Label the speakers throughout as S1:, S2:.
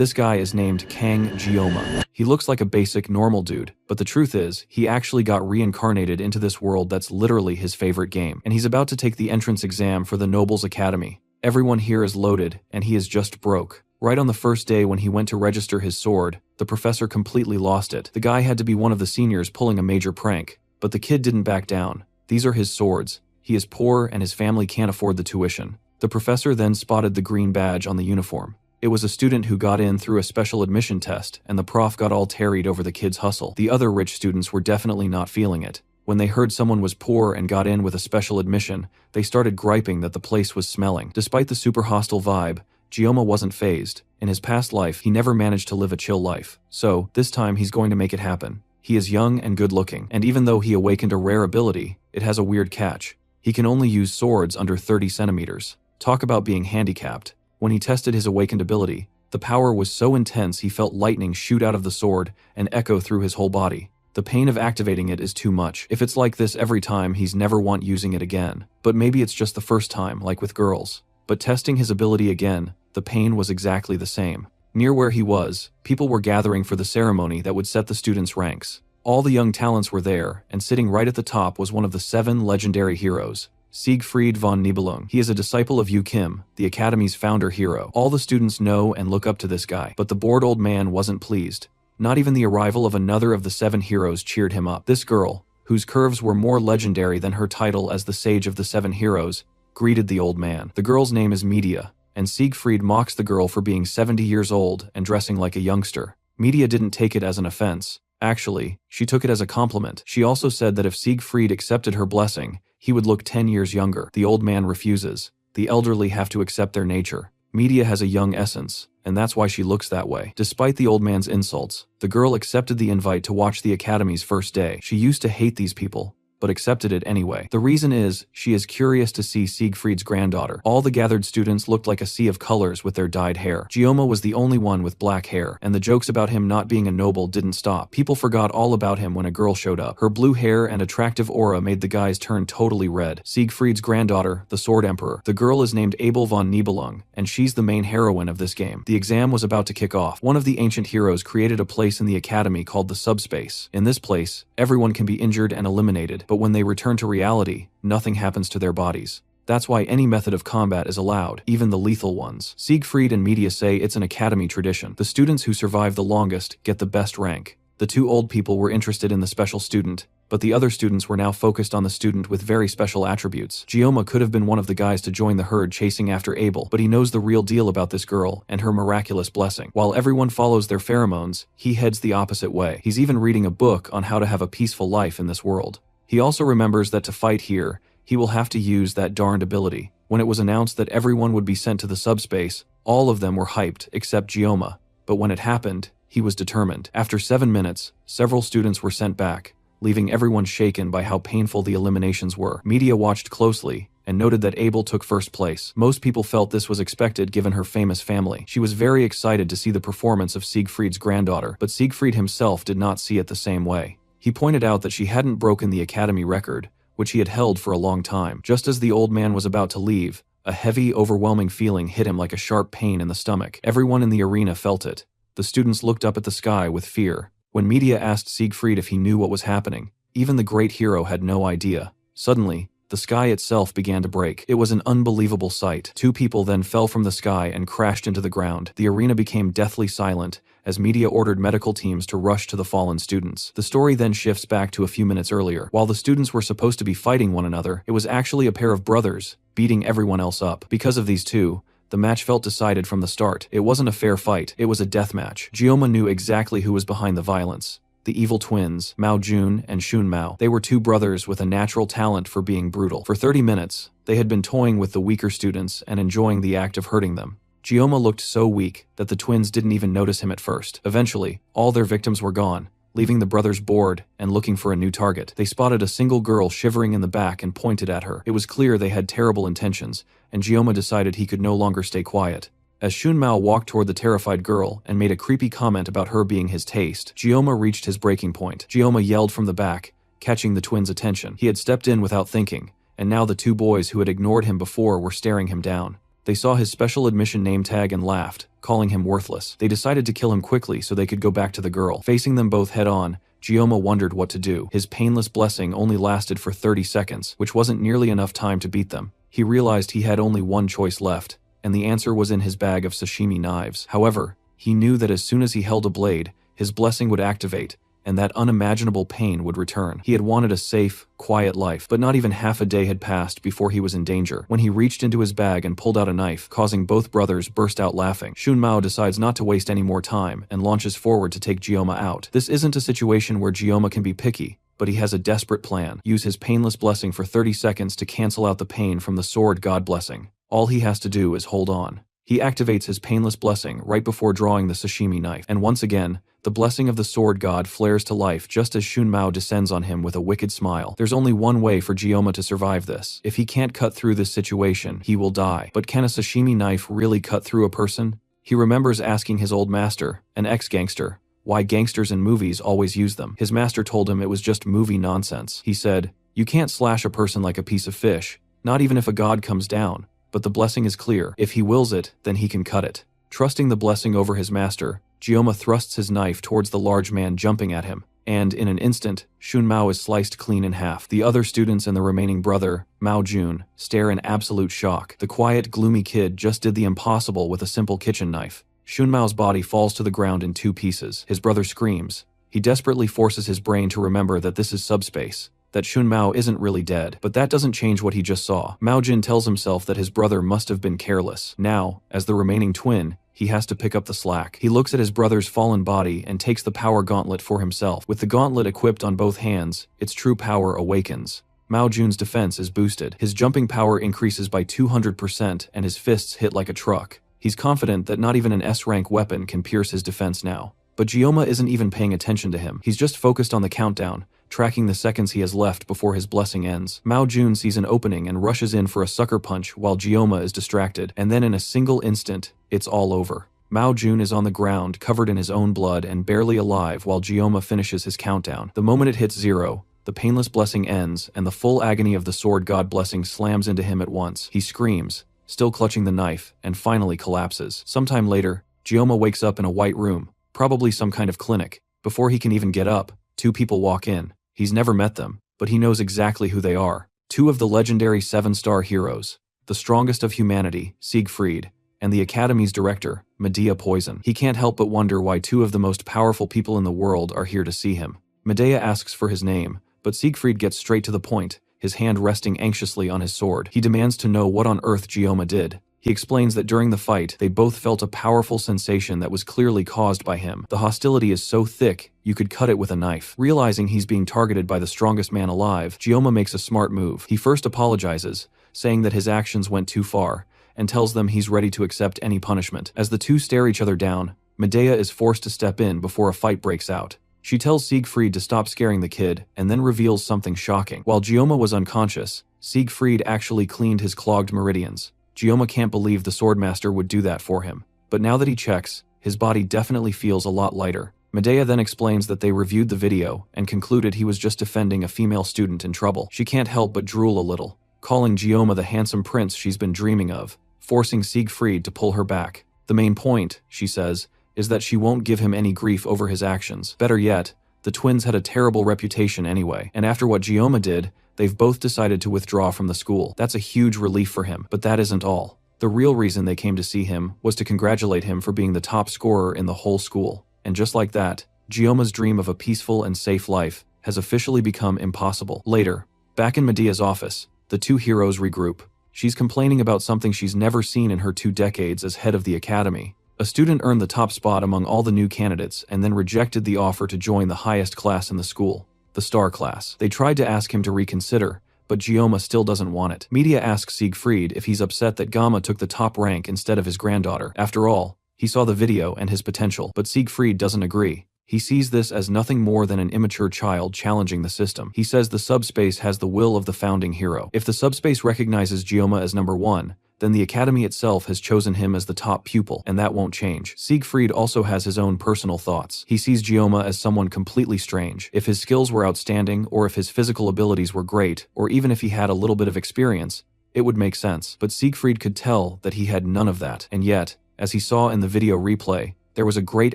S1: This guy is named Kang Jioma. He looks like a basic normal dude, but the truth is, he actually got reincarnated into this world that's literally his favorite game, and he's about to take the entrance exam for the Nobles Academy. Everyone here is loaded, and he is just broke. Right on the first day when he went to register his sword, the professor completely lost it. The guy had to be one of the seniors pulling a major prank, but the kid didn't back down. These are his swords. He is poor and his family can't afford the tuition. The professor then spotted the green badge on the uniform. It was a student who got in through a special admission test, and the prof got all tarried over the kid's hustle. The other rich students were definitely not feeling it. When they heard someone was poor and got in with a special admission, they started griping that the place was smelling. Despite the super hostile vibe, Jioma wasn't fazed. In his past life, he never managed to live a chill life. So, this time he's going to make it happen. He is young and good looking, and even though he awakened a rare ability, it has a weird catch. He can only use swords under 30 centimeters. Talk about being handicapped. When he tested his awakened ability, the power was so intense he felt lightning shoot out of the sword and echo through his whole body. The pain of activating it is too much. If it's like this every time, he's never want using it again. But maybe it's just the first time, like with girls. But testing his ability again, the pain was exactly the same. Near where he was, people were gathering for the ceremony that would set the students' ranks. All the young talents were there, and sitting right at the top was one of the 7 legendary heroes. Siegfried von Nibelung. He is a disciple of Yu Kim, the Academy's founder hero. All the students know and look up to this guy, but the bored old man wasn't pleased. Not even the arrival of another of the 7 heroes cheered him up. This girl, whose curves were more legendary than her title as the Sage of the 7 Heroes, greeted the old man. The girl's name is Medea, and Siegfried mocks the girl for being 70 years old and dressing like a youngster. Medea didn't take it as an offense. Actually, she took it as a compliment. She also said that if Siegfried accepted her blessing, he would look 10 years younger. The old man refuses. The elderly have to accept their nature. Medea has a young essence, and that's why she looks that way. Despite the old man's insults, the girl accepted the invite to watch the Academy's first day. She used to hate these people, but accepted it anyway. The reason is, she is curious to see Siegfried's granddaughter. All the gathered students looked like a sea of colors with their dyed hair. Jioma was the only one with black hair, and the jokes about him not being a noble didn't stop. People forgot all about him when a girl showed up. Her blue hair and attractive aura made the guys turn totally red. Siegfried's granddaughter, the Sword Emperor. The girl is named Abel von Nibelung, and she's the main heroine of this game. The exam was about to kick off. One of the ancient heroes created a place in the Academy called the Subspace. In this place, everyone can be injured and eliminated, but when they return to reality, nothing happens to their bodies. That's why any method of combat is allowed, even the lethal ones. Siegfried and Medea say it's an academy tradition. The students who survive the longest get the best rank. The 2 old people were interested in the special student, but the other students were now focused on the student with very special attributes. Jioma could have been one of the guys to join the herd chasing after Abel, but he knows the real deal about this girl and her miraculous blessing. While everyone follows their pheromones, he heads the opposite way. He's even reading a book on how to have a peaceful life in this world. He also remembers that to fight here, he will have to use that darned ability. When it was announced that everyone would be sent to the subspace, all of them were hyped except Jioma. But when it happened, he was determined. After 7 minutes, several students were sent back, leaving everyone shaken by how painful the eliminations were. Medea watched closely and noted that Abel took first place. Most people felt this was expected given her famous family. She was very excited to see the performance of Siegfried's granddaughter, but Siegfried himself did not see it the same way. He pointed out that she hadn't broken the Academy record, which he had held for a long time. Just as the old man was about to leave, a heavy, overwhelming feeling hit him like a sharp pain in the stomach. Everyone in the arena felt it. The students looked up at the sky with fear. When Medea asked Siegfried if he knew what was happening, even the great hero had no idea. Suddenly, the sky itself began to break. It was an unbelievable sight. 2 people then fell from the sky and crashed into the ground. The arena became deathly silent, as Medea ordered medical teams to rush to the fallen students. The story then shifts back to a few minutes earlier. While the students were supposed to be fighting one another, it was actually a pair of brothers, beating everyone else up. Because of these 2, the match felt decided from the start. It wasn't a fair fight, it was a death match. Jioma knew exactly who was behind the violence. The evil twins, Mao Jun and Shun Mao. They were 2 brothers with a natural talent for being brutal. For 30 minutes, they had been toying with the weaker students and enjoying the act of hurting them. Jioma looked so weak that the twins didn't even notice him at first. Eventually, all their victims were gone, leaving the brothers bored and looking for a new target. They spotted a single girl shivering in the back and pointed at her. It was clear they had terrible intentions, and Jioma decided he could no longer stay quiet. As Shun Mao walked toward the terrified girl and made a creepy comment about her being his taste, Jioma reached his breaking point. Jioma yelled from the back, catching the twins' attention. He had stepped in without thinking, and now the 2 boys who had ignored him before were staring him down. They saw his special admission name tag and laughed, calling him worthless. They decided to kill him quickly so they could go back to the girl. Facing them both head-on, Gyoma wondered what to do. His painless blessing only lasted for 30 seconds, which wasn't nearly enough time to beat them. He realized he had only one choice left, and the answer was in his bag of sashimi knives. However, he knew that as soon as he held a blade, his blessing would activate, and that unimaginable pain would return. He had wanted a safe, quiet life, but not even half a day had passed before he was in danger. When he reached into his bag and pulled out a knife, causing both brothers burst out laughing. Shun Mao decides not to waste any more time and launches forward to take Gyoma out. This isn't a situation where Gyoma can be picky, but he has a desperate plan. Use his painless blessing for 30 seconds to cancel out the pain from the sword god blessing. All he has to do is hold on. He activates his painless blessing right before drawing the sashimi knife, and once again, the blessing of the sword god flares to life just as Shun Mao descends on him with a wicked smile. There's only one way for Gyoma to survive this. If he can't cut through this situation, he will die. But can a sashimi knife really cut through a person? He remembers asking his old master, an ex-gangster, why gangsters in movies always use them. His master told him it was just movie nonsense. He said, "You can't slash a person like a piece of fish, not even if a god comes down. But the blessing is clear. If he wills it, then he can cut it." Trusting the blessing over his master, Gyoma thrusts his knife towards the large man jumping at him, and in an instant, Shun Mao is sliced clean in half. The other students and the remaining brother, Mao Jun, stare in absolute shock. The quiet, gloomy kid just did the impossible with a simple kitchen knife. Shun Mao's body falls to the ground in 2 pieces. His brother screams. He desperately forces his brain to remember that this is subspace, that Shun Mao isn't really dead, but that doesn't change what he just saw. Mao Jin tells himself that his brother must have been careless. Now, as the remaining twin, he has to pick up the slack. He looks at his brother's fallen body and takes the power gauntlet for himself. With the gauntlet equipped on both hands, its true power awakens. Mao Jun's defense is boosted. His jumping power increases by 200% and his fists hit like a truck. He's confident that not even an S-rank weapon can pierce his defense now. But Gyoma isn't even paying attention to him. He's just focused on the countdown, tracking the seconds he has left before his blessing ends. Mao Jun sees an opening and rushes in for a sucker punch while Gyoma is distracted, and then in a single instant, it's all over. Mao Jun is on the ground, covered in his own blood and barely alive while Gyoma finishes his countdown. The moment it hits 0, the painless blessing ends and the full agony of the sword god blessing slams into him at once. He screams, still clutching the knife, and finally collapses. Sometime later, Gyoma wakes up in a white room, probably some kind of clinic. Before he can even get up, 2 people walk in. He's never met them, but he knows exactly who they are. 2 of the legendary 7-star heroes, the strongest of humanity, Siegfried, and the Academy's director, Medea Poison. He can't help but wonder why 2 of the most powerful people in the world are here to see him. Medea asks for his name, but Siegfried gets straight to the point, his hand resting anxiously on his sword. He demands to know what on earth Gyoma did. He explains that during the fight, they both felt a powerful sensation that was clearly caused by him. The hostility is so thick, you could cut it with a knife. Realizing he's being targeted by the strongest man alive, Gyoma makes a smart move. He first apologizes, saying that his actions went too far, and tells them he's ready to accept any punishment. As the 2 stare each other down, Medea is forced to step in before a fight breaks out. She tells Siegfried to stop scaring the kid, and then reveals something shocking. While Gyoma was unconscious, Siegfried actually cleaned his clogged meridians. Gyoma can't believe the Swordmaster would do that for him, but now that he checks, his body definitely feels a lot lighter. Medea then explains that they reviewed the video and concluded he was just defending a female student in trouble. She can't help but drool a little, calling Gyoma the handsome prince she's been dreaming of, forcing Siegfried to pull her back. The main point, she says, is that she won't give him any grief over his actions. Better yet, the twins had a terrible reputation anyway, and after what Gyoma did, they've both decided to withdraw from the school. That's a huge relief for him, but that isn't all. The real reason they came to see him was to congratulate him for being the top scorer in the whole school. And just like that, Gyoma's dream of a peaceful and safe life has officially become impossible. Later, back in Medea's office, the 2 heroes regroup. She's complaining about something she's never seen in her 2 decades as head of the academy. A student earned the top spot among all the new candidates and then rejected the offer to join the highest class in the school, the star class. They tried to ask him to reconsider, but Gyoma still doesn't want it. Medea asks Siegfried if he's upset that Gamma took the top rank instead of his granddaughter. After all, he saw the video and his potential, but Siegfried doesn't agree. He sees this as nothing more than an immature child challenging the system. He says the subspace has the will of the founding hero. If the subspace recognizes Gyoma as number 1, then the academy itself has chosen him as the top pupil, and that won't change. Siegfried also has his own personal thoughts. He sees Gyoma as someone completely strange. If his skills were outstanding, or if his physical abilities were great, or even if he had a little bit of experience, It would make sense, but Siegfried could tell that he had none of that, and yet, as he saw in the video replay, there was a great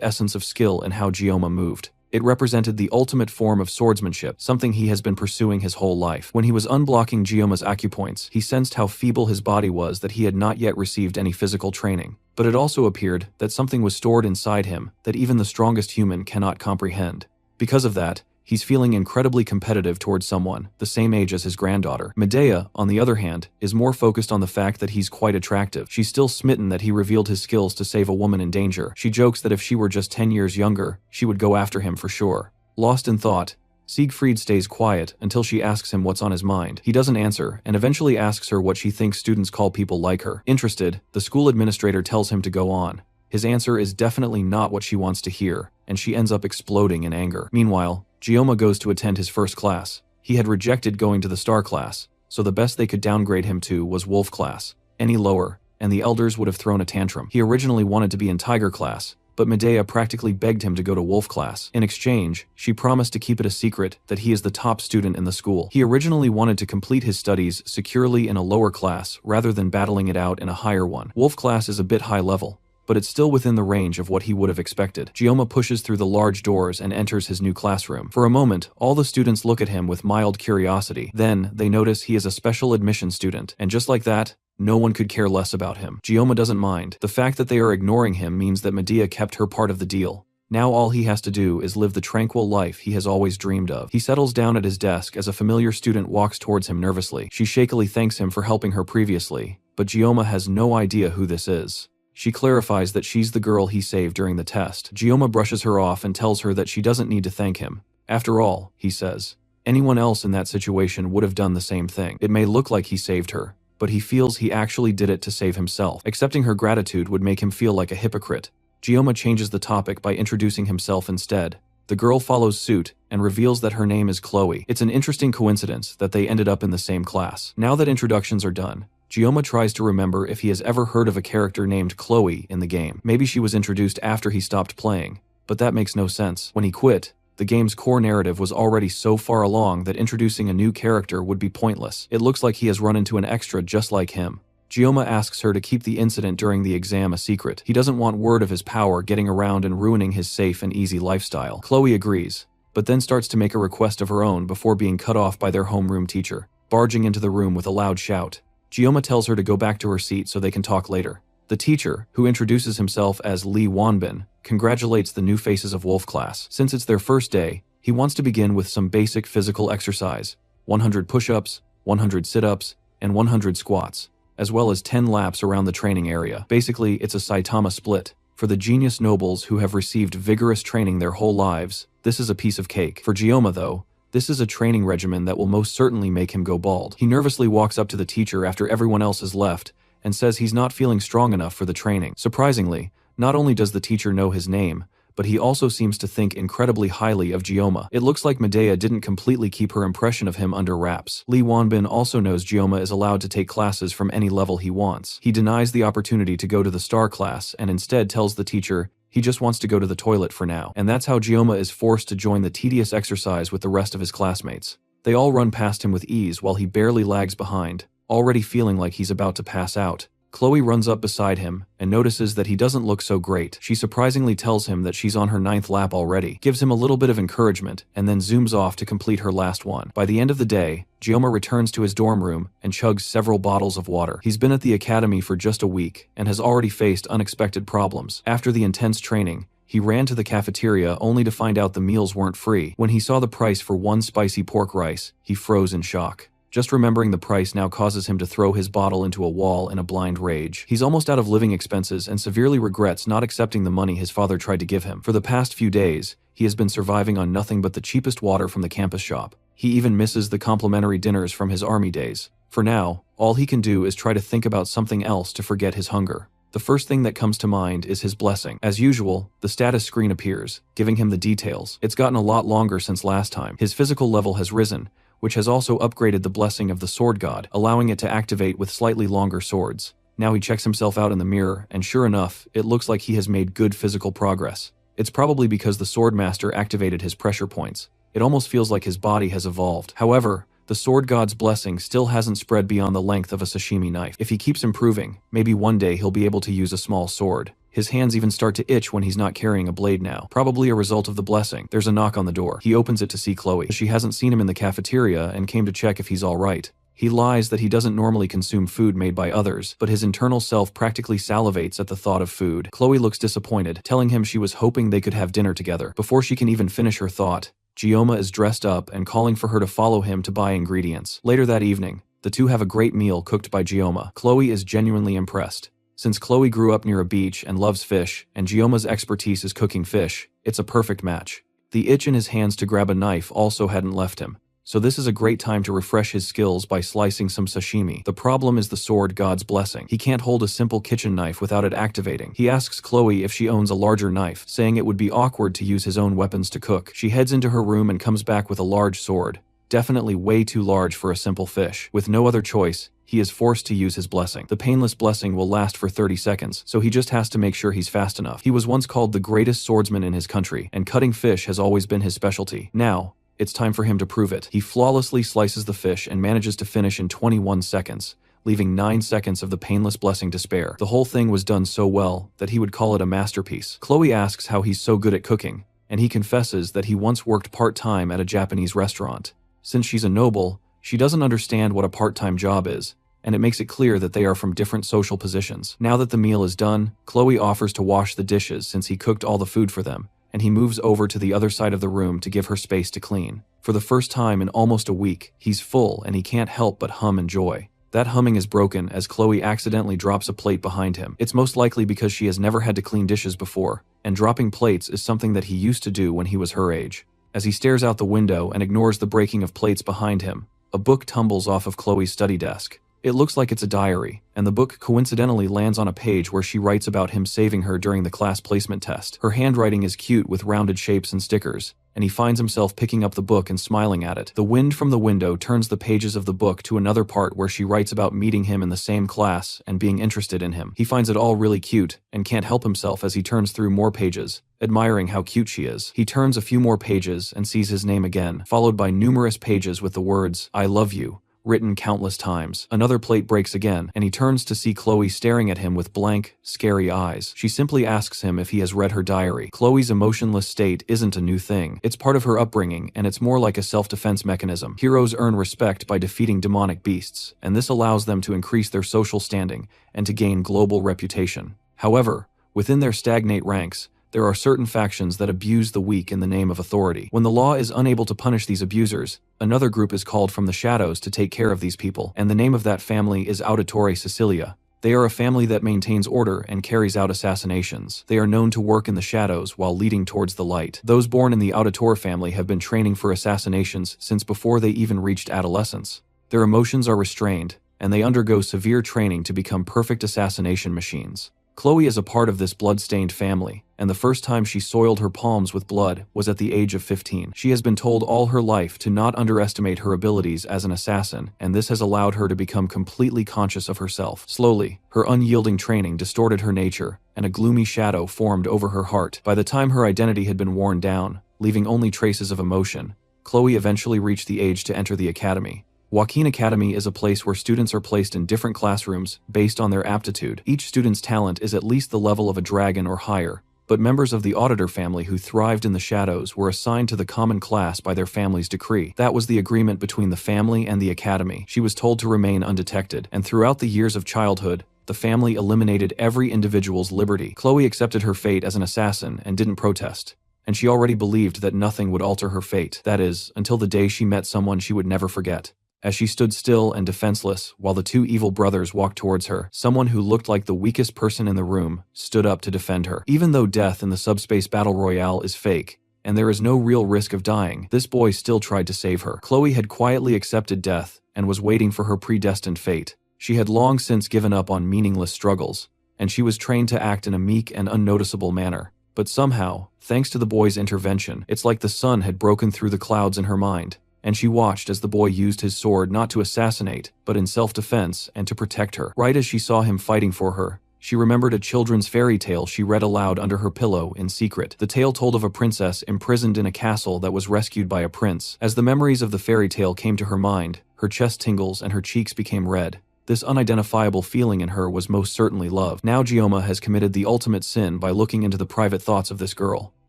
S1: essence of skill in how Gyoma moved. It represented the ultimate form of swordsmanship, something he has been pursuing his whole life. When he was unblocking Gyoma's acupoints, he sensed how feeble his body was, that he had not yet received any physical training. But it also appeared that something was stored inside him that even the strongest human cannot comprehend. Because of that, he's feeling incredibly competitive towards someone the same age as his granddaughter. Medea, on the other hand, is more focused on the fact that he's quite attractive. She's still smitten that he revealed his skills to save a woman in danger. She jokes that if she were just 10 years younger, she would go after him for sure. Lost in thought, Siegfried stays quiet until she asks him what's on his mind. He doesn't answer, and eventually asks her what she thinks students call people like her. Interested, the school administrator tells him to go on. His answer is definitely not what she wants to hear, and she ends up exploding in anger. Meanwhile, Gyoma goes to attend his first class. He had rejected going to the star class, so the best they could downgrade him to was wolf class. Any lower, and the elders would have thrown a tantrum. He originally wanted to be in tiger class, but Medea practically begged him to go to wolf class. In exchange, she promised to keep it a secret that he is the top student in the school. He originally wanted to complete his studies securely in a lower class rather than battling it out in a higher one. Wolf class is a bit high level, but it's still within the range of what he would have expected. Gyoma pushes through the large doors and enters his new classroom. For a moment, all the students look at him with mild curiosity. Then, they notice he is a special admission student, and just like that, no one could care less about him. Gyoma doesn't mind. The fact that they are ignoring him means that Medea kept her part of the deal. Now all he has to do is live the tranquil life he has always dreamed of. He settles down at his desk as a familiar student walks towards him nervously. She shakily thanks him for helping her previously, but Gyoma has no idea who this is. She clarifies that she's the girl he saved during the test. Gyoma brushes her off and tells her that she doesn't need to thank him. After all, he says, anyone else in that situation would have done the same thing. It may look like he saved her, but he feels he actually did it to save himself. Accepting her gratitude would make him feel like a hypocrite. Gyoma changes the topic by introducing himself instead. The girl follows suit and reveals that her name is Chloe. It's an interesting coincidence that they ended up in the same class. Now that introductions are done, Gyoma tries to remember if he has ever heard of a character named Chloe in the game. Maybe she was introduced after he stopped playing, but that makes no sense. When he quit, the game's core narrative was already so far along that introducing a new character would be pointless. It looks like he has run into an extra just like him. Gyoma asks her to keep the incident during the exam a secret. He doesn't want word of his power getting around and ruining his safe and easy lifestyle. Chloe agrees, but then starts to make a request of her own before being cut off by their homeroom teacher, barging into the room with a loud shout. Gyoma tells her to go back to her seat so they can talk later. The teacher, who introduces himself as Lee Wanbin, congratulates the new faces of Wolf class. Since it's their first day, he wants to begin with some basic physical exercise: 100 push-ups, 100 sit-ups, and 100 squats, as well as 10 laps around the training area. Basically, it's a Saitama split. For the genius nobles who have received vigorous training their whole lives, this is a piece of cake. For Gyoma, though, this is a training regimen that will most certainly make him go bald. He nervously walks up to the teacher after everyone else has left and says he's not feeling strong enough for the training. Surprisingly, not only does the teacher know his name, but he also seems to think incredibly highly of Gyoma. It looks like Medea didn't completely keep her impression of him under wraps. Lee Wanbin also knows Gyoma is allowed to take classes from any level he wants. He denies the opportunity to go to the star class and instead tells the teacher he just wants to go to the toilet for now. And that's how Gyoma is forced to join the tedious exercise with the rest of his classmates. They all run past him with ease while he barely lags behind, already feeling like he's about to pass out. Chloe runs up beside him and notices that he doesn't look so great. She surprisingly tells him that she's on her 9th lap already, gives him a little bit of encouragement, and then zooms off to complete her last one. By the end of the day, Gyoma returns to his dorm room and chugs several bottles of water. He's been at the academy for just a week and has already faced unexpected problems. After the intense training, he ran to the cafeteria only to find out the meals weren't free. When he saw the price for one spicy pork rice, he froze in shock. Just remembering the price now causes him to throw his bottle into a wall in a blind rage. He's almost out of living expenses and severely regrets not accepting the money his father tried to give him. For the past few days, he has been surviving on nothing but the cheapest water from the campus shop. He even misses the complimentary dinners from his army days. For now, all he can do is try to think about something else to forget his hunger. The first thing that comes to mind is his blessing. As usual, the status screen appears, giving him the details. It's gotten a lot longer since last time. His physical level has risen, which has also upgraded the blessing of the sword god, allowing it to activate with slightly longer swords. Now he checks himself out in the mirror, and sure enough, it looks like he has made good physical progress. It's probably because the sword master activated his pressure points. It almost feels like his body has evolved. However, The sword god's blessing still hasn't spread beyond the length of a sashimi knife. If he keeps improving, maybe one day he'll be able to use a small sword. His hands even start to itch when he's not carrying a blade now, probably a result of the blessing. There's a knock on the door. He opens it to see Chloe. She hasn't seen him in the cafeteria and came to check if he's alright. He lies that he doesn't normally consume food made by others, but his internal self practically salivates at the thought of food. Chloe looks disappointed, telling him she was hoping they could have dinner together. Before she can even finish her thought, Gioma is dressed up and calling for her to follow him to buy ingredients. Later that evening, the two have a great meal cooked by Gioma. Chloe is genuinely impressed. Since Chloe grew up near a beach and loves fish, and Gioma's expertise is cooking fish, it's a perfect match. The itch in his hands to grab a knife also hadn't left him. So this is a great time to refresh his skills by slicing some sashimi. The problem is the sword god's blessing. He can't hold a simple kitchen knife without it activating. He asks Chloe if she owns a larger knife, saying it would be awkward to use his own weapons to cook. She heads into her room and comes back with a large sword. Definitely way too large for a simple fish. With no other choice, he is forced to use his blessing. The painless blessing will last for 30 seconds, so he just has to make sure he's fast enough. He was once called the greatest swordsman in his country, and cutting fish has always been his specialty. Now, it's time for him to prove it. He flawlessly slices the fish and manages to finish in 21 seconds, leaving 9 seconds of the painless blessing to spare. The whole thing was done so well that he would call it a masterpiece. Chloe asks how he's so good at cooking, and he confesses that he once worked part-time at a Japanese restaurant. Since she's a noble, she doesn't understand what a part-time job is, and it makes it clear that they are from different social positions. Now that the meal is done, Chloe offers to wash the dishes since he cooked all the food for them, and he moves over to the other side of the room to give her space to clean. For the first time in almost a week, he's full and he can't help but hum in joy. That humming is broken as Chloe accidentally drops a plate behind him. It's most likely because she has never had to clean dishes before, and dropping plates is something that he used to do when he was her age. As he stares out the window and ignores the breaking of plates behind him, a book tumbles off of Chloe's study desk. It looks like it's a diary, and the book coincidentally lands on a page where she writes about him saving her during the class placement test. Her handwriting is cute with rounded shapes and stickers, and he finds himself picking up the book and smiling at it. The wind from the window turns the pages of the book to another part where she writes about meeting him in the same class and being interested in him. He finds it all really cute and can't help himself as he turns through more pages, admiring how cute she is. He turns a few more pages and sees his name again, followed by numerous pages with the words, "I love you," written countless times. Another plate breaks again, and he turns to see Chloe staring at him with blank, scary eyes. She simply asks him if he has read her diary. Chloe's emotionless state isn't a new thing. It's part of her upbringing, and it's more like a self-defense mechanism. Heroes earn respect by defeating demonic beasts, and this allows them to increase their social standing and to gain global reputation. However, within their stagnate ranks, there are certain factions that abuse the weak in the name of authority. When the law is unable to punish these abusers, another group is called from the shadows to take care of these people, and the name of that family is Auditore Sicilia. They are a family that maintains order and carries out assassinations. They are known to work in the shadows while leading towards the light. Those born in the Auditore family have been training for assassinations since before they even reached adolescence. Their emotions are restrained, and they undergo severe training to become perfect assassination machines. Chloe is a part of this blood-stained family, and the first time she soiled her palms with blood was at the age of 15. She has been told all her life to not underestimate her abilities as an assassin, and this has allowed her to become completely conscious of herself. Slowly, her unyielding training distorted her nature, and a gloomy shadow formed over her heart. By the time her identity had been worn down, leaving only traces of emotion, Chloe eventually reached the age to enter the academy. Joaquin Academy is a place where students are placed in different classrooms based on their aptitude. Each student's talent is at least the level of a dragon or higher, but members of the Auditor family who thrived in the shadows were assigned to the common class by their family's decree. That was the agreement between the family and the academy. She was told to remain undetected, and throughout the years of childhood, the family eliminated every individual's liberty. Chloe accepted her fate as an assassin and didn't protest, and she already believed that nothing would alter her fate. That is, until the day she met someone she would never forget. As she stood still and defenseless while the two evil brothers walked towards her, someone who looked like the weakest person in the room stood up to defend her. Even though death in the subspace battle royale is fake, and there is no real risk of dying, this boy still tried to save her. Chloe had quietly accepted death and was waiting for her predestined fate. She had long since given up on meaningless struggles, and she was trained to act in a meek and unnoticeable manner. But somehow, thanks to the boy's intervention, it's like the sun had broken through the clouds in her mind, and she watched as the boy used his sword not to assassinate, but in self-defense and to protect her. Right as she saw him fighting for her, She remembered a children's fairy tale she read aloud under her pillow in secret. The tale told of a princess imprisoned in a castle that was rescued by a prince. As the memories of the fairy tale came to her mind, her chest tingles and her cheeks became red. This unidentifiable feeling in her was most certainly love. Now Gioma has committed the ultimate sin by looking into the private thoughts of this girl.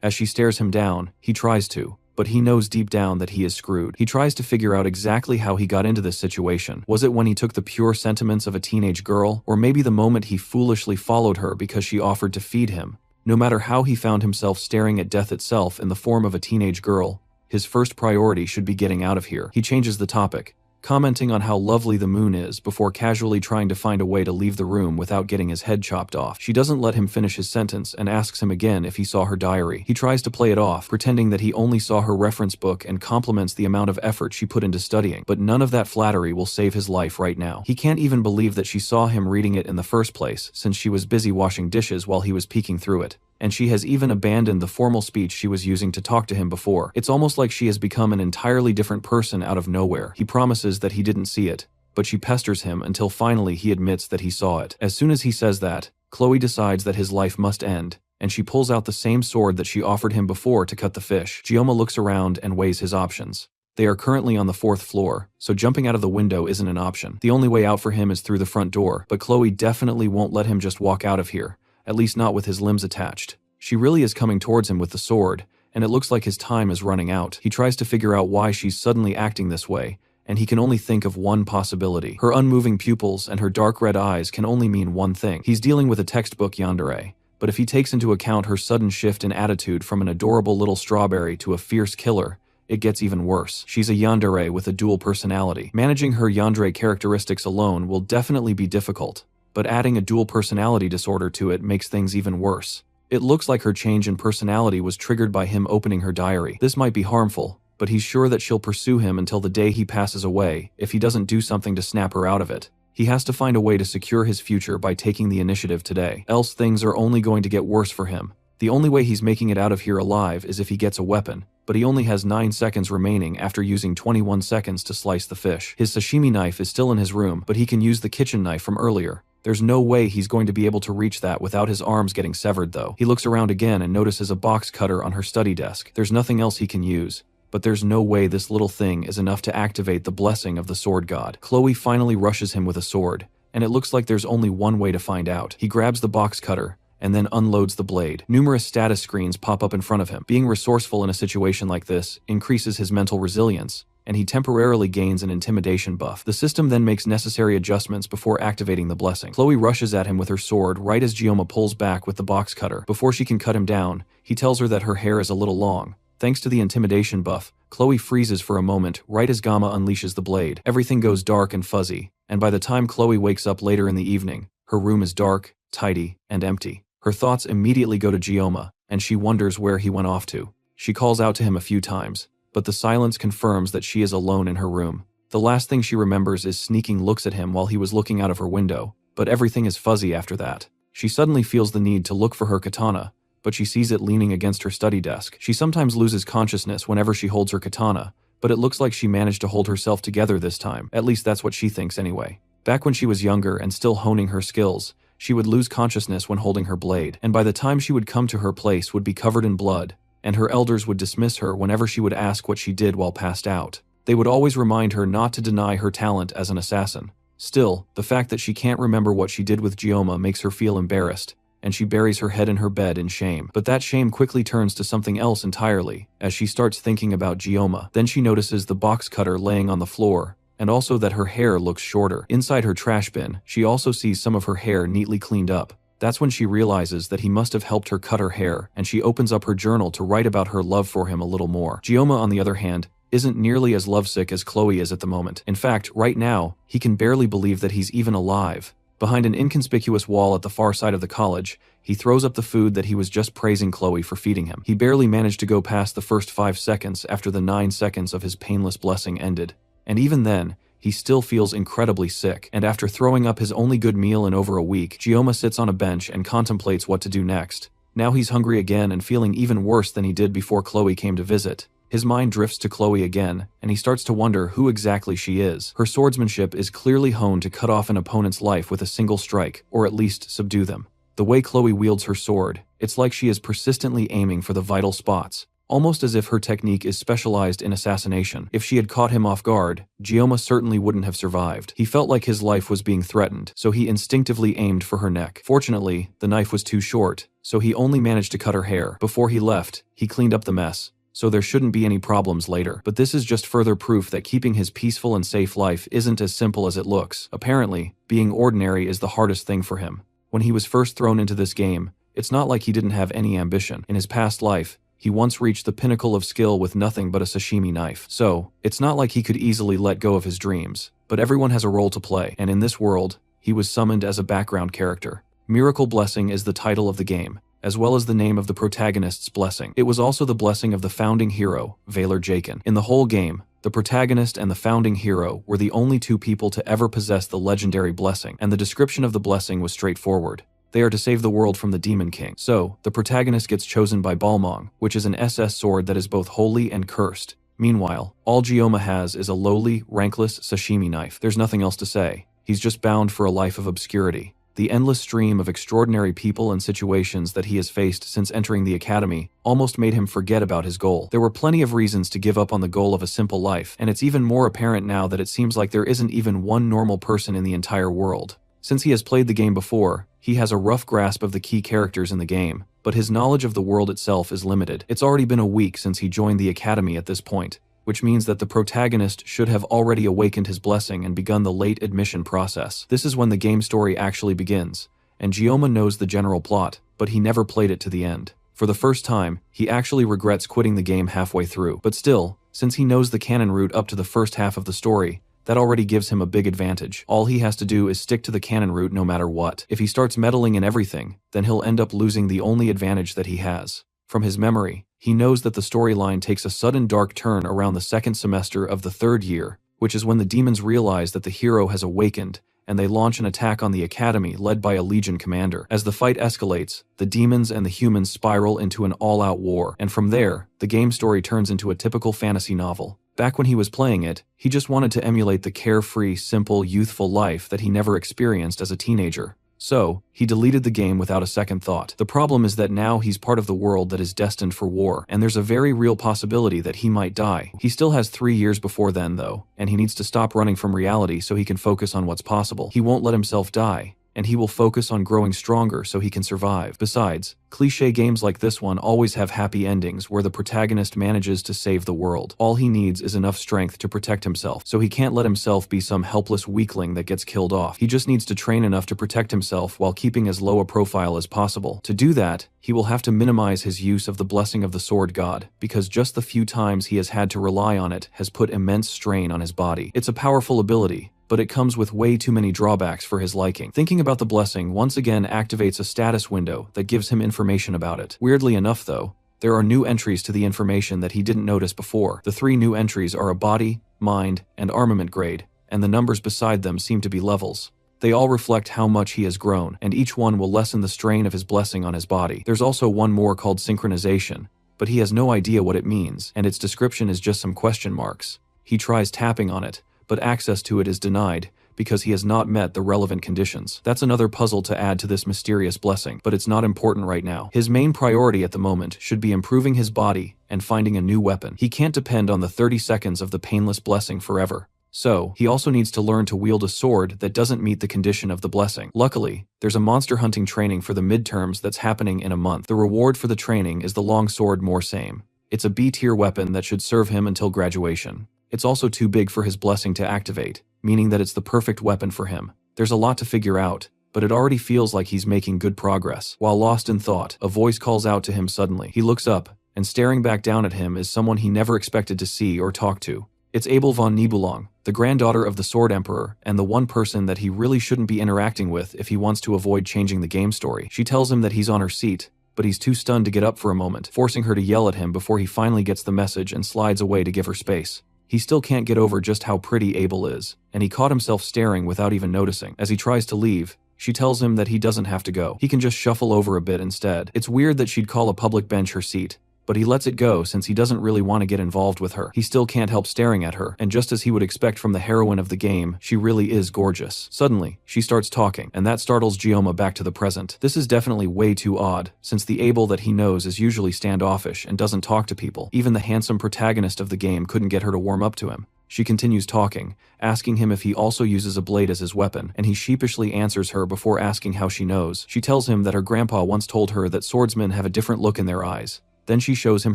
S1: As she stares him down, he tries to, but he knows deep down that he is screwed. He tries to figure out exactly how he got into this situation. Was it when he took the pure sentiments of a teenage girl, or maybe the moment he foolishly followed her because she offered to feed him? No matter how he found himself staring at death itself in the form of a teenage girl, his first priority should be getting out of here. He changes the topic, commenting on how lovely the moon is before casually trying to find a way to leave the room without getting his head chopped off. She doesn't let him finish his sentence and asks him again if he saw her diary. He tries to play it off, pretending that he only saw her reference book and compliments the amount of effort she put into studying, but none of that flattery will save his life right now. He can't even believe that she saw him reading it in the first place, since she was busy washing dishes while he was peeking through it. And she has even abandoned the formal speech she was using to talk to him before. It's almost like she has become an entirely different person out of nowhere. He promises that he didn't see it, but she pesters him until finally he admits that he saw it. As soon as he says that, Chloe decides that his life must end, and she pulls out the same sword that she offered him before to cut the fish. Gioma looks around and weighs his options. They are currently on the 4th floor, so jumping out of the window isn't an option. The only way out for him is through the front door, but Chloe definitely won't let him just walk out of here. At least not with his limbs attached. She really is coming towards him with the sword, and it looks like his time is running out. He tries to figure out why she's suddenly acting this way, and he can only think of one possibility. Her unmoving pupils and her dark red eyes can only mean one thing. He's dealing with a textbook yandere, but if he takes into account her sudden shift in attitude from an adorable little strawberry to a fierce killer, it gets even worse. She's a yandere with a dual personality. Managing her yandere characteristics alone will definitely be difficult, but adding a dual personality disorder to it makes things even worse. It looks like her change in personality was triggered by him opening her diary. This might be harmful, but he's sure that she'll pursue him until the day he passes away if he doesn't do something to snap her out of it. He has to find a way to secure his future by taking the initiative today, else things are only going to get worse for him. The only way he's making it out of here alive is if he gets a weapon, but he only has 9 seconds remaining after using 21 seconds to slice the fish. His sashimi knife is still in his room, but he can use the kitchen knife from earlier. There's no way he's going to be able to reach that without his arms getting severed though. He looks around again and notices a box cutter on her study desk. There's nothing else he can use, but there's no way this little thing is enough to activate the blessing of the sword god. Chloe finally rushes him with a sword, and it looks like there's only one way to find out. He grabs the box cutter, and then unloads the blade. Numerous status screens pop up in front of him. Being resourceful in a situation like this increases his mental resilience, and he temporarily gains an intimidation buff. The system then makes necessary adjustments before activating the blessing. Chloe rushes at him with her sword right as Gioma pulls back with the box cutter. Before she can cut him down, he tells her that her hair is a little long. Thanks to the intimidation buff, Chloe freezes for a moment right as Gamma unleashes the blade. Everything goes dark and fuzzy, and by the time Chloe wakes up later in the evening, her room is dark, tidy, and empty. Her thoughts immediately go to Gioma, and she wonders where he went off to. She calls out to him a few times, but the silence confirms that she is alone in her room. The last thing she remembers is sneaking looks at him while he was looking out of her window, but everything is fuzzy after that. She suddenly feels the need to look for her katana, but she sees it leaning against her study desk. She sometimes loses consciousness whenever she holds her katana, but it looks like she managed to hold herself together this time. At least that's what she thinks anyway. Back when she was younger and still honing her skills, she would lose consciousness when holding her blade, and by the time she would come to her place would be covered in blood, and her elders would dismiss her whenever she would ask what she did while passed out. They would always remind her not to deny her talent as an assassin. Still, the fact that she can't remember what she did with Gioma makes her feel embarrassed, and she buries her head in her bed in shame. But that shame quickly turns to something else entirely, as she starts thinking about Gioma. Then she notices the box cutter laying on the floor, and also that her hair looks shorter. Inside her trash bin, she also sees some of her hair neatly cleaned up. That's when she realizes that he must have helped her cut her hair, and she opens up her journal to write about her love for him a little more. Gioma, on the other hand, isn't nearly as lovesick as Chloe is at the moment. In fact, right now, he can barely believe that he's even alive. Behind an inconspicuous wall at the far side of the college, he throws up the food that he was just praising Chloe for feeding him. He barely managed to go past the first 5 seconds after the 9 seconds of his painless blessing ended. And even then, he still feels incredibly sick, and after throwing up his only good meal in over a week, Gioma sits on a bench and contemplates what to do next. Now he's hungry again and feeling even worse than he did before Chloe came to visit. His mind drifts to Chloe again, and he starts to wonder who exactly she is. Her swordsmanship is clearly honed to cut off an opponent's life with a single strike, or at least subdue them. The way Chloe wields her sword, it's like she is persistently aiming for the vital spots, almost as if her technique is specialized in assassination. If she had caught him off guard, Gioma certainly wouldn't have survived. He felt like his life was being threatened, so he instinctively aimed for her neck. Fortunately, the knife was too short, so he only managed to cut her hair. Before he left, he cleaned up the mess, so there shouldn't be any problems later. But this is just further proof that keeping his peaceful and safe life isn't as simple as it looks. Apparently, being ordinary is the hardest thing for him. When he was first thrown into this game, it's not like he didn't have any ambition. In his past life, he once reached the pinnacle of skill with nothing but a sashimi knife. So, it's not like he could easily let go of his dreams. But everyone has a role to play, and in this world, he was summoned as a background character. Miracle Blessing is the title of the game, as well as the name of the protagonist's blessing. It was also the blessing of the founding hero, Valor Jaken. In the whole game, the protagonist and the founding hero were the only two people to ever possess the legendary blessing, and the description of the blessing was straightforward. They are to save the world from the Demon King. So, the protagonist gets chosen by Balmong, which is an SS sword that is both holy and cursed. Meanwhile, all Gioma has is a lowly, rankless sashimi knife. There's nothing else to say. He's just bound for a life of obscurity. The endless stream of extraordinary people and situations that he has faced since entering the academy almost made him forget about his goal. There were plenty of reasons to give up on the goal of a simple life, and it's even more apparent now that it seems like there isn't even one normal person in the entire world. Since he has played the game before, he has a rough grasp of the key characters in the game, but his knowledge of the world itself is limited. It's already been a week since he joined the academy at this point, which means that the protagonist should have already awakened his blessing and begun the late admission process. This is when the game story actually begins, and Gioma knows the general plot, but he never played it to the end. For the first time, he actually regrets quitting the game halfway through. But still, since he knows the canon route up to the first half of the story, that already gives him a big advantage. All he has to do is stick to the canon route no matter what. If he starts meddling in everything, then he'll end up losing the only advantage that he has. From his memory, he knows that the storyline takes a sudden dark turn around the second semester of the third year, which is when the demons realize that the hero has awakened, and they launch an attack on the academy led by a legion commander. As the fight escalates, the demons and the humans spiral into an all-out war, and from there, the game story turns into a typical fantasy novel. Back when he was playing it, he just wanted to emulate the carefree, simple, youthful life that he never experienced as a teenager. So, he deleted the game without a second thought. The problem is that now he's part of the world that is destined for war, and there's a very real possibility that he might die. He still has 3 years before then, though, and he needs to stop running from reality so he can focus on what's possible. He won't let himself die, and he will focus on growing stronger so he can survive. Besides, cliché games like this one always have happy endings where the protagonist manages to save the world. All he needs is enough strength to protect himself, so he can't let himself be some helpless weakling that gets killed off. He just needs to train enough to protect himself while keeping as low a profile as possible. To do that, he will have to minimize his use of the blessing of the sword god, because just the few times he has had to rely on it has put immense strain on his body. It's a powerful ability, but it comes with way too many drawbacks for his liking. Thinking about the blessing once again activates a status window that gives him information about it. Weirdly enough though, there are new entries to the information that he didn't notice before. The 3 new entries are a body, mind, and armament grade, and the numbers beside them seem to be levels. They all reflect how much he has grown, and each one will lessen the strain of his blessing on his body. There's also one more called synchronization, but he has no idea what it means, and its description is just some question marks. He tries tapping on it, but access to it is denied because he has not met the relevant conditions. That's another puzzle to add to this mysterious blessing, but it's not important right now. His main priority at the moment should be improving his body and finding a new weapon. He can't depend on the 30 seconds of the painless blessing forever. So, he also needs to learn to wield a sword that doesn't meet the condition of the blessing. Luckily, there's a monster hunting training for the midterms that's happening in a month. The reward for the training is the long sword More Same. It's a B-tier weapon that should serve him until graduation. It's also too big for his blessing to activate, meaning that it's the perfect weapon for him. There's a lot to figure out, but it already feels like he's making good progress. While lost in thought, a voice calls out to him suddenly. He looks up, and staring back down at him is someone he never expected to see or talk to. It's Abel von Nibelung, the granddaughter of the Sword Emperor, and the one person that he really shouldn't be interacting with if he wants to avoid changing the game story. She tells him that he's on her seat, but he's too stunned to get up for a moment, forcing her to yell at him before he finally gets the message and slides away to give her space. He still can't get over just how pretty Abel is, and he caught himself staring without even noticing. As he tries to leave, she tells him that he doesn't have to go. He can just shuffle over a bit instead. It's weird that she'd call a public bench her seat, but he lets it go since he doesn't really want to get involved with her. He still can't help staring at her, and just as he would expect from the heroine of the game, she really is gorgeous. Suddenly, she starts talking, and that startles Gioma back to the present. This is definitely way too odd, since the Abel that he knows is usually standoffish and doesn't talk to people. Even the handsome protagonist of the game couldn't get her to warm up to him. She continues talking, asking him if he also uses a blade as his weapon, and he sheepishly answers her before asking how she knows. She tells him that her grandpa once told her that swordsmen have a different look in their eyes. Then she shows him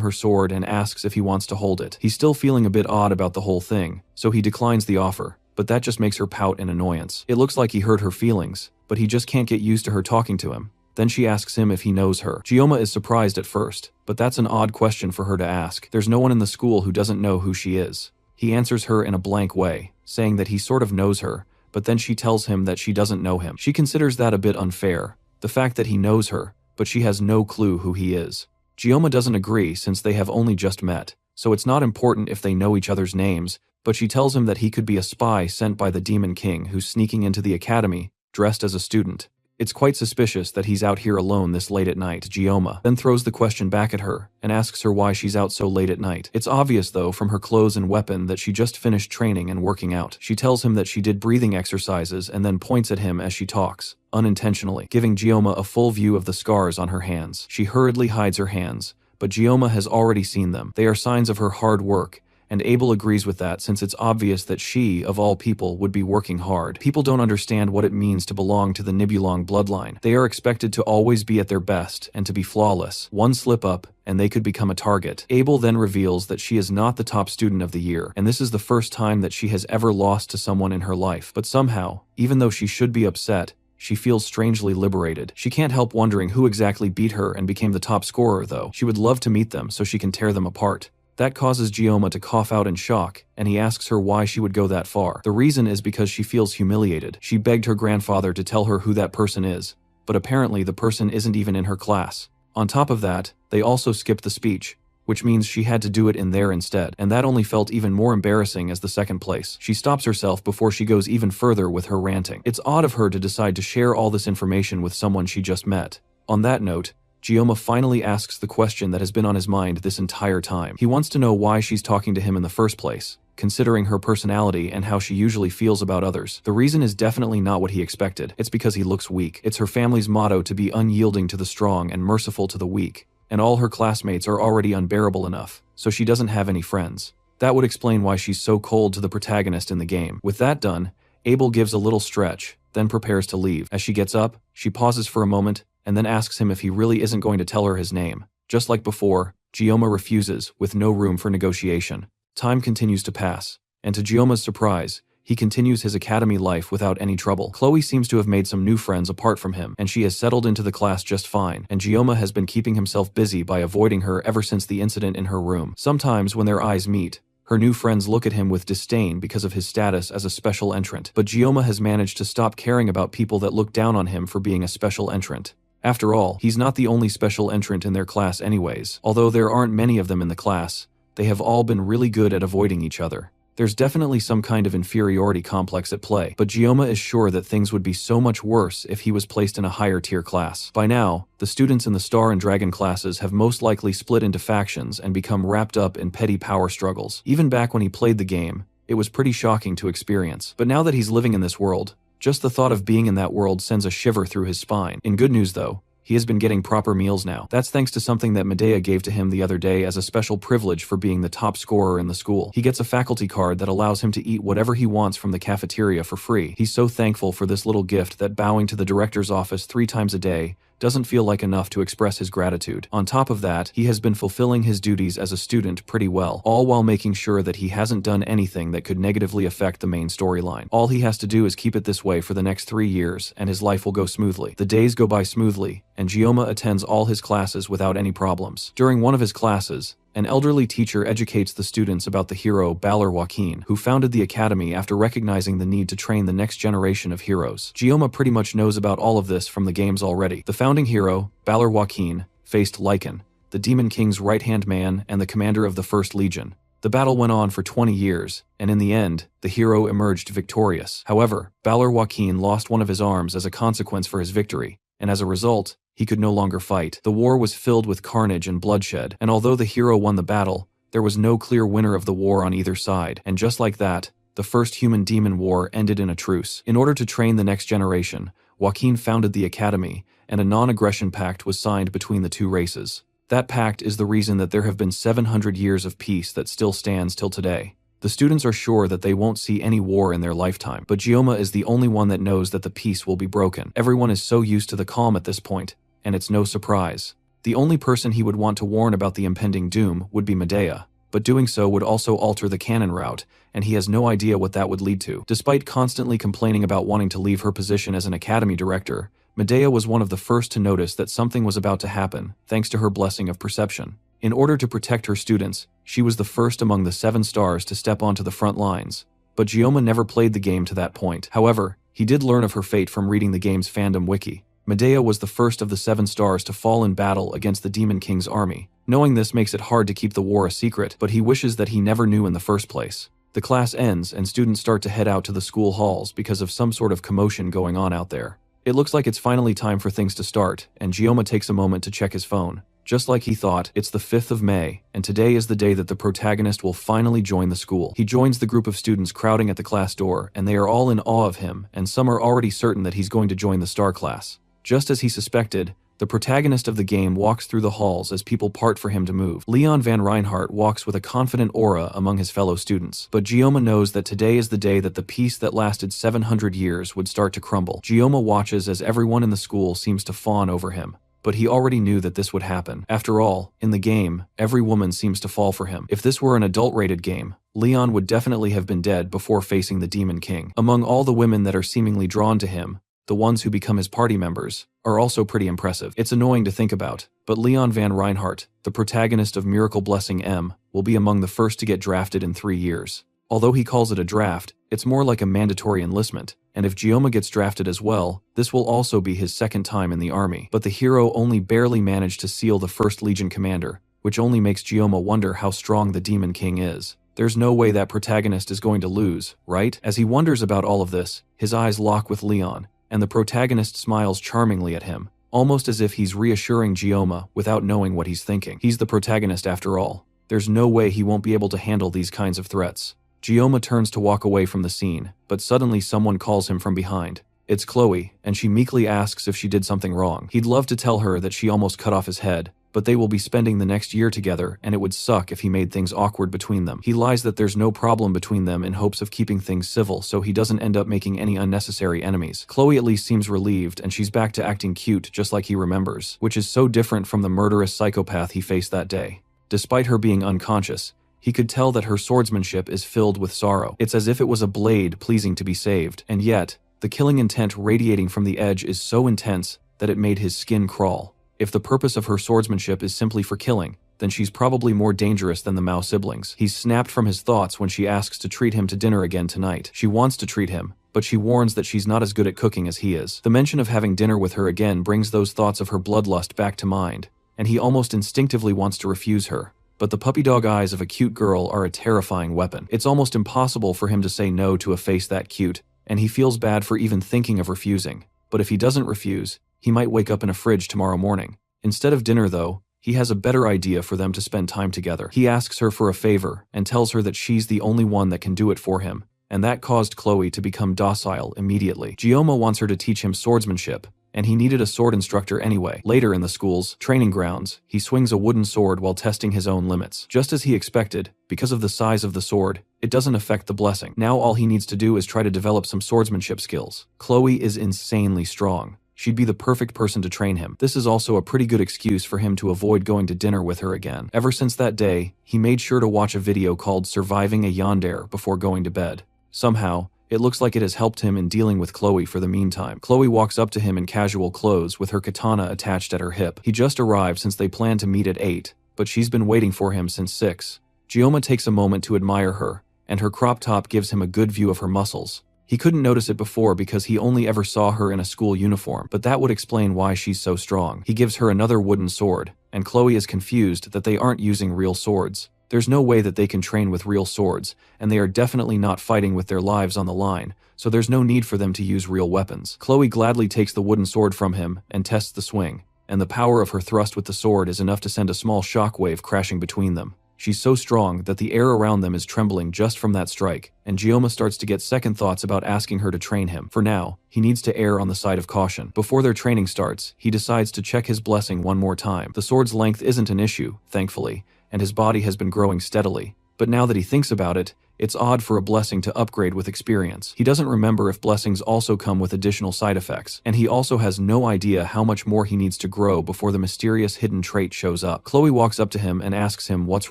S1: her sword and asks if he wants to hold it. He's still feeling a bit odd about the whole thing, so he declines the offer, but that just makes her pout in annoyance. It looks like he hurt her feelings, but he just can't get used to her talking to him. Then she asks him if he knows her. Gioma is surprised at first, but that's an odd question for her to ask. There's no one in the school who doesn't know who she is. He answers her in a blank way, saying that he sort of knows her, but then she tells him that she doesn't know him. She considers that a bit unfair, the fact that he knows her, but she has no clue who he is. Gioma doesn't agree since they have only just met, so it's not important if they know each other's names, but she tells him that he could be a spy sent by the Demon King who's sneaking into the academy, dressed as a student. It's quite suspicious that he's out here alone this late at night. Gioma then throws the question back at her and asks her why she's out so late at night. It's obvious though from her clothes and weapon that she just finished training and working out. She tells him that she did breathing exercises and then points at him as she talks, unintentionally, giving Gioma a full view of the scars on her hands. She hurriedly hides her hands, but Gioma has already seen them. They are signs of her hard work, and Abel agrees with that since it's obvious that she, of all people, would be working hard. People don't understand what it means to belong to the Nibelung bloodline. They are expected to always be at their best and to be flawless. One slip up, and they could become a target. Abel then reveals that she is not the top student of the year, and this is the first time that she has ever lost to someone in her life. But somehow, even though she should be upset, she feels strangely liberated. She can't help wondering who exactly beat her and became the top scorer though. She would love to meet them so she can tear them apart. That causes Gioma to cough out in shock, and he asks her why she would go that far. The reason is because she feels humiliated. She begged her grandfather to tell her who that person is, but apparently the person isn't even in her class. On top of that, they also skipped the speech, which means she had to do it in there instead, and that only felt even more embarrassing as the second place. She stops herself before she goes even further with her ranting. It's odd of her to decide to share all this information with someone she just met. On that note, Gioma finally asks the question that has been on his mind this entire time. He wants to know why she's talking to him in the first place, considering her personality and how she usually feels about others. The reason is definitely not what he expected. It's because he looks weak. It's her family's motto to be unyielding to the strong and merciful to the weak, and all her classmates are already unbearable enough, so she doesn't have any friends. That would explain why she's so cold to the protagonist in the game. With that done, Abel gives a little stretch, then prepares to leave. As she gets up, she pauses for a moment, and then asks him if he really isn't going to tell her his name. Just like before, Gioma refuses, with no room for negotiation. Time continues to pass, and to Gioma's surprise, he continues his academy life without any trouble. Chloe seems to have made some new friends apart from him, and she has settled into the class just fine, and Gioma has been keeping himself busy by avoiding her ever since the incident in her room. Sometimes when their eyes meet, her new friends look at him with disdain because of his status as a special entrant, but Gioma has managed to stop caring about people that look down on him for being a special entrant. After all, he's not the only special entrant in their class anyways. Although there aren't many of them in the class, they have all been really good at avoiding each other. There's definitely some kind of inferiority complex at play, but Gioma is sure that things would be so much worse if he was placed in a higher tier class. By now, the students in the Star and Dragon classes have most likely split into factions and become wrapped up in petty power struggles. Even back when he played the game, it was pretty shocking to experience. But now that he's living in this world, just the thought of being in that world sends a shiver through his spine. In good news though, he has been getting proper meals now. That's thanks to something that Medea gave to him the other day as a special privilege for being the top scorer in the school. He gets a faculty card that allows him to eat whatever he wants from the cafeteria for free. He's so thankful for this little gift that bowing to the director's office 3 times a day doesn't feel like enough to express his gratitude. On top of that, he has been fulfilling his duties as a student pretty well, all while making sure that he hasn't done anything that could negatively affect the main storyline. All he has to do is keep it this way for the next 3 years, and his life will go smoothly. The days go by smoothly, and Gioma attends all his classes without any problems. During one of his classes, an elderly teacher educates the students about the hero Balor Joaquin, who founded the academy after recognizing the need to train the next generation of heroes. Gioma pretty much knows about all of this from the games already. The founding hero, Balor Joaquin, faced Lycan, the Demon King's right-hand man and the commander of the First Legion. The battle went on for 20 years, and in the end, the hero emerged victorious. However, Balor Joaquin lost one of his arms as a consequence for his victory, and as a result, he could no longer fight. The war was filled with carnage and bloodshed, and although the hero won the battle, there was no clear winner of the war on either side. And just like that, the first human-demon war ended in a truce. In order to train the next generation, Joaquin founded the Academy, and a non-aggression pact was signed between the two races. That pact is the reason that there have been 700 years of peace that still stands till today. The students are sure that they won't see any war in their lifetime, but Gioma is the only one that knows that the peace will be broken. Everyone is so used to the calm at this point, and it's no surprise. The only person he would want to warn about the impending doom would be Medea, but doing so would also alter the canon route, and he has no idea what that would lead to. Despite constantly complaining about wanting to leave her position as an academy director, Medea was one of the first to notice that something was about to happen, thanks to her blessing of perception. In order to protect her students, she was the first among the 7 stars to step onto the front lines. But Gioma never played the game to that point. However, he did learn of her fate from reading the game's fandom wiki. Medea was the first of the 7 stars to fall in battle against the Demon King's army. Knowing this makes it hard to keep the war a secret, but he wishes that he never knew in the first place. The class ends and students start to head out to the school halls because of some sort of commotion going on out there. It looks like it's finally time for things to start, and Gioma takes a moment to check his phone. Just like he thought, it's the 5th of May, and today is the day that the protagonist will finally join the school. He joins the group of students crowding at the class door, and they are all in awe of him, and some are already certain that he's going to join the star class. Just as he suspected, the protagonist of the game walks through the halls as people part for him to move. Leon Van Reinhardt walks with a confident aura among his fellow students, but Gioma knows that today is the day that the peace that lasted 700 years would start to crumble. Gioma watches as everyone in the school seems to fawn over him. But he already knew that this would happen. After all, in the game, every woman seems to fall for him. If this were an adult-rated game, Leon would definitely have been dead before facing the Demon King. Among all the women that are seemingly drawn to him, the ones who become his party members are also pretty impressive. It's annoying to think about, but Leon Van Reinhardt, the protagonist of Miracle Blessing M, will be among the first to get drafted in 3 years. Although he calls it a draft, it's more like a mandatory enlistment, and if Gioma gets drafted as well, this will also be his second time in the army. But the hero only barely managed to seal the 1st Legion commander, which only makes Gioma wonder how strong the Demon King is. There's no way that protagonist is going to lose, right? As he wonders about all of this, his eyes lock with Leon, and the protagonist smiles charmingly at him, almost as if he's reassuring Gioma without knowing what he's thinking. He's the protagonist after all. There's no way he won't be able to handle these kinds of threats. Gioma turns to walk away from the scene, but suddenly someone calls him from behind. It's Chloe, and she meekly asks if she did something wrong. He'd love to tell her that she almost cut off his head, but they will be spending the next year together, and it would suck if he made things awkward between them. He lies that there's no problem between them in hopes of keeping things civil so he doesn't end up making any unnecessary enemies. Chloe at least seems relieved, and she's back to acting cute just like he remembers, which is so different from the murderous psychopath he faced that day. Despite her being unconscious, he could tell that her swordsmanship is filled with sorrow. It's as if it was a blade pleasing to be saved, and yet, the killing intent radiating from the edge is so intense that it made his skin crawl. If the purpose of her swordsmanship is simply for killing, then she's probably more dangerous than the Mao siblings. He's snapped from his thoughts when she asks to treat him to dinner again tonight. She wants to treat him, but she warns that she's not as good at cooking as he is. The mention of having dinner with her again brings those thoughts of her bloodlust back to mind, and he almost instinctively wants to refuse her. But the puppy dog eyes of a cute girl are a terrifying weapon. It's almost impossible for him to say no to a face that cute, and he feels bad for even thinking of refusing. But if he doesn't refuse, he might wake up in a fridge tomorrow morning. Instead of dinner though, he has a better idea for them to spend time together. He asks her for a favor and tells her that she's the only one that can do it for him, and that caused Chloe to become docile immediately. Gioma wants her to teach him swordsmanship, and he needed a sword instructor anyway. Later in the school's training grounds, he swings a wooden sword while testing his own limits. Just as he expected, because of the size of the sword, it doesn't affect the blessing. Now all he needs to do is try to develop some swordsmanship skills. Chloe is insanely strong. She'd be the perfect person to train him. This is also a pretty good excuse for him to avoid going to dinner with her again. Ever since that day, he made sure to watch a video called Surviving a Yandere before going to bed. Somehow, it looks like it has helped him in dealing with Chloe for the meantime. Chloe walks up to him in casual clothes with her katana attached at her hip. He just arrived since they planned to meet at 8, but she's been waiting for him since 6. Gioma takes a moment to admire her, and her crop top gives him a good view of her muscles. He couldn't notice it before because he only ever saw her in a school uniform, but that would explain why she's so strong. He gives her another wooden sword, and Chloe is confused that they aren't using real swords. There's no way that they can train with real swords, and they are definitely not fighting with their lives on the line, so there's no need for them to use real weapons. Chloe gladly takes the wooden sword from him and tests the swing, and the power of her thrust with the sword is enough to send a small shockwave crashing between them. She's so strong that the air around them is trembling just from that strike, and Gioma starts to get second thoughts about asking her to train him. For now, he needs to err on the side of caution. Before their training starts, he decides to check his blessing one more time. The sword's length isn't an issue, thankfully, and his body has been growing steadily. But now that he thinks about it, it's odd for a blessing to upgrade with experience. He doesn't remember if blessings also come with additional side effects, and he also has no idea how much more he needs to grow before the mysterious hidden trait shows up. Chloe walks up to him and asks him what's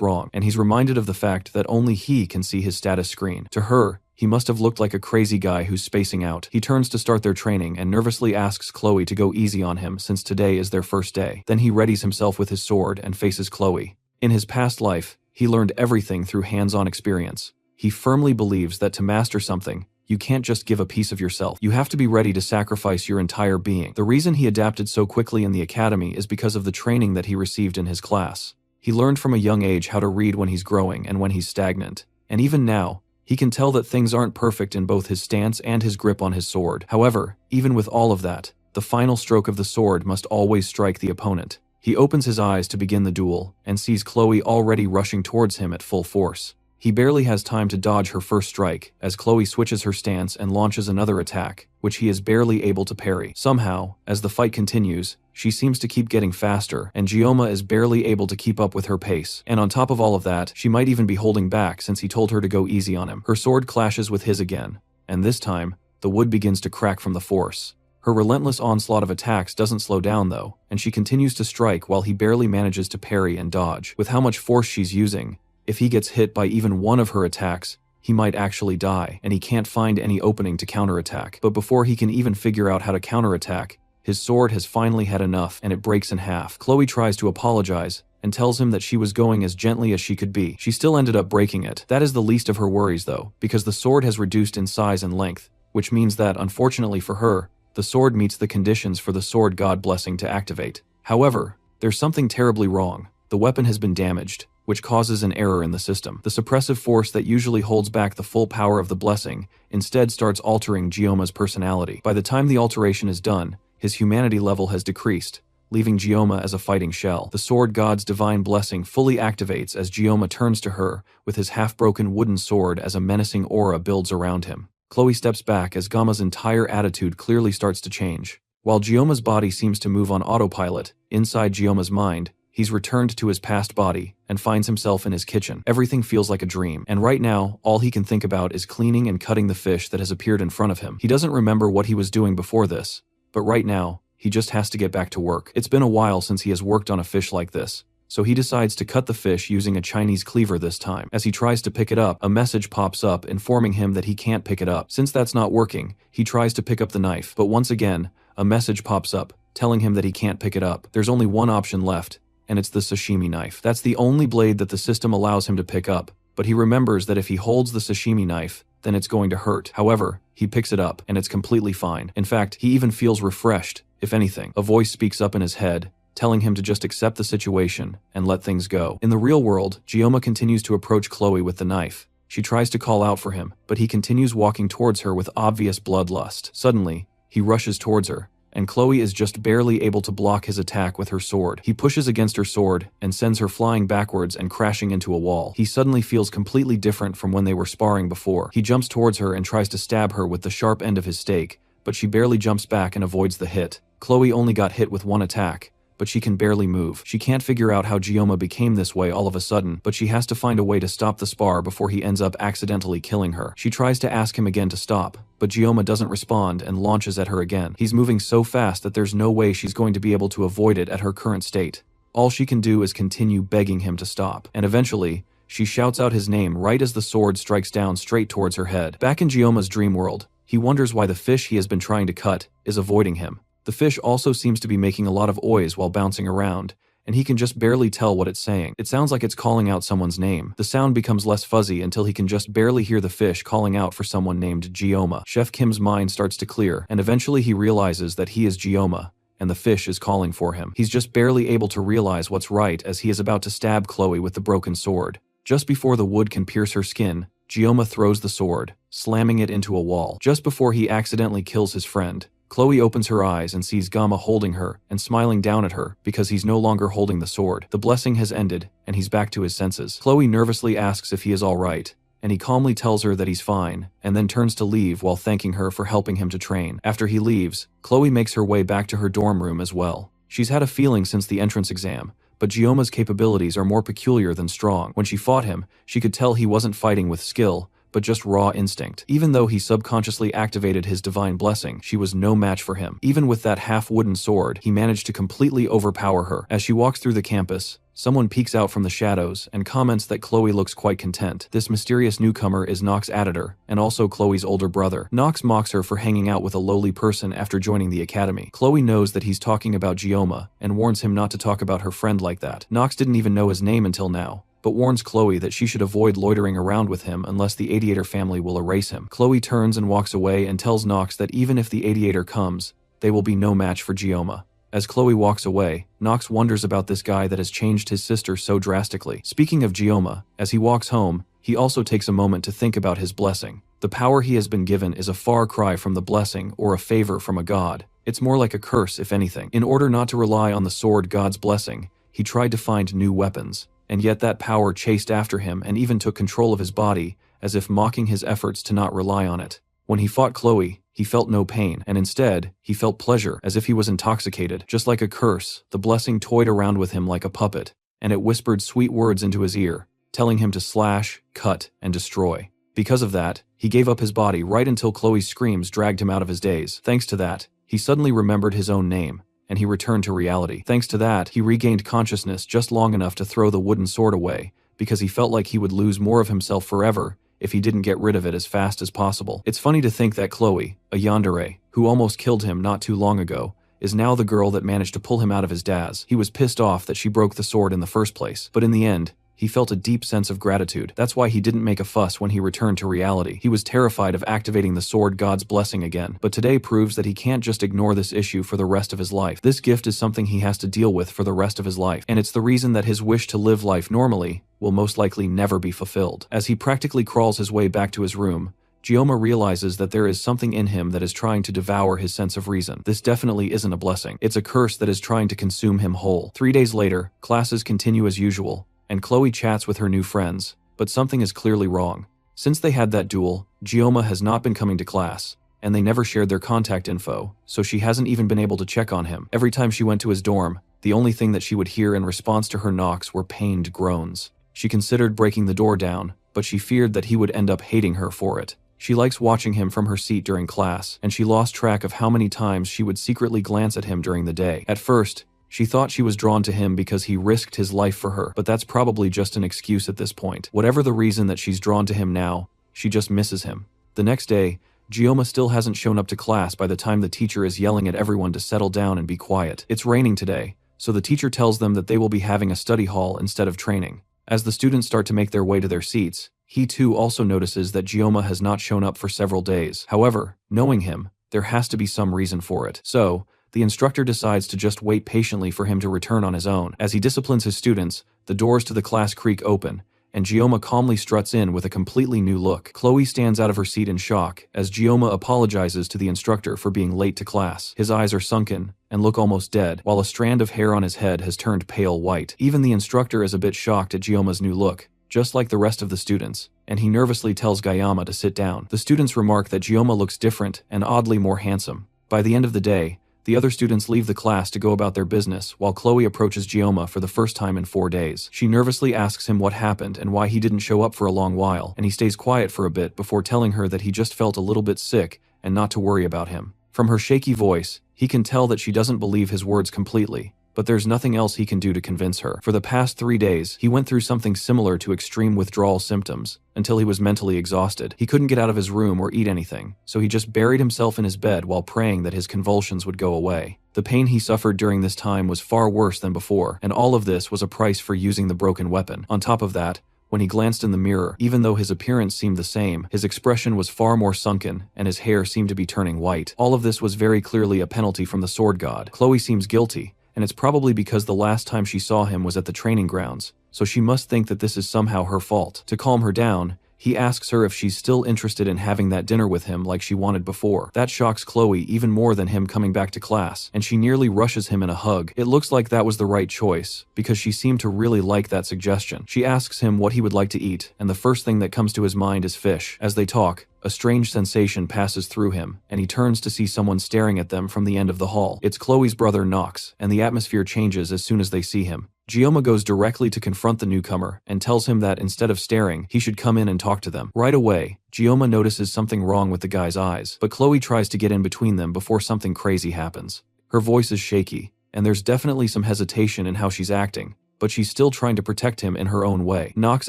S1: wrong, and he's reminded of the fact that only he can see his status screen. To her, he must have looked like a crazy guy who's spacing out. He turns to start their training and nervously asks Chloe to go easy on him since today is their first day. Then he readies himself with his sword and faces Chloe. In his past life, he learned everything through hands-on experience. He firmly believes that to master something, you can't just give a piece of yourself. You have to be ready to sacrifice your entire being. The reason he adapted so quickly in the academy is because of the training that he received in his class. He learned from a young age how to read when he's growing and when he's stagnant. And even now, he can tell that things aren't perfect in both his stance and his grip on his sword. However, even with all of that, the final stroke of the sword must always strike the opponent. He opens his eyes to begin the duel and sees Chloe already rushing towards him at full force. He barely has time to dodge her first strike, as Chloe switches her stance and launches another attack, which he is barely able to parry. Somehow, as the fight continues, she seems to keep getting faster, and Gioma is barely able to keep up with her pace. And on top of all of that, she might even be holding back since he told her to go easy on him. Her sword clashes with his again, and this time, the wood begins to crack from the force. Her relentless onslaught of attacks doesn't slow down though, and she continues to strike while he barely manages to parry and dodge. With how much force she's using, if he gets hit by even one of her attacks, he might actually die, and he can't find any opening to counterattack. But before he can even figure out how to counterattack, his sword has finally had enough and it breaks in half. Chloe tries to apologize and tells him that she was going as gently as she could be. She still ended up breaking it. That is the least of her worries though, because the sword has reduced in size and length, which means that, unfortunately for her, the sword meets the conditions for the sword god blessing to activate. However, there's something terribly wrong. The weapon has been damaged, which causes an error in the system. The suppressive force that usually holds back the full power of the blessing instead starts altering Gioma's personality. By the time the alteration is done, his humanity level has decreased, leaving Gioma as a fighting shell. The sword god's divine blessing fully activates as Gioma turns to her with his half-broken wooden sword as a menacing aura builds around him. Chloe steps back as Gama's entire attitude clearly starts to change. While Gioma's body seems to move on autopilot, inside Gioma's mind, he's returned to his past body and finds himself in his kitchen. Everything feels like a dream, and right now, all he can think about is cleaning and cutting the fish that has appeared in front of him. He doesn't remember what he was doing before this, but right now, he just has to get back to work. It's been a while since he has worked on a fish like this, so he decides to cut the fish using a Chinese cleaver this time. As he tries to pick it up, a message pops up informing him that he can't pick it up. Since that's not working, he tries to pick up the knife, but once again, a message pops up telling him that he can't pick it up. There's only one option left, and it's the sashimi knife. That's the only blade that the system allows him to pick up, but he remembers that if he holds the sashimi knife, then it's going to hurt. However, he picks it up, and it's completely fine. In fact, he even feels refreshed, if anything. A voice speaks up in his head, telling him to just accept the situation and let things go. In the real world, Gioma continues to approach Chloe with the knife. She tries to call out for him, but he continues walking towards her with obvious bloodlust. Suddenly, he rushes towards her, and Chloe is just barely able to block his attack with her sword. He pushes against her sword and sends her flying backwards and crashing into a wall. He suddenly feels completely different from when they were sparring before. He jumps towards her and tries to stab her with the sharp end of his stake, but she barely jumps back and avoids the hit. Chloe only got hit with one attack, but she can barely move. She can't figure out how Gioma became this way all of a sudden, but she has to find a way to stop the spar before he ends up accidentally killing her. She tries to ask him again to stop, but Gioma doesn't respond and launches at her again. He's moving so fast that there's no way she's going to be able to avoid it at her current state. All she can do is continue begging him to stop, and eventually, she shouts out his name right as the sword strikes down straight towards her head. Back in Gioma's dream world, he wonders why the fish he has been trying to cut is avoiding him. The fish also seems to be making a lot of ois while bouncing around, and he can just barely tell what it's saying. It sounds like it's calling out someone's name. The sound becomes less fuzzy until he can just barely hear the fish calling out for someone named Gioma. Chef Kim's mind starts to clear, and eventually he realizes that he is Gioma, and the fish is calling for him. He's just barely able to realize what's right as he is about to stab Chloe with the broken sword. Just before the wood can pierce her skin, Gioma throws the sword, slamming it into a wall. Just before he accidentally kills his friend, Chloe opens her eyes and sees Gamma holding her and smiling down at her because he's no longer holding the sword. The blessing has ended, and he's back to his senses. Chloe nervously asks if he is alright, and he calmly tells her that he's fine, and then turns to leave while thanking her for helping him to train. After he leaves, Chloe makes her way back to her dorm room as well. She's had a feeling since the entrance exam, but Gioma's capabilities are more peculiar than strong. When she fought him, she could tell he wasn't fighting with skill, but just raw instinct. Even though he subconsciously activated his divine blessing, she was no match for him. Even with that half-wooden sword, he managed to completely overpower her. As she walks through the campus, someone peeks out from the shadows and comments that Chloe looks quite content. This mysterious newcomer is Nox Aditor, and also Chloe's older brother. Nox mocks her for hanging out with a lowly person after joining the academy. Chloe knows that he's talking about Gioma, and warns him not to talk about her friend like that. Nox didn't even know his name until now, but warns Chloe that she should avoid loitering around with him unless the Adiator family will erase him. Chloe turns and walks away and tells Nox that even if the Adiator comes, they will be no match for Gioma. As Chloe walks away, Nox wonders about this guy that has changed his sister so drastically. Speaking of Gioma, as he walks home, he also takes a moment to think about his blessing. The power he has been given is a far cry from the blessing or a favor from a god. It's more like a curse, if anything. In order not to rely on the sword God's blessing, he tried to find new weapons, and yet that power chased after him and even took control of his body, as if mocking his efforts to not rely on it. When he fought Chloe, he felt no pain, and instead, he felt pleasure, as if he was intoxicated. Just like a curse, the blessing toyed around with him like a puppet, and it whispered sweet words into his ear, telling him to slash, cut, and destroy. Because of that, he gave up his body right until Chloe's screams dragged him out of his daze. Thanks to that, he suddenly remembered his own name, and he returned to reality. Thanks to that, he regained consciousness just long enough to throw the wooden sword away, because he felt like he would lose more of himself forever if he didn't get rid of it as fast as possible. It's funny to think that Chloe, a yandere, who almost killed him not too long ago, is now the girl that managed to pull him out of his daze. He was pissed off that she broke the sword in the first place, but in the end, he felt a deep sense of gratitude. That's why he didn't make a fuss when he returned to reality. He was terrified of activating the sword God's blessing again, but today proves that he can't just ignore this issue for the rest of his life. This gift is something he has to deal with for the rest of his life, and it's the reason that his wish to live life normally will most likely never be fulfilled. As he practically crawls his way back to his room, Gioma realizes that there is something in him that is trying to devour his sense of reason. This definitely isn't a blessing. It's a curse that is trying to consume him whole. 3 days later, classes continue as usual, and Chloe chats with her new friends, but something is clearly wrong. Since they had that duel, Gioma has not been coming to class, and they never shared their contact info, so she hasn't even been able to check on him. Every time she went to his dorm, the only thing that she would hear in response to her knocks were pained groans. She considered breaking the door down, but she feared that he would end up hating her for it. She likes watching him from her seat during class, and she lost track of how many times she would secretly glance at him during the day. At first, she thought she was drawn to him because he risked his life for her, but that's probably just an excuse at this point. Whatever the reason that she's drawn to him now, she just misses him. The next day, Gioma still hasn't shown up to class by the time the teacher is yelling at everyone to settle down and be quiet. It's raining today, so the teacher tells them that they will be having a study hall instead of training. As the students start to make their way to their seats, he too also notices that Gioma has not shown up for several days. However, knowing him, there has to be some reason for it. So, the instructor decides to just wait patiently for him to return on his own. As he disciplines his students, the doors to the class creak open, and Gioma calmly struts in with a completely new look. Chloe stands out of her seat in shock as Gioma apologizes to the instructor for being late to class. His eyes are sunken and look almost dead, while a strand of hair on his head has turned pale white. Even the instructor is a bit shocked at Gioma's new look, just like the rest of the students, and he nervously tells Gayama to sit down. The students remark that Gioma looks different and oddly more handsome. By the end of the day, the other students leave the class to go about their business while Chloe approaches Gioma for the first time in 4 days. She nervously asks him what happened and why he didn't show up for a long while, and he stays quiet for a bit before telling her that he just felt a little bit sick and not to worry about him. From her shaky voice, he can tell that she doesn't believe his words completely, but there's nothing else he can do to convince her. For the past 3 days, he went through something similar to extreme withdrawal symptoms, until he was mentally exhausted. He couldn't get out of his room or eat anything, so he just buried himself in his bed while praying that his convulsions would go away. The pain he suffered during this time was far worse than before, and all of this was a price for using the broken weapon. On top of that, when he glanced in the mirror, even though his appearance seemed the same, his expression was far more sunken, and his hair seemed to be turning white. All of this was very clearly a penalty from the sword god. Chloe seems guilty, and it's probably because the last time she saw him was at the training grounds, so she must think that this is somehow her fault. To calm her down, He asks her if she's still interested in having that dinner with him like she wanted before. That shocks Chloe even more than him coming back to class, and she nearly rushes him in a hug. It looks like that was the right choice, because she seemed to really like that suggestion. She asks him what he would like to eat, and the first thing that comes to his mind is fish. As they talk, a strange sensation passes through him, and he turns to see someone staring at them from the end of the hall. It's Chloe's brother Knox, and the atmosphere changes as soon as they see him. Gioma goes directly to confront the newcomer and tells him that instead of staring, he should come in and talk to them. Right away, Gioma notices something wrong with the guy's eyes, but Chloe tries to get in between them before something crazy happens. Her voice is shaky, and there's definitely some hesitation in how she's acting, but she's still trying to protect him in her own way. Knox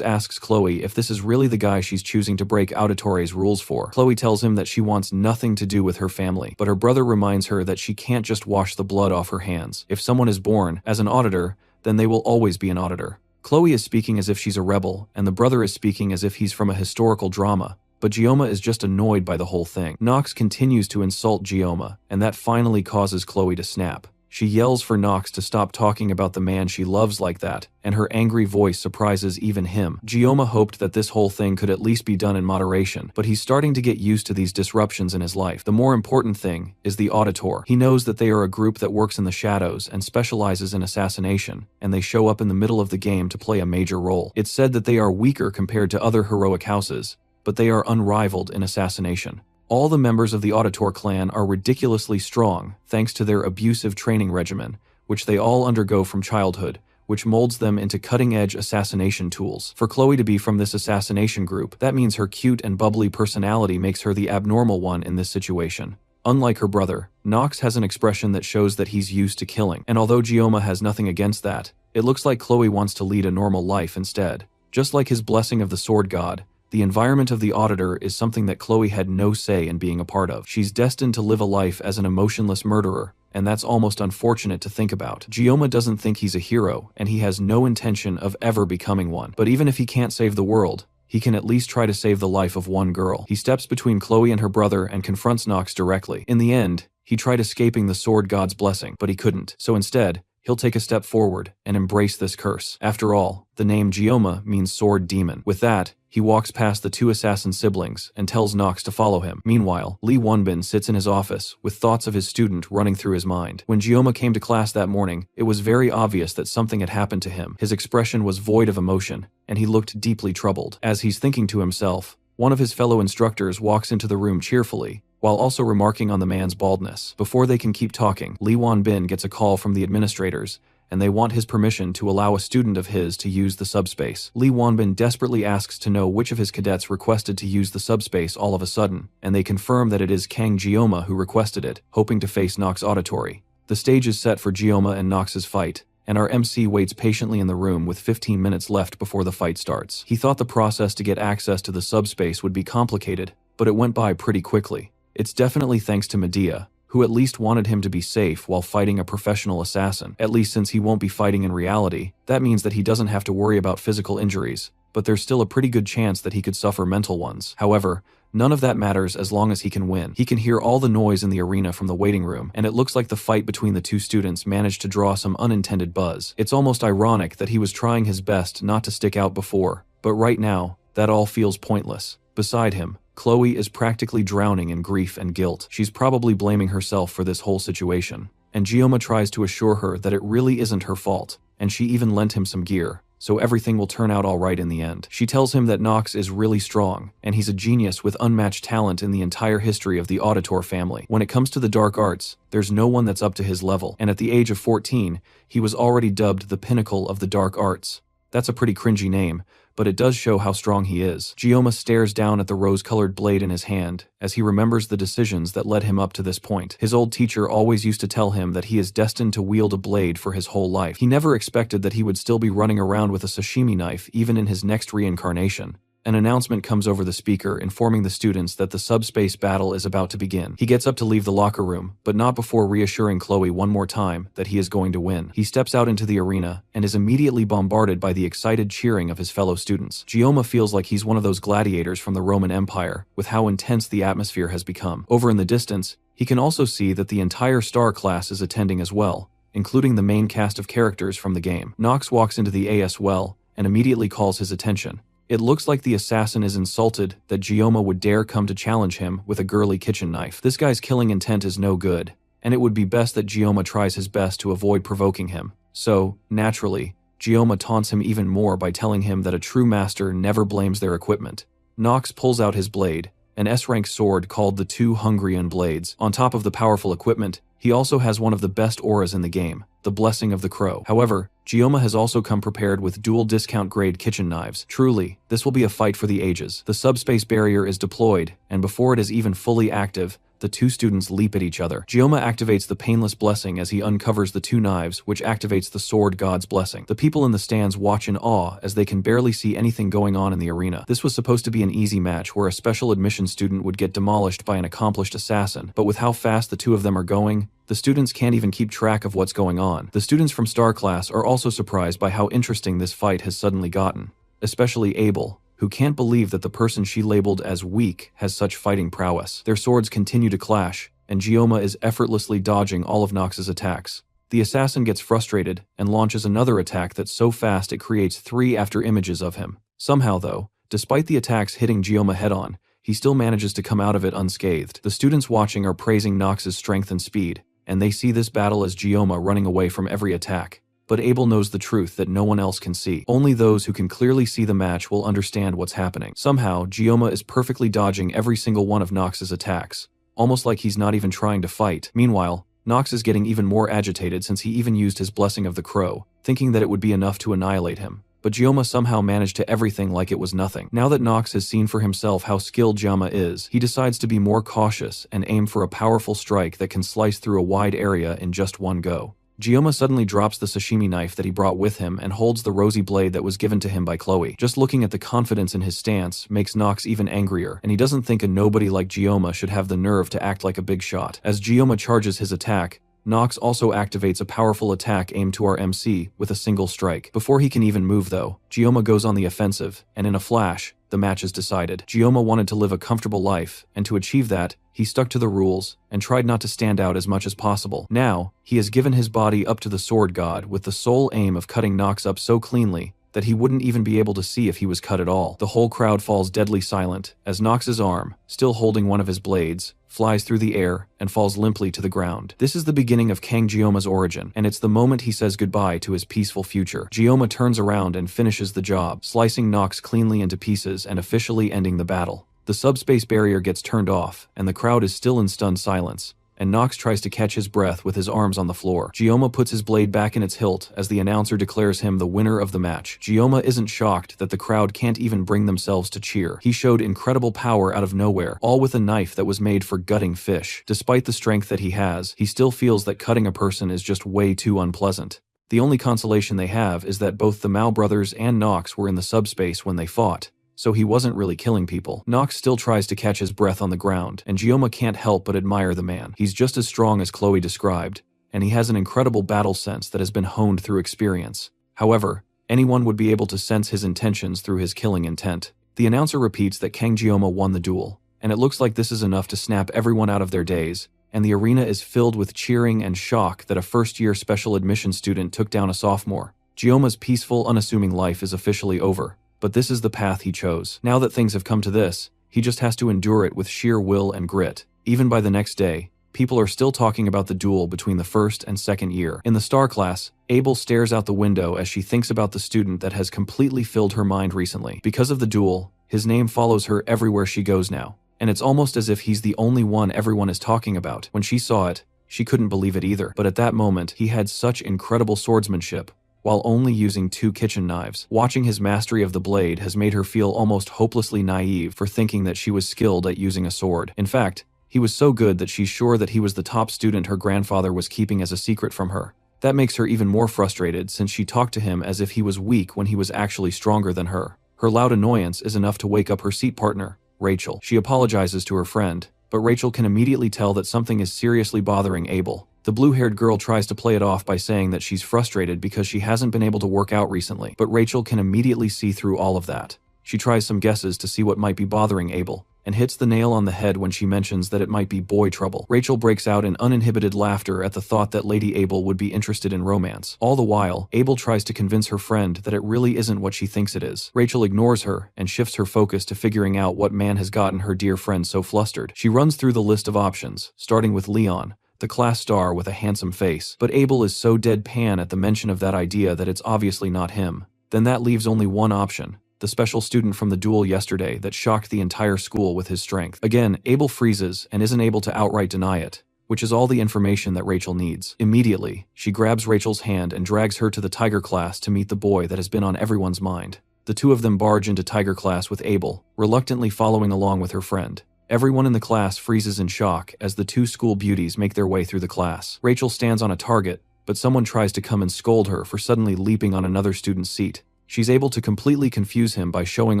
S1: asks Chloe if this is really the guy she's choosing to break Auditore's rules for. Chloe tells him that she wants nothing to do with her family, but her brother reminds her that she can't just wash the blood off her hands. If someone is born as an auditor, then they will always be an auditor. Chloe is speaking as if she's a rebel, and the brother is speaking as if he's from a historical drama, but Gioma is just annoyed by the whole thing. Knox continues to insult Gioma, and that finally causes Chloe to snap. She yells for Knox to stop talking about the man she loves like that, and her angry voice surprises even him. Gioma hoped that this whole thing could at least be done in moderation, but he's starting to get used to these disruptions in his life. The more important thing is the Auditor. He knows that they are a group that works in the shadows and specializes in assassination, and they show up in the middle of the game to play a major role. It's said that they are weaker compared to other heroic houses, but they are unrivaled in assassination. All the members of the Auditor clan are ridiculously strong thanks to their abusive training regimen, which they all undergo from childhood, which molds them into cutting-edge assassination tools. For Chloe to be from this assassination group, that means her cute and bubbly personality makes her the abnormal one in this situation. Unlike her brother, Knox has an expression that shows that he's used to killing, and although Gioma has nothing against that, it looks like Chloe wants to lead a normal life instead. Just like his blessing of the sword god, the environment of the Auditor is something that Chloe had no say in being a part of. She's destined to live a life as an emotionless murderer, and that's almost unfortunate to think about. Gioma doesn't think he's a hero, and he has no intention of ever becoming one. But even if he can't save the world, he can at least try to save the life of one girl. He steps between Chloe and her brother and confronts Knox directly. In the end, he tried escaping the sword god's blessing, but he couldn't. So instead, he'll take a step forward and embrace this curse. After all, the name Gioma means sword demon. With that, he walks past the two assassin siblings and tells Knox to follow him. Meanwhile, Lee Wonbin sits in his office with thoughts of his student running through his mind. When Gioma came to class that morning, it was very obvious that something had happened to him. His expression was void of emotion, and he looked deeply troubled. As he's thinking to himself, one of his fellow instructors walks into the room cheerfully, while also remarking on the man's baldness. Before they can keep talking, Lee Wonbin gets a call from the administrators, and they want his permission to allow a student of his to use the subspace. Lee Wonbin desperately asks to know which of his cadets requested to use the subspace all of a sudden, and they confirm that it is Kang Gioma who requested it, hoping to face Knox Auditory. The stage is set for Gioma and Knox's fight, and our MC waits patiently in the room with 15 minutes left before the fight starts. He thought the process to get access to the subspace would be complicated, but it went by pretty quickly. It's definitely thanks to Medea, who at least wanted him to be safe while fighting a professional assassin. At least since he won't be fighting in reality, that means that he doesn't have to worry about physical injuries, but there's still a pretty good chance that he could suffer mental ones. However, none of that matters as long as he can win. He can hear all the noise in the arena from the waiting room, and it looks like the fight between the two students managed to draw some unintended buzz. It's almost ironic that he was trying his best not to stick out before, but right now, that all feels pointless. Beside him, Chloe is practically drowning in grief and guilt. She's probably blaming herself for this whole situation, and Gioma tries to assure her that it really isn't her fault, and she even lent him some gear, so everything will turn out alright in the end. She tells him that Knox is really strong, and he's a genius with unmatched talent in the entire history of the Auditor family. When it comes to the dark arts, there's no one that's up to his level, and at the age of 14, he was already dubbed the pinnacle of the dark arts. That's a pretty cringy name, but it does show how strong he is. Gioma stares down at the rose-colored blade in his hand as he remembers the decisions that led him up to this point. His old teacher always used to tell him that he is destined to wield a blade for his whole life. He never expected that he would still be running around with a sashimi knife even in his next reincarnation. An announcement comes over the speaker informing the students that the subspace battle is about to begin. He gets up to leave the locker room, but not before reassuring Chloe one more time that he is going to win. He steps out into the arena and is immediately bombarded by the excited cheering of his fellow students. Gioma feels like he's one of those gladiators from the Roman Empire, with how intense the atmosphere has become. Over in the distance, he can also see that the entire star class is attending as well, including the main cast of characters from the game. Knox walks into the AS well and immediately calls his attention. It looks like the assassin is insulted that Gyoma would dare come to challenge him with a girly kitchen knife. This guy's killing intent is no good, and it would be best that Gyoma tries his best to avoid provoking him. So, naturally, Gyoma taunts him even more by telling him that a true master never blames their equipment. Nox pulls out his blade, an S-rank sword called the Two Hungrian Blades. On top of the powerful equipment, he also has one of the best auras in the game, the Blessing of the Crow. However, Gyoma has also come prepared with dual discount-grade kitchen knives. Truly, this will be a fight for the ages. The subspace barrier is deployed, and before it is even fully active, the two students leap at each other. Gyoma activates the Painless Blessing as he uncovers the two knives, which activates the Sword God's Blessing. The people in the stands watch in awe as they can barely see anything going on in the arena. This was supposed to be an easy match where a special admission student would get demolished by an accomplished assassin, but with how fast the two of them are going, the students can't even keep track of what's going on. The students from Star Class are also surprised by how interesting this fight has suddenly gotten, especially Abel, who can't believe that the person she labeled as weak has such fighting prowess. Their swords continue to clash, and Gyoma is effortlessly dodging all of Nox's attacks. The assassin gets frustrated and launches another attack that's so fast it creates 3 after images of him. Somehow though, despite the attacks hitting Gyoma head-on, he still manages to come out of it unscathed. The students watching are praising Nox's strength and speed, and they see this battle as Gyoma running away from every attack. But Abel knows the truth that no one else can see. Only those who can clearly see the match will understand what's happening. Somehow, Gyoma is perfectly dodging every single one of Nox's attacks, almost like he's not even trying to fight. Meanwhile, Nox is getting even more agitated since he even used his Blessing of the Crow, thinking that it would be enough to annihilate him. But Gyoma somehow managed to everything like it was nothing. Now that Nox has seen for himself how skilled Gyoma is, he decides to be more cautious and aim for a powerful strike that can slice through a wide area in just one go. Gyoma suddenly drops the sashimi knife that he brought with him and holds the rosy blade that was given to him by Chloe. Just looking at the confidence in his stance makes Nox even angrier, and he doesn't think a nobody like Gyoma should have the nerve to act like a big shot. As Gyoma charges his attack, Nox also activates a powerful attack aimed to our MC with a single strike. Before he can even move though, Gyoma goes on the offensive, and in a flash, the match is decided. Gyoma wanted to live a comfortable life, and to achieve that, he stuck to the rules and tried not to stand out as much as possible. Now, he has given his body up to the Sword God with the sole aim of cutting Nox up so cleanly that he wouldn't even be able to see if he was cut at all. The whole crowd falls deadly silent as Nox's arm, still holding one of his blades, flies through the air and falls limply to the ground. This is the beginning of Kang Gyoma's origin, and it's the moment he says goodbye to his peaceful future. Gyoma turns around and finishes the job, slicing Nox cleanly into pieces and officially ending the battle. The subspace barrier gets turned off, and the crowd is still in stunned silence, and Nox tries to catch his breath with his arms on the floor. Gyoma puts his blade back in its hilt as the announcer declares him the winner of the match. Gyoma isn't shocked that the crowd can't even bring themselves to cheer. He showed incredible power out of nowhere, all with a knife that was made for gutting fish. Despite the strength that he has, he still feels that cutting a person is just way too unpleasant. The only consolation they have is that both the Mao brothers and Nox were in the subspace when they fought, so he wasn't really killing people. Nox still tries to catch his breath on the ground, and Gyoma can't help but admire the man. He's just as strong as Chloe described, and he has an incredible battle sense that has been honed through experience. However, anyone would be able to sense his intentions through his killing intent. The announcer repeats that Kang Gyoma won the duel, and it looks like this is enough to snap everyone out of their daze, and the arena is filled with cheering and shock that a first-year special admission student took down a sophomore. Gyoma's peaceful, unassuming life is officially over. But this is the path he chose. Now that things have come to this, he just has to endure it with sheer will and grit. Even by the next day, people are still talking about the duel between the first and second year. In the Star Class, Abel stares out the window as she thinks about the student that has completely filled her mind recently. Because of the duel, his name follows her everywhere she goes now, and it's almost as if he's the only one everyone is talking about. When she saw it, she couldn't believe it either. But at that moment, he had such incredible swordsmanship, while only using 2 kitchen knives. Watching his mastery of the blade has made her feel almost hopelessly naive for thinking that she was skilled at using a sword. In fact, he was so good that she's sure that he was the top student her grandfather was keeping as a secret from her. That makes her even more frustrated since she talked to him as if he was weak when he was actually stronger than her. Her loud annoyance is enough to wake up her seat partner, Rachel. She apologizes to her friend, but Rachel can immediately tell that something is seriously bothering Abel. The blue-haired girl tries to play it off by saying that she's frustrated because she hasn't been able to work out recently, but Rachel can immediately see through all of that. She tries some guesses to see what might be bothering Abel, and hits the nail on the head when she mentions that it might be boy trouble. Rachel breaks out in uninhibited laughter at the thought that Lady Abel would be interested in romance. All the while, Abel tries to convince her friend that it really isn't what she thinks it is. Rachel ignores her and shifts her focus to figuring out what man has gotten her dear friend so flustered. She runs through the list of options, starting with Leon, the class star with a handsome face. But Abel is so deadpan at the mention of that idea that it's obviously not him. Then that leaves only one option: the special student from the duel yesterday that shocked the entire school with his strength. Again, Abel freezes and isn't able to outright deny it, which is all the information that Rachel needs. Immediately, she grabs Rachel's hand and drags her to the Tiger class to meet the boy that has been on everyone's mind. The two of them barge into Tiger class with Abel, reluctantly following along with her friend. Everyone in the class freezes in shock as the two school beauties make their way through the class. Rachel stands on a target, but someone tries to come and scold her for suddenly leaping on another student's seat. She's able to completely confuse him by showing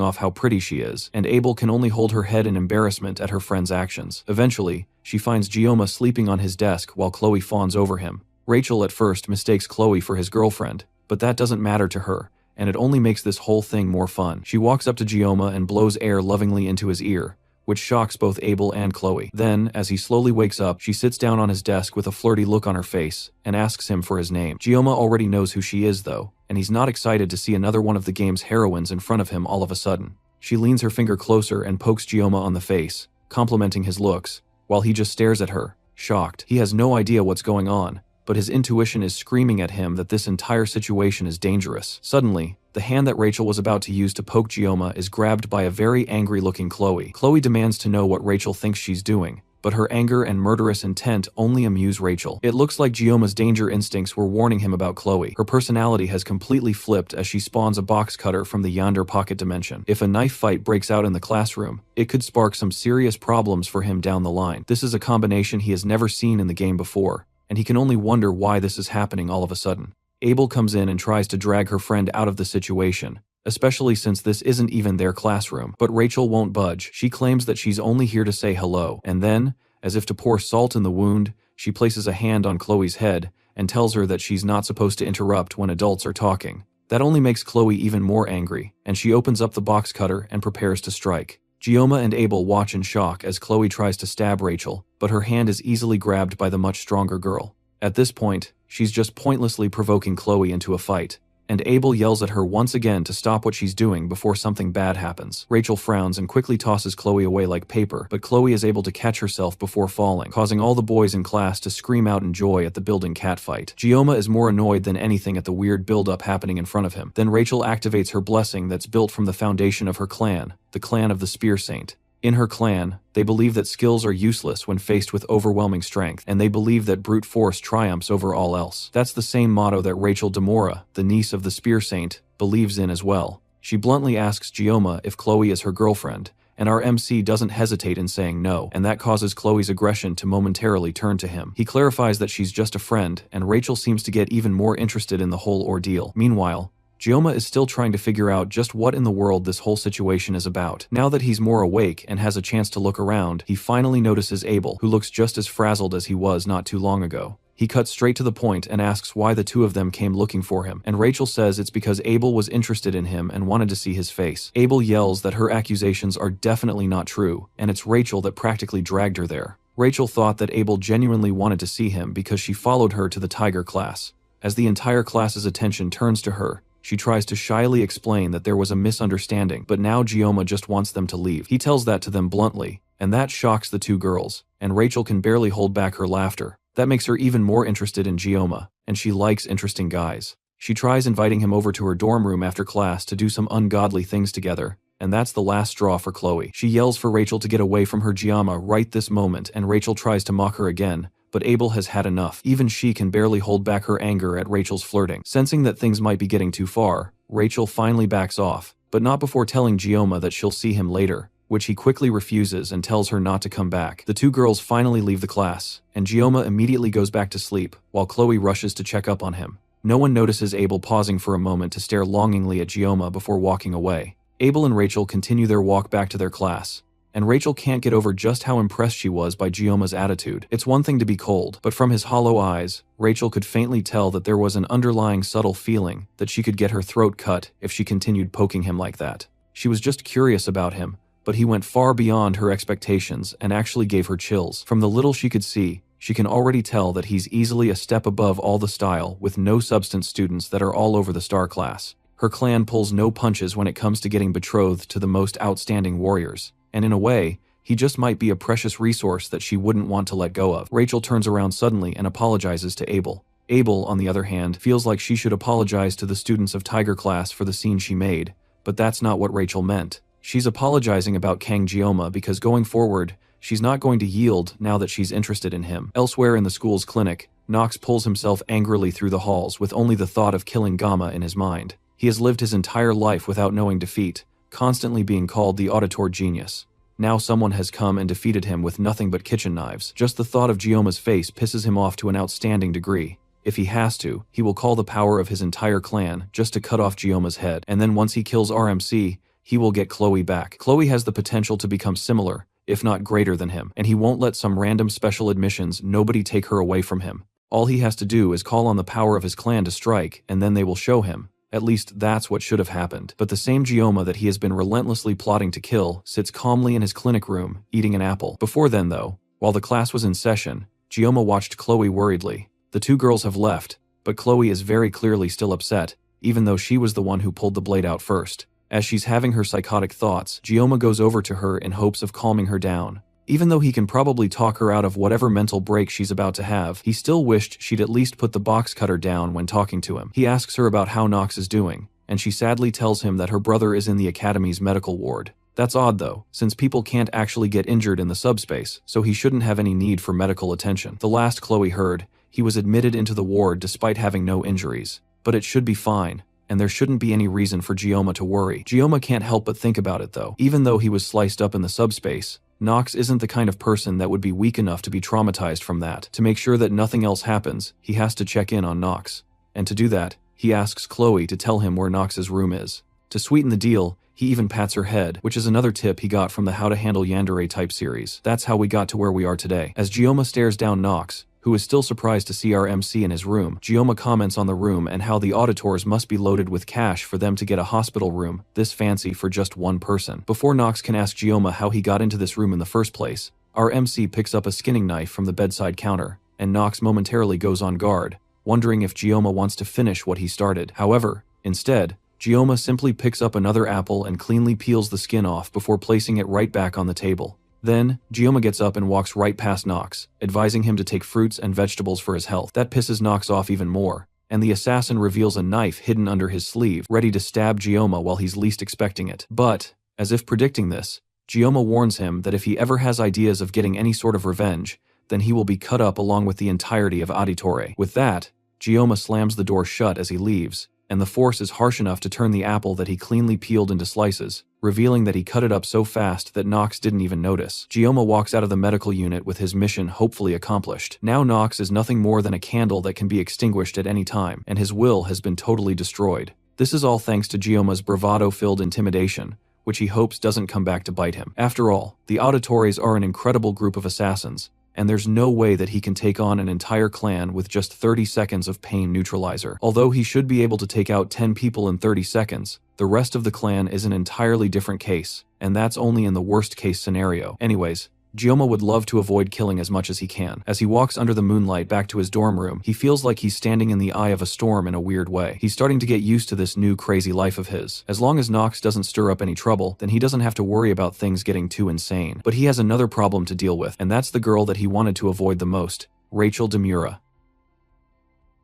S1: off how pretty she is, and Abel can only hold her head in embarrassment at her friend's actions. Eventually, she finds Gioma sleeping on his desk while Chloe fawns over him. Rachel at first mistakes Chloe for his girlfriend, but that doesn't matter to her, and it only makes this whole thing more fun. She walks up to Gioma and blows air lovingly into his ear, which shocks both Abel and Chloe. Then, as he slowly wakes up, she sits down on his desk with a flirty look on her face and asks him for his name. Gioma already knows who she is though, and he's not excited to see another one of the game's heroines in front of him all of a sudden. She leans her finger closer and pokes Gioma on the face, complimenting his looks, while he just stares at her, shocked. He has no idea what's going on, but his intuition is screaming at him that this entire situation is dangerous. Suddenly, the hand that Rachel was about to use to poke Gioma is grabbed by a very angry-looking Chloe. Chloe demands to know what Rachel thinks she's doing, but her anger and murderous intent only amuse Rachel. It looks like Gioma's danger instincts were warning him about Chloe. Her personality has completely flipped as she spawns a box cutter from the Yonder pocket dimension. If a knife fight breaks out in the classroom, it could spark some serious problems for him down the line. This is a combination he has never seen in the game before, and he can only wonder why this is happening all of a sudden. Abel comes in and tries to drag her friend out of the situation, especially since this isn't even their classroom. But Rachel won't budge. She claims that she's only here to say hello, and then, as if to pour salt in the wound, she places a hand on Chloe's head and tells her that she's not supposed to interrupt when adults are talking. That only makes Chloe even more angry, and she opens up the box cutter and prepares to strike. Gioma and Abel watch in shock as Chloe tries to stab Rachel, but her hand is easily grabbed by the much stronger girl. At this point, she's just pointlessly provoking Chloe into a fight, and Abel yells at her once again to stop what she's doing before something bad happens. Rachel frowns and quickly tosses Chloe away like paper, but Chloe is able to catch herself before falling, causing all the boys in class to scream out in joy at the building catfight. Gioma is more annoyed than anything at the weird build-up happening in front of him. Then Rachel activates her blessing that's built from the foundation of her clan, the clan of the Spear Saint. In her clan, they believe that skills are useless when faced with overwhelming strength, and they believe that brute force triumphs over all else. That's the same motto that Rachel Demora, the niece of the Spear Saint, believes in as well. She bluntly asks Gioma if Chloe is her girlfriend, and our MC doesn't hesitate in saying no, and that causes Chloe's aggression to momentarily turn to him. He clarifies that she's just a friend, and Rachel seems to get even more interested in the whole ordeal. Meanwhile, Gioma is still trying to figure out just what in the world this whole situation is about. Now that he's more awake and has a chance to look around, he finally notices Abel, who looks just as frazzled as he was not too long ago. He cuts straight to the point and asks why the two of them came looking for him, and Rachel says it's because Abel was interested in him and wanted to see his face. Abel yells that her accusations are definitely not true, and it's Rachel that practically dragged her there. Rachel thought that Abel genuinely wanted to see him because she followed her to the Tiger class. As the entire class's attention turns to her, she tries to shyly explain that there was a misunderstanding, but now Gioma just wants them to leave. He tells that to them bluntly, and that shocks the two girls, and Rachel can barely hold back her laughter. That makes her even more interested in Gioma, and she likes interesting guys. She tries inviting him over to her dorm room after class to do some ungodly things together, and that's the last straw for Chloe. She yells for Rachel to get away from her Gioma right this moment, and Rachel tries to mock her again, but Abel has had enough. Even she can barely hold back her anger at Rachel's flirting. Sensing that things might be getting too far, Rachel finally backs off, but not before telling Gioma that she'll see him later, which he quickly refuses and tells her not to come back. The two girls finally leave the class, and Gioma immediately goes back to sleep, while Chloe rushes to check up on him. No one notices Abel pausing for a moment to stare longingly at Gioma before walking away. Abel and Rachel continue their walk back to their class, and Rachel can't get over just how impressed she was by Gioma's attitude. It's one thing to be cold, but from his hollow eyes, Rachel could faintly tell that there was an underlying subtle feeling that she could get her throat cut if she continued poking him like that. She was just curious about him, but he went far beyond her expectations and actually gave her chills. From the little she could see, she can already tell that he's easily a step above all the style with no substance students that are all over the star class. Her clan pulls no punches when it comes to getting betrothed to the most outstanding warriors, and in a way, he just might be a precious resource that she wouldn't want to let go of. Rachel turns around suddenly and apologizes to Abel. Abel, on the other hand, feels like she should apologize to the students of Tiger class for the scene she made, but that's not what Rachel meant. She's apologizing about Kang Jioma because going forward, she's not going to yield now that she's interested in him. Elsewhere in the school's clinic, Nox pulls himself angrily through the halls with only the thought of killing Gamma in his mind. He has lived his entire life without knowing defeat, constantly being called the Auditor Genius. Now someone has come and defeated him with nothing but kitchen knives. Just the thought of Jioma's face pisses him off to an outstanding degree. If he has to, he will call the power of his entire clan just to cut off Jioma's head, and then once he kills RMC, he will get Chloe back. Chloe has the potential to become similar, if not greater than him, and he won't let some random special admissions nobody take her away from him. All he has to do is call on the power of his clan to strike, and then they will show him. At least that's what should have happened. But the same Jioma that he has been relentlessly plotting to kill sits calmly in his clinic room, eating an apple. Before then though, while the class was in session, Jioma watched Chloe worriedly. The two girls have left, but Chloe is very clearly still upset, even though she was the one who pulled the blade out first. As she's having her psychotic thoughts, Jioma goes over to her in hopes of calming her down. Even though he can probably talk her out of whatever mental break she's about to have, he still wished she'd at least put the box cutter down when talking to him. He asks her about how Nox is doing, and she sadly tells him that her brother is in the academy's medical ward. That's odd though, since people can't actually get injured in the subspace, so he shouldn't have any need for medical attention. The last Chloe heard, he was admitted into the ward despite having no injuries. But it should be fine, and there shouldn't be any reason for Jioma to worry. Jioma can't help but think about it though. Even though he was sliced up in the subspace, Nox isn't the kind of person that would be weak enough to be traumatized from that. To make sure that nothing else happens, he has to check in on Nox. And to do that, he asks Chloe to tell him where Nox's room is. To sweeten the deal, he even pats her head, which is another tip he got from the How to Handle Yandere type series. That's how we got to where we are today. As Jioma stares down Nox, who is still surprised to see our MC in his room, Jioma comments on the room and how the auditors must be loaded with cash for them to get a hospital room this fancy for just one person. Before Nox can ask Jioma how he got into this room in the first place, our MC picks up a skinning knife from the bedside counter, and Nox momentarily goes on guard, wondering if Jioma wants to finish what he started. However, instead, Jioma simply picks up another apple and cleanly peels the skin off before placing it right back on the table. Then, Jioma gets up and walks right past Nox, advising him to take fruits and vegetables for his health. That pisses Nox off even more, and the assassin reveals a knife hidden under his sleeve, ready to stab Jioma while he's least expecting it. But, as if predicting this, Jioma warns him that if he ever has ideas of getting any sort of revenge, then he will be cut up along with the entirety of Auditore. With that, Jioma slams the door shut as he leaves, and the force is harsh enough to turn the apple that he cleanly peeled into slices, revealing that he cut it up so fast that Nox didn't even notice. Jioma walks out of the medical unit with his mission hopefully accomplished. Now Nox is nothing more than a candle that can be extinguished at any time, and his will has been totally destroyed. This is all thanks to Jioma's bravado-filled intimidation, which he hopes doesn't come back to bite him. After all, the Auditores are an incredible group of assassins, and there's no way that he can take on an entire clan with just 30 seconds of pain neutralizer. Although he should be able to take out 10 people in 30 seconds, the rest of the clan is an entirely different case, and that's only in the worst case scenario. Anyways, Jioma would love to avoid killing as much as he can. As he walks under the moonlight back to his dorm room, he feels like he's standing in the eye of a storm in a weird way. He's starting to get used to this new crazy life of his. As long as Nox doesn't stir up any trouble, then he doesn't have to worry about things getting too insane. But he has another problem to deal with, and that's the girl that he wanted to avoid the most, Rachel Demura.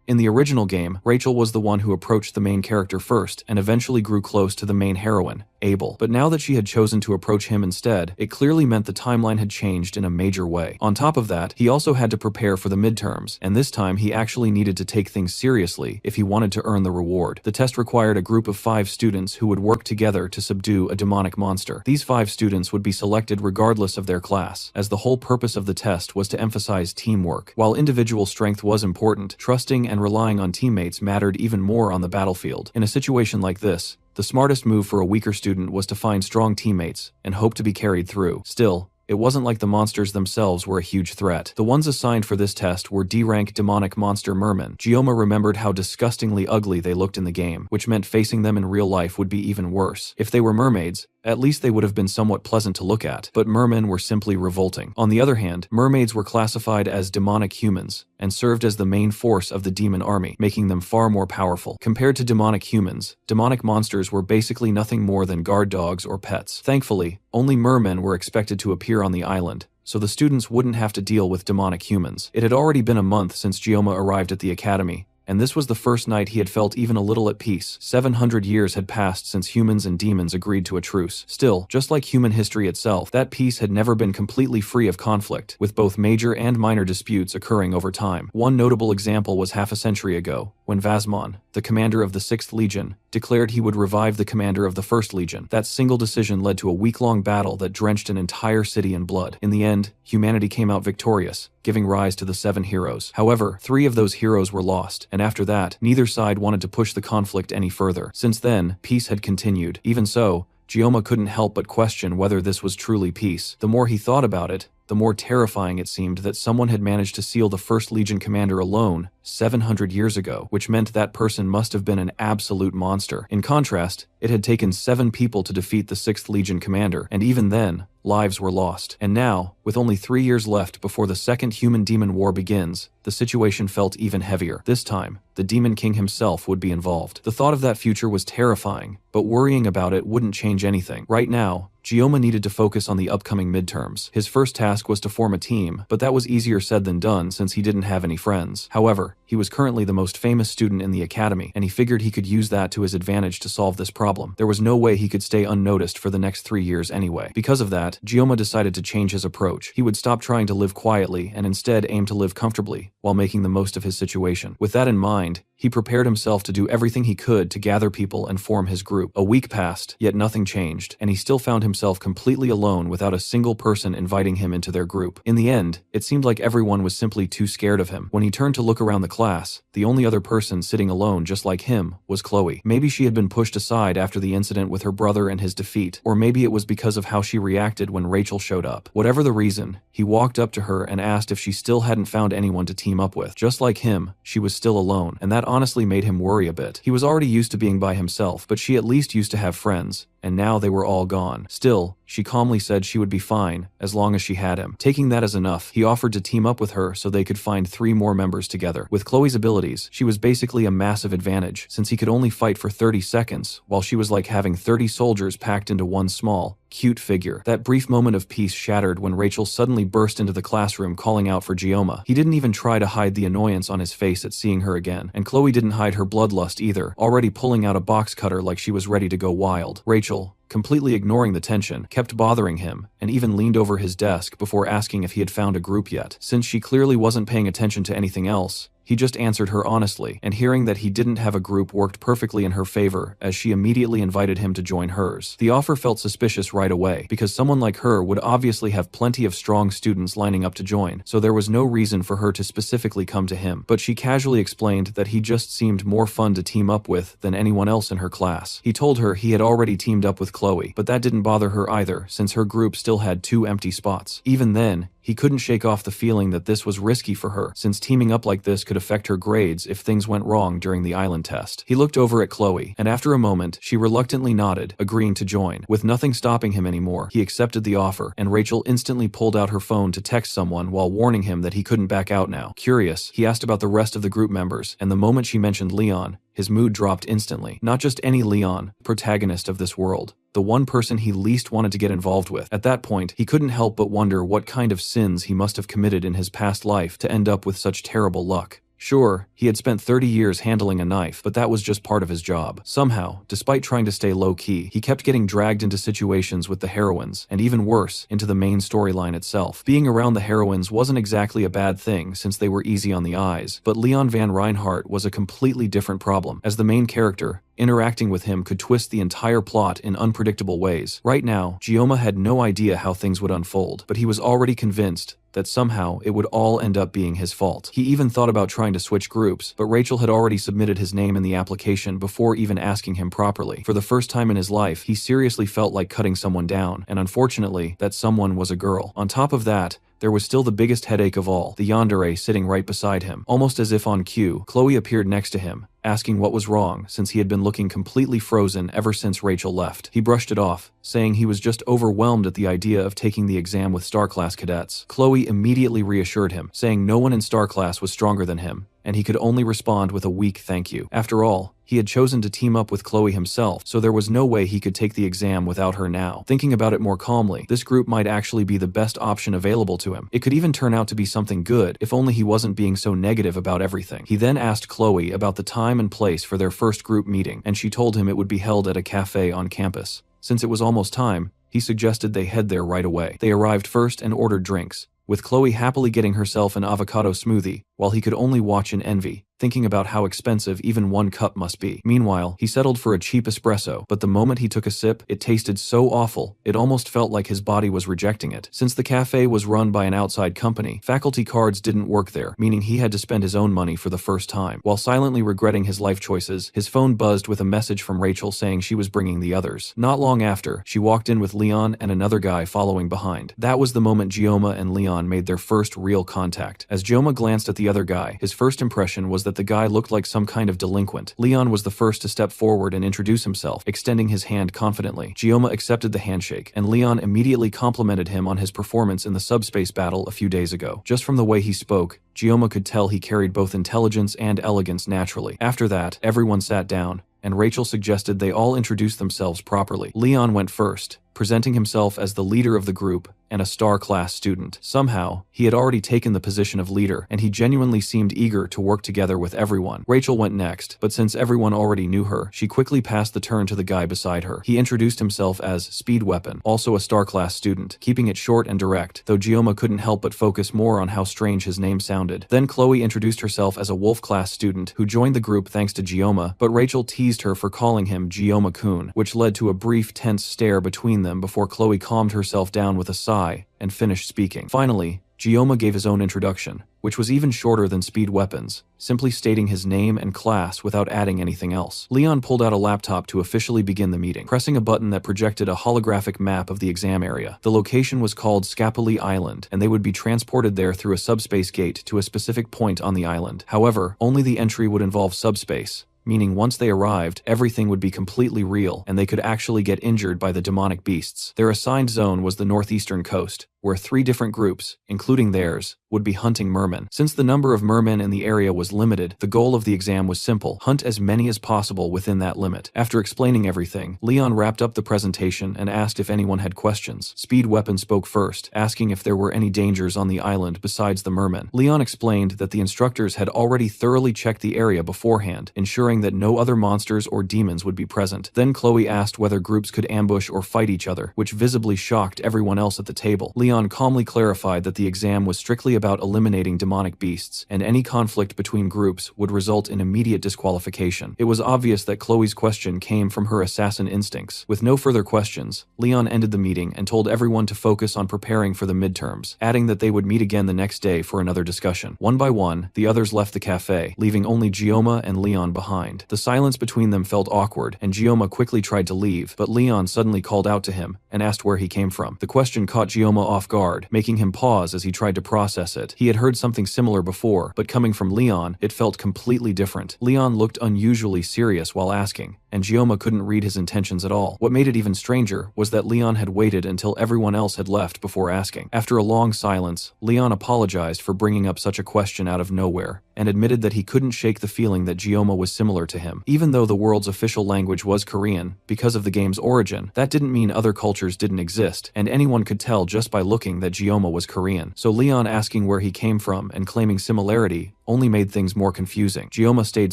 S1: In the original game, Rachel was the one who approached the main character first and eventually grew close to the main heroine, Abel. But now that she had chosen to approach him instead, it clearly meant the timeline had changed in a major way. On top of that, he also had to prepare for the midterms, and this time he actually needed to take things seriously if he wanted to earn the reward. The test required a group of 5 students who would work together to subdue a demonic monster. These 5 students would be selected regardless of their class, as the whole purpose of the test was to emphasize teamwork. While individual strength was important, trusting and relying on teammates mattered even more on the battlefield. In a situation like this, the smartest move for a weaker student was to find strong teammates and hope to be carried through. Still, it wasn't like the monsters themselves were a huge threat. The ones assigned for this test were D-rank demonic monster mermen. Jioma remembered how disgustingly ugly they looked in the game, which meant facing them in real life would be even worse. If they were mermaids, At least they would have been somewhat pleasant to look at, but mermen were simply revolting. On the other hand, mermaids were classified as demonic humans and served as the main force of the demon army, making them far more powerful. Compared to demonic humans, demonic monsters were basically nothing more than guard dogs or pets. Thankfully, only mermen were expected to appear on the island, so the students wouldn't have to deal with demonic humans. It had already been a month since Gioma arrived at the academy, and this was the first night he had felt even a little at peace. 700 years had passed since humans and demons agreed to a truce. Still, just like human history itself, that peace had never been completely free of conflict, with both major and minor disputes occurring over time. One notable example was half a century ago, when Vasmon, the commander of the 6th Legion, declared he would revive the commander of the 1st Legion. That single decision led to a week-long battle that drenched an entire city in blood. In the end, humanity came out victorious, giving rise to the 7 heroes. However, 3 of those heroes were lost, and after that, neither side wanted to push the conflict any further. Since then, peace had continued. Even so, Gioma couldn't help but question whether this was truly peace. The more he thought about it, the more terrifying it seemed that someone had managed to seal the 1st Legion commander alone 700 years ago, which meant that person must have been an absolute monster. In contrast, it had taken 7 people to defeat the 6th Legion commander, and even then, lives were lost. And now, with only 3 years left before the second human-demon war begins, the situation felt even heavier. This time, the Demon King himself would be involved. The thought of that future was terrifying, but worrying about it wouldn't change anything. Right now, Gioma needed to focus on the upcoming midterms. His first task was to form a team, but that was easier said than done since he didn't have any friends. However, he was currently the most famous student in the academy, and he figured he could use that to his advantage to solve this problem. There was no way he could stay unnoticed for the next 3 years anyway. Because of that, Gioma decided to change his approach. He would stop trying to live quietly and instead aim to live comfortably, while making the most of his situation. With that in mind, he prepared himself to do everything he could to gather people and form his group. A week passed, yet nothing changed, and he still found himself completely alone without a single person inviting him into their group. In the end, it seemed like everyone was simply too scared of him. When he turned to look around the class, the only other person sitting alone just like him was Chloe. Maybe she had been pushed aside after the incident with her brother and his defeat, or maybe it was because of how she reacted when Rachel showed up. Whatever the reason, he walked up to her and asked if she still hadn't found anyone to team up with. Just like him, she was still alone, and that honestly made him worry a bit. He was already used to being by himself, but she at least used to have friends, and now they were all gone. Still, she calmly said she would be fine as long as she had him. Taking that as enough, he offered to team up with her so they could find 3 more members together. With Chloe's abilities, she was basically a massive advantage, since he could only fight for 30 seconds, while she was like having 30 soldiers packed into one small, cute figure. That brief moment of peace shattered when Rachel suddenly burst into the classroom calling out for Gioma. He didn't even try to hide the annoyance on his face at seeing her again, and Chloe didn't hide her bloodlust either, already pulling out a box cutter like she was ready to go wild. Rachel, completely ignoring the tension, kept bothering him, and even leaned over his desk before asking if he had found a group yet. Since she clearly wasn't paying attention to anything else, he just answered her honestly, and hearing that he didn't have a group worked perfectly in her favor as she immediately invited him to join hers. The offer felt suspicious right away, because someone like her would obviously have plenty of strong students lining up to join, so there was no reason for her to specifically come to him. But she casually explained that he just seemed more fun to team up with than anyone else in her class. He told her he had already teamed up with Chloe, but that didn't bother her either, since her group still had 2 empty spots. Even then, he couldn't shake off the feeling that this was risky for her, since teaming up like this could affect her grades if things went wrong during the island test. He looked over at Chloe, and after a moment, she reluctantly nodded, agreeing to join. With nothing stopping him anymore, he accepted the offer, and Rachel instantly pulled out her phone to text someone while warning him that he couldn't back out now. Curious, he asked about the rest of the group members, and the moment she mentioned Leon, his mood dropped instantly. Not just any Leon, protagonist of this world. The one person he least wanted to get involved with. At that point, he couldn't help but wonder what kind of sins he must have committed in his past life to end up with such terrible luck. Sure, he had spent 30 years handling a knife, but that was just part of his job. Somehow, despite trying to stay low-key, he kept getting dragged into situations with the heroines, and even worse, into the main storyline itself. Being around the heroines wasn't exactly a bad thing since they were easy on the eyes, but Leon Van Reinhardt was a completely different problem. As the main character, interacting with him could twist the entire plot in unpredictable ways. Right now, Gioma had no idea how things would unfold, but he was already convinced that somehow it would all end up being his fault. He even thought about trying to switch groups, but Rachel had already submitted his name in the application before even asking him properly. For the first time in his life, he seriously felt like cutting someone down, and unfortunately, that someone was a girl. On top of that, there was still the biggest headache of all, the yandere sitting right beside him. Almost as if on cue, Chloe appeared next to him, asking what was wrong since he had been looking completely frozen ever since Rachel left. He brushed it off, saying he was just overwhelmed at the idea of taking the exam with Star Class cadets. Chloe immediately reassured him, saying no one in Star Class was stronger than him, and he could only respond with a weak thank you. After all, he had chosen to team up with Chloe himself, so there was no way he could take the exam without her now. Thinking about it more calmly, this group might actually be the best option available to him. It could even turn out to be something good, if only he wasn't being so negative about everything. He then asked Chloe about the time and place for their first group meeting, and she told him it would be held at a cafe on campus. Since it was almost time, he suggested they head there right away. They arrived first and ordered drinks, with Chloe happily getting herself an avocado smoothie, while he could only watch in envy, thinking about how expensive even one cup must be. Meanwhile, he settled for a cheap espresso, but the moment he took a sip, it tasted so awful, it almost felt like his body was rejecting it. Since the cafe was run by an outside company, faculty cards didn't work there, meaning he had to spend his own money for the first time. While silently regretting his life choices, his phone buzzed with a message from Rachel saying she was bringing the others. Not long after, she walked in with Leon and another guy following behind. That was the moment Gioma and Leon made their first real contact. As Gioma glanced at the other guy, his first impression was that the guy looked like some kind of delinquent. Leon was the first to step forward and introduce himself, extending his hand confidently. Gioma accepted the handshake, and Leon immediately complimented him on his performance in the subspace battle a few days ago. Just from the way he spoke, Gioma could tell he carried both intelligence and elegance naturally. After that, everyone sat down, and Rachel suggested they all introduce themselves properly. Leon went first, presenting himself as the leader of the group and a Star Class student. Somehow, he had already taken the position of leader, and he genuinely seemed eager to work together with everyone. Rachel went next, but since everyone already knew her, she quickly passed the turn to the guy beside her. He introduced himself as Speed Weapon, also a Star Class student, keeping it short and direct, though Gioma couldn't help but focus more on how strange his name sounded. Then Chloe introduced herself as a Wolf Class student who joined the group thanks to Gioma, but Rachel teased her for calling him Gioma-kun, which led to a brief tense stare between them before Chloe calmed herself down with a sigh and finished speaking. Finally, Gioma gave his own introduction, which was even shorter than Speed Weapon's, simply stating his name and class without adding anything else. Leon pulled out a laptop to officially begin the meeting, pressing a button that projected a holographic map of the exam area. The location was called Scapoli Island, and they would be transported there through a subspace gate to a specific point on the island. However, only the entry would involve subspace, meaning once they arrived, everything would be completely real, and they could actually get injured by the demonic beasts. Their assigned zone was the northeastern coast, where 3 different groups, including theirs, would be hunting mermen. Since the number of mermen in the area was limited, the goal of the exam was simple: hunt as many as possible within that limit. After explaining everything, Leon wrapped up the presentation and asked if anyone had questions. Speed Weapon spoke first, asking if there were any dangers on the island besides the mermen. Leon explained that the instructors had already thoroughly checked the area beforehand, ensuring that no other monsters or demons would be present. Then Chloe asked whether groups could ambush or fight each other, which visibly shocked everyone else at the table. Leon calmly clarified that the exam was strictly about eliminating demonic beasts, and any conflict between groups would result in immediate disqualification. It was obvious that Chloe's question came from her assassin instincts. With no further questions, Leon ended the meeting and told everyone to focus on preparing for the midterms, adding that they would meet again the next day for another discussion. One by one, the others left the cafe, leaving only Gioma and Leon behind. The silence between them felt awkward, and Gioma quickly tried to leave, but Leon suddenly called out to him and asked where he came from. The question caught Gioma off guard, making him pause as he tried to process it. He had heard something similar before, but coming from Leon, it felt completely different. Leon looked unusually serious while asking, and Gioma couldn't read his intentions at all. What made it even stranger was that Leon had waited until everyone else had left before asking. After a long silence, Leon apologized for bringing up such a question out of nowhere, and admitted that he couldn't shake the feeling that Gioma was similar to him. Even though the world's official language was Korean, because of the game's origin, that didn't mean other cultures didn't exist, and anyone could tell just by looking that Gioma was Korean. So Leon asking where he came from and claiming similarity only made things more confusing. Gioma stayed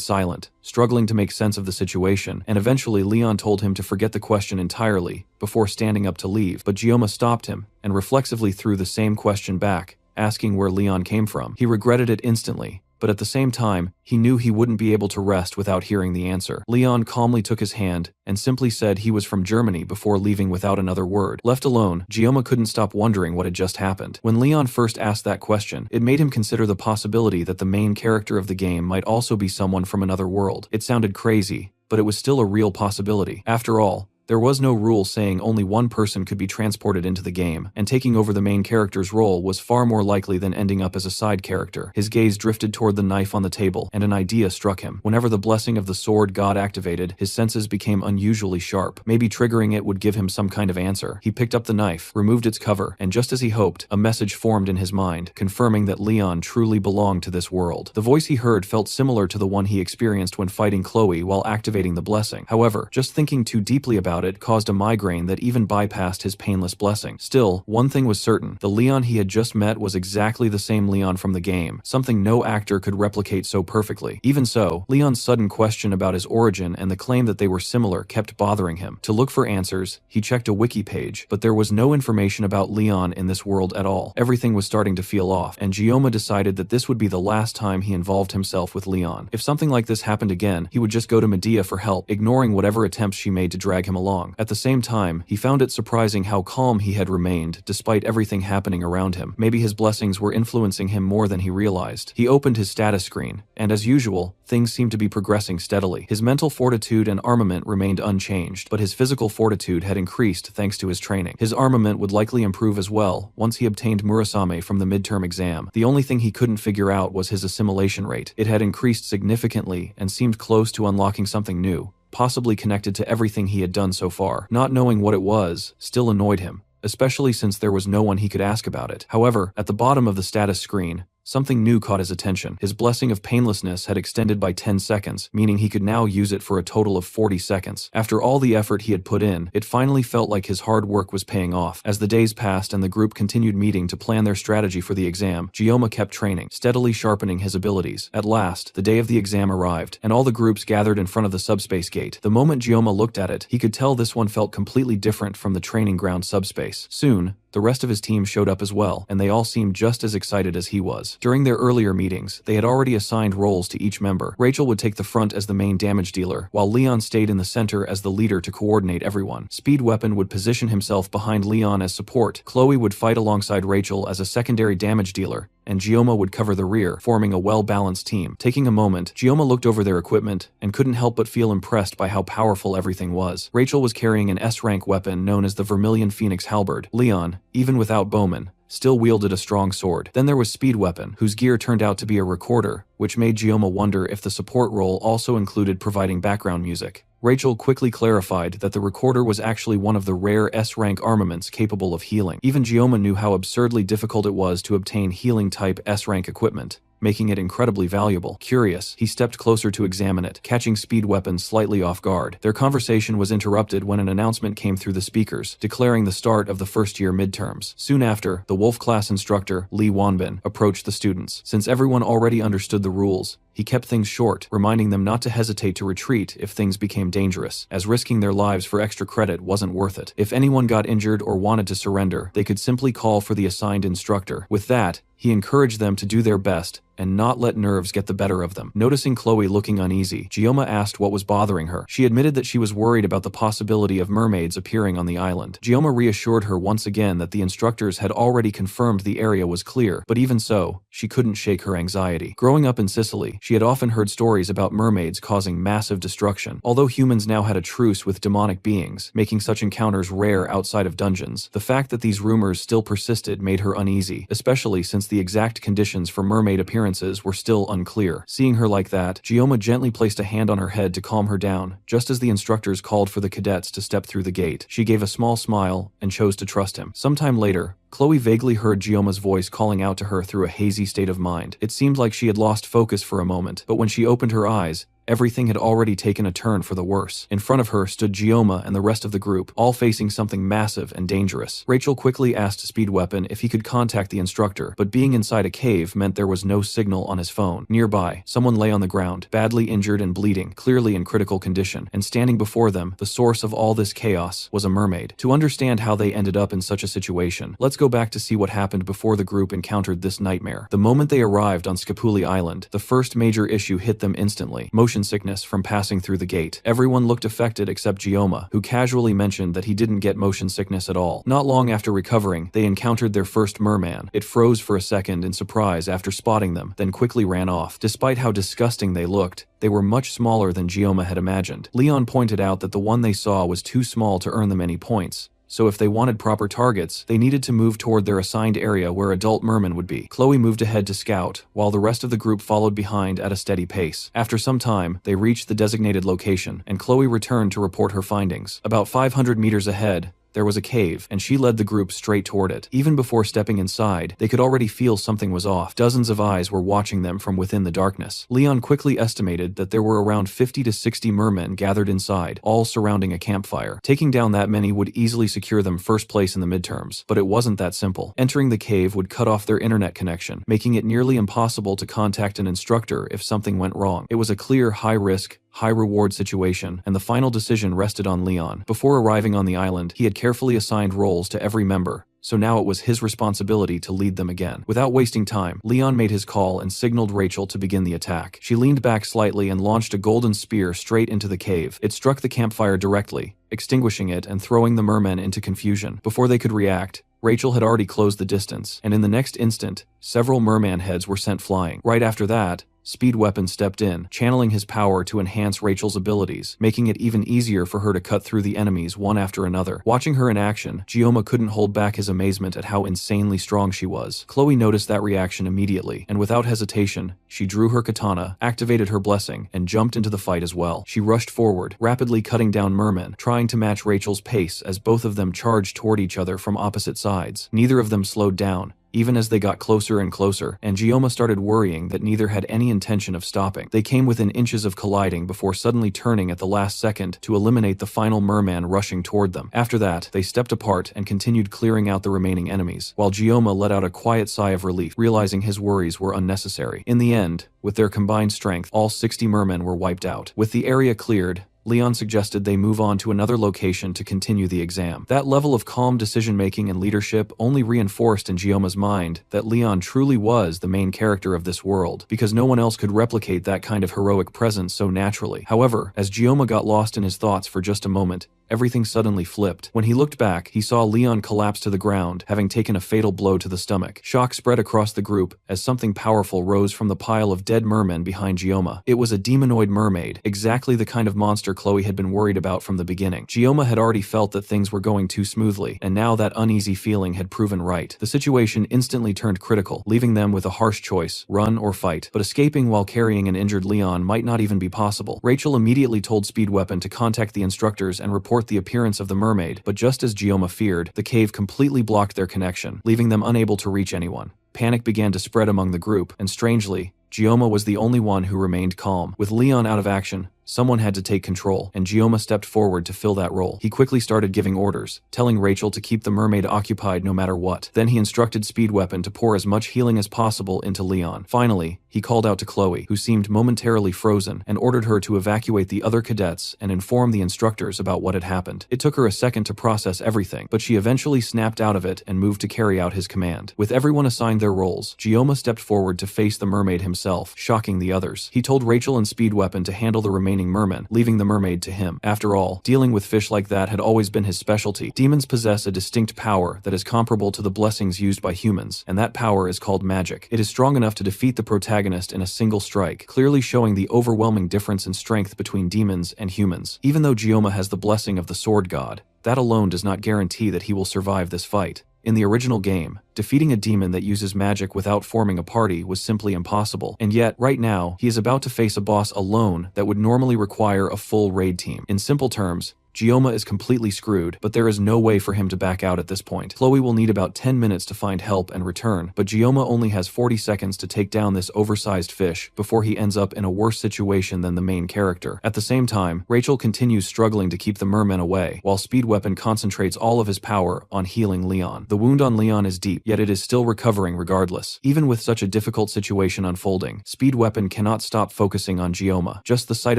S1: silent, struggling to make sense of the situation, and eventually Leon told him to forget the question entirely before standing up to leave, but Gioma stopped him and reflexively threw the same question back, asking where Leon came from. He regretted it instantly, but at the same time, he knew he wouldn't be able to rest without hearing the answer. Leon calmly took his hand and simply said he was from Germany before leaving without another word. Left alone, Gioma couldn't stop wondering what had just happened. When Leon first asked that question, it made him consider the possibility that the main character of the game might also be someone from another world. It sounded crazy, but it was still a real possibility. After all, There was no rule saying only one person could be transported into the game, and taking over the main character's role was far more likely than ending up as a side character. His gaze drifted toward the knife on the table, and an idea struck him. Whenever the blessing of the sword god activated, his senses became unusually sharp. Maybe triggering it would give him some kind of answer. He picked up the knife, removed its cover, and just as he hoped, a message formed in his mind, confirming that Leon truly belonged to this world. The voice he heard felt similar to the one he experienced when fighting Chloe while activating the blessing. However, just thinking too deeply about it caused a migraine that even bypassed his painless blessing. Still, one thing was certain: the Leon he had just met was exactly the same Leon from the game, something no actor could replicate so perfectly. Even so, Leon's sudden question about his origin and the claim that they were similar kept bothering him. To look for answers, he checked a wiki page, but there was no information about Leon in this world at all. Everything was starting to feel off, and Gioma decided that this would be the last time he involved himself with Leon. If something like this happened again, he would just go to Medea for help, ignoring whatever attempts she made to drag him along. At the same time, he found it surprising how calm he had remained despite everything happening around him. Maybe his blessings were influencing him more than he realized. He opened his status screen, and as usual, things seemed to be progressing steadily. His mental fortitude and armament remained unchanged, but his physical fortitude had increased thanks to his training. His armament would likely improve as well once he obtained Murasame from the midterm exam. The only thing he couldn't figure out was his assimilation rate. It had increased significantly and seemed close to unlocking something new, possibly connected to everything he had done so far. Not knowing what it was still annoyed him, especially since there was no one he could ask about it. However, at the bottom of the status screen, something new caught his attention. His blessing of painlessness had extended by 10 seconds, meaning he could now use it for a total of 40 seconds. After all the effort he had put in, it finally felt like his hard work was paying off. As the days passed and the group continued meeting to plan their strategy for the exam, Gioma kept training, steadily sharpening his abilities. At last, the day of the exam arrived, and all the groups gathered in front of the subspace gate. The moment Gioma looked at it, he could tell this one felt completely different from the training ground subspace. Soon, the rest of his team showed up as well, and they all seemed just as excited as he was. During their earlier meetings, they had already assigned roles to each member. Rachel would take the front as the main damage dealer, while Leon stayed in the center as the leader to coordinate everyone. Speed Weapon would position himself behind Leon as support. Chloe would fight alongside Rachel as a secondary damage dealer, and Gioma would cover the rear, forming a well-balanced team. Taking a moment, Gioma looked over their equipment and couldn't help but feel impressed by how powerful everything was. Rachel was carrying an S-rank weapon known as the Vermilion Phoenix Halberd. Leon, even without bowman, still wielded a strong sword. Then there was Speed Weapon, whose gear turned out to be a recorder, which made Gioma wonder if the support role also included providing background music. Rachel quickly clarified that the recorder was actually one of the rare S-rank armaments capable of healing. Even Gioma knew how absurdly difficult it was to obtain healing-type S-rank equipment, making it incredibly valuable. Curious, he stepped closer to examine it, catching Speed Weapon slightly off guard. Their conversation was interrupted when an announcement came through the speakers, declaring the start of the first-year midterms. Soon after, the Wolf class instructor, Lee Wanbin, approached the students. Since everyone already understood the rules, he kept things short, reminding them not to hesitate to retreat if things became dangerous, as risking their lives for extra credit wasn't worth it. If anyone got injured or wanted to surrender, they could simply call for the assigned instructor. With that, he encouraged them to do their best and not let nerves get the better of them. Noticing Chloe looking uneasy, Gioma asked what was bothering her. She admitted that she was worried about the possibility of mermaids appearing on the island. Gioma reassured her once again that the instructors had already confirmed the area was clear, but even so, she couldn't shake her anxiety. Growing up in Sicily, she had often heard stories about mermaids causing massive destruction. Although humans now had a truce with demonic beings, making such encounters rare outside of dungeons, the fact that these rumors still persisted made her uneasy, especially since the exact conditions for mermaid appearances were still unclear. Seeing her like that, Gioma gently placed a hand on her head to calm her down, just as the instructors called for the cadets to step through the gate. She gave a small smile and chose to trust him. Sometime later, Chloe vaguely heard Gioma's voice calling out to her through a hazy state of mind. It seemed like she had lost focus for a moment, but when she opened her eyes, everything had already taken a turn for the worse. In front of her stood Gioma and the rest of the group, all facing something massive and dangerous. Rachel quickly asked Speed Weapon if he could contact the instructor, but being inside a cave meant there was no signal on his phone. Nearby, someone lay on the ground, badly injured and bleeding, clearly in critical condition, and standing before them, the source of all this chaos, was a mermaid. To understand how they ended up in such a situation, let's go back to see what happened before the group encountered this nightmare. The moment they arrived on Scapuli Island, the first major issue hit them instantly. Motion motion sickness from passing through the gate. Everyone looked affected except Gioma, who casually mentioned that he didn't get motion sickness at all. Not long after recovering, they encountered their first merman. It froze for a second in surprise after spotting them, then quickly ran off. Despite how disgusting they looked, they were much smaller than Gioma had imagined. Leon pointed out that the one they saw was too small to earn them any points, so if they wanted proper targets, they needed to move toward their assigned area where adult mermen would be. Chloe moved ahead to scout, while the rest of the group followed behind at a steady pace. After some time, they reached the designated location, and Chloe returned to report her findings. About 500 meters ahead, there was a cave, and she led the group straight toward it. Even before stepping inside, they could already feel something was off. Dozens of eyes were watching them from within the darkness. Leon quickly estimated that there were around 50 to 60 mermen gathered inside, all surrounding a campfire. Taking down that many would easily secure them first place in the midterms, but it wasn't that simple. Entering the cave would cut off their internet connection, making it nearly impossible to contact an instructor if something went wrong. It was a clear high-risk, high-reward situation, and the final decision rested on Leon. Before arriving on the island, he had carefully assigned roles to every member, so now it was his responsibility to lead them again. Without wasting time, Leon made his call and signaled Rachel to begin the attack. She leaned back slightly and launched a golden spear straight into the cave. It struck the campfire directly, extinguishing it and throwing the mermen into confusion. Before they could react, Rachel had already closed the distance, and in the next instant, several merman heads were sent flying. Right after that, Speed Weapon stepped in, channeling his power to enhance Rachel's abilities, making it even easier for her to cut through the enemies one after another. Watching her in action, Gioma couldn't hold back his amazement at how insanely strong she was. Chloe noticed that reaction immediately, and without hesitation, she drew her katana, activated her blessing, and jumped into the fight as well. She rushed forward, rapidly cutting down mermen, trying to match Rachel's pace as both of them charged toward each other from opposite sides. Neither of them slowed down, even as they got closer and closer, and Gioma started worrying that neither had any intention of stopping. They came within inches of colliding before suddenly turning at the last second to eliminate the final merman rushing toward them. After that, they stepped apart and continued clearing out the remaining enemies, while Gioma let out a quiet sigh of relief, realizing his worries were unnecessary. In the end, with their combined strength, all 60 mermen were wiped out. With the area cleared, Leon suggested they move on to another location to continue the exam. That level of calm decision-making and leadership only reinforced in Gioma's mind that Leon truly was the main character of this world, because no one else could replicate that kind of heroic presence so naturally. However, as Gioma got lost in his thoughts for just a moment, everything suddenly flipped. When he looked back, he saw Leon collapse to the ground, having taken a fatal blow to the stomach. Shock spread across the group as something powerful rose from the pile of dead mermen behind Gioma. It was a demonoid mermaid, exactly the kind of monster Chloe had been worried about from the beginning. Gioma had already felt that things were going too smoothly, and now that uneasy feeling had proven right. The situation instantly turned critical, leaving them with a harsh choice: run or fight. But escaping while carrying an injured Leon might not even be possible. Rachel immediately told Speed Weapon to contact the instructors and report the appearance of the mermaid, but just as Gioma feared, the cave completely blocked their connection, leaving them unable to reach anyone. Panic began to spread among the group, and strangely, Gioma was the only one who remained calm. With Leon out of action, someone had to take control, and Gioma stepped forward to fill that role. He quickly started giving orders, telling Rachel to keep the mermaid occupied no matter what. Then he instructed Speed Weapon to pour as much healing as possible into Leon. Finally, he called out to Chloe, who seemed momentarily frozen, and ordered her to evacuate the other cadets and inform the instructors about what had happened. It took her a second to process everything, but she eventually snapped out of it and moved to carry out his command. With everyone assigned their roles, Gioma stepped forward to face the mermaid himself, shocking the others. He told Rachel and Speed Weapon to handle the remaining mermen, leaving the mermaid to him. After all, dealing with fish like that had always been his specialty. Demons possess a distinct power that is comparable to the blessings used by humans, and that power is called magic. It is strong enough to defeat the protagonist in a single strike, clearly showing the overwhelming difference in strength between demons and humans. Even though Gioma has the blessing of the sword god, that alone does not guarantee that he will survive this fight. In the original game, defeating a demon that uses magic without forming a party was simply impossible, and yet, right now, he is about to face a boss alone that would normally require a full raid team. In simple terms, Gioma is completely screwed, but there is no way for him to back out at this point. Chloe will need about 10 minutes to find help and return, but Gioma only has 40 seconds to take down this oversized fish before he ends up in a worse situation than the main character. At the same time, Rachel continues struggling to keep the mermen away, while Speed Weapon concentrates all of his power on healing Leon. The wound on Leon is deep, yet it is still recovering regardless. Even with such a difficult situation unfolding, Speed Weapon cannot stop focusing on Gioma. Just the sight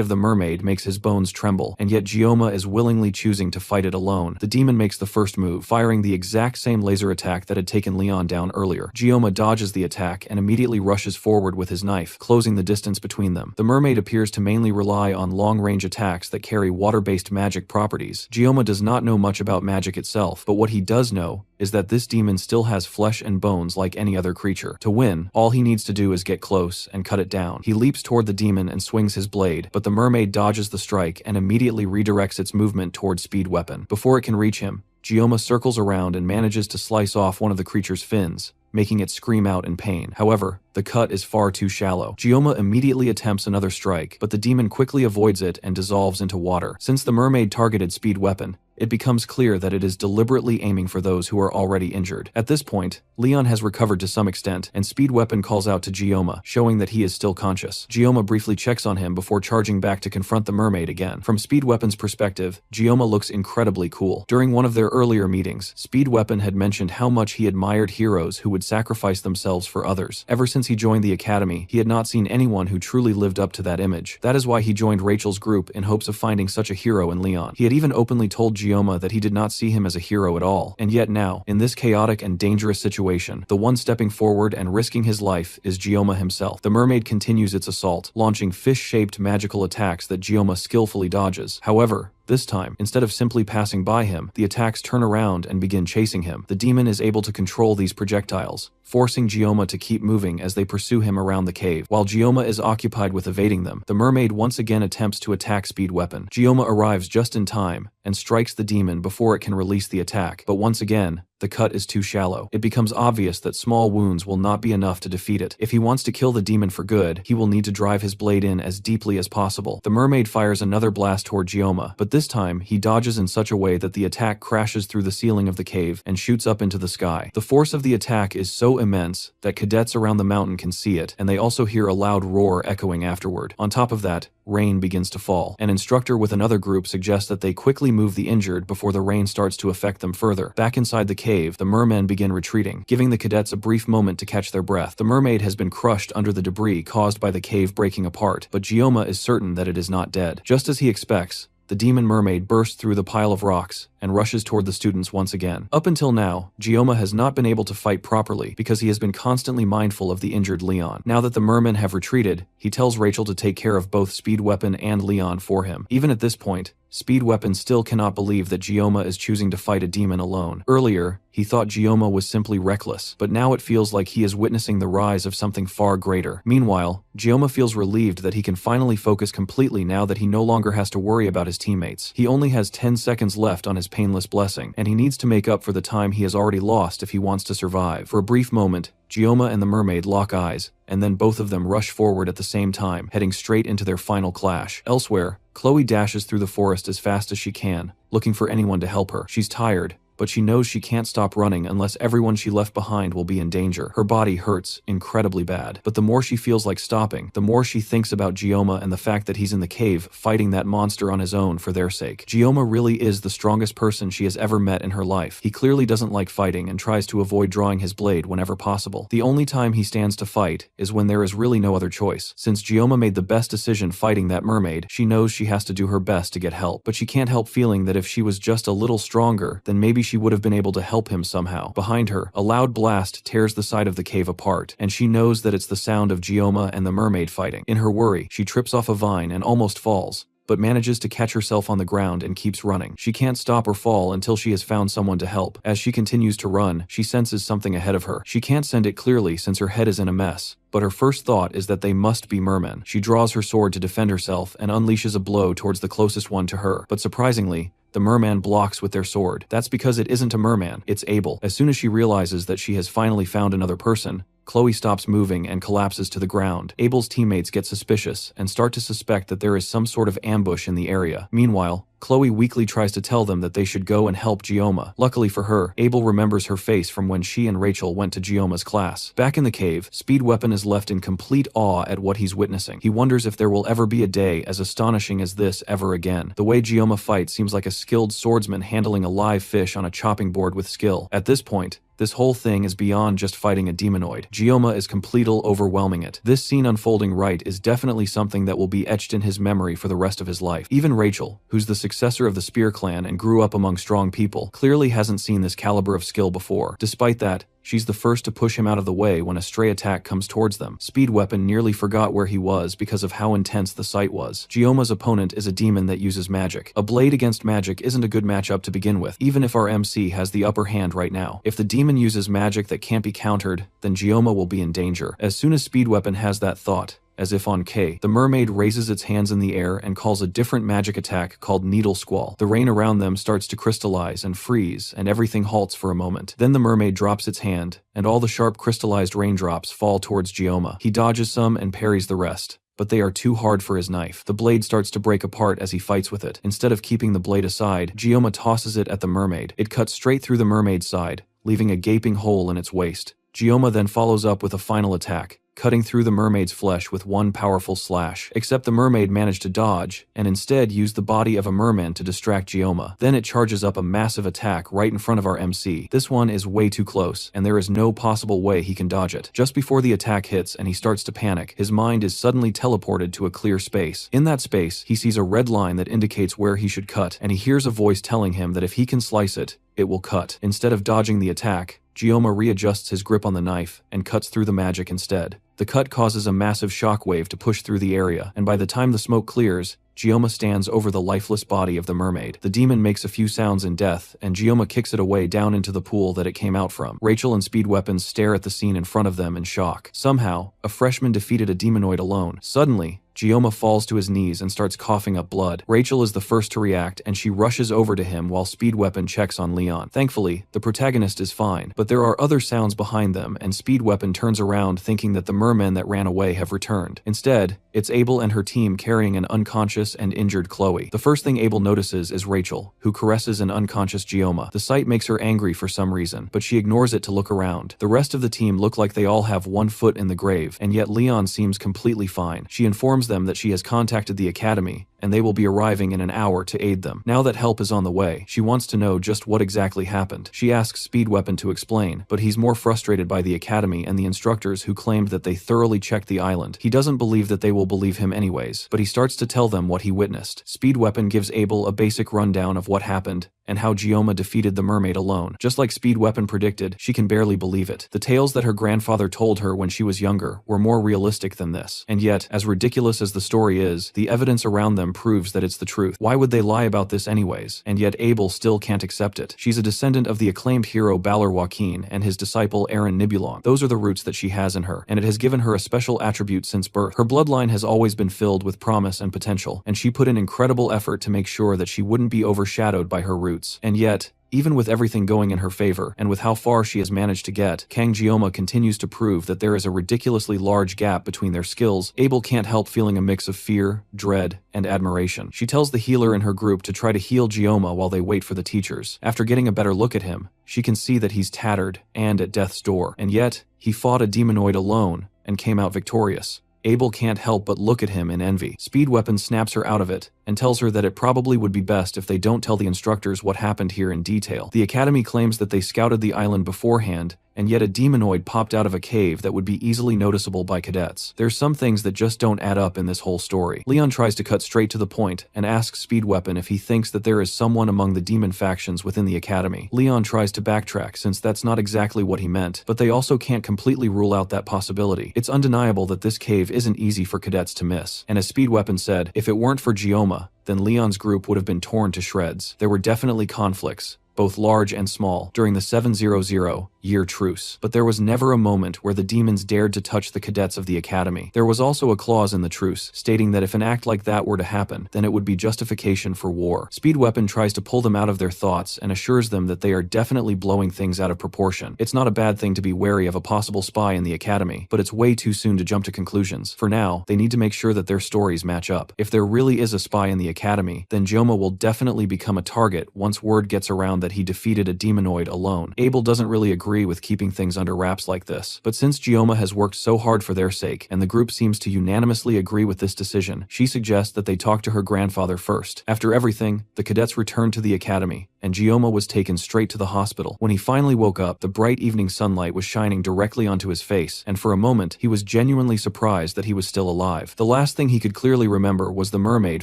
S1: of the mermaid makes his bones tremble, and yet Gioma is willing unwillingly choosing to fight it alone. The demon makes the first move, firing the exact same laser attack that had taken Leon down earlier. Gioma dodges the attack and immediately rushes forward with his knife, closing the distance between them. The mermaid appears to mainly rely on long-range attacks that carry water-based magic properties. Gioma does not know much about magic itself, but what he does know is that this demon still has flesh and bones like any other creature. To win, all he needs to do is get close and cut it down. He leaps toward the demon and swings his blade, but the mermaid dodges the strike and immediately redirects its movement toward Speed Weapon. Before it can reach him, Gioma circles around and manages to slice off one of the creature's fins, making it scream out in pain. However, the cut is far too shallow. Gioma immediately attempts another strike, but the demon quickly avoids it and dissolves into water. Since the mermaid targeted Speed Weapon, it becomes clear that it is deliberately aiming for those who are already injured. At this point, Leon has recovered to some extent, and Speed Weapon calls out to Gioma, showing that he is still conscious. Gioma briefly checks on him before charging back to confront the mermaid again. From Speed Weapon's perspective, Gioma looks incredibly cool. During one of their earlier meetings, Speed Weapon had mentioned how much he admired heroes who would sacrifice themselves for others. Ever since he joined the academy, he had not seen anyone who truly lived up to that image. That is why he joined Rachel's group in hopes of finding such a hero in Leon. He had even openly told Gioma that he did not see him as a hero at all. And yet now, in this chaotic and dangerous situation, the one stepping forward and risking his life is Gioma himself. The mermaid continues its assault, launching fish-shaped magical attacks that Gioma skillfully dodges. However, this time, instead of simply passing by him, the attacks turn around and begin chasing him. The demon is able to control these projectiles, forcing Gioma to keep moving as they pursue him around the cave. While Gioma is occupied with evading them, the mermaid once again attempts to attack Speed Weapon. Gioma arrives just in time and strikes the demon before it can release the attack, but once again, the cut is too shallow. It becomes obvious that small wounds will not be enough to defeat it. If he wants to kill the demon for good, he will need to drive his blade in as deeply as possible. The mermaid fires another blast toward Gioma, but this time, he dodges in such a way that the attack crashes through the ceiling of the cave and shoots up into the sky. The force of the attack is so immense that cadets around the mountain can see it, and they also hear a loud roar echoing afterward. On top of that, rain begins to fall. An instructor with another group suggests that they quickly move the injured before the rain starts to affect them further. Back inside the cave, the mermen begin retreating, giving the cadets a brief moment to catch their breath. The mermaid has been crushed under the debris caused by the cave breaking apart, but Gioma is certain that it is not dead. Just as he expects, the demon mermaid bursts through the pile of rocks and rushes toward the students once again. Up until now, Gioma has not been able to fight properly because he has been constantly mindful of the injured Leon. Now that the mermen have retreated, he tells Rachel to take care of both Speed Weapon and Leon for him. Even at this point, Speed Weapon still cannot believe that Gioma is choosing to fight a demon alone. Earlier, he thought Gioma was simply reckless, but now it feels like he is witnessing the rise of something far greater. Meanwhile, Gioma feels relieved that he can finally focus completely now that he no longer has to worry about his teammates. He only has 10 seconds left on his painless blessing, and he needs to make up for the time he has already lost if he wants to survive. For a brief moment, Gioma and the mermaid lock eyes, and then both of them rush forward at the same time, heading straight into their final clash. Elsewhere, Chloe dashes through the forest as fast as she can, looking for anyone to help her. She's tired, but she knows she can't stop running unless everyone she left behind will be in danger. Her body hurts incredibly bad, but the more she feels like stopping, the more she thinks about Gioma and the fact that he's in the cave fighting that monster on his own for their sake. Gioma really is the strongest person she has ever met in her life. He clearly doesn't like fighting and tries to avoid drawing his blade whenever possible. The only time he stands to fight is when there is really no other choice. Since Gioma made the best decision fighting that mermaid, she knows she has to do her best to get help, but she can't help feeling that if she was just a little stronger, then maybe she would have been able to help him somehow. Behind her, a loud blast tears the side of the cave apart, and she knows that it's the sound of Gioma and the mermaid fighting. In her worry, she trips off a vine and almost falls, but manages to catch herself on the ground and keeps running. She can't stop or fall until she has found someone to help. As she continues to run, she senses something ahead of her. She can't send it clearly since her head is in a mess, but her first thought is that they must be mermen. She draws her sword to defend herself and unleashes a blow towards the closest one to her, but surprisingly, the merman blocks with their sword. That's because it isn't a merman, it's Abel. As soon as she realizes that she has finally found another person, Chloe stops moving and collapses to the ground. Abel's teammates get suspicious and start to suspect that there is some sort of ambush in the area. Meanwhile, Chloe weakly tries to tell them that they should go and help Gioma. Luckily for her, Abel remembers her face from when she and Rachel went to Gioma's class. Back in the cave, Speed Weapon is left in complete awe at what he's witnessing. He wonders if there will ever be a day as astonishing as this ever again. The way Gioma fights seems like a skilled swordsman handling a live fish on a chopping board with skill. At this point, this whole thing is beyond just fighting a demonoid. Gioma is completely overwhelming it. This scene unfolding right is definitely something that will be etched in his memory for the rest of his life. Even Rachel, who's the successor of the Spear clan and grew up among strong people, clearly hasn't seen this caliber of skill before. Despite that, she's the first to push him out of the way when a stray attack comes towards them. Speed Weapon nearly forgot where he was because of how intense the sight was. Gyoma's opponent is a demon that uses magic. A blade against magic isn't a good matchup to begin with, even if our MC has the upper hand right now. If the demon uses magic that can't be countered, then Gyoma will be in danger. As soon as Speed Weapon has that thought, as if on K, the mermaid raises its hands in the air and calls a different magic attack called Needle Squall. The rain around them starts to crystallize and freeze, and everything halts for a moment. Then the mermaid drops its hand, and all the sharp crystallized raindrops fall towards Gyoma. He dodges some and parries the rest, but they are too hard for his knife. The blade starts to break apart as he fights with it. Instead of keeping the blade aside, Gyoma tosses it at the mermaid. It cuts straight through the mermaid's side, leaving a gaping hole in its waist. Gyoma then follows up with a final attack, cutting through the mermaid's flesh with one powerful slash. Except the mermaid managed to dodge, and instead used the body of a merman to distract Gyoma. Then it charges up a massive attack right in front of our MC. This one is way too close, and there is no possible way he can dodge it. Just before the attack hits and he starts to panic, his mind is suddenly teleported to a clear space. In that space, he sees a red line that indicates where he should cut, and he hears a voice telling him that if he can slice it, it will cut. Instead of dodging the attack, Gyoma readjusts his grip on the knife and cuts through the magic instead. The cut causes a massive shockwave to push through the area, and by the time the smoke clears, Gyoma stands over the lifeless body of the mermaid. The demon makes a few sounds in death, and Gyoma kicks it away down into the pool that it came out from. Rachel and Speed Weapon stare at the scene in front of them in shock. Somehow, a freshman defeated a demonoid alone. Suddenly, Gyoma falls to his knees and starts coughing up blood. Rachel is the first to react, and she rushes over to him while Speed Weapon checks on Leon. Thankfully, the protagonist is fine, but there are other sounds behind them, and Speed Weapon turns around thinking that the mermen that ran away have returned. Instead, it's Abel and her team carrying an unconscious and injured Chloe. The first thing Abel notices is Rachel, who caresses an unconscious Gyoma. The sight makes her angry for some reason, but she ignores it to look around. The rest of the team look like they all have one foot in the grave, and yet Leon seems completely fine. She informs them that she has contacted the academy, and they will be arriving in an hour to aid them. Now that help is on the way, she wants to know just what exactly happened. She asks Speed Weapon to explain, but he's more frustrated by the academy and the instructors who claimed that they thoroughly checked the island. He doesn't believe that they will believe him anyways, but he starts to tell them what he witnessed. Speed Weapon gives Abel a basic rundown of what happened and how Gyoma defeated the mermaid alone. Just like Speed Weapon predicted, she can barely believe it. The tales that her grandfather told her when she was younger were more realistic than this. And yet, as ridiculous as the story is, the evidence around them proves that it's the truth. Why would they lie about this anyways? And yet Abel still can't accept it. She's a descendant of the acclaimed hero Balor Joaquin and his disciple Aaron Nibulon. Those are the roots that she has in her, and it has given her a special attribute since birth. Her bloodline has always been filled with promise and potential, and she put in incredible effort to make sure that she wouldn't be overshadowed by her roots. And yet, even with everything going in her favor, and with how far she has managed to get, Kang Gyoma continues to prove that there is a ridiculously large gap between their skills. Abel can't help feeling a mix of fear, dread, and admiration. She tells the healer in her group to try to heal Gyoma while they wait for the teachers. After getting a better look at him, she can see that he's tattered and at death's door. And yet, he fought a demonoid alone and came out victorious. Abel can't help but look at him in envy. Speed Weapon snaps her out of it and tells her that it probably would be best if they don't tell the instructors what happened here in detail. The academy claims that they scouted the island beforehand, and yet a demonoid popped out of a cave that would be easily noticeable by cadets. There's some things that just don't add up in this whole story. Leon tries to cut straight to the point and asks Speed Weapon if he thinks that there is someone among the demon factions within the academy. Leon tries to backtrack since that's not exactly what he meant, but they also can't completely rule out that possibility. It's undeniable that this cave isn't easy for cadets to miss, and as Speed Weapon said, if it weren't for Gyoma, then Leon's group would have been torn to shreds. There were definitely conflicts, both large and small, during the 700-year truce. But there was never a moment where the demons dared to touch the cadets of the academy. There was also a clause in the truce stating that if an act like that were to happen, then it would be justification for war. Speed Weapon tries to pull them out of their thoughts and assures them that they are definitely blowing things out of proportion. It's not a bad thing to be wary of a possible spy in the academy, but it's way too soon to jump to conclusions. For now, they need to make sure that their stories match up. If there really is a spy in the academy, then Gyoma will definitely become a target once word gets around that that he defeated a demonoid alone. Abel doesn't really agree with keeping things under wraps like this, but since Gioma has worked so hard for their sake, and the group seems to unanimously agree with this decision, she suggests that they talk to her grandfather first. After everything, the cadets returned to the academy, and Gioma was taken straight to the hospital. When he finally woke up, the bright evening sunlight was shining directly onto his face, and for a moment, he was genuinely surprised that he was still alive. The last thing he could clearly remember was the mermaid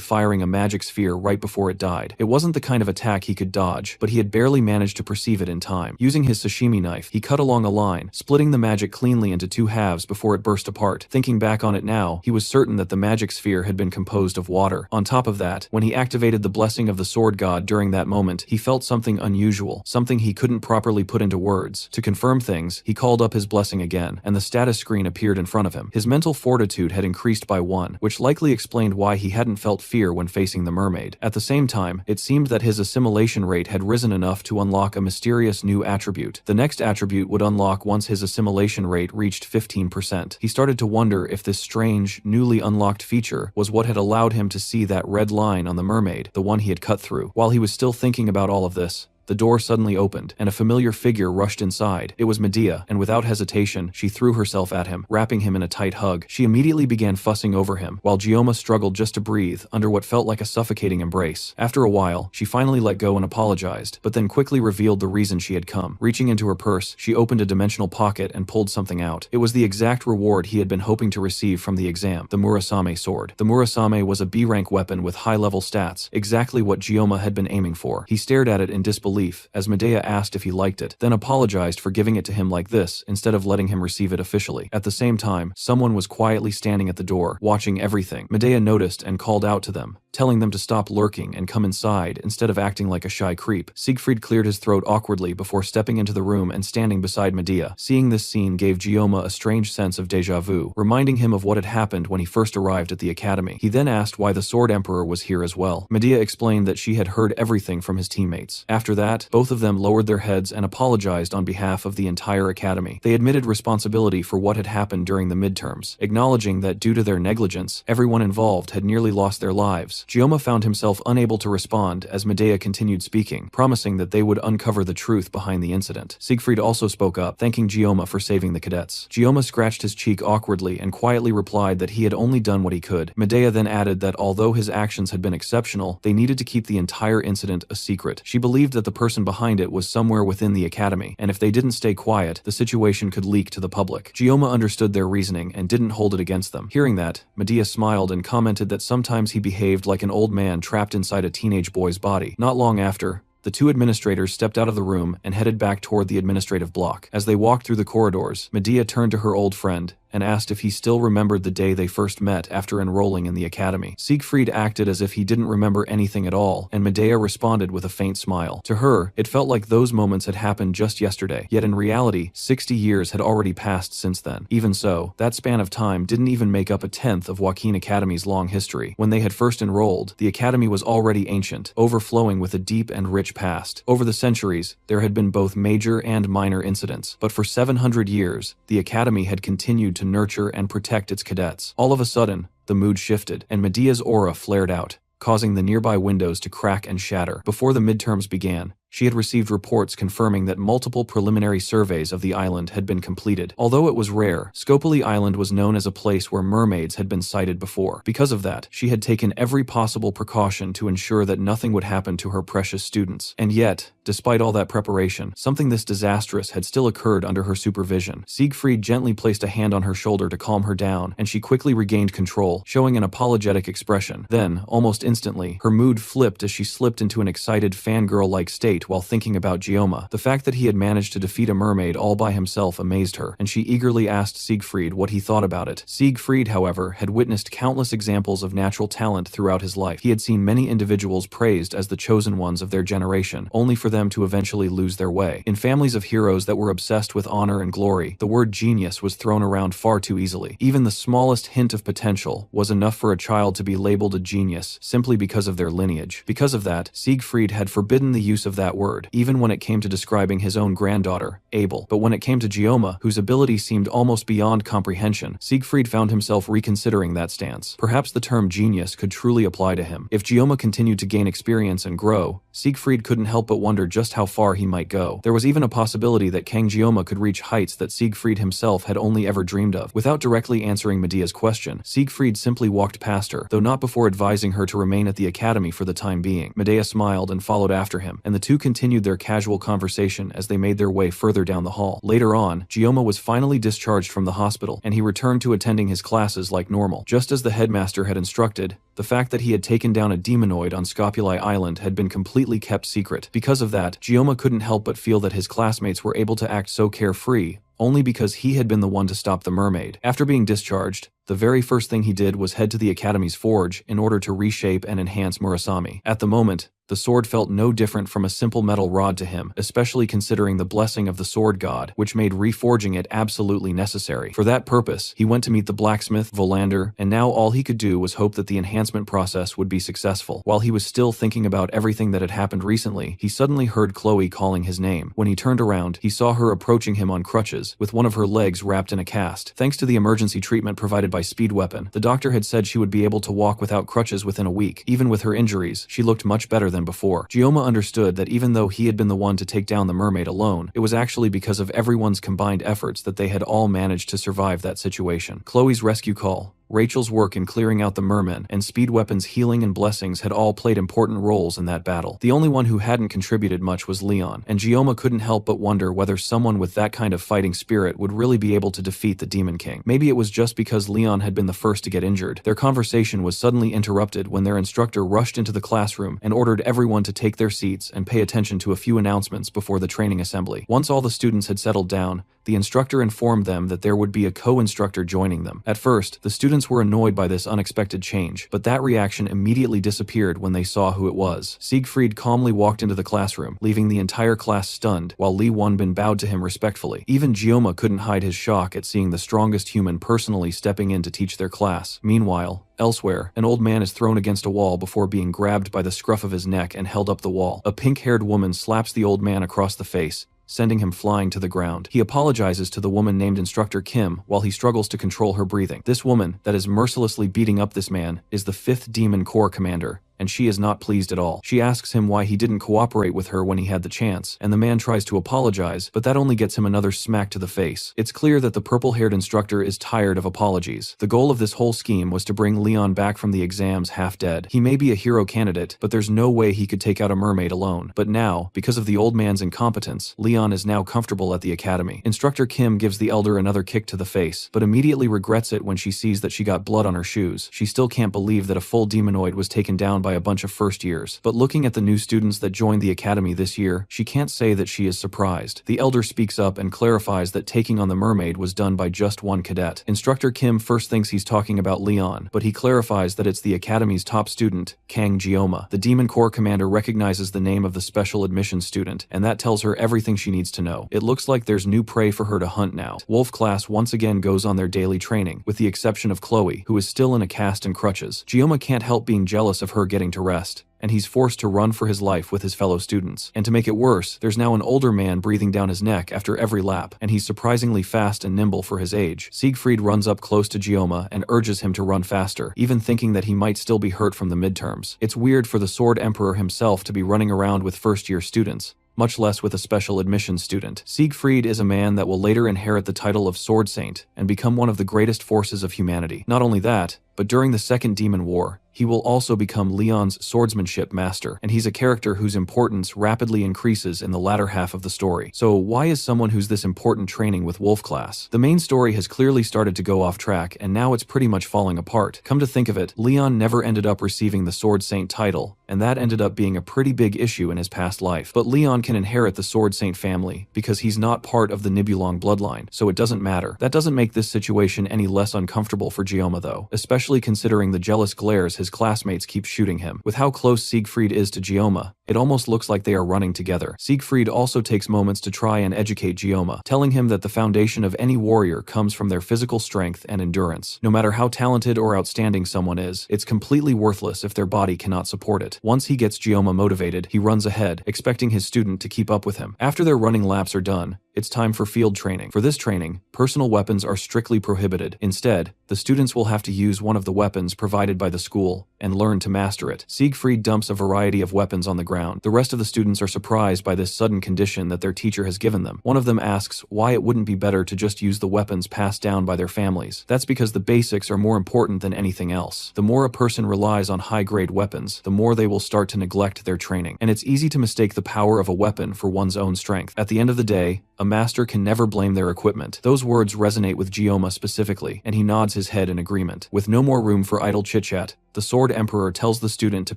S1: firing a magic sphere right before it died. It wasn't the kind of attack he could dodge, but he had barely managed to perceive it in time. Using his sashimi knife, he cut along a line, splitting the magic cleanly into two halves before it burst apart. Thinking back on it now, he was certain that the magic sphere had been composed of water. On top of that, when he activated the blessing of the sword god during that moment, he felt something unusual, something he couldn't properly put into words. To confirm things, he called up his blessing again, and the status screen appeared in front of him. His mental fortitude had increased by 1, which likely explained why he hadn't felt fear when facing the mermaid. At the same time, it seemed that his assimilation rate had risen enough to unlock a mysterious new attribute. The next attribute would unlock once his assimilation rate reached 15%. He started to wonder if this strange, newly unlocked feature was what had allowed him to see that red line on the mermaid, the one he had cut through. While he was still thinking about all of this, the door suddenly opened, and a familiar figure rushed inside. It was Medea, and without hesitation, she threw herself at him, wrapping him in a tight hug. She immediately began fussing over him, while Gioma struggled just to breathe under what felt like a suffocating embrace. After a while, she finally let go and apologized, but then quickly revealed the reason she had come. Reaching into her purse, she opened a dimensional pocket and pulled something out. It was the exact reward he had been hoping to receive from the exam, the Murasame sword. The Murasame was a B-rank weapon with high-level stats, exactly what Gioma had been aiming for. He stared at it in disbelief as Medea asked if he liked it, then apologized for giving it to him like this instead of letting him receive it officially. At the same time, someone was quietly standing at the door, watching everything. Medea noticed and called out to them, telling them to stop lurking and come inside instead of acting like a shy creep. Siegfried cleared his throat awkwardly before stepping into the room and standing beside Medea. Seeing this scene gave Gioma a strange sense of déjà vu, reminding him of what had happened when he first arrived at the academy. He then asked why the Sword Emperor was here as well. Medea explained that she had heard everything from his teammates. After that, both of them lowered their heads and apologized on behalf of the entire academy. They admitted responsibility for what had happened during the midterms, acknowledging that due to their negligence, everyone involved had nearly lost their lives. Gioma found himself unable to respond as Medea continued speaking, promising that they would uncover the truth behind the incident. Siegfried also spoke up, thanking Gioma for saving the cadets. Gioma scratched his cheek awkwardly and quietly replied that he had only done what he could. Medea then added that although his actions had been exceptional, they needed to keep the entire incident a secret. She believed that the person behind it was somewhere within the academy, and if they didn't stay quiet, the situation could leak to the public. Gioma understood their reasoning and didn't hold it against them. Hearing that, Medea smiled and commented that sometimes he behaved like an old man trapped inside a teenage boy's body. Not long after, the two administrators stepped out of the room and headed back toward the administrative block. As they walked through the corridors, Medea turned to her old friend and asked if he still remembered the day they first met after enrolling in the academy. Siegfried acted as if he didn't remember anything at all, and Medea responded with a faint smile. To her, it felt like those moments had happened just yesterday, yet in reality, 60 years had already passed since then. Even so, that span of time didn't even make up a tenth of Joaquin Academy's long history. When they had first enrolled, the academy was already ancient, overflowing with a deep and rich past. Over the centuries, there had been both major and minor incidents, but for 700 years, the academy had continued to nurture and protect its cadets. All of a sudden, the mood shifted, and Medea's aura flared out, causing the nearby windows to crack and shatter. Before the midterms began, she had received reports confirming that multiple preliminary surveys of the island had been completed. Although it was rare, Scopoli Island was known as a place where mermaids had been sighted before. Because of that, she had taken every possible precaution to ensure that nothing would happen to her precious students. And yet, despite all that preparation, something this disastrous had still occurred under her supervision. Siegfried gently placed a hand on her shoulder to calm her down, and she quickly regained control, showing an apologetic expression. Then, almost instantly, her mood flipped as she slipped into an excited fangirl-like state while thinking about Gioma. The fact that he had managed to defeat a mermaid all by himself amazed her, and she eagerly asked Siegfried what he thought about it. Siegfried, however, had witnessed countless examples of natural talent throughout his life. He had seen many individuals praised as the chosen ones of their generation, only for them to eventually lose their way. In families of heroes that were obsessed with honor and glory, the word genius was thrown around far too easily. Even the smallest hint of potential was enough for a child to be labeled a genius simply because of their lineage. Because of that, Siegfried had forbidden the use of that that word, even when it came to describing his own granddaughter, Abel. But when it came to Gioma, whose ability seemed almost beyond comprehension, Siegfried found himself reconsidering that stance. Perhaps the term genius could truly apply to him. If Gioma continued to gain experience and grow, Siegfried couldn't help but wonder just how far he might go. There was even a possibility that Kang Gioma could reach heights that Siegfried himself had only ever dreamed of. Without directly answering Medea's question, Siegfried simply walked past her, though not before advising her to remain at the academy for the time being. Medea smiled and followed after him, and the two continued their casual conversation as they made their way further down the hall. Later on, Gioma was finally discharged from the hospital, and he returned to attending his classes like normal. Just as the headmaster had instructed, the fact that he had taken down a demonoid on Scopuli Island had been completely kept secret. Because of that, Gioma couldn't help but feel that his classmates were able to act so carefree only because he had been the one to stop the mermaid. After being discharged, the very first thing he did was head to the Academy's forge in order to reshape and enhance Murasame. At the moment, the sword felt no different from a simple metal rod to him, especially considering the blessing of the sword god, which made reforging it absolutely necessary. For that purpose, he went to meet the blacksmith, Volander, and now all he could do was hope that the enhancement process would be successful. While he was still thinking about everything that had happened recently, he suddenly heard Chloe calling his name. When he turned around, he saw her approaching him on crutches, with one of her legs wrapped in a cast. Thanks to the emergency treatment provided by Speed Weapon, the doctor had said she would be able to walk without crutches within a week. Even with her injuries, she looked much better than before. Gioma understood that even though he had been the one to take down the mermaid alone, it was actually because of everyone's combined efforts that they had all managed to survive that situation. Chloe's rescue call, Rachel's work in clearing out the mermen, and Speed Weapon's healing and blessings had all played important roles in that battle. The only one who hadn't contributed much was Leon, and Gioma couldn't help but wonder whether someone with that kind of fighting spirit would really be able to defeat the Demon King. Maybe it was just because Leon had been the first to get injured. Their conversation was suddenly interrupted when their instructor rushed into the classroom and ordered everyone to take their seats and pay attention to a few announcements before the training assembly. Once all the students had settled down, the instructor informed them that there would be a co-instructor joining them. At first, the students were annoyed by this unexpected change, but that reaction immediately disappeared when they saw who it was. Siegfried calmly walked into the classroom, leaving the entire class stunned, while Li Wanbin bowed to him respectfully. Even Gioma couldn't hide his shock at seeing the strongest human personally stepping in to teach their class. Meanwhile, elsewhere, an old man is thrown against a wall before being grabbed by the scruff of his neck and held up the wall. A pink-haired woman slaps the old man across the face, sending him flying to the ground. He apologizes to the woman named Instructor Kim while he struggles to control her breathing. This woman, that is mercilessly beating up this man, is the 5th Demon Corps commander, and she is not pleased at all. She asks him why he didn't cooperate with her when he had the chance, and the man tries to apologize, but that only gets him another smack to the face. It's clear that the purple-haired instructor is tired of apologies. The goal of this whole scheme was to bring Leon back from the exams half dead. He may be a hero candidate, but there's no way he could take out a mermaid alone. But now, because of the old man's incompetence, Leon is now comfortable at the academy. Instructor Kim gives the elder another kick to the face, but immediately regrets it when she sees that she got blood on her shoes. She still can't believe that a full demonoid was taken down by a bunch of first years. But looking at the new students that joined the academy this year, she can't say that she is surprised. The elder speaks up and clarifies that taking on the mermaid was done by just one cadet. Instructor Kim first thinks he's talking about Leon, but he clarifies that it's the academy's top student, Kang Gioma. The Demon Corps commander recognizes the name of the special admissions student, and that tells her everything she needs to know. It looks like there's new prey for her to hunt now. Wolf class once again goes on their daily training, with the exception of Chloe, who is still in a cast and crutches. Gioma can't help being jealous of her getting to rest, and he's forced to run for his life with his fellow students. And to make it worse, there's now an older man breathing down his neck after every lap, and he's surprisingly fast and nimble for his age. Siegfried runs up close to Gioma and urges him to run faster, even thinking that he might still be hurt from the midterms. It's weird for the Sword Emperor himself to be running around with first-year students, much less with a special admissions student. Siegfried is a man that will later inherit the title of Sword Saint and become one of the greatest forces of humanity. Not only that, but during the Second Demon War, he will also become Leon's swordsmanship master, and he's a character whose importance rapidly increases in the latter half of the story. So why is someone who's this important training with Wolf class? The main story has clearly started to go off track, and now it's pretty much falling apart. Come to think of it, Leon never ended up receiving the Sword Saint title, and that ended up being a pretty big issue in his past life. But Leon can inherit the Sword Saint family, because he's not part of the Nibelung bloodline, so it doesn't matter. That doesn't make this situation any less uncomfortable for Gioma though, especially considering the jealous glares his classmates keep shooting him. With how close Siegfried is to Gioma, It almost looks like they are running together. Siegfried also takes moments to try and educate Gyoma, telling him that the foundation of any warrior comes from their physical strength and endurance. No matter how talented or outstanding someone is, it's completely worthless if their body cannot support it. Once he gets Gyoma motivated, he runs ahead, expecting his student to keep up with him. After their running laps are done, it's time for field training. For this training, personal weapons are strictly prohibited. Instead, the students will have to use one of the weapons provided by the school and learn to master it. Siegfried dumps a variety of weapons on the ground. The rest of the students are surprised by this sudden condition that their teacher has given them. One of them asks why it wouldn't be better to just use the weapons passed down by their families. That's because the basics are more important than anything else. The more a person relies on high-grade weapons, the more they will start to neglect their training. And it's easy to mistake the power of a weapon for one's own strength. At the end of the day, a master can never blame their equipment. Those words resonate with Gyoma specifically, and he nods his head in agreement. With no more room for idle chit-chat, the Sword Emperor tells the student to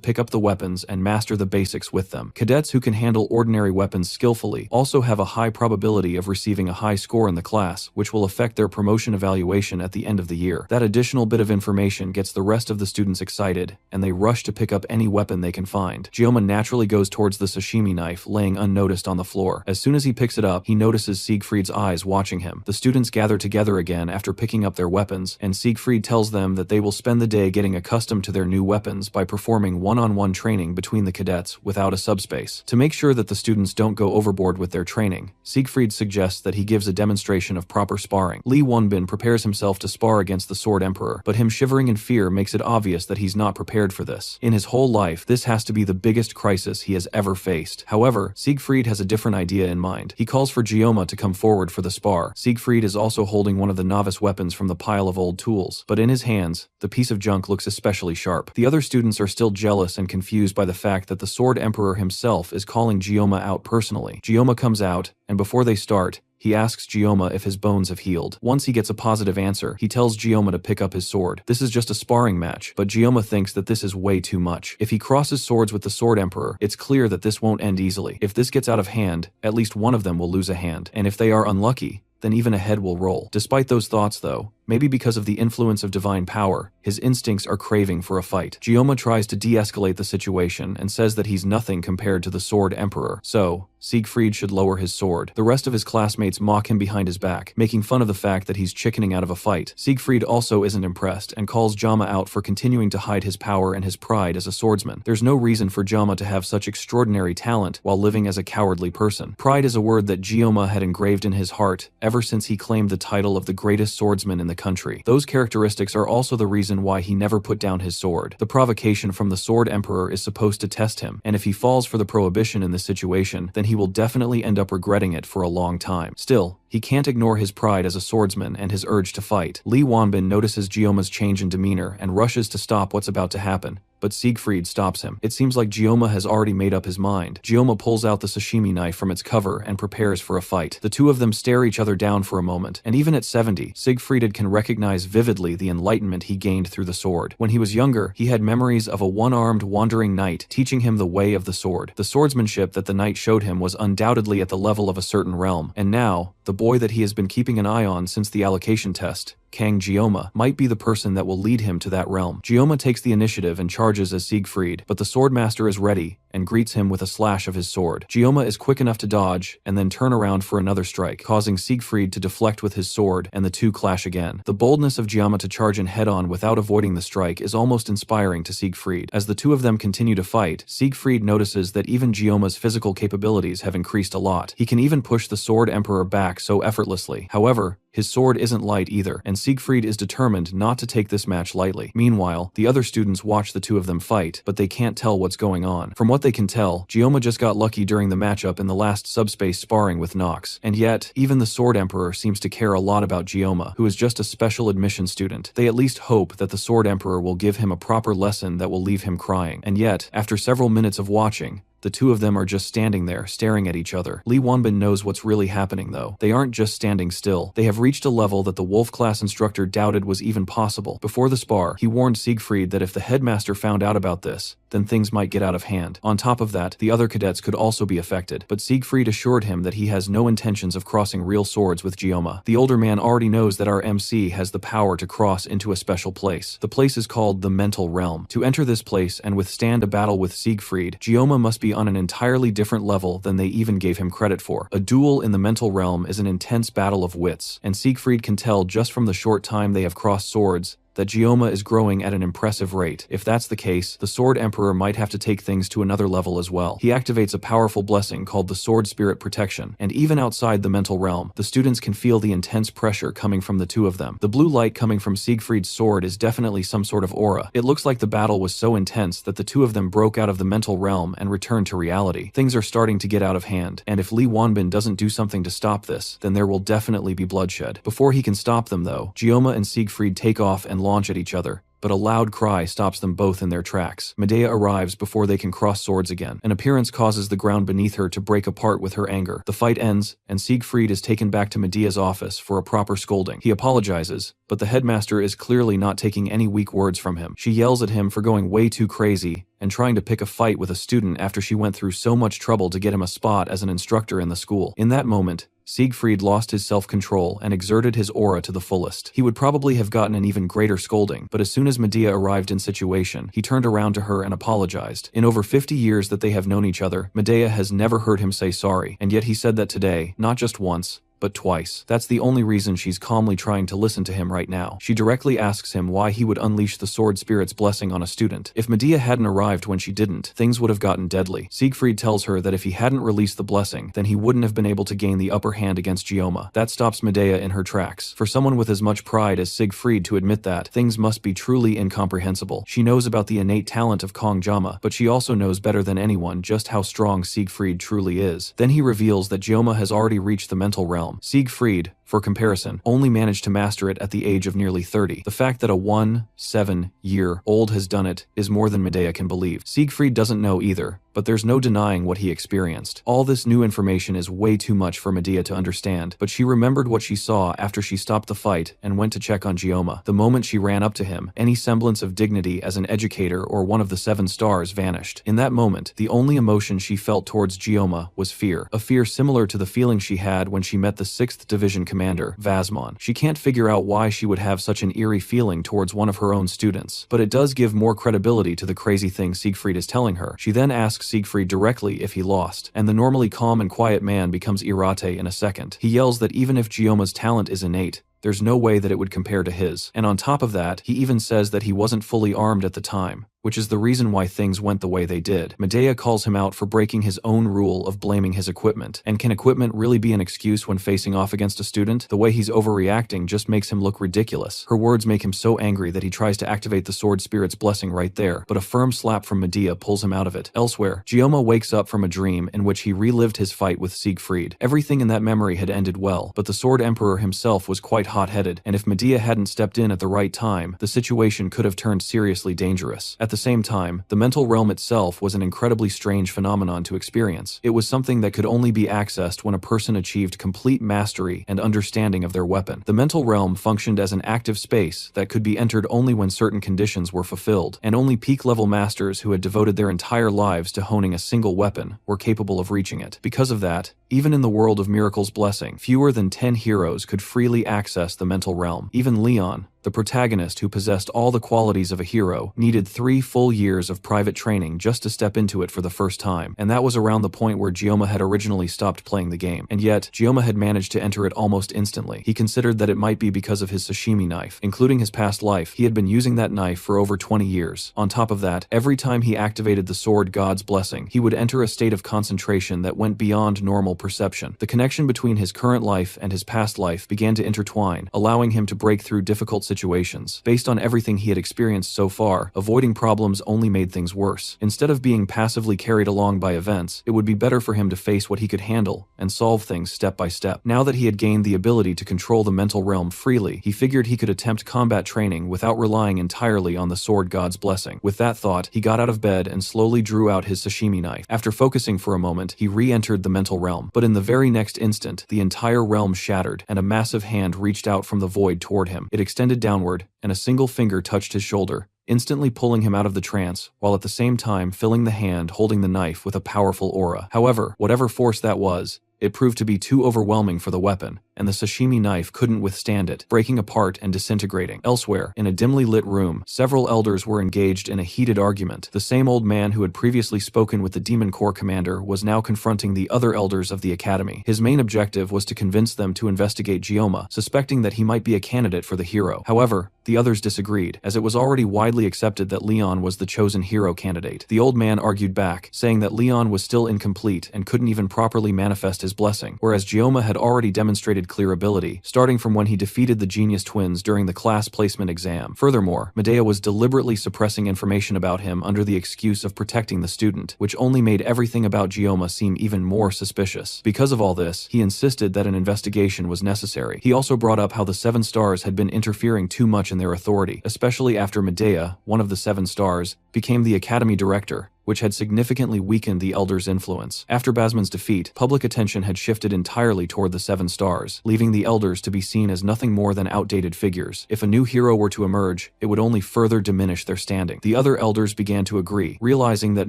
S1: pick up the weapons and master the basics with them. Cadets who can handle ordinary weapons skillfully also have a high probability of receiving a high score in the class, which will affect their promotion evaluation at the end of the year. That additional bit of information gets the rest of the students excited, and they rush to pick up any weapon they can find. Gyoma naturally goes towards the sashimi knife laying unnoticed on the floor. As soon as he picks it up, he notices Siegfried's eyes watching him. The students gather together again after picking up their weapons, and Siegfried tells them that they will spend the day getting accustomed to their new weapons by performing one-on-one training between the cadets without a subspace. To make sure that the students don't go overboard with their training, Siegfried suggests that he gives a demonstration of proper sparring. Li Wonbin prepares himself to spar against the Sword Emperor, but him shivering in fear makes it obvious that he's not prepared for this. In his whole life, this has to be the biggest crisis he has ever faced. However, Siegfried has a different idea in mind. He calls for Gyoma to come forward for the spar. Siegfried is also holding one of the novice weapons from the pile of old tools, but in his hands, the piece of junk looks especially sharp. The other students are still jealous and confused by the fact that the Sword Emperor himself is calling Gyoma out personally. Gyoma comes out, and before they start, he asks Gyoma if his bones have healed. Once he gets a positive answer, he tells Gyoma to pick up his sword. This is just a sparring match, but Gyoma thinks that this is way too much. If he crosses swords with the Sword Emperor, it's clear that this won't end easily. If this gets out of hand, at least one of them will lose a hand, and if they are unlucky, then even a head will roll. Despite those thoughts though, maybe because of the influence of divine power, his instincts are craving for a fight. Gyoma tries to de-escalate the situation and says that he's nothing compared to the Sword Emperor, so Siegfried should lower his sword. The rest of his classmates mock him behind his back, making fun of the fact that he's chickening out of a fight. Siegfried also isn't impressed and calls Gyoma out for continuing to hide his power and his pride as a swordsman. There's no reason for Gyoma to have such extraordinary talent while living as a cowardly person. Pride is a word that Gyoma had engraved in his heart ever since he claimed the title of the greatest swordsman in the country. Those characteristics are also the reason why he never put down his sword. The provocation from the Sword Emperor is supposed to test him, and if he falls for the prohibition in this situation, then he will definitely end up regretting it for a long time. Still, he can't ignore his pride as a swordsman and his urge to fight. Li Wonbin notices Gyoma's change in demeanor and rushes to stop what's about to happen, but Siegfried stops him. It seems like Gyoma has already made up his mind. Gyoma pulls out the sashimi knife from its cover and prepares for a fight. The two of them stare each other down for a moment, and even at 70, Siegfried can recognize vividly the enlightenment he gained through the sword. When he was younger, he had memories of a one-armed wandering knight teaching him the way of the sword. The swordsmanship that the knight showed him was undoubtedly at the level of a certain realm, and now, the boy that he has been keeping an eye on since the allocation test, Kang Gyoma, might be the person that will lead him to that realm. Gyoma takes the initiative and charges as Siegfried, but the Swordmaster is ready and greets him with a slash of his sword. Gyoma is quick enough to dodge and then turn around for another strike, causing Siegfried to deflect with his sword, and the two clash again. The boldness of Gyoma to charge in head-on without avoiding the strike is almost inspiring to Siegfried. As the two of them continue to fight, Siegfried notices that even Gyoma's physical capabilities have increased a lot. He can even push the Sword Emperor back so effortlessly. However, his sword isn't light either, and Siegfried is determined not to take this match lightly. Meanwhile, the other students watch the two of them fight, but they can't tell what's going on. From what they can tell, Gyoma just got lucky during the matchup in the last subspace sparring with Nox. And yet, even the Sword Emperor seems to care a lot about Gyoma, who is just a special admission student. They at least hope that the Sword Emperor will give him a proper lesson that will leave him crying. And yet, after several minutes of watching, the two of them are just standing there, staring at each other. Li Wonbin knows what's really happening though. They aren't just standing still. They have reached a level that the Wolf class instructor doubted was even possible. Before the spar, he warned Siegfried that if the headmaster found out about this, then things might get out of hand. On top of that, the other cadets could also be affected, but Siegfried assured him that he has no intentions of crossing real swords with Gioma. The older man already knows that our MC has the power to cross into a special place. The place is called the Mental Realm. To enter this place and withstand a battle with Siegfried, Gioma must be on an entirely different level than they even gave him credit for. A duel in the Mental Realm is an intense battle of wits, and Siegfried can tell just from the short time they have crossed swords that Gioma is growing at an impressive rate. If that's the case, the Sword Emperor might have to take things to another level as well. He activates a powerful blessing called the Sword Spirit Protection, and even outside the mental realm, the students can feel the intense pressure coming from the two of them. The blue light coming from Siegfried's sword is definitely some sort of aura. It looks like the battle was so intense that the two of them broke out of the mental realm and returned to reality. Things are starting to get out of hand, and if Li Wanbin doesn't do something to stop this, then there will definitely be bloodshed. Before he can stop them though, Gioma and Siegfried take off and launch at each other, but a loud cry stops them both in their tracks. Medea arrives before they can cross swords again. An appearance causes the ground beneath her to break apart with her anger. The fight ends, and Siegfried is taken back to Medea's office for a proper scolding. He apologizes, but the headmaster is clearly not taking any weak words from him. She yells at him for going way too crazy and trying to pick a fight with a student after she went through so much trouble to get him a spot as an instructor in the school. In that moment, Siegfried lost his self-control and exerted his aura to the fullest. He would probably have gotten an even greater scolding, but as soon as Medea arrived in situation, he turned around to her and apologized. In over 50 years that they have known each other, Medea has never heard him say sorry, and yet he said that today, not just once, but twice. That's the only reason she's calmly trying to listen to him right now. She directly asks him why he would unleash the Sword Spirit's blessing on a student. If Medea hadn't arrived when she didn't, things would have gotten deadly. Siegfried tells her that if he hadn't released the blessing, then he wouldn't have been able to gain the upper hand against Gioma. That stops Medea in her tracks. For someone with as much pride as Siegfried to admit that, things must be truly incomprehensible. She knows about the innate talent of Kong Jama, but she also knows better than anyone just how strong Siegfried truly is. Then he reveals that Gioma has already reached the mental realm. Siegfried, for comparison, only managed to master it at the age of nearly 30. The fact that a 17-year-old has done it is more than Medea can believe. Siegfried doesn't know either, but there's no denying what he experienced. All this new information is way too much for Medea to understand, but she remembered what she saw after she stopped the fight and went to check on Gioma. The moment she ran up to him, any semblance of dignity as an educator or one of the 7 stars vanished. In that moment, the only emotion she felt towards Gioma was fear, a fear similar to the feeling she had when she met the 6th Division Commander, Vasmon. She can't figure out why she would have such an eerie feeling towards one of her own students, but it does give more credibility to the crazy thing Siegfried is telling her. She then asks Siegfried directly if he lost, and the normally calm and quiet man becomes irate in a second. He yells that even if Gioma's talent is innate, there's no way that it would compare to his. And on top of that, he even says that he wasn't fully armed at the time, which is the reason why things went the way they did. Medea calls him out for breaking his own rule of blaming his equipment. And can equipment really be an excuse when facing off against a student? The way he's overreacting just makes him look ridiculous. Her words make him so angry that he tries to activate the Sword Spirit's blessing right there, but a firm slap from Medea pulls him out of it. Elsewhere, Gioma wakes up from a dream in which he relived his fight with Siegfried. Everything in that memory had ended well, but the Sword Emperor himself was quite hot-headed, and if Medea hadn't stepped in at the right time, the situation could have turned seriously dangerous. At the same time, the mental realm itself was an incredibly strange phenomenon to experience. It was something that could only be accessed when a person achieved complete mastery and understanding of their weapon. The mental realm functioned as an active space that could be entered only when certain conditions were fulfilled, and only peak-level masters who had devoted their entire lives to honing a single weapon were capable of reaching it. Because of that, even in the world of Miracle's blessing, fewer than 10 heroes could freely access the mental realm. Even Leon, the protagonist who possessed all the qualities of a hero, needed 3 full years of private training just to step into it for the first time, and that was around the point where Gioma had originally stopped playing the game. And yet, Gioma had managed to enter it almost instantly. He considered that it might be because of his sashimi knife. Including his past life, he had been using that knife for over 20 years. On top of that, every time he activated the Sword God's blessing, he would enter a state of concentration that went beyond normal perception. The connection between his current life and his past life began to intertwine, allowing him to break through difficult situations. Based on everything he had experienced so far, avoiding problems only made things worse. Instead of being passively carried along by events, it would be better for him to face what he could handle and solve things step by step. Now that he had gained the ability to control the mental realm freely, he figured he could attempt combat training without relying entirely on the Sword God's blessing. With that thought, he got out of bed and slowly drew out his sashimi knife. After focusing for a moment, he re-entered the mental realm. But in the very next instant, the entire realm shattered, and a massive hand reached out from the void toward him. It extended downward, and a single finger touched his shoulder, instantly pulling him out of the trance, while at the same time filling the hand holding the knife with a powerful aura. However, whatever force that was, it proved to be too overwhelming for the weapon, and the sashimi knife couldn't withstand it, breaking apart and disintegrating. Elsewhere, in a dimly lit room, several elders were engaged in a heated argument. The same old man who had previously spoken with the Demon Corps commander was now confronting the other elders of the academy. His main objective was to convince them to investigate Gyoma, suspecting that he might be a candidate for the hero. However, the others disagreed, as it was already widely accepted that Leon was the chosen hero candidate. The old man argued back, saying that Leon was still incomplete and couldn't even properly manifest his blessing, whereas Gyoma had already demonstrated clear ability, starting from when he defeated the Genius Twins during the class placement exam. Furthermore, Medea was deliberately suppressing information about him under the excuse of protecting the student, which only made everything about Gyoma seem even more suspicious. Because of all this, he insisted that an investigation was necessary. He also brought up how the Seven Stars had been interfering too much in their authority, especially after Medea, one of the Seven Stars, became the academy director, which had significantly weakened the elders' influence. After Basman's defeat, public attention had shifted entirely toward the Seven Stars, leaving the elders to be seen as nothing more than outdated figures. If a new hero were to emerge, it would only further diminish their standing. The other elders began to agree, realizing that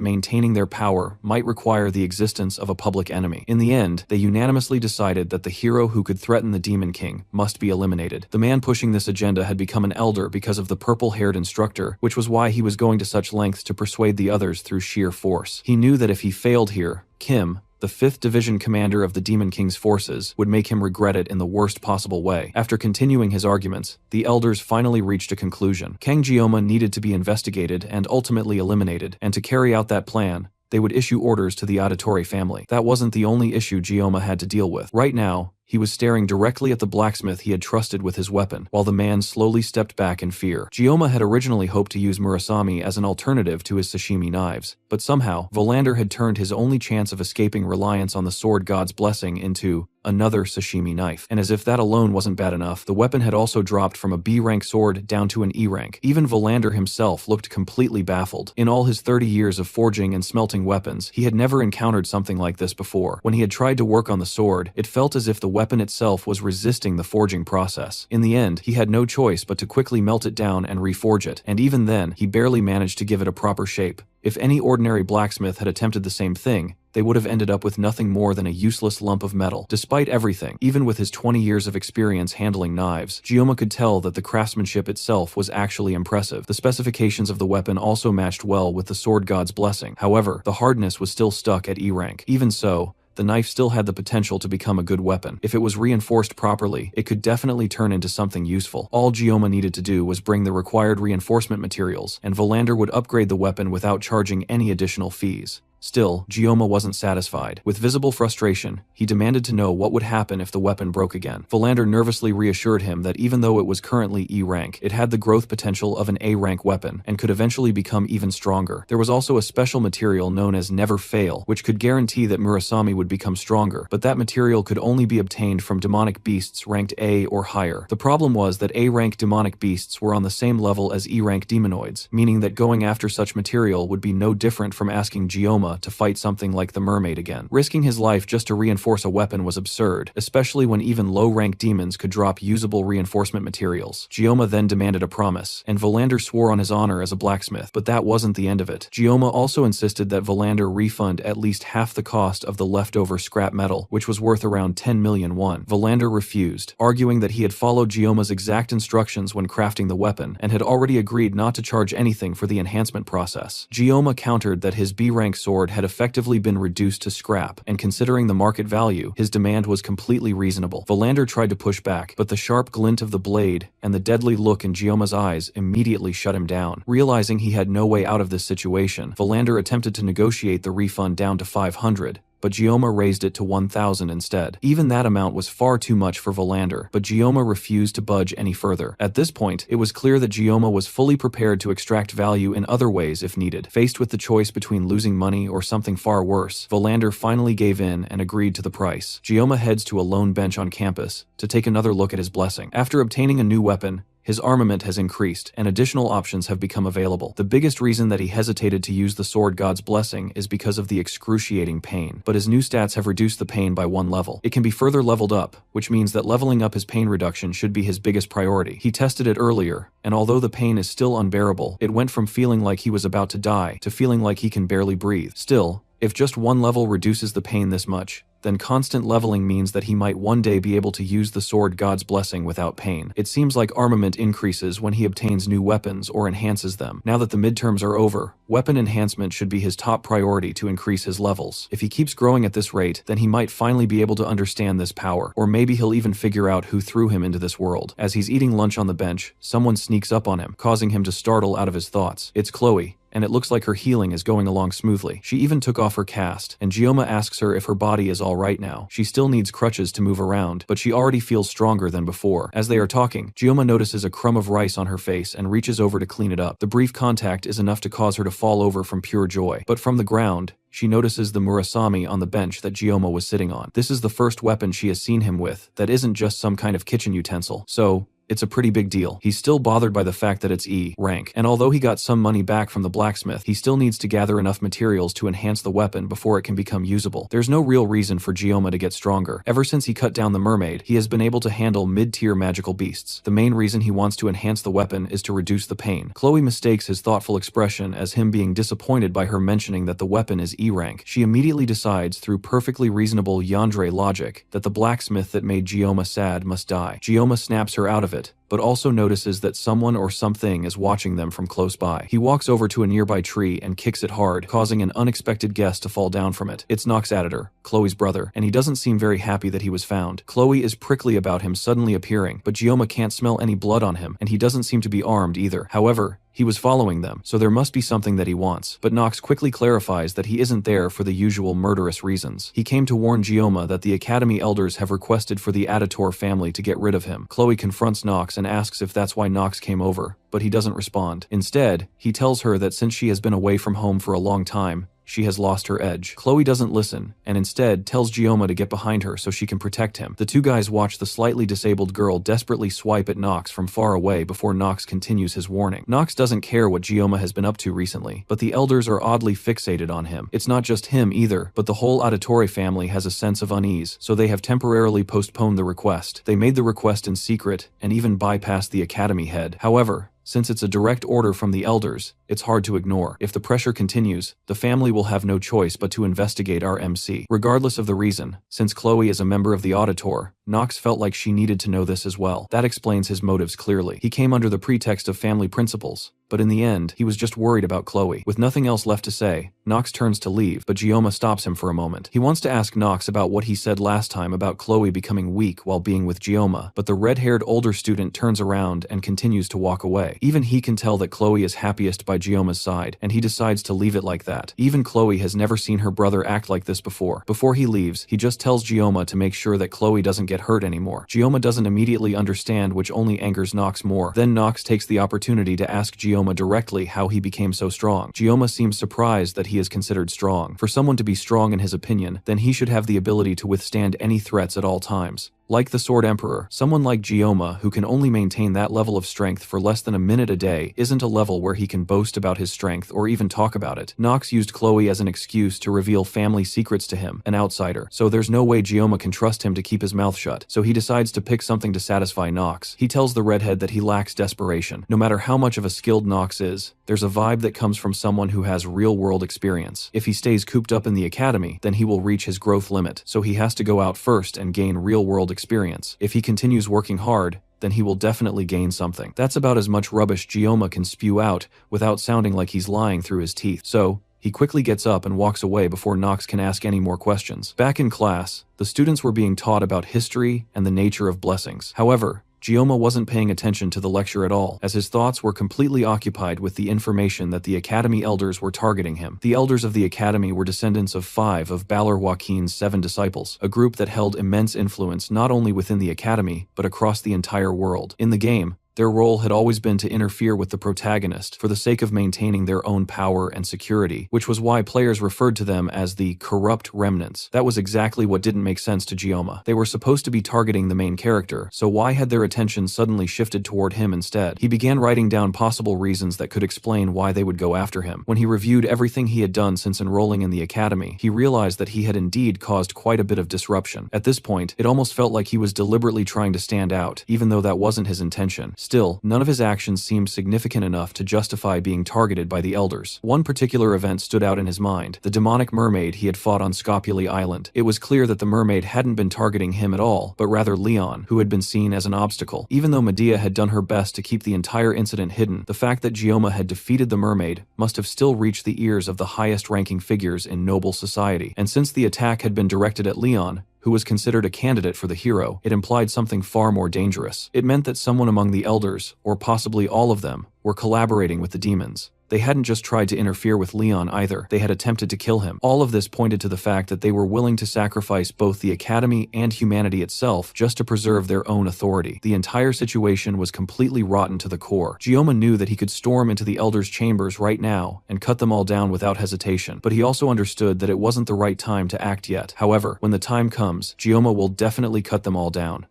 S1: maintaining their power might require the existence of a public enemy. In the end, they unanimously decided that the hero who could threaten the Demon King must be eliminated. The man pushing this agenda had become an elder because of the purple-haired instructor, which was why he was going to such lengths to persuade the others through sheer force. He knew that if he failed here, Kim, the 5th Division commander of the Demon King's forces, would make him regret it in the worst possible way. After continuing his arguments, the elders finally reached a conclusion. Kang Gyoma needed to be investigated and ultimately eliminated, and to carry out that plan, they would issue orders to the Auditory family. That wasn't the only issue Gyoma had to deal with. Right now, he was staring directly at the blacksmith he had trusted with his weapon, while the man slowly stepped back in fear. Gyoma had originally hoped to use Murasame as an alternative to his sashimi knives, but somehow, Volander had turned his only chance of escaping reliance on the sword god's blessing into another sashimi knife. And as if that alone wasn't bad enough, the weapon had also dropped from a B-rank sword down to an E-rank. Even Volander himself looked completely baffled. In all his 30 years of forging and smelting weapons, he had never encountered something like this before. When he had tried to work on the sword, it felt as if the weapon itself was resisting the forging process. In the end, he had no choice but to quickly melt it down and reforge it, and even then, he barely managed to give it a proper shape. If any ordinary blacksmith had attempted the same thing, they would have ended up with nothing more than a useless lump of metal. Despite everything, even with his 20 years of experience handling knives, Gyoma could tell that the craftsmanship itself was actually impressive. The specifications of the weapon also matched well with the sword god's blessing. However, the hardness was still stuck at E rank. Even so, the knife still had the potential to become a good weapon. If it was reinforced properly, it could definitely turn into something useful. All Gyoma needed to do was bring the required reinforcement materials, and Volander would upgrade the weapon without charging any additional fees. Still, Gyoma wasn't satisfied. With visible frustration, he demanded to know what would happen if the weapon broke again. Volander nervously reassured him that even though it was currently E rank, it had the growth potential of an A rank weapon, and could eventually become even stronger. There was also a special material known as Never Fail, which could guarantee that Murasame would become stronger, but that material could only be obtained from demonic beasts ranked A or higher. The problem was that A rank demonic beasts were on the same level as E rank demonoids, meaning that going after such material would be no different from asking Gyoma to fight something like the mermaid again. Risking his life just to reinforce a weapon was absurd, especially when even low-rank demons could drop usable reinforcement materials. Gyoma then demanded a promise, and Volander swore on his honor as a blacksmith, but that wasn't the end of it. Gyoma also insisted that Volander refund at least half the cost of the leftover scrap metal, which was worth around 10 million won. Volander refused, arguing that he had followed Gyoma's exact instructions when crafting the weapon, and had already agreed not to charge anything for the enhancement process. Gyoma countered that his B-rank sword had effectively been reduced to scrap, and considering the market value, his demand was completely reasonable. Volander tried to push back, but the sharp glint of the blade and the deadly look in Gyoma's eyes immediately shut him down. Realizing he had no way out of this situation, Volander attempted to negotiate the refund down to 500, but Gyoma raised it to 1,000 instead. Even that amount was far too much for Volander, but Gyoma refused to budge any further. At this point, it was clear that Gyoma was fully prepared to extract value in other ways if needed. Faced with the choice between losing money or something far worse, Volander finally gave in and agreed to the price. Gyoma heads to a lone bench on campus to take another look at his blessing. After obtaining a new weapon, his armament has increased, and additional options have become available. The biggest reason that he hesitated to use the Sword God's Blessing is because of the excruciating pain, but his new stats have reduced the pain by 1 level. It can be further leveled up, which means that leveling up his pain reduction should be his biggest priority. He tested it earlier, and although the pain is still unbearable, it went from feeling like he was about to die to feeling like he can barely breathe. Still, if just 1 level reduces the pain this much, then constant leveling means that he might one day be able to use the Sword God's Blessing without pain. It seems like armament increases when he obtains new weapons or enhances them. Now that the midterms are over, weapon enhancement should be his top priority to increase his levels. If he keeps growing at this rate, then he might finally be able to understand this power, or maybe he'll even figure out who threw him into this world. As he's eating lunch on the bench, someone sneaks up on him, causing him to startle out of his thoughts. It's Chloe, and it looks like her healing is going along smoothly. She even took off her cast, and Gioma asks her if her body is all right now. She still needs crutches to move around, but she already feels stronger than before. As they are talking, Gioma notices a crumb of rice on her face and reaches over to clean it up. The brief contact is enough to cause her to fall over from pure joy. But from the ground, she notices the Murasame on the bench that Gioma was sitting on. This is the first weapon she has seen him with that isn't just some kind of kitchen utensil. So, it's a pretty big deal. He's still bothered by the fact that it's E rank, and although he got some money back from the blacksmith, he still needs to gather enough materials to enhance the weapon before it can become usable. There's no real reason for Gioma to get stronger. Ever since he cut down the mermaid, he has been able to handle mid-tier magical beasts. The main reason he wants to enhance the weapon is to reduce the pain. Chloe mistakes his thoughtful expression as him being disappointed by her mentioning that the weapon is E rank. She immediately decides, through perfectly reasonable yandere logic, that the blacksmith that made Gioma sad must die. Gioma snaps her out of it, but also notices that someone or something is watching them from close by. He walks over to a nearby tree and kicks it hard, causing an unexpected guest to fall down from it. It's Nox Editor, Chloe's brother, and he doesn't seem very happy that he was found. Chloe is prickly about him suddenly appearing, but Gioma can't smell any blood on him, and he doesn't seem to be armed either. However, he was following them, so there must be something that he wants. But Nox quickly clarifies that he isn't there for the usual murderous reasons. He came to warn Gioma that the Academy elders have requested for the Aditor family to get rid of him. Chloe confronts Nox and asks if that's why Nox came over, but he doesn't respond. Instead, he tells her that since she has been away from home for a long time, she has lost her edge. Chloe doesn't listen, and instead tells Gioma to get behind her so she can protect him. The two guys watch the slightly disabled girl desperately swipe at Nox from far away before Nox continues his warning. Nox doesn't care what Gioma has been up to recently, but the elders are oddly fixated on him. It's not just him either, but the whole Auditore family has a sense of unease, so they have temporarily postponed the request. They made the request in secret, and even bypassed the Academy head. However, since it's a direct order from the elders, it's hard to ignore. If the pressure continues, the family will have no choice but to investigate our MC. Regardless of the reason, since Chloe is a member of the Auditor, Nox felt like she needed to know this as well. That explains his motives clearly. He came under the pretext of family principles, but in the end, he was just worried about Chloe. With nothing else left to say, Nox turns to leave, but Gioma stops him for a moment. He wants to ask Nox about what he said last time about Chloe becoming weak while being with Gioma, but the red-haired older student turns around and continues to walk away. Even he can tell that Chloe is happiest by Gioma's side, and he decides to leave it like that. Even Chloe has never seen her brother act like this before. Before he leaves, he just tells Gioma to make sure that Chloe doesn't get hurt anymore. Gioma doesn't immediately understand, which only angers Nox more. Then Nox takes the opportunity to ask Gioma directly how he became so strong. Gioma seems surprised that he is considered strong. For someone to be strong in his opinion, then he should have the ability to withstand any threats at all times. Like the Sword Emperor, someone like Gioma who can only maintain that level of strength for less than a minute a day isn't a level where he can boast about his strength or even talk about it. Nox used Chloe as an excuse to reveal family secrets to him, an outsider, so there's no way Gioma can trust him to keep his mouth shut, so he decides to pick something to satisfy Nox. He tells the redhead that he lacks desperation. No matter how much of a skilled Nox is, there's a vibe that comes from someone who has real-world experience. If he stays cooped up in the academy, then he will reach his growth limit, so he has to go out first and gain real-world experience. If he continues working hard, then he will definitely gain something. That's about as much rubbish Gioma can spew out without sounding like he's lying through his teeth. So, he quickly gets up and walks away before Nox can ask any more questions. Back in class, the students were being taught about history and the nature of blessings. However, Gioma wasn't paying attention to the lecture at all, as his thoughts were completely occupied with the information that the Academy elders were targeting him. The elders of the Academy were descendants of 5 of Balor Joaquin's 7 disciples, a group that held immense influence not only within the Academy, but across the entire world. In the game, Their role had always been to interfere with the protagonist for the sake of maintaining their own power and security, which was why players referred to them as the corrupt remnants. That was exactly what didn't make sense to Gioma. They were supposed to be targeting the main character, so why had their attention suddenly shifted toward him instead? He began writing down possible reasons that could explain why they would go after him. When he reviewed everything he had done since enrolling in the academy, he realized that he had indeed caused quite a bit of disruption. At this point, it almost felt like he was deliberately trying to stand out, even though that wasn't his intention. Still, none of his actions seemed significant enough to justify being targeted by the elders. One particular event stood out in his mind: the demonic mermaid he had fought on Scopuli Island. It was clear that the mermaid hadn't been targeting him at all, but rather Leon, who had been seen as an obstacle. Even though Medea had done her best to keep the entire incident hidden, the fact that Gioma had defeated the mermaid must have still reached the ears of the highest-ranking figures in noble society. And since the attack had been directed at Leon, who was considered a candidate for the hero, it implied something far more dangerous. It meant that someone among the elders, or possibly all of them, were collaborating with the demons. They hadn't just tried to interfere with Leon either, they had attempted to kill him. All of this pointed to the fact that they were willing to sacrifice both the Academy and humanity itself just to preserve their own authority. The entire situation was completely rotten to the core. Gioma knew that he could storm into the Elders' chambers right now and cut them all down without hesitation, but he also understood that it wasn't the right time to act yet. However, when the time comes, Gioma will definitely cut them all down.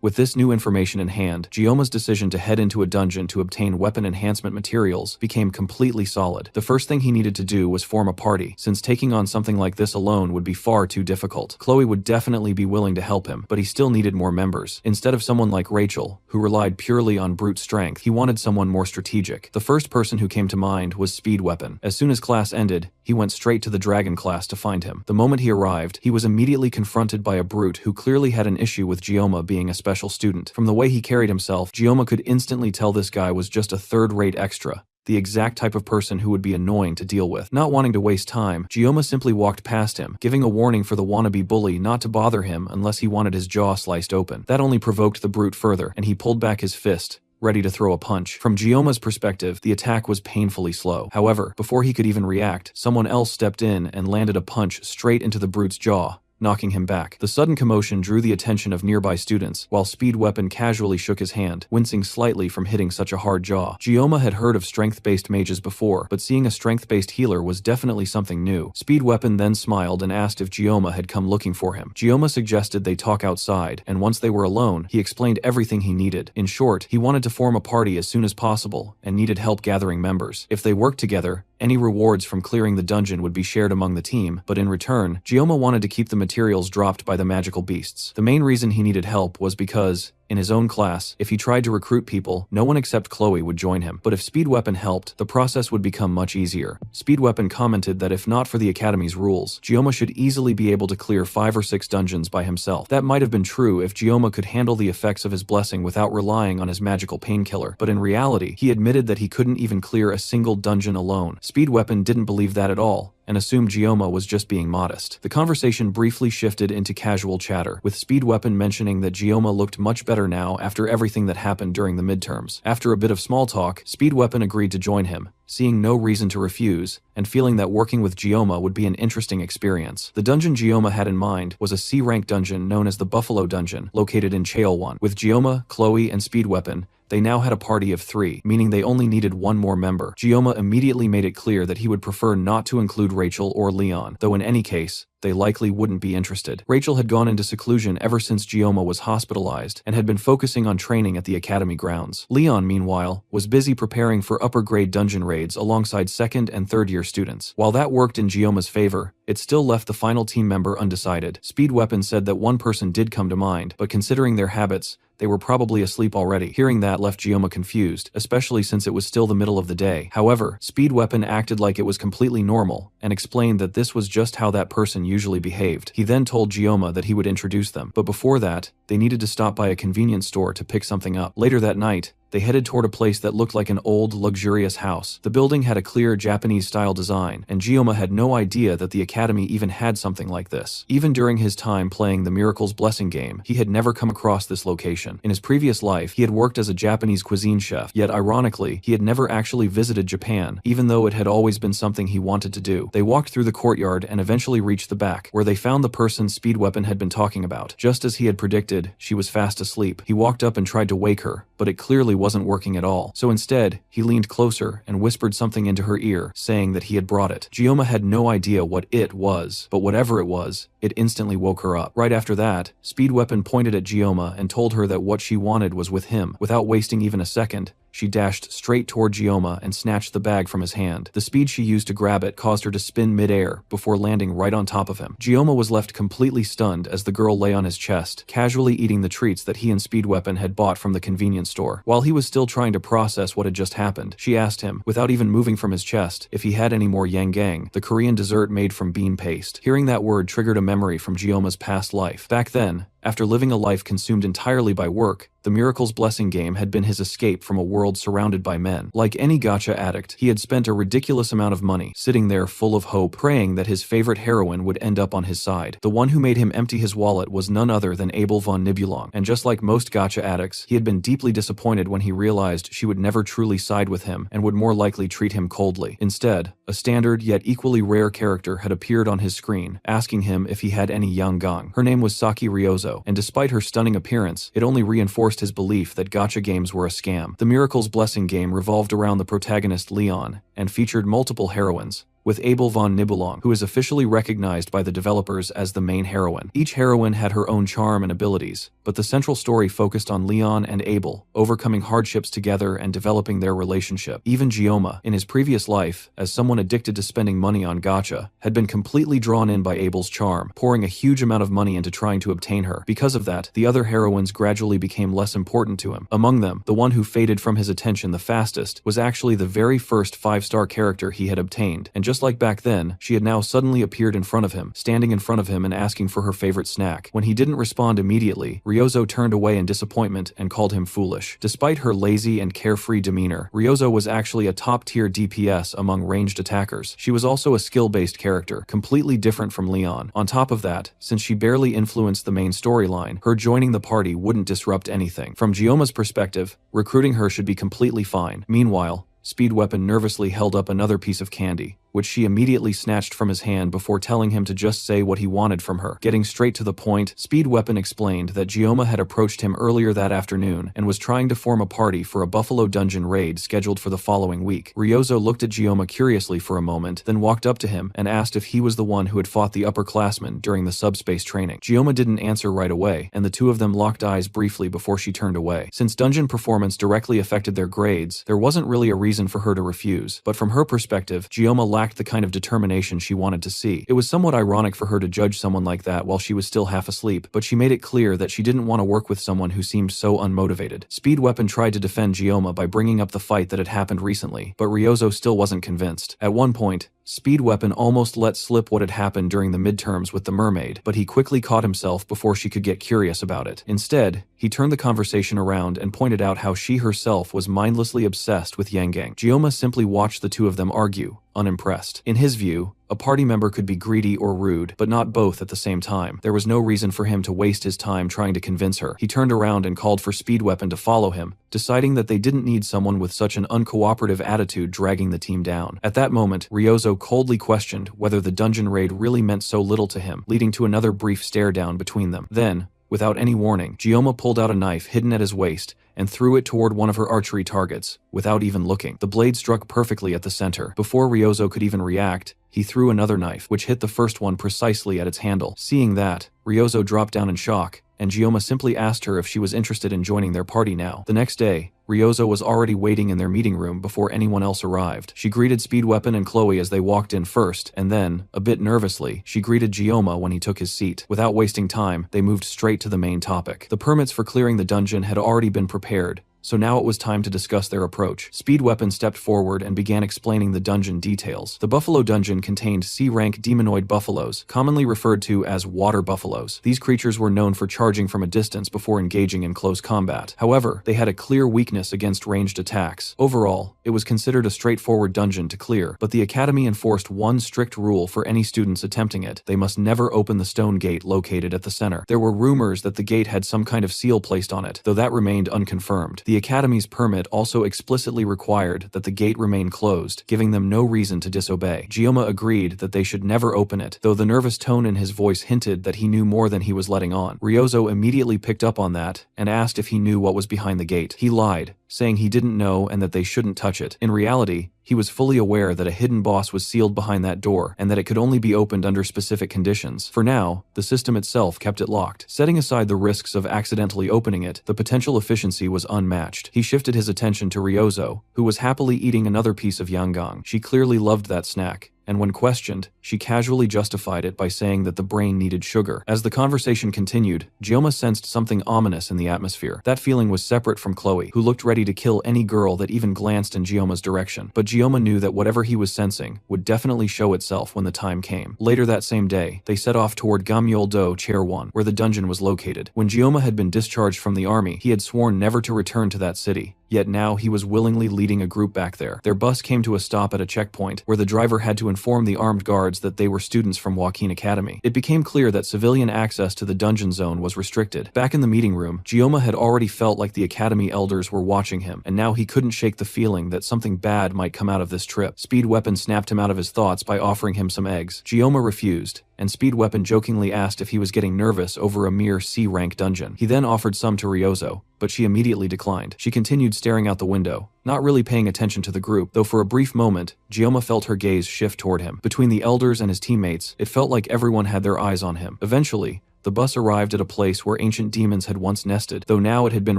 S1: With this new information in hand, Gioma's decision to head into a dungeon to obtain weapon enhancement materials became completely solid. The first thing he needed to do was form a party, since taking on something like this alone would be far too difficult. Chloe would definitely be willing to help him, but he still needed more members. Instead of someone like Rachel, who relied purely on brute strength, he wanted someone more strategic. The first person who came to mind was Speed Weapon. As soon as class ended, he went straight to the Dragon class to find him. The moment he arrived, he was immediately confronted by a brute who clearly had an issue with Gioma being a special student. From the way he carried himself, Gioma could instantly tell this guy was just a third-rate extra, the exact type of person who would be annoying to deal with. Not wanting to waste time, Gioma simply walked past him, giving a warning for the wannabe bully not to bother him unless he wanted his jaw sliced open. That only provoked the brute further, and he pulled back his fist, ready to throw a punch. From Gioma's perspective, the attack was painfully slow. However, before he could even react, someone else stepped in and landed a punch straight into the brute's jaw, knocking him back. The sudden commotion drew the attention of nearby students, while Speed Weapon casually shook his hand, wincing slightly from hitting such a hard jaw. Gioma had heard of strength-based mages before, but seeing a strength-based healer was definitely something new. Speed Weapon then smiled and asked if Gioma had come looking for him. Gioma suggested they talk outside, and once they were alone, he explained everything he needed. In short, he wanted to form a party as soon as possible, and needed help gathering members. If they worked together, any rewards from clearing the dungeon would be shared among the team, but in return, Gioma wanted to keep the materials dropped by the magical beasts. The main reason he needed help was because, in his own class, if he tried to recruit people, no one except Chloe would join him. But if Speed Weapon helped, the process would become much easier. Speed Weapon commented that if not for the Academy's rules, Gioma should easily be able to clear 5 or 6 dungeons by himself. That might have been true if Gioma could handle the effects of his blessing without relying on his magical painkiller, but in reality, he admitted that he couldn't even clear a single dungeon alone. Speed Weapon didn't believe that at all, and assumed Gioma was just being modest. The conversation briefly shifted into casual chatter, with Speed Weapon mentioning that Gioma looked much better now after everything that happened during the midterms. After a bit of small talk, Speed Weapon agreed to join him, seeing no reason to refuse, and feeling that working with Gioma would be an interesting experience. The dungeon Gioma had in mind was a C-rank dungeon known as the Buffalo Dungeon, located in Chaolwan. With Gioma, Chloe, and Speed Weapon, they now had a party of 3, meaning they only needed one more member. Gioma immediately made it clear that he would prefer not to include Rachel or Leon, though in any case, they likely wouldn't be interested. Rachel had gone into seclusion ever since Gioma was hospitalized and had been focusing on training at the Academy grounds. Leon, meanwhile, was busy preparing for upper-grade dungeon raids alongside 2nd and 3rd year students. While that worked in Gioma's favor, it still left the final team member undecided. Speed Weapon said that one person did come to mind, but considering their habits, they were probably asleep already. Hearing that left Gioma confused, especially since it was still the middle of the day. However, Speed Weapon acted like it was completely normal, and explained that this was just how that person usually behaved. He then told Gioma that he would introduce them, but before that, they needed to stop by a convenience store to pick something up. Later that night, They headed toward a place that looked like an old, luxurious house. The building had a clear Japanese-style design, and Gioma had no idea that the academy even had something like this. Even during his time playing the Miracle's Blessing game, he had never come across this location. In his previous life, he had worked as a Japanese cuisine chef, yet ironically, he had never actually visited Japan, even though it had always been something he wanted to do. They walked through the courtyard and eventually reached the back, where they found the person Speed Weapon had been talking about. Just as he had predicted, she was fast asleep. He walked up and tried to wake her, but it clearly wasn't working at all. So instead, he leaned closer and whispered something into her ear, saying that he had brought it. Gioma had no idea what it was, but whatever it was, it instantly woke her up. Right after that, Speed Weapon pointed at Gioma and told her that what she wanted was with him. Without wasting even a second, she dashed straight toward Gioma and snatched the bag from his hand. The speed she used to grab it caused her to spin mid-air before landing right on top of him. Gioma was left completely stunned as the girl lay on his chest, casually eating the treats that he and Speed Weapon had bought from the convenience store. While he was still trying to process what had just happened, she asked him, without even moving from his chest, if he had any more yangang, the Korean dessert made from bean paste. Hearing that word triggered a memory from Gioma's past life. Back then, after living a life consumed entirely by work, the Miracle's Blessing game had been his escape from a world surrounded by men. Like any gacha addict, he had spent a ridiculous amount of money, sitting there full of hope, praying that his favorite heroine would end up on his side. The one who made him empty his wallet was none other than Abel von Nibelung, and just like most gacha addicts, he had been deeply disappointed when he realized she would never truly side with him and would more likely treat him coldly. Instead, a standard yet equally rare character had appeared on his screen, asking him if he had any yangang. Her name was Saki Ryozo, and despite her stunning appearance, it only reinforced his belief that gacha games were a scam. The Miracle's Blessing game revolved around the protagonist Leon, and featured multiple heroines, with Abel von Nibelung, who is officially recognized by the developers as the main heroine. Each heroine had her own charm and abilities, but the central story focused on Leon and Abel, overcoming hardships together and developing their relationship. Even Gioma, in his previous life, as someone addicted to spending money on gacha, had been completely drawn in by Abel's charm, pouring a huge amount of money into trying to obtain her. Because of that, the other heroines gradually became less important to him. Among them, the one who faded from his attention the fastest was actually the very first 5-star character he had obtained, and just like back then, she had now suddenly appeared in front of him, standing in front of him and asking for her favorite snack. When he didn't respond immediately, Ryozo turned away in disappointment and called him foolish. Despite her lazy and carefree demeanor, Ryozo was actually a top-tier DPS among ranged attackers. She was also a skill-based character, completely different from Leon. On top of that, since she barely influenced the main storyline, her joining the party wouldn't disrupt anything. From Gioma's perspective, recruiting her should be completely fine. Meanwhile, Speed Weapon nervously held up another piece of candy, which she immediately snatched from his hand before telling him to just say what he wanted from her. Getting straight to the point, Speed Weapon explained that Gioma had approached him earlier that afternoon and was trying to form a party for a Buffalo Dungeon raid scheduled for the following week. Ryozo looked at Gioma curiously for a moment, then walked up to him and asked if he was the one who had fought the upperclassmen during the subspace training. Gioma didn't answer right away, and the two of them locked eyes briefly before she turned away. Since dungeon performance directly affected their grades, there wasn't really a reason for her to refuse, but from her perspective, Gioma lacked the kind of determination she wanted to see. It was somewhat ironic for her to judge someone like that while she was still half asleep, but she made it clear that she didn't want to work with someone who seemed so unmotivated. Speed Weapon tried to defend Gioma by bringing up the fight that had happened recently, but Ryozo still wasn't convinced. At one point, Speed Weapon almost let slip what had happened during the midterms with the mermaid, but he quickly caught himself before she could get curious about it. Instead, he turned the conversation around and pointed out how she herself was mindlessly obsessed with Yangang. Gioma simply watched the two of them argue, unimpressed. In his view, a party member could be greedy or rude, but not both at the same time. There was no reason for him to waste his time trying to convince her. He turned around and called for Speed Weapon to follow him, deciding that they didn't need someone with such an uncooperative attitude dragging the team down. At that moment, Ryozo coldly questioned whether the dungeon raid really meant so little to him, leading to another brief stare down between them. Then, without any warning, Gioma pulled out a knife hidden at his waist and threw it toward one of her archery targets, without even looking. The blade struck perfectly at the center. Before Ryozo could even react, he threw another knife, which hit the first one precisely at its handle. Seeing that, Ryozo dropped down in shock, and Gioma simply asked her if she was interested in joining their party now. The next day, Ryozo was already waiting in their meeting room before anyone else arrived. She greeted Speed Weapon and Chloe as they walked in first, and then, a bit nervously, she greeted Gioma when he took his seat. Without wasting time, they moved straight to the main topic. The permits for clearing the dungeon had already been prepared, so now it was time to discuss their approach. Speed Weapon stepped forward and began explaining the dungeon details. The Buffalo Dungeon contained C-rank demonoid buffaloes, commonly referred to as water buffaloes. These creatures were known for charging from a distance before engaging in close combat. However, they had a clear weakness against ranged attacks. Overall, it was considered a straightforward dungeon to clear, but the Academy enforced one strict rule for any students attempting it: they must never open the stone gate located at the center. There were rumors that the gate had some kind of seal placed on it, though that remained unconfirmed. The Academy's permit also explicitly required that the gate remain closed, giving them no reason to disobey. Gioma agreed that they should never open it, though the nervous tone in his voice hinted that he knew more than he was letting on. Ryozo immediately picked up on that and asked if he knew what was behind the gate. He lied, saying he didn't know and that they shouldn't touch it. In reality, he was fully aware that a hidden boss was sealed behind that door and that it could only be opened under specific conditions. For now, the system itself kept it locked. Setting aside the risks of accidentally opening it, the potential efficiency was unmatched. He shifted his attention to Ryozo, who was happily eating another piece of yangang. She clearly loved that snack, and when questioned, she casually justified it by saying that the brain needed sugar. As the conversation continued, Gioma sensed something ominous in the atmosphere. That feeling was separate from Chloe, who looked ready to kill any girl that even glanced in Gioma's direction. But Gioma knew that whatever he was sensing would definitely show itself when the time came. Later that same day, they set off toward Gamyeol-do Chair 1, where the dungeon was located. When Gioma had been discharged from the army, he had sworn never to return to that city. Yet now he was willingly leading a group back there. Their bus came to a stop at a checkpoint, where the driver had to inform the armed guards that they were students from Joaquin Academy. It became clear that civilian access to the dungeon zone was restricted. Back in the meeting room, Gioma had already felt like the Academy elders were watching him, and now he couldn't shake the feeling that something bad might come out of this trip. Speed Weapon snapped him out of his thoughts by offering him some eggs. Gioma refused, and Speed Weapon jokingly asked if he was getting nervous over a mere C-rank dungeon. He then offered some to Ryozo, but she immediately declined. She continued staring out the window, not really paying attention to the group, though for a brief moment, Gioma felt her gaze shift toward him. Between the elders and his teammates, it felt like everyone had their eyes on him. Eventually, the bus arrived at a place where ancient demons had once nested, though now it had been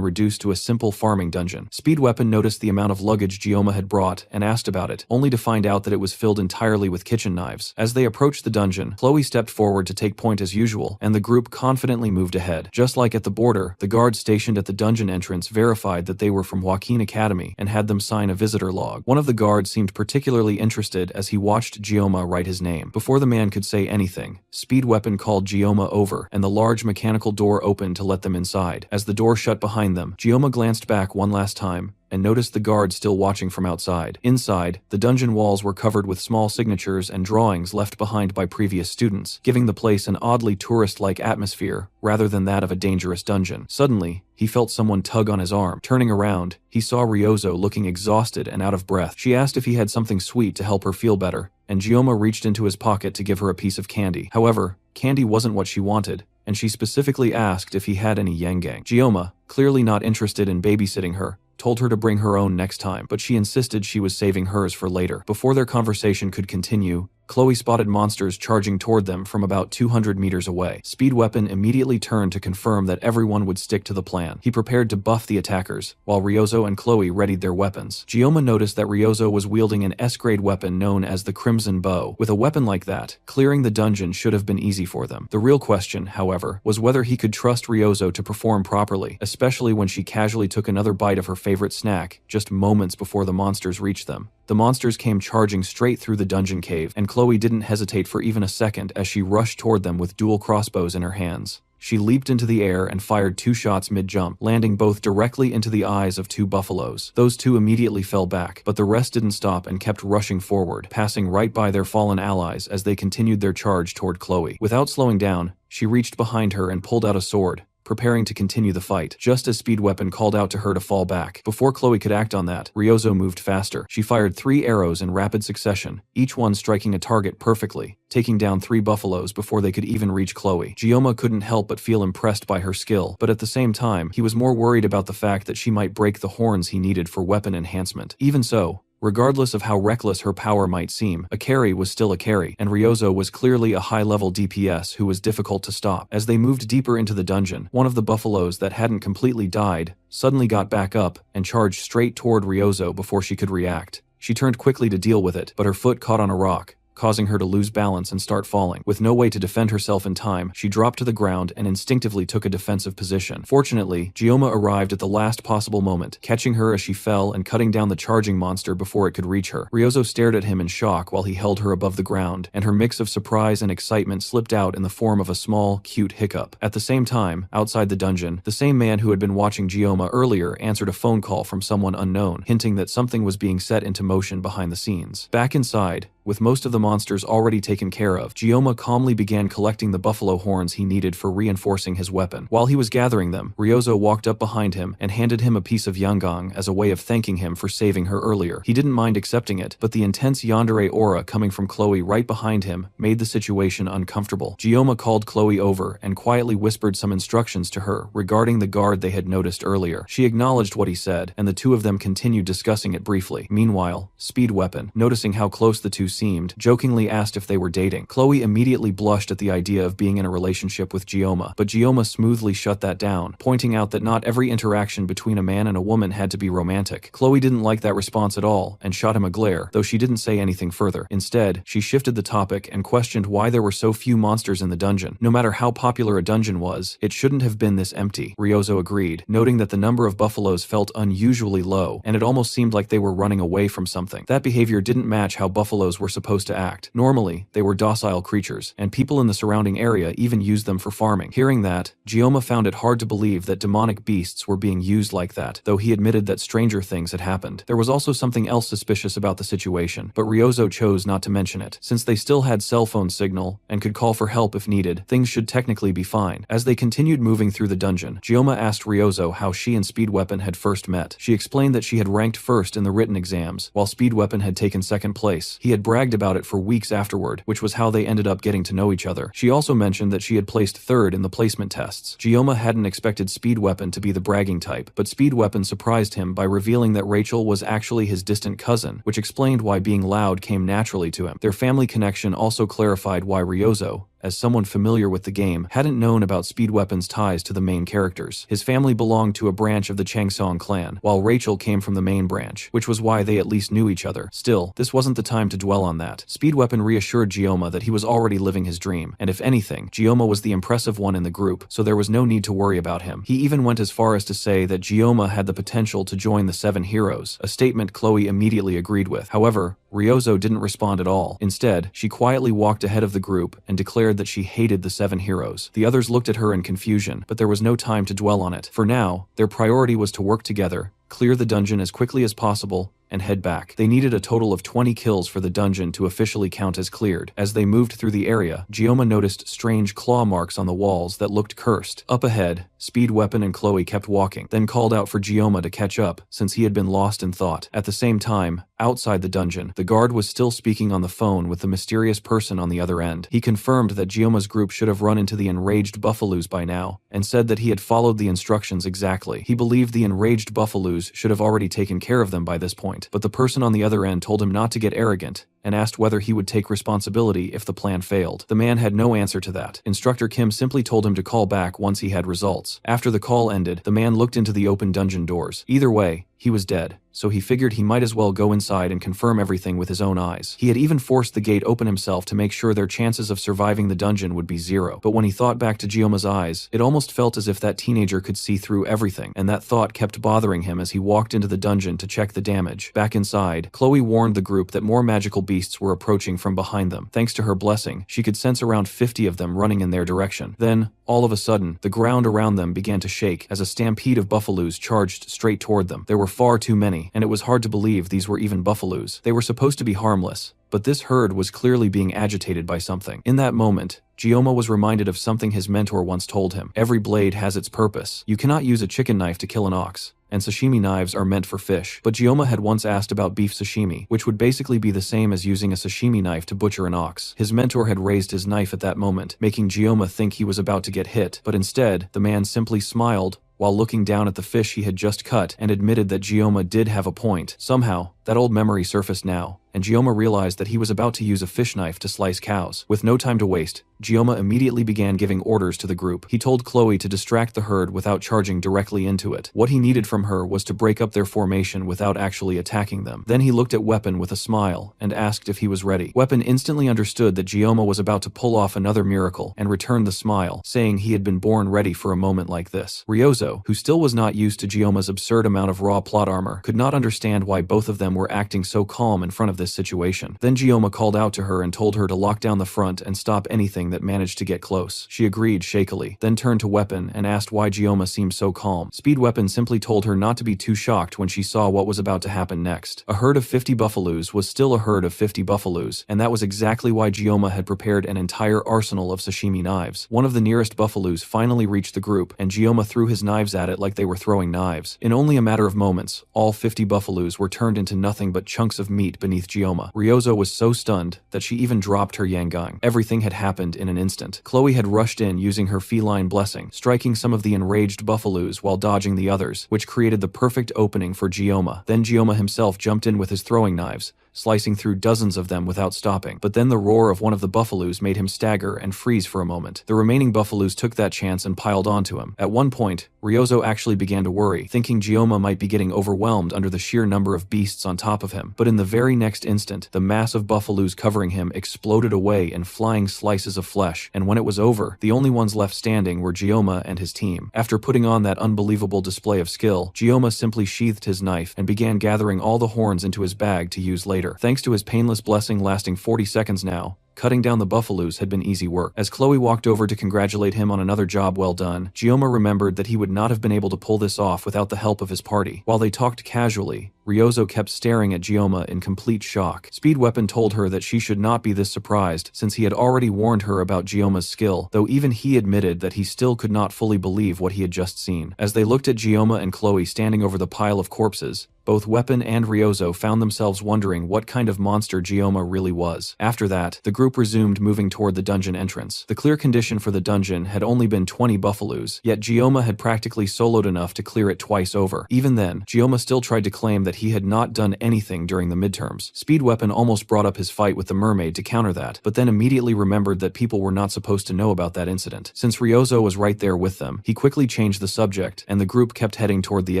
S1: reduced to a simple farming dungeon. Speed Weapon noticed the amount of luggage Gioma had brought and asked about it, only to find out that it was filled entirely with kitchen knives. As they approached the dungeon, Chloe stepped forward to take point as usual, and the group confidently moved ahead. Just like at the border, the guards stationed at the dungeon entrance verified that they were from Joaquin Academy and had them sign a visitor log. One of the guards seemed particularly interested as he watched Gioma write his name. Before the man could say anything, Speed Weapon called Gioma over, and the large mechanical door opened to let them inside. As the door shut behind them, Gioma glanced back one last time and noticed the guard still watching from outside. Inside, the dungeon walls were covered with small signatures and drawings left behind by previous students, giving the place an oddly tourist-like atmosphere rather than that of a dangerous dungeon. Suddenly, he felt someone tug on his arm. Turning around, he saw Ryozo looking exhausted and out of breath. She asked if he had something sweet to help her feel better, and Gioma reached into his pocket to give her a piece of candy. However, candy wasn't what she wanted, and she specifically asked if he had any yangang. Gioma, clearly not interested in babysitting her, told her to bring her own next time, but she insisted she was saving hers for later. Before their conversation could continue, Chloe spotted monsters charging toward them from about 200 meters away. Speed Weapon immediately turned to confirm that everyone would stick to the plan. He prepared to buff the attackers, while Ryozo and Chloe readied their weapons. Gioma noticed that Ryozo was wielding an S-grade weapon known as the Crimson Bow. With a weapon like that, clearing the dungeon should have been easy for them. The real question, however, was whether he could trust Ryozo to perform properly, especially when she casually took another bite of her favorite snack just moments before the monsters reached them. The monsters came charging straight through the dungeon cave, and Chloe didn't hesitate for even a second as she rushed toward them with dual crossbows in her hands. She leaped into the air and fired 2 shots mid-jump, landing both directly into the eyes of 2 buffaloes. Those 2 immediately fell back, but the rest didn't stop and kept rushing forward, passing right by their fallen allies as they continued their charge toward Chloe. Without slowing down, she reached behind her and pulled out a sword, preparing to continue the fight, just as Speed Weapon called out to her to fall back. Before Chloe could act on that, Ryozo moved faster. She fired 3 arrows in rapid succession, each one striking a target perfectly, taking down 3 buffaloes before they could even reach Chloe. Gioma couldn't help but feel impressed by her skill, but at the same time, he was more worried about the fact that she might break the horns he needed for weapon enhancement. Even so, regardless of how reckless her power might seem, a carry was still a carry, and Ryozo was clearly a high-level DPS who was difficult to stop. As they moved deeper into the dungeon, one of the buffaloes that hadn't completely died suddenly got back up and charged straight toward Ryozo before she could react. She turned quickly to deal with it, but her foot caught on a rock, causing her to lose balance and start falling. With no way to defend herself in time, she dropped to the ground and instinctively took a defensive position. Fortunately, Gyoma arrived at the last possible moment, catching her as she fell and cutting down the charging monster before it could reach her. Ryozo stared at him in shock while he held her above the ground, and her mix of surprise and excitement slipped out in the form of a small, cute hiccup. At the same time, outside the dungeon, the same man who had been watching Gyoma earlier answered a phone call from someone unknown, hinting that something was being set into motion behind the scenes. Back inside, with most of the monsters already taken care of, Gyoma calmly began collecting the buffalo horns he needed for reinforcing his weapon. While he was gathering them, Ryozo walked up behind him and handed him a piece of yangang as a way of thanking him for saving her earlier. He didn't mind accepting it, but the intense yandere aura coming from Chloe right behind him made the situation uncomfortable. Gyoma called Chloe over and quietly whispered some instructions to her regarding the guard they had noticed earlier. She acknowledged what he said, and the two of them continued discussing it briefly. Meanwhile, Speed Weapon, noticing how close the two seemed, jokingly asked if they were dating. Chloe immediately blushed at the idea of being in a relationship with Gyoma, but Gyoma smoothly shut that down, pointing out that not every interaction between a man and a woman had to be romantic. Chloe didn't like that response at all and shot him a glare, though she didn't say anything further. Instead, she shifted the topic and questioned why there were so few monsters in the dungeon. No matter how popular a dungeon was, it shouldn't have been this empty. Ryozo agreed, noting that the number of buffaloes felt unusually low, and it almost seemed like they were running away from something. That behavior didn't match how buffaloes were supposed to act. Normally, they were docile creatures, and people in the surrounding area even used them for farming. Hearing that, Gyoma found it hard to believe that demonic beasts were being used like that, though he admitted that stranger things had happened. There was also something else suspicious about the situation, but Ryozo chose not to mention it. Since they still had cell phone signal and could call for help if needed, things should technically be fine. As they continued moving through the dungeon, Gyoma asked Ryozo how she and Speed Weapon had first met. She explained that she had ranked first in the written exams, while Speed Weapon had taken second place. He had bragged about it for weeks afterward, which was how they ended up getting to know each other. She also mentioned that she had placed third in the placement tests. Gyoma hadn't expected Speed Weapon to be the bragging type, but Speed Weapon surprised him by revealing that Rachel was actually his distant cousin, which explained why being loud came naturally to him. Their family connection also clarified why Ryozo, as someone familiar with the game, hadn't known about Speed Weapon's ties to the main characters. His family belonged to a branch of the Changsong clan, while Rachel came from the main branch, which was why they at least knew each other. Still, this wasn't the time to dwell on that. Speed Weapon reassured Gyoma that he was already living his dream, and if anything, Gyoma was the impressive one in the group, so there was no need to worry about him. He even went as far as to say that Gyoma had the potential to join the Seven Heroes, a statement Chloe immediately agreed with. However, Ryozo didn't respond at all. Instead, she quietly walked ahead of the group and declared that she hated the Seven Heroes. The others looked at her in confusion, but there was no time to dwell on it. For now, their priority was to work together, clear the dungeon as quickly as possible, and head back. They needed a total of 20 kills for the dungeon to officially count as cleared. As they moved through the area, Gyoma noticed strange claw marks on the walls that looked cursed. Up ahead, Speed Weapon and Chloe kept walking, then called out for Gyoma to catch up, since he had been lost in thought. At the same time, outside the dungeon, the guard was still speaking on the phone with the mysterious person on the other end. He confirmed that Gyoma's group should have run into the enraged buffaloes by now, and said that he had followed the instructions exactly. He believed the enraged buffaloes should have already taken care of them by this point, but the person on the other end told him not to get arrogant and asked whether he would take responsibility if the plan failed. The man had no answer to that. Instructor Kim simply told him to call back once he had results. After the call ended, the man looked into the open dungeon doors. Either way, he was dead, so he figured he might as well go inside and confirm everything with his own eyes. He had even forced the gate open himself to make sure their chances of surviving the dungeon would be zero. But when he thought back to Gyoma's eyes, it almost felt as if that teenager could see through everything, and that thought kept bothering him as he walked into the dungeon to check the damage. Back inside, Chloe warned the group that more magical beasts were approaching from behind them. Thanks to her blessing, she could sense around 50 of them running in their direction. Then, all of a sudden, the ground around them began to shake as a stampede of buffaloes charged straight toward them. There were far too many, and it was hard to believe these were even buffaloes. They were supposed to be harmless, but this herd was clearly being agitated by something. In that moment, Gyoma was reminded of something his mentor once told him. Every blade has its purpose. You cannot use a chicken knife to kill an ox, and sashimi knives are meant for fish. But Gyoma had once asked about beef sashimi, which would basically be the same as using a sashimi knife to butcher an ox. His mentor had raised his knife at that moment, making Gyoma think he was about to get hit, but instead, the man simply smiled while looking down at the fish he had just cut and admitted that Gyoma did have a point. Somehow, that old memory surfaced now, and Gioma realized that he was about to use a fish knife to slice cows. With no time to waste, Gioma immediately began giving orders to the group. He told Chloe to distract the herd without charging directly into it. What he needed from her was to break up their formation without actually attacking them. Then he looked at Weapon with a smile and asked if he was ready. Weapon instantly understood that Gioma was about to pull off another miracle and returned the smile, saying he had been born ready for a moment like this. Ryozo, who still was not used to Gioma's absurd amount of raw plot armor, could not understand why both of them were acting so calm in front of this situation. Then Gioma called out to her and told her to lock down the front and stop anything that managed to get close. She agreed shakily, then turned to Weapon and asked why Gioma seemed so calm. Speed Weapon simply told her not to be too shocked when she saw what was about to happen next. A herd of 50 buffaloes was still a herd of 50 buffaloes, and that was exactly why Gioma had prepared an entire arsenal of sashimi knives. One of the nearest buffaloes finally reached the group, and Gioma threw his knives at it like they were throwing knives. In only a matter of moments, all 50 buffaloes were turned into nothing but chunks of meat beneath Gioma. Ryozo was so stunned that she even dropped her Yangang. Everything had happened in an instant. Chloe had rushed in using her feline blessing, striking some of the enraged buffaloes while dodging the others, which created the perfect opening for Gioma. Then Gioma himself jumped in with his throwing knives, slicing through dozens of them without stopping. But then the roar of one of the buffaloes made him stagger and freeze for a moment. The remaining buffaloes took that chance and piled onto him. At one point, Ryozo actually began to worry, thinking Gioma might be getting overwhelmed under the sheer number of beasts on top of him. But in the very next instant, the mass of buffaloes covering him exploded away in flying slices of flesh, and when it was over, the only ones left standing were Gioma and his team. After putting on that unbelievable display of skill, Gioma simply sheathed his knife and began gathering all the horns into his bag to use later. Thanks to his painless blessing lasting 40 seconds now, cutting down the buffaloes had been easy work. As Chloe walked over to congratulate him on another job well done, Gioma remembered that he would not have been able to pull this off without the help of his party. While they talked casually, Ryozo kept staring at Gioma in complete shock. Speed Weapon told her that she should not be this surprised, since he had already warned her about Gioma's skill, though even he admitted that he still could not fully believe what he had just seen. As they looked at Gioma and Chloe standing over the pile of corpses, both Weapon and Ryozo found themselves wondering what kind of monster Gioma really was. After that, the group resumed moving toward the dungeon entrance. The clear condition for the dungeon had only been 20 buffaloes, yet Gioma had practically soloed enough to clear it twice over. Even then, Gioma still tried to claim that he had not done anything during the midterms. Speed Weapon almost brought up his fight with the mermaid to counter that, but then immediately remembered that people were not supposed to know about that incident. Since Ryozo was right there with them, he quickly changed the subject, and the group kept heading toward the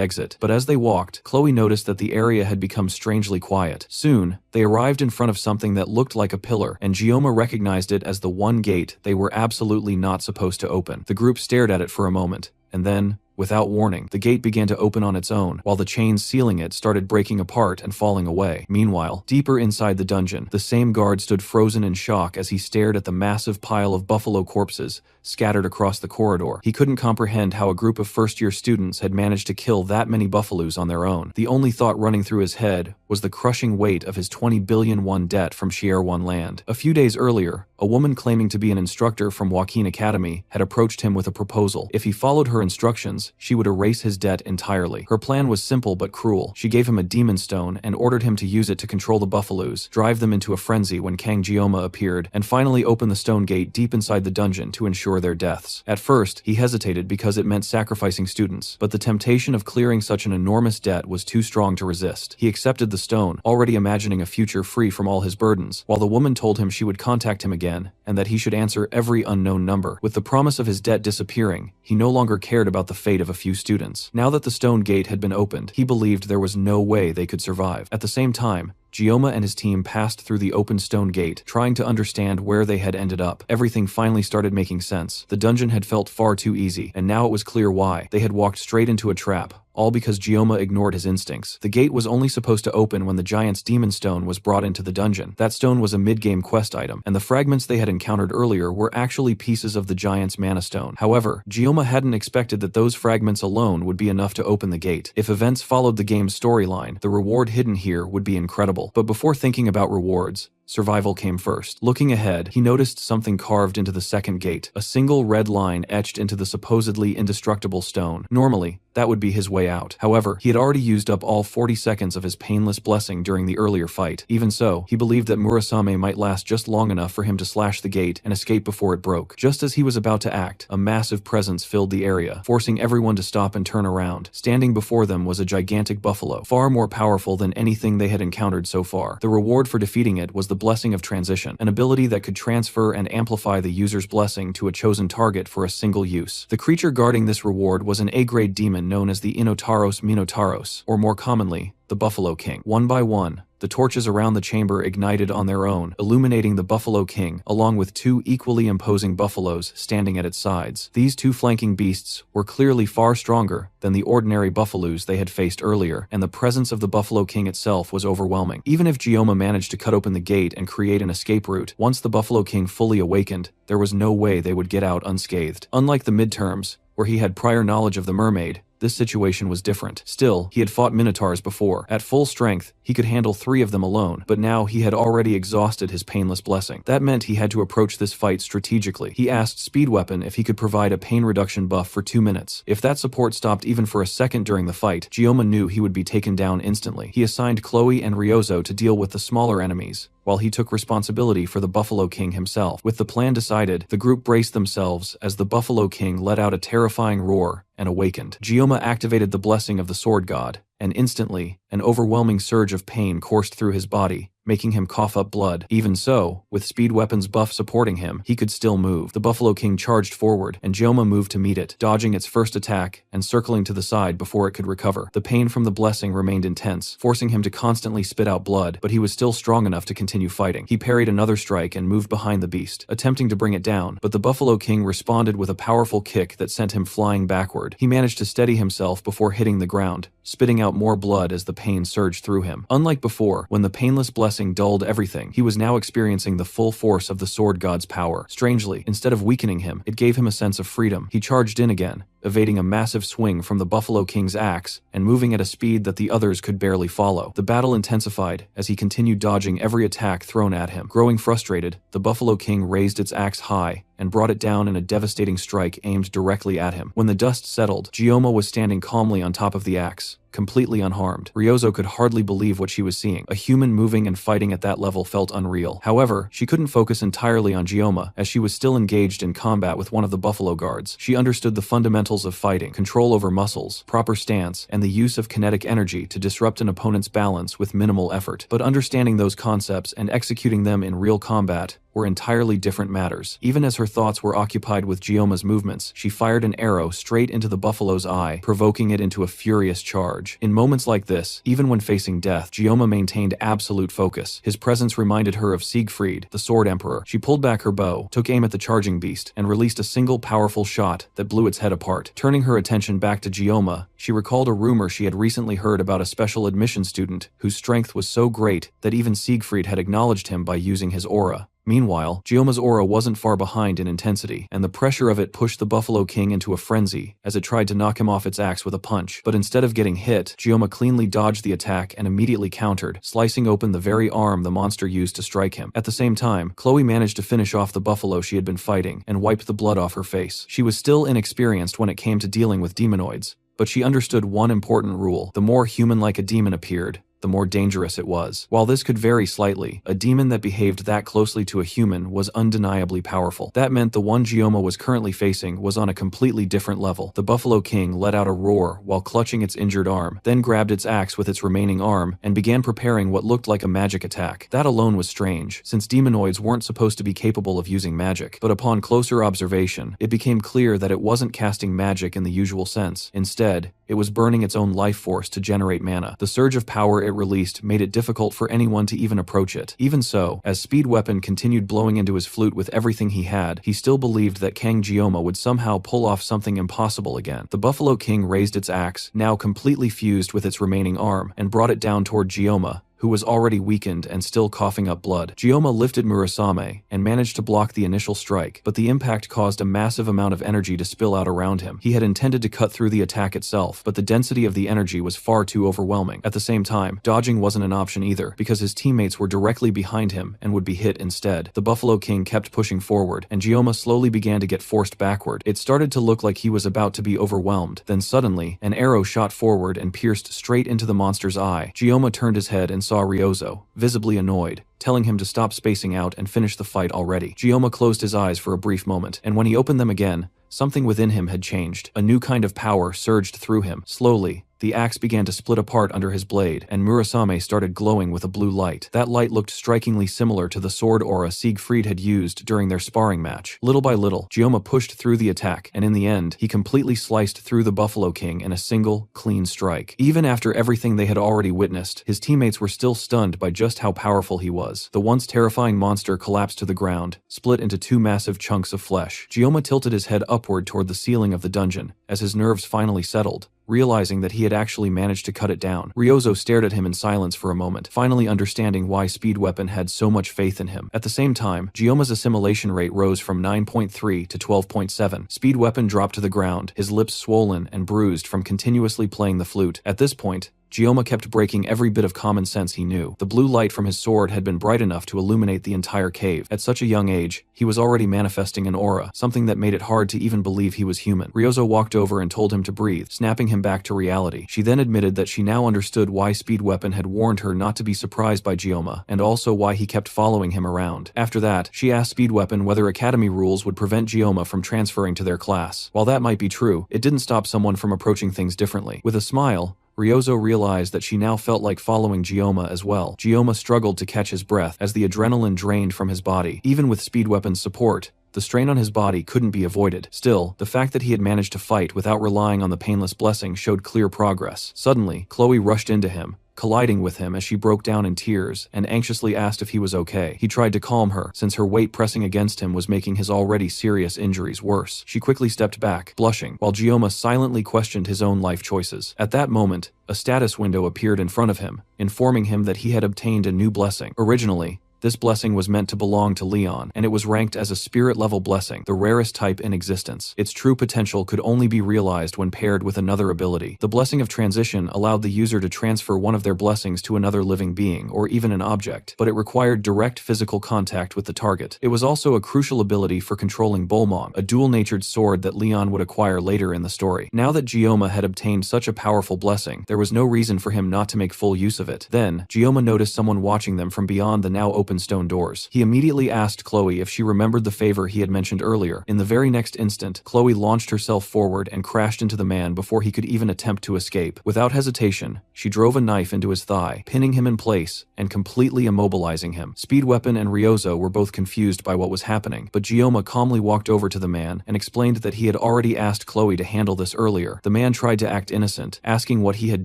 S1: exit. But as they walked, Chloe noticed that the area had become strangely quiet. Soon, they arrived in front of something that looked like a pillar, and Gioma recognized it as the one gate they were absolutely not supposed to open. The group stared at it for a moment, and then, without warning, the gate began to open on its own, while the chains sealing it started breaking apart and falling away. Meanwhile, deeper inside the dungeon, the same guard stood frozen in shock as he stared at the massive pile of buffalo corpses scattered across the corridor. He couldn't comprehend how a group of first-year students had managed to kill that many buffaloes on their own. The only thought running through his head was the crushing weight of his 20 billion won debt from Shier One land. A few days earlier, a woman claiming to be an instructor from Joaquin Academy had approached him with a proposal. If he followed her instructions, she would erase his debt entirely. Her plan was simple but cruel. She gave him a demon stone and ordered him to use it to control the buffaloes, drive them into a frenzy when Kang Gioma appeared, and finally open the stone gate deep inside the dungeon to ensure their deaths. At first, he hesitated because it meant sacrificing students, but the temptation of clearing such an enormous debt was too strong to resist. He accepted the stone, already imagining a future free from all his burdens, while the woman told him she would contact him again, and that he should answer every unknown number. With the promise of his debt disappearing, he no longer cared about the fate of a few students. Now that the stone gate had been opened, he believed there was no way they could survive. At the same time, Gioma and his team passed through the open stone gate, trying to understand where they had ended up. Everything finally started making sense. The dungeon had felt far too easy, and now it was clear why. They had walked straight into a trap, all because Gioma ignored his instincts. The gate was only supposed to open when the giant's demon stone was brought into the dungeon. That stone was a mid-game quest item, and the fragments they had encountered earlier were actually pieces of the giant's mana stone. However, Gioma hadn't expected that those fragments alone would be enough to open the gate. If events followed the game's storyline, the reward hidden here would be incredible. But before thinking about rewards, survival came first. Looking ahead, he noticed something carved into the second gate, a single red line etched into the supposedly indestructible stone. Normally, that would be his way out. However, he had already used up all 40 seconds of his painless blessing during the earlier fight. Even so, he believed that Murasame might last just long enough for him to slash the gate and escape before it broke. Just as he was about to act, a massive presence filled the area, forcing everyone to stop and turn around. Standing before them was a gigantic buffalo, far more powerful than anything they had encountered so far. The reward for defeating it was the Blessing of Transition, an ability that could transfer and amplify the user's blessing to a chosen target for a single use. The creature guarding this reward was an A-grade demon known as the Inotaros Minotauros, or more commonly, the Buffalo King. One by one, the torches around the chamber ignited on their own, illuminating the Buffalo King, along with two equally imposing buffaloes standing at its sides. These two flanking beasts were clearly far stronger than the ordinary buffaloes they had faced earlier, and the presence of the Buffalo King itself was overwhelming. Even if Gyoma managed to cut open the gate and create an escape route, once the Buffalo King fully awakened, there was no way they would get out unscathed. Unlike the midterms, where he had prior knowledge of the mermaid, this situation was different. Still, he had fought minotaurs before. At full strength, he could handle 3 of them alone, but now he had already exhausted his painless blessing. That meant he had to approach this fight strategically. He asked Speed Weapon if he could provide a pain reduction buff for 2 minutes. If that support stopped even for a second during the fight, Gyoma knew he would be taken down instantly. He assigned Chloe and Ryozo to deal with the smaller enemies, while he took responsibility for the Buffalo King himself. With the plan decided, the group braced themselves as the Buffalo King let out a terrifying roar and awakened. Gyoma activated the blessing of the Sword God, and instantly, an overwhelming surge of pain coursed through his body, making him cough up blood. Even so, with Speed Weapon's buff supporting him, he could still move. The Buffalo King charged forward, and Gyoma moved to meet it, dodging its first attack and circling to the side before it could recover. The pain from the blessing remained intense, forcing him to constantly spit out blood, but he was still strong enough to continue fighting. He parried another strike and moved behind the beast, attempting to bring it down, but the Buffalo King responded with a powerful kick that sent him flying backward. He managed to steady himself before hitting the ground, spitting out more blood as the pain surged through him. Unlike before, when the painless blessing dulled everything, he was now experiencing the full force of the Sword God's power. Strangely, instead of weakening him, it gave him a sense of freedom. He charged in again, evading a massive swing from the Buffalo King's axe and moving at a speed that the others could barely follow. The battle intensified as he continued dodging every attack thrown at him. Growing frustrated, the Buffalo King raised its axe high and brought it down in a devastating strike aimed directly at him. When the dust settled, Gyoma was standing calmly on top of the axe, completely unharmed. Ryozo could hardly believe what she was seeing. A human moving and fighting at that level felt unreal. However, she couldn't focus entirely on Gyoma, as she was still engaged in combat with one of the Buffalo Guards. She understood the fundamentals of fighting, control over muscles, proper stance, and the use of kinetic energy to disrupt an opponent's balance with minimal effort. But understanding those concepts and executing them in real combat were entirely different matters. Even as her thoughts were occupied with Gyoma's movements, she fired an arrow straight into the buffalo's eye, provoking it into a furious charge. In moments like this, even when facing death, Gyoma maintained absolute focus. His presence reminded her of Siegfried, the Sword Emperor. She pulled back her bow, took aim at the charging beast, and released a single powerful shot that blew its head apart. Turning her attention back to Gyoma, she recalled a rumor she had recently heard about a special admission student whose strength was so great that even Siegfried had acknowledged him by using his aura. Meanwhile, Gyoma's aura wasn't far behind in intensity, and the pressure of it pushed the Buffalo King into a frenzy as it tried to knock him off its axe with a punch. But instead of getting hit, Gyoma cleanly dodged the attack and immediately countered, slicing open the very arm the monster used to strike him. At the same time, Chloe managed to finish off the buffalo she had been fighting and wiped the blood off her face. She was still inexperienced when it came to dealing with demonoids, but she understood one important rule: the more human-like a demon appeared, the more dangerous it was. While this could vary slightly, a demon that behaved that closely to a human was undeniably powerful. That meant the one Gyoma was currently facing was on a completely different level. The Buffalo King let out a roar while clutching its injured arm, then grabbed its axe with its remaining arm and began preparing what looked like a magic attack. That alone was strange, since demonoids weren't supposed to be capable of using magic. But upon closer observation, it became clear that it wasn't casting magic in the usual sense. Instead, it was burning its own life force to generate mana. The surge of power it released made it difficult for anyone to even approach it. Even so, as Speed Weapon continued blowing into his flute with everything he had, he still believed that Kang Gyoma would somehow pull off something impossible again. The Buffalo King raised its axe, now completely fused with its remaining arm, and brought it down toward Gyoma, who was already weakened and still coughing up blood. Gyoma lifted Murasame and managed to block the initial strike, but the impact caused a massive amount of energy to spill out around him. He had intended to cut through the attack itself, but the density of the energy was far too overwhelming. At the same time, dodging wasn't an option either, because his teammates were directly behind him and would be hit instead. The Buffalo King kept pushing forward, and Gyoma slowly began to get forced backward. It started to look like he was about to be overwhelmed. Then suddenly, an arrow shot forward and pierced straight into the monster's eye. Gyoma turned his head and saw Ryozo, visibly annoyed, telling him to stop spacing out and finish the fight already. Gyoma closed his eyes for a brief moment, and when he opened them again, something within him had changed. A new kind of power surged through him. Slowly, the axe began to split apart under his blade, and Murasame started glowing with a blue light. That light looked strikingly similar to the sword aura Siegfried had used during their sparring match. Little by little, Gyoma pushed through the attack, and in the end, he completely sliced through the Buffalo King in a single, clean strike. Even after everything they had already witnessed, his teammates were still stunned by just how powerful he was. The once terrifying monster collapsed to the ground, split into two massive chunks of flesh. Gyoma tilted his head upward toward the ceiling of the dungeon, as his nerves finally settled, realizing that he had actually managed to cut it down. Ryozo stared at him in silence for a moment, finally understanding why Speed Weapon had so much faith in him. At the same time, Gyoma's assimilation rate rose from 9.3 to 12.7. Speed Weapon dropped to the ground, his lips swollen and bruised from continuously playing the flute. At this point, Gyoma kept breaking every bit of common sense he knew. The blue light from his sword had been bright enough to illuminate the entire cave. At such a young age, he was already manifesting an aura, something that made it hard to even believe he was human. Ryozo walked over and told him to breathe, snapping him back to reality. She then admitted that she now understood why Speed Weapon had warned her not to be surprised by Gyoma, and also why he kept following him around. After that, she asked Speed Weapon whether Academy rules would prevent Gyoma from transferring to their class. While that might be true, it didn't stop someone from approaching things differently. With a smile, Ryozo realized that she now felt like following Gyoma as well. Gyoma struggled to catch his breath as the adrenaline drained from his body. Even with Speed Weapon's support, the strain on his body couldn't be avoided. Still, the fact that he had managed to fight without relying on the painless blessing showed clear progress. Suddenly, Chloe rushed into him, colliding with him as she broke down in tears and anxiously asked if he was okay. He tried to calm her, since her weight pressing against him was making his already serious injuries worse. She quickly stepped back, blushing, while Gyoma silently questioned his own life choices. At that moment, a status window appeared in front of him, informing him that he had obtained a new blessing. Originally, this blessing was meant to belong to Leon, and it was ranked as a spirit-level blessing, the rarest type in existence. Its true potential could only be realized when paired with another ability. The Blessing of Transition allowed the user to transfer one of their blessings to another living being, or even an object, but it required direct physical contact with the target. It was also a crucial ability for controlling Bolmong, a dual-natured sword that Leon would acquire later in the story. Now that Gyoma had obtained such a powerful blessing, there was no reason for him not to make full use of it. Then, Gyoma noticed someone watching them from beyond the now open stone doors. He immediately asked Chloe if she remembered the favor he had mentioned earlier. In the very next instant, Chloe launched herself forward and crashed into the man before he could even attempt to escape. Without hesitation, she drove a knife into his thigh, pinning him in place and completely immobilizing him. Speed Weapon and Ryozo were both confused by what was happening, but Gyoma calmly walked over to the man and explained that he had already asked Chloe to handle this earlier. The man tried to act innocent, asking what he had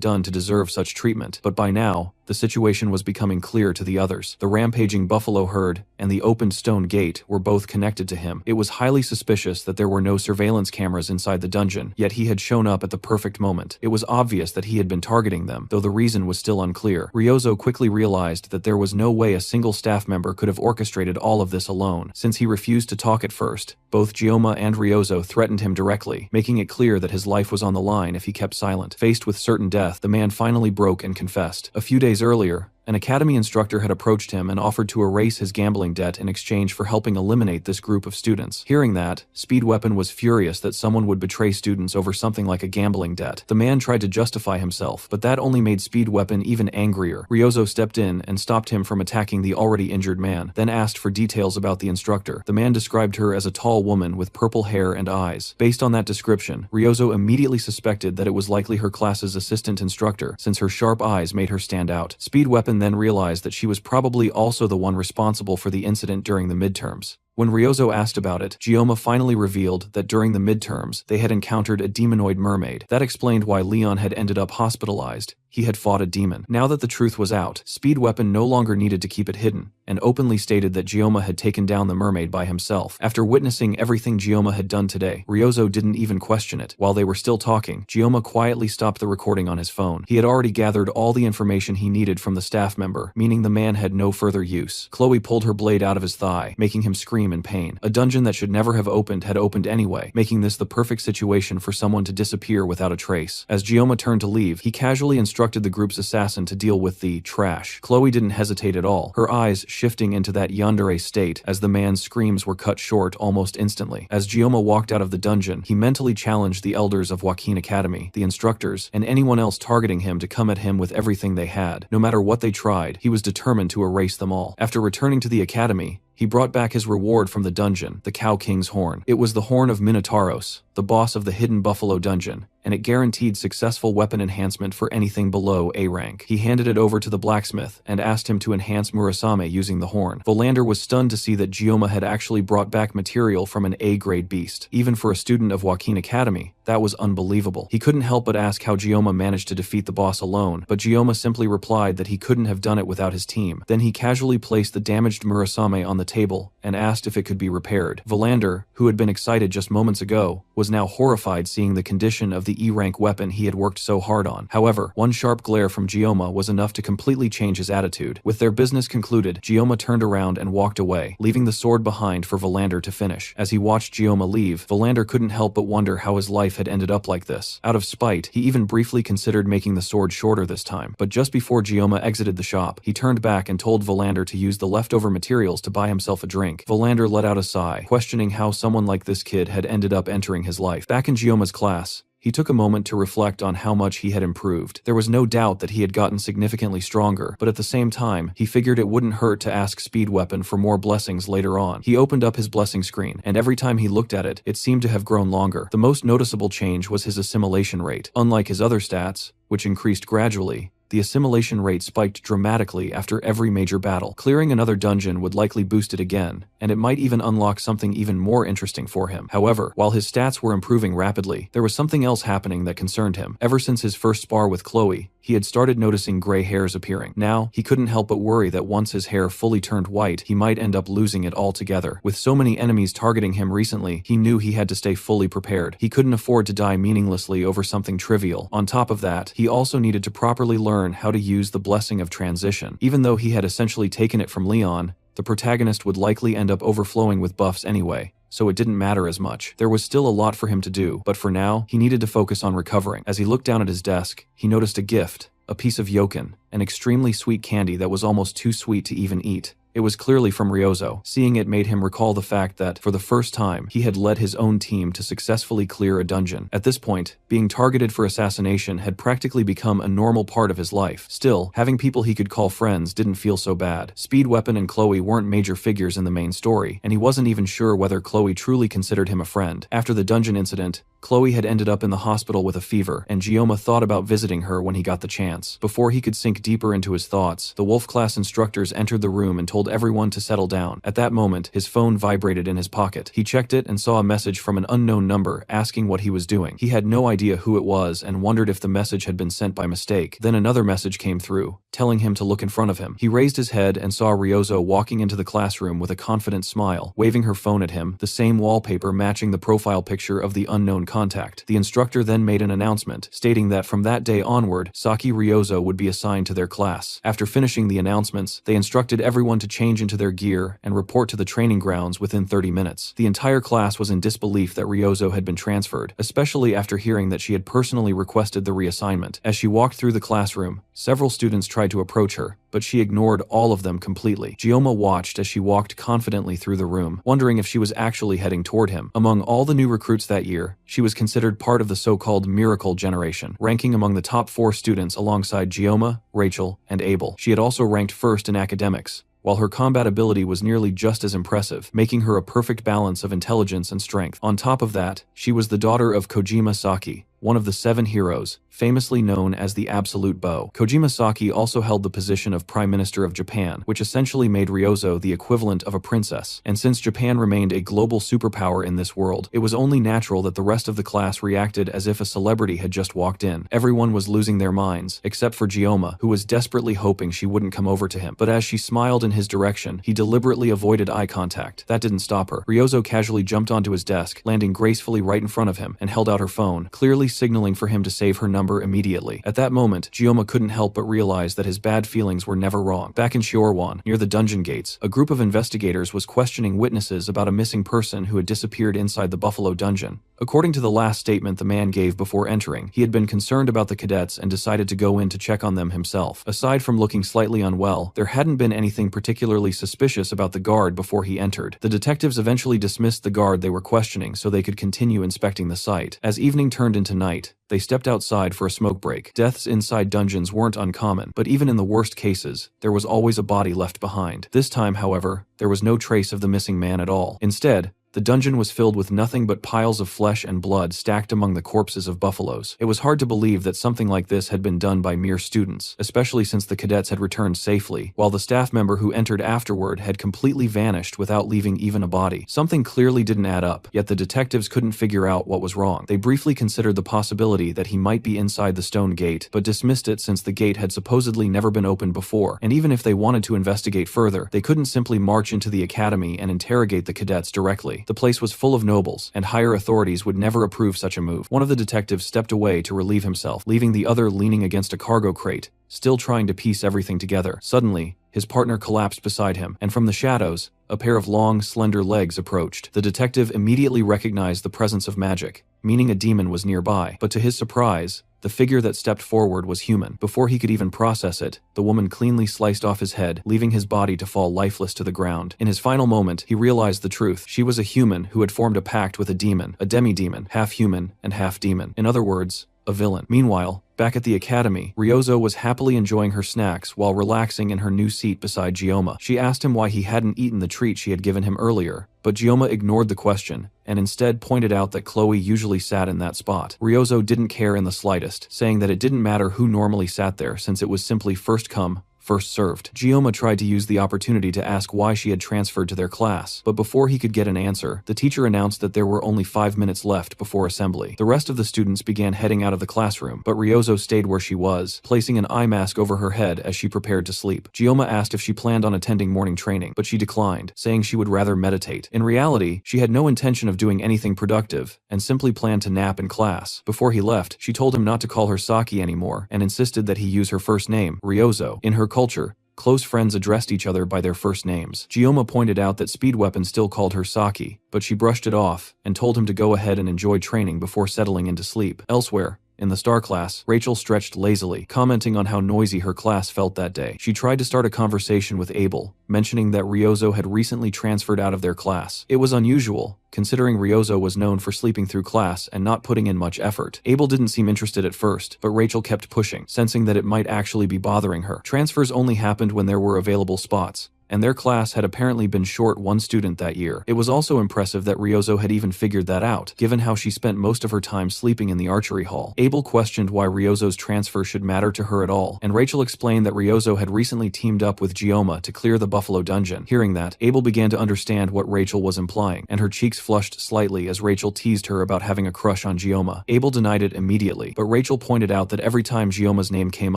S1: done to deserve such treatment, but by now, the situation was becoming clear to the others. The rampaging buffalo herd and the opened stone gate were both connected to him. It was highly suspicious that there were no surveillance cameras inside the dungeon, yet he had shown up at the perfect moment. It was obvious that he had been targeting them, though the reason was still unclear. Ryozo quickly realized that there was no way a single staff member could have orchestrated all of this alone. Since he refused to talk at first, both Gyoma and Ryozo threatened him directly, making it clear that his life was on the line if he kept silent. Faced with certain death, the man finally broke and confessed. A few days earlier, an academy instructor had approached him and offered to erase his gambling debt in exchange for helping eliminate this group of students. Hearing that, Speed Weapon was furious that someone would betray students over something like a gambling debt. The man tried to justify himself, but that only made Speed Weapon even angrier. Ryozo stepped in and stopped him from attacking the already injured man, then asked for details about the instructor. The man described her as a tall woman with purple hair and eyes. Based on that description, Ryozo immediately suspected that it was likely her class's assistant instructor, since her sharp eyes made her stand out. Speed Weapon then realized that she was probably also the one responsible for the incident during the midterms. When Ryozo asked about it, Gyoma finally revealed that during the midterms, they had encountered a demonoid mermaid. That explained why Leon had ended up hospitalized. He had fought a demon. Now that the truth was out, Speed Weapon no longer needed to keep it hidden, and openly stated that Gyoma had taken down the mermaid by himself. After witnessing everything Gyoma had done today, Ryozo didn't even question it. While they were still talking, Gyoma quietly stopped the recording on his phone. He had already gathered all the information he needed from the staff member, meaning the man had no further use. Chloe pulled her blade out of his thigh, making him scream in pain. A dungeon that should never have opened had opened anyway, making this the perfect situation for someone to disappear without a trace. As Gyoma turned to leave, he casually instructed the group's assassin to deal with the trash. Chloe didn't hesitate at all, her eyes shifting into that yandere state as the man's screams were cut short almost instantly. As Gyoma walked out of the dungeon, he mentally challenged the elders of Joaquin Academy, the instructors, and anyone else targeting him to come at him with everything they had. No matter what they tried, he was determined to erase them all. After returning to the academy, he brought back his reward from the dungeon, the Cow King's horn. It was the horn of Minotauros, the boss of the Hidden Buffalo dungeon, and it guaranteed successful weapon enhancement for anything below A rank. He handed it over to the blacksmith and asked him to enhance Murasame using the horn. Volander was stunned to see that Gyoma had actually brought back material from an A-grade beast. Even for a student of Joaquin Academy, that was unbelievable. He couldn't help but ask how Gyoma managed to defeat the boss alone, but Gyoma simply replied that he couldn't have done it without his team. Then he casually placed the damaged Murasame on the table and asked if it could be repaired. Volander, who had been excited just moments ago, was now horrified seeing the condition of the E-rank weapon he had worked so hard on. However, one sharp glare from Gyoma was enough to completely change his attitude. With their business concluded, Gyoma turned around and walked away, leaving the sword behind for Volander to finish. As he watched Gyoma leave, Volander couldn't help but wonder how his life had ended up like this. Out of spite, he even briefly considered making the sword shorter this time. But just before Gyoma exited the shop, he turned back and told Volander to use the leftover materials to buy himself a drink. Volander let out a sigh, questioning how someone like this kid had ended up entering his life. Back in Gyoma's class, he took a moment to reflect on how much he had improved. There was no doubt that he had gotten significantly stronger, but at the same time, he figured it wouldn't hurt to ask Speed Weapon for more blessings later on. He opened up his blessing screen, and every time he looked at it, it seemed to have grown longer. The most noticeable change was his assimilation rate. Unlike his other stats, which increased gradually, the assimilation rate spiked dramatically after every major battle. Clearing another dungeon would likely boost it again, and it might even unlock something even more interesting for him. However, while his stats were improving rapidly, there was something else happening that concerned him. Ever since his first spar with Chloe, he had started noticing gray hairs appearing. Now, he couldn't help but worry that once his hair fully turned white, he might end up losing it altogether. With so many enemies targeting him recently, he knew he had to stay fully prepared. He couldn't afford to die meaninglessly over something trivial. On top of that, he also needed to properly learn how to use the blessing of transition. Even though he had essentially taken it from Leon, the protagonist would likely end up overflowing with buffs anyway, so it didn't matter as much. There was still a lot for him to do, but for now, he needed to focus on recovering. As he looked down at his desk, he noticed a gift, a piece of yokin, an extremely sweet candy that was almost too sweet to even eat. It was clearly from Ryozo. Seeing it made him recall the fact that, for the first time, he had led his own team to successfully clear a dungeon. At this point, being targeted for assassination had practically become a normal part of his life. Still, having people he could call friends didn't feel so bad. Speed Weapon and Chloe weren't major figures in the main story, and he wasn't even sure whether Chloe truly considered him a friend. After the dungeon incident, Chloe had ended up in the hospital with a fever, and Gyoma thought about visiting her when he got the chance. Before he could sink deeper into his thoughts, the Wolf class instructors entered the room and told everyone to settle down. At that moment, his phone vibrated in his pocket. He checked it and saw a message from an unknown number asking what he was doing. He had no idea who it was and wondered if the message had been sent by mistake. Then another message came through, telling him to look in front of him. He raised his head and saw Ryozo walking into the classroom with a confident smile, waving her phone at him, the same wallpaper matching the profile picture of the unknown contact. The instructor then made an announcement, stating that from that day onward, Saki Ryozo would be assigned to their class. After finishing the announcements, they instructed everyone to change into their gear and report to the training grounds within 30 minutes. The entire class was in disbelief that Ryozo had been transferred, especially after hearing that she had personally requested the reassignment. As she walked through the classroom, several students tried to approach her, but she ignored all of them completely. Gyoma watched as she walked confidently through the room, wondering if she was actually heading toward him. Among all the new recruits that year, she was considered part of the so-called miracle generation, ranking among the top 4 students alongside Gyoma, Rachel, and Abel. She had also ranked first in academics, while her combat ability was nearly just as impressive, making her a perfect balance of intelligence and strength. On top of that, she was the daughter of Kojima Saki, one of the 7 heroes, famously known as the Absolute Bow. Kojima Saki also held the position of Prime Minister of Japan, which essentially made Ryozo the equivalent of a princess. And since Japan remained a global superpower in this world, it was only natural that the rest of the class reacted as if a celebrity had just walked in. Everyone was losing their minds, except for Gioma, who was desperately hoping she wouldn't come over to him. But as she smiled in his direction, he deliberately avoided eye contact. That didn't stop her. Ryozo casually jumped onto his desk, landing gracefully right in front of him, and held out her phone, clearly signaling for him to save her number immediately. At that moment, Gioma couldn't help but realize that his bad feelings were never wrong. Back in Shiorwan, near the dungeon gates, a group of investigators was questioning witnesses about a missing person who had disappeared inside the Buffalo dungeon. According to the last statement the man gave before entering, he had been concerned about the cadets and decided to go in to check on them himself. Aside from looking slightly unwell, there hadn't been anything particularly suspicious about the guard before he entered. The detectives eventually dismissed the guard they were questioning so they could continue inspecting the site. As evening turned into night, they stepped outside for a smoke break. Deaths inside dungeons weren't uncommon, but even in the worst cases, there was always a body left behind. This time, however, there was no trace of the missing man at all. Instead, the dungeon was filled with nothing but piles of flesh and blood stacked among the corpses of buffaloes. It was hard to believe that something like this had been done by mere students, especially since the cadets had returned safely, while the staff member who entered afterward had completely vanished without leaving even a body. Something clearly didn't add up, yet the detectives couldn't figure out what was wrong. They briefly considered the possibility that he might be inside the stone gate, but dismissed it since the gate had supposedly never been opened before, and even if they wanted to investigate further, they couldn't simply march into the academy and interrogate the cadets directly. The place was full of nobles, and higher authorities would never approve such a move. One of the detectives stepped away to relieve himself, leaving the other leaning against a cargo crate, still trying to piece everything together. Suddenly, his partner collapsed beside him, and from the shadows, a pair of long, slender legs approached. The detective immediately recognized the presence of magic, meaning a demon was nearby, but to his surprise, the figure that stepped forward was human. Before he could even process it, the woman cleanly sliced off his head, leaving his body to fall lifeless to the ground. In his final moment, he realized the truth. She was a human who had formed a pact with a demon, a demi-demon, half human and half demon. In other words, a villain. Meanwhile, back at the academy, Ryozo was happily enjoying her snacks while relaxing in her new seat beside Gioma. She asked him why he hadn't eaten the treat she had given him earlier, but Gioma ignored the question and instead pointed out that Chloe usually sat in that spot. Ryozo didn't care in the slightest, saying that it didn't matter who normally sat there since it was simply first come, first served. Gioma tried to use the opportunity to ask why she had transferred to their class, but before he could get an answer, the teacher announced that there were only 5 minutes left before assembly. The rest of the students began heading out of the classroom, but Ryozo stayed where she was, placing an eye mask over her head as she prepared to sleep. Gioma asked if she planned on attending morning training, but she declined, saying she would rather meditate. In reality, she had no intention of doing anything productive, and simply planned to nap in class. Before he left, she told him not to call her Saki anymore, and insisted that he use her first name, Ryozo. In her culture, close friends addressed each other by their first names. Gioma pointed out that Speed Weapon still called her Saki, but she brushed it off and told him to go ahead and enjoy training before settling into sleep. Elsewhere, in the star class, Rachel stretched lazily, commenting on how noisy her class felt that day. She tried to start a conversation with Abel, mentioning that Ryozo had recently transferred out of their class. It was unusual, considering Ryozo was known for sleeping through class and not putting in much effort. Abel didn't seem interested at first, but Rachel kept pushing, sensing that it might actually be bothering her. Transfers only happened when there were available spots, and their class had apparently been short one student that year. It was also impressive that Ryozo had even figured that out, given how she spent most of her time sleeping in the archery hall. Abel questioned why Ryozo's transfer should matter to her at all, and Rachel explained that Ryozo had recently teamed up with Gioma to clear the Buffalo dungeon. Hearing that, Abel began to understand what Rachel was implying, and her cheeks flushed slightly as Rachel teased her about having a crush on Gioma. Abel denied it immediately, but Rachel pointed out that every time Gioma's name came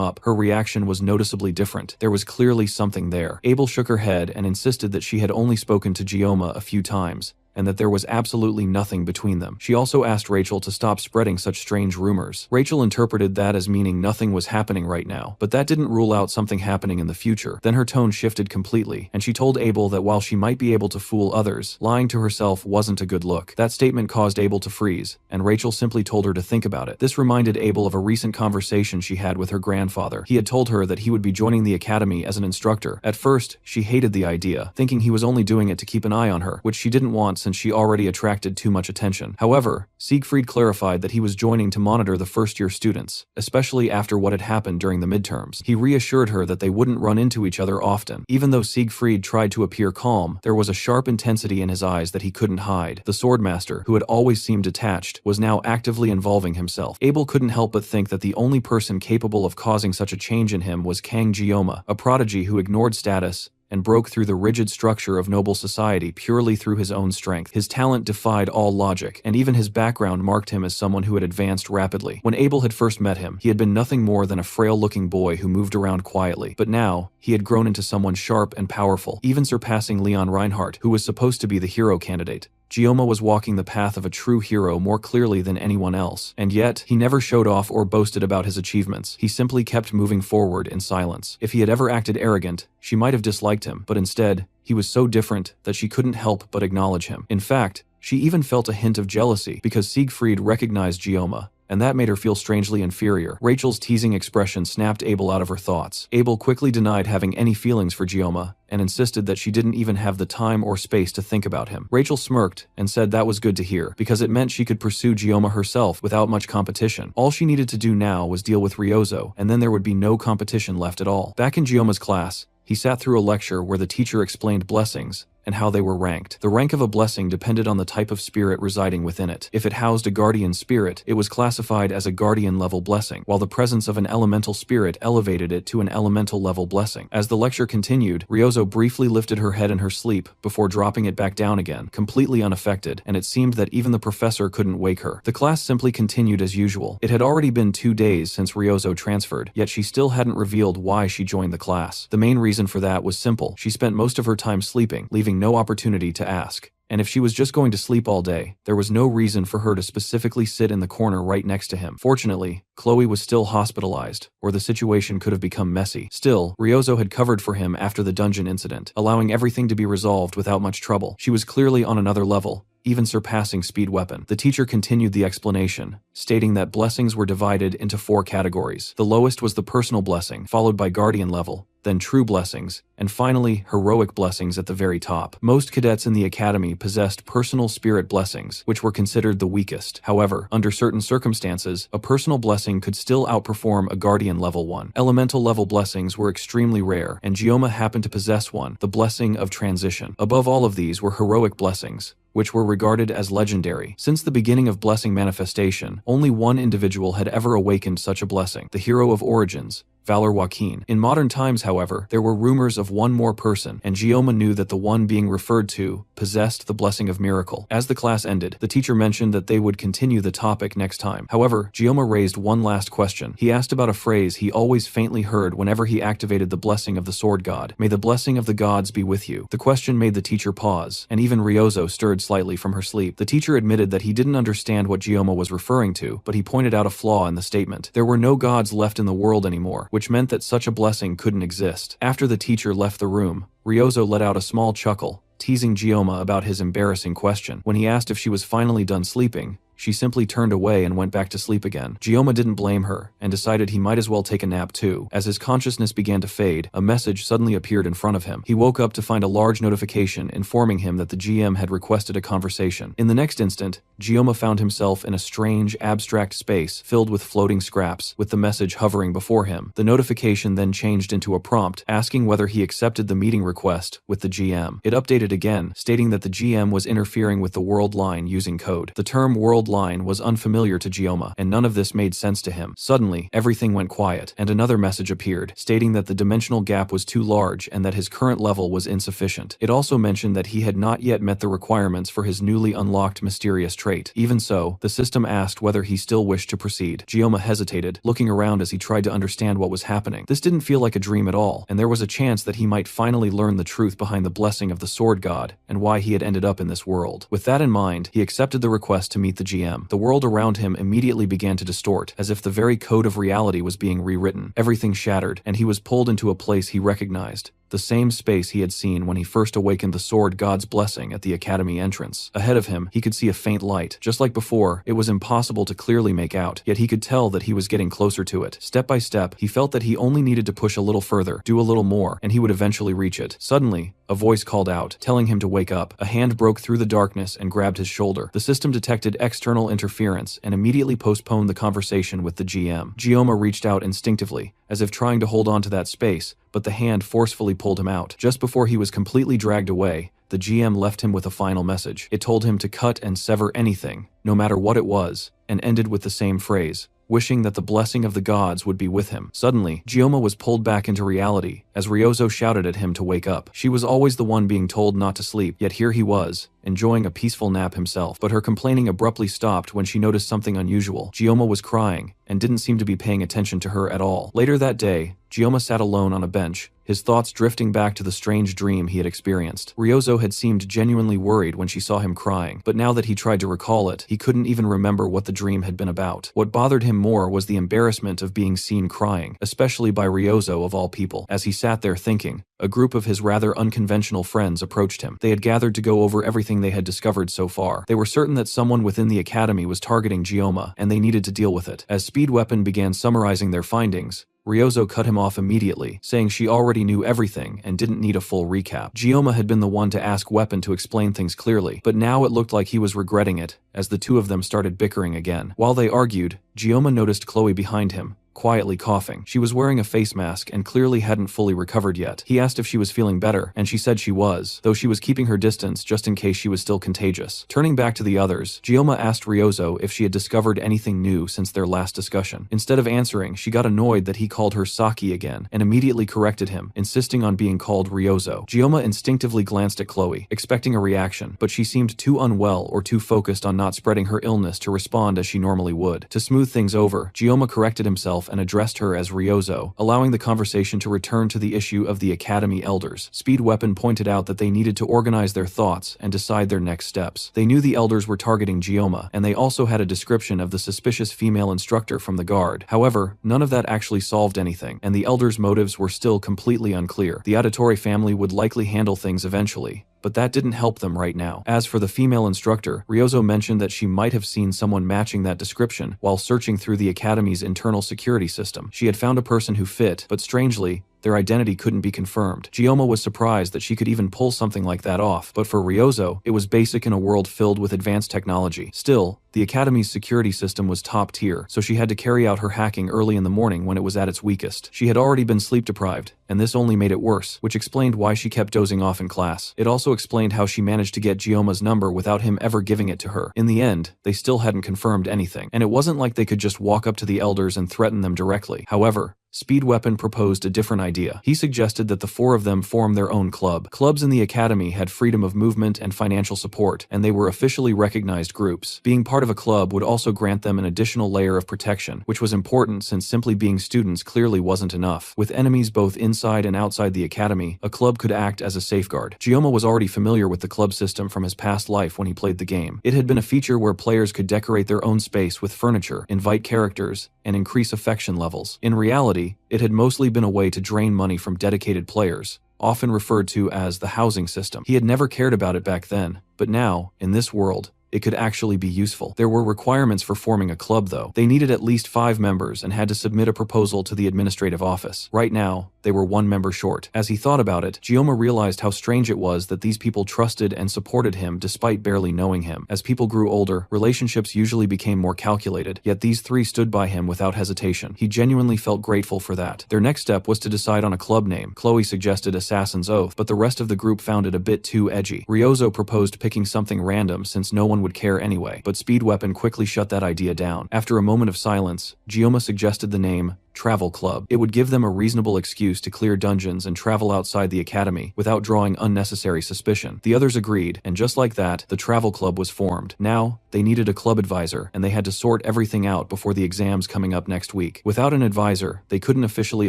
S1: up, her reaction was noticeably different. There was clearly something there. Abel shook her head and insisted that she had only spoken to Gioma a few times, and that there was absolutely nothing between them. She also asked Rachel to stop spreading such strange rumors. Rachel interpreted that as meaning nothing was happening right now, but that didn't rule out something happening in the future. Then her tone shifted completely, and she told Abel that while she might be able to fool others, lying to herself wasn't a good look. That statement caused Abel to freeze, and Rachel simply told her to think about it. This reminded Abel of a recent conversation she had with her grandfather. He had told her that he would be joining the academy as an instructor. At first, she hated the idea, thinking he was only doing it to keep an eye on her, which she didn't want since she already attracted too much attention. However, Siegfried clarified that he was joining to monitor the first-year students, especially after what had happened during the midterms. He reassured her that they wouldn't run into each other often. Even though Siegfried tried to appear calm, there was a sharp intensity in his eyes that he couldn't hide. The swordmaster, who had always seemed detached, was now actively involving himself. Abel couldn't help but think that the only person capable of causing such a change in him was Kang Jioma, a prodigy who ignored status and broke through the rigid structure of noble society purely through his own strength. His talent defied all logic, and even his background marked him as someone who had advanced rapidly. When Abel had first met him, he had been nothing more than a frail-looking boy who moved around quietly, but now, he had grown into someone sharp and powerful, even surpassing Leon Reinhardt, who was supposed to be the hero candidate. Jioma was walking the path of a true hero more clearly than anyone else, and yet, he never showed off or boasted about his achievements. He simply kept moving forward in silence. If he had ever acted arrogant, she might have disliked him, but instead, he was so different that she couldn't help but acknowledge him. In fact, she even felt a hint of jealousy because Siegfried recognized Jioma, and that made her feel strangely inferior. Rachel's teasing expression snapped Abel out of her thoughts. Abel quickly denied having any feelings for Jioma, and insisted that she didn't even have the time or space to think about him. Rachel smirked and said that was good to hear, because it meant she could pursue Jioma herself without much competition. All she needed to do now was deal with Ryozo, and then there would be no competition left at all. Back in Jioma's class, he sat through a lecture where the teacher explained blessings, and how they were ranked. The rank of a blessing depended on the type of spirit residing within it. If it housed a guardian spirit, it was classified as a guardian-level blessing, while the presence of an elemental spirit elevated it to an elemental-level blessing. As the lecture continued, Ryozo briefly lifted her head in her sleep before dropping it back down again, completely unaffected, and it seemed that even the professor couldn't wake her. The class simply continued as usual. It had already been 2 days since Ryozo transferred, yet she still hadn't revealed why she joined the class. The main reason for that was simple. She spent most of her time sleeping, leaving no opportunity to ask. And if she was just going to sleep all day, there was no reason for her to specifically sit in the corner right next to him. Fortunately, Chloe was still hospitalized, or the situation could have become messy. Still, Ryozo had covered for him after the dungeon incident, allowing everything to be resolved without much trouble. She was clearly on another level, even surpassing Speed Weapon. The teacher continued the explanation, stating that blessings were divided into 4 categories. The lowest was the personal blessing, followed by guardian level, then true blessings, and finally, heroic blessings at the very top. Most cadets in the academy possessed personal spirit blessings, which were considered the weakest. However, under certain circumstances, a personal blessing could still outperform a guardian level one. Elemental level blessings were extremely rare, and Jioma happened to possess one, the blessing of transition. Above all of these were heroic blessings, which were regarded as legendary. Since the beginning of blessing manifestation, only one individual had ever awakened such a blessing, the hero of Origins, Valor Joaquin. In modern times, however, there were rumors of one more person, and Jioma knew that the one being referred to possessed the blessing of miracle. As the class ended, the teacher mentioned that they would continue the topic next time. However, Jioma raised one last question. He asked about a phrase he always faintly heard whenever he activated the blessing of the sword god. May the blessing of the gods be with you. The question made the teacher pause, and even Ryozo stirred slightly from her sleep. The teacher admitted that he didn't understand what Jioma was referring to, but he pointed out a flaw in the statement. There were no gods left in the world anymore, which meant that such a blessing couldn't exist. After the teacher left the room, Ryozo let out a small chuckle, teasing Jioma about his embarrassing question. When he asked if she was finally done sleeping, she simply turned away and went back to sleep again. Jioma didn't blame her, and decided he might as well take a nap too. As his consciousness began to fade, a message suddenly appeared in front of him. He woke up to find a large notification informing him that the GM had requested a conversation. In the next instant, Jioma found himself in a strange, abstract space filled with floating scraps, with the message hovering before him. The notification then changed into a prompt, asking whether he accepted the meeting request with the GM. It updated again, stating that the GM was interfering with the world line using code. The term world line was unfamiliar to Jioma, and none of this made sense to him. Suddenly, everything went quiet, and another message appeared, stating that the dimensional gap was too large and that his current level was insufficient. It also mentioned that he had not yet met the requirements for his newly unlocked mysterious trait. Even so, the system asked whether he still wished to proceed. Jioma hesitated, looking around as he tried to understand what was happening. This didn't feel like a dream at all, and there was a chance that he might finally learn the truth behind the blessing of the sword god, and why he had ended up in this world. With that in mind, he accepted the request to meet the GM. The world around him immediately began to distort, as if the very code of reality was being rewritten. Everything shattered, and he was pulled into a place he recognized, the same space he had seen when he first awakened the sword God's blessing at the academy entrance. Ahead of him, he could see a faint light. Just like before, it was impossible to clearly make out, yet he could tell that he was getting closer to it. Step by step, he felt that he only needed to push a little further, do a little more, and he would eventually reach it. Suddenly, a voice called out, telling him to wake up. A hand broke through the darkness and grabbed his shoulder. The system detected external interference and immediately postponed the conversation with the GM. Gioma reached out instinctively, as if trying to hold on to that space, but the hand forcefully pulled him out. Just before he was completely dragged away, the GM left him with a final message. It told him to cut and sever anything, no matter what it was, and ended with the same phrase, wishing that the blessing of the gods would be with him. Suddenly, Gioma was pulled back into reality, as Ryozo shouted at him to wake up. She was always the one being told not to sleep, yet here he was, enjoying a peaceful nap himself. But her complaining abruptly stopped when she noticed something unusual. Gioma was crying, and didn't seem to be paying attention to her at all. Later that day, Gioma sat alone on a bench, his thoughts drifting back to the strange dream he had experienced. Ryozo had seemed genuinely worried when she saw him crying, but now that he tried to recall it, he couldn't even remember what the dream had been about. What bothered him more was the embarrassment of being seen crying, especially by Ryozo of all people. As he sat there thinking, a group of his rather unconventional friends approached him. They had gathered to go over everything they had discovered so far. They were certain that someone within the academy was targeting Gioma, and they needed to deal with it. As Speed Weapon began summarizing their findings, Ryozo cut him off immediately, saying she already knew everything and didn't need a full recap. Gioma had been the one to ask Weapon to explain things clearly, but now it looked like he was regretting it, as the two of them started bickering again. While they argued, Gioma noticed Chloe behind him, quietly coughing. She was wearing a face mask and clearly hadn't fully recovered yet. He asked if she was feeling better, and she said she was, though she was keeping her distance just in case she was still contagious. Turning back to the others, Gioma asked Ryozo if she had discovered anything new since their last discussion. Instead of answering, she got annoyed that he called her Saki again, and immediately corrected him, insisting on being called Ryozo. Gioma instinctively glanced at Chloe, expecting a reaction, but she seemed too unwell or too focused on not spreading her illness to respond as she normally would. To smooth things over, Gioma corrected himself and addressed her as Ryozo, allowing the conversation to return to the issue of the Academy Elders. Speed Weapon pointed out that they needed to organize their thoughts and decide their next steps. They knew the Elders were targeting Gioma, and they also had a description of the suspicious female instructor from the guard. However, none of that actually solved anything, and the Elders' motives were still completely unclear. The Auditore family would likely handle things eventually, but that didn't help them right now. As for the female instructor, Ryozo mentioned that she might have seen someone matching that description while searching through the Academy's internal security system. She had found a person who fit, but strangely, their identity couldn't be confirmed. Gioma was surprised that she could even pull something like that off, but for Ryozo, it was basic in a world filled with advanced technology. Still, the Academy's security system was top tier, so she had to carry out her hacking early in the morning when it was at its weakest. She had already been sleep deprived, and this only made it worse, which explained why she kept dozing off in class. It also explained how she managed to get Gioma's number without him ever giving it to her. In the end, they still hadn't confirmed anything, and it wasn't like they could just walk up to the Elders and threaten them directly. However, Speed Weapon proposed a different idea. He suggested that the four of them form their own club. Clubs in the Academy had freedom of movement and financial support, and they were officially recognized groups. Being part of a club would also grant them an additional layer of protection, which was important since simply being students clearly wasn't enough. With enemies both inside and outside the Academy, a club could act as a safeguard. Gioma was already familiar with the club system from his past life when he played the game. It had been a feature where players could decorate their own space with furniture, invite characters, and increase affection levels. In reality, it had mostly been a way to drain money from dedicated players, often referred to as the housing system. He had never cared about it back then, but now, in this world, it could actually be useful. There were requirements for forming a club though. They needed at least 5 members and had to submit a proposal to the administrative office. Right now, they were 1 member short. As he thought about it, Gioma realized how strange it was that these people trusted and supported him despite barely knowing him. As people grew older, relationships usually became more calculated, yet these 3 stood by him without hesitation. He genuinely felt grateful for that. Their next step was to decide on a club name. Chloe suggested Assassin's Oath, but the rest of the group found it a bit too edgy. Ryozo proposed picking something random since no one would care anyway, but Speed Weapon quickly shut that idea down. After a moment of silence, Gioma suggested the name Travel Club. It would give them a reasonable excuse to clear dungeons and travel outside the Academy without drawing unnecessary suspicion. The others agreed, and just like that, the Travel Club was formed. Now, they needed a club advisor, and they had to sort everything out before the exams coming up next week. Without an advisor, they couldn't officially